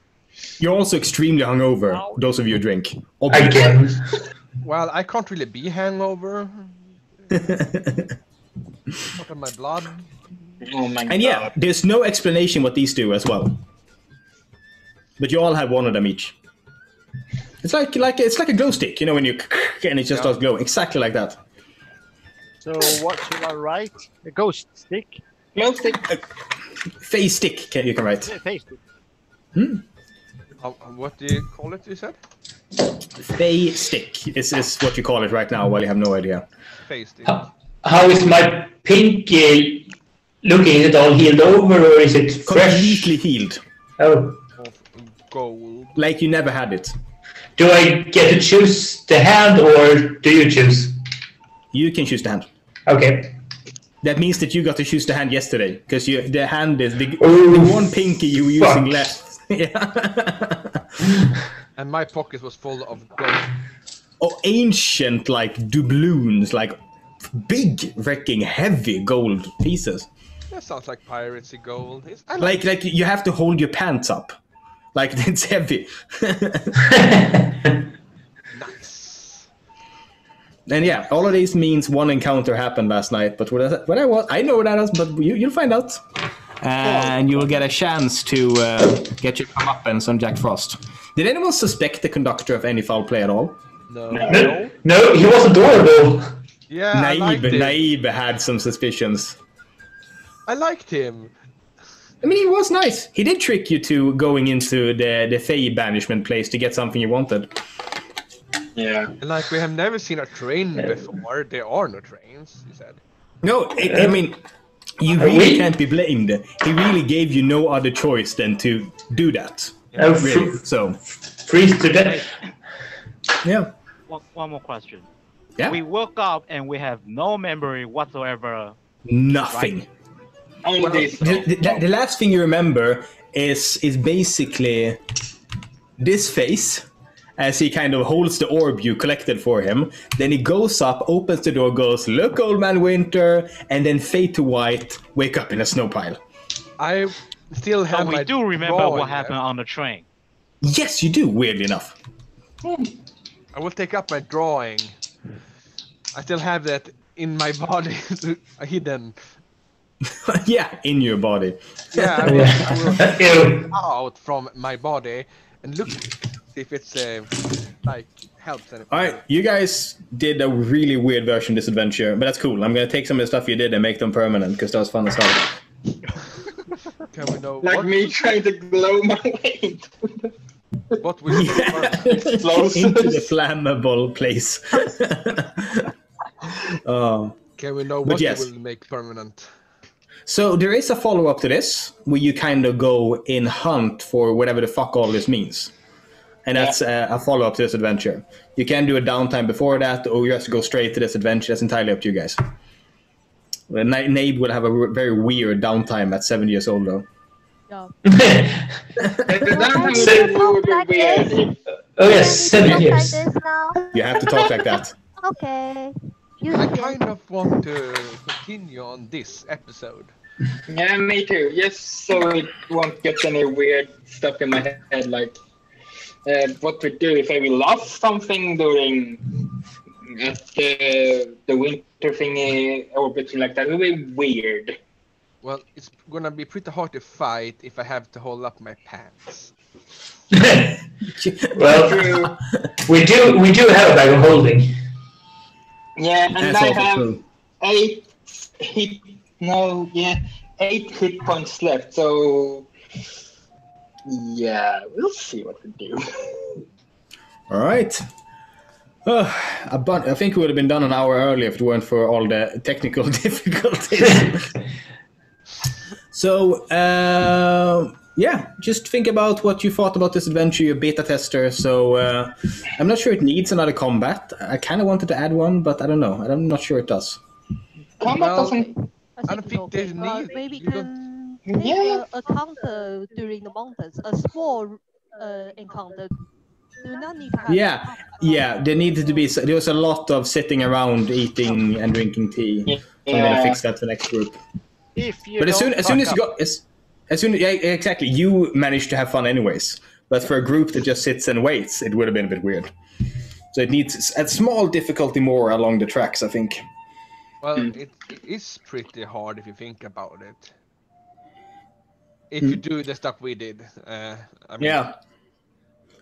You're also extremely hungover, those of you who drink. Again. Well, I can't really be hangover. Not in my blood. Oh my and yeah, there's no explanation what these do as well. But you all have one of them each. It's like a glow stick, you know, when you and it just starts glowing, exactly like that. So what should I write? A ghost stick? Glow stick. Phase stick, you can write. Yeah, phase stick. What do you call it? You said. Phase stick is what you call it right now. While you have no idea. Phase stick. How is my pinky looking? Is it all healed over, or is it fresh? Completely healed. Oh. Gold. Like you never had it. Do I get to choose the hand, or do you choose? You can choose the hand. Okay. That means that you got to choose the hand yesterday, because the hand is the one pinky you were using left. And my pocket was full of gold. Oh, ancient, like doubloons, like big, wrecking, heavy gold pieces. That sounds like piracy gold. Like you have to hold your pants up. Like it's heavy. Nice. And yeah, all of these means one encounter happened last night. But I know what that is, but you'll find out. And you will get a chance to get your comeuppance on Jack Frost. Did anyone suspect the conductor of any foul play at all? No, he was adorable. Yeah, Naib had some suspicions. I liked him. I mean, he was nice. He did trick you to going into the Fae banishment place to get something you wanted. Yeah. Like, we have never seen a train before. There are no trains, he said. No, I mean, you really can't be blamed. He really gave you no other choice than to do that. Really. So, freeze to death. Yeah. One more question. Yeah. We woke up and we have no memory whatsoever. Nothing. Right? The last thing you remember is basically this face as he kind of holds the orb you collected for him. Then he goes up, opens the door, goes, "Look, old man Winter," and then fade to white, wake up in a snow pile. I still have we do remember what happened on the train. Yes, you do, weirdly enough. I will take up my drawing. I still have that in my body, hidden. Yeah, in your body. Yeah, I will out from my body and look if it's like helps anything. All right, you guys did a really weird version of this adventure, but that's cool. I'm gonna take some of the stuff you did and make them permanent because that was fun as hell. Can we know Like what, me trying to glow my way what will you into the flammable place. Can we know But what yes. you will make permanent? So there is a follow-up to this where you kind of go in hunt for whatever the fuck all this means. And that's a follow-up to this adventure. You can do a downtime before that, or you have to go straight to this adventure. That's entirely up to you guys. Nabe will have a very weird downtime at 7 years old, though. Yeah. Oh yes, 7 years. Like this now? You have to talk like that. Okay. You I did. kind of want to continue on this episode. Yeah, me too. Just so it won't get any weird stuff in my head, like what we do if we lost something during the winter thingy or something like that. It would be weird. Well, it's gonna be pretty hard to fight if I have to hold up my pants. Well, we do have a bag of holding. Yeah, and That's I also have true. 8 hit points left. So yeah, we'll see what we do. All right. I think we would have been done an hour earlier if it weren't for all the technical difficulties. So, just think about what you thought about this adventure. You're a beta tester, so I'm not sure it needs another combat. I kind of wanted to add one, but I don't know. I'm not sure it does. Combat Well, doesn't. I don't think there's need. Maybe You can take a counter during the mountains, a small encounter. Do not need to have. Yeah. There needed to be. There was a lot of sitting around, eating and drinking tea. So I'm gonna fix that for the next group. If you But as soon as you got, got exactly, you managed to have fun anyways. But for a group that just sits and waits, it would have been a bit weird. So it needs a small difficulty more along the tracks, I think. Well, it is pretty hard if you think about it. If you do the stuff we did, I mean, Yeah.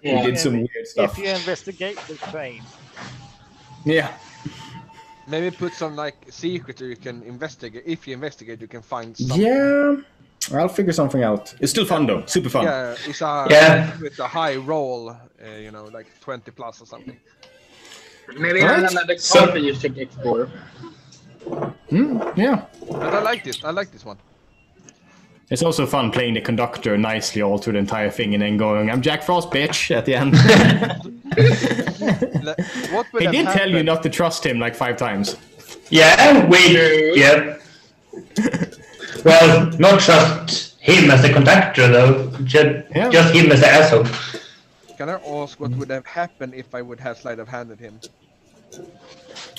We did some weird stuff. if you investigate the train, Yeah. maybe put some like secret that you can investigate. If you investigate, you can find something. Yeah. I'll figure something out. It's still fun though. Super fun. Yeah, it's a with a high roll, like 20 plus or something. Maybe Alright. another card you should explore. Yeah. But I like this. I like this one. It's also fun playing the conductor nicely all through the entire thing and then going, "I'm Jack Frost, bitch," at the end. What would He have did tell you happened- not to trust him like 5 times. Yeah, yeah. Well, not just him as the conductor though, just him as the asshole. Can I ask what would have happened if I would have sleight of handed him?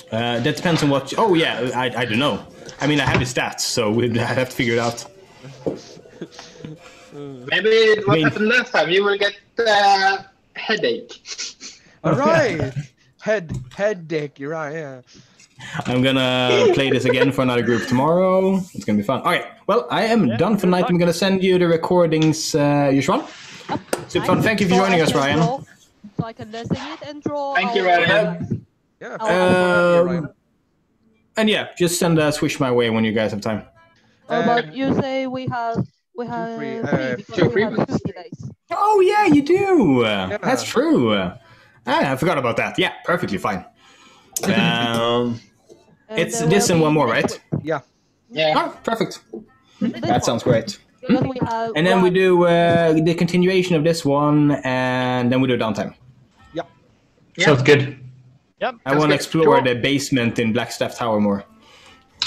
That depends on what. Oh yeah, I don't know. I mean, I have his stats, so I'd have to figure it out. Maybe what happened last time, you will get headache. All right, headache. You're right. Yeah. I'm gonna play this again for another group tomorrow. It's gonna be fun. All right. Well, I am done for tonight. I'm gonna send you the recordings, Yushwan. Super fun. Thank you for joining us, Ryan. So I can listen it and draw. Thank you, Ryan. Yeah. And yeah, just send a swish my way when you guys have time. But you say we have three because we have 50 days. Oh yeah, you do. That's true. I forgot about that. Yeah, perfectly fine. It's this and one more, right? Yeah. Yeah. Oh, perfect. That sounds great. Because we have And then we do the continuation of this one, and then we do downtime. Yeah. Sounds good. Yep. I want to explore the basement in Blackstaff Tower more.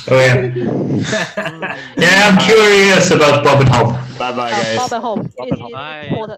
Oh yeah. Yeah, I'm curious about Bob and Hope. Bye bye, guys. Bob and Home. It's Bye. important.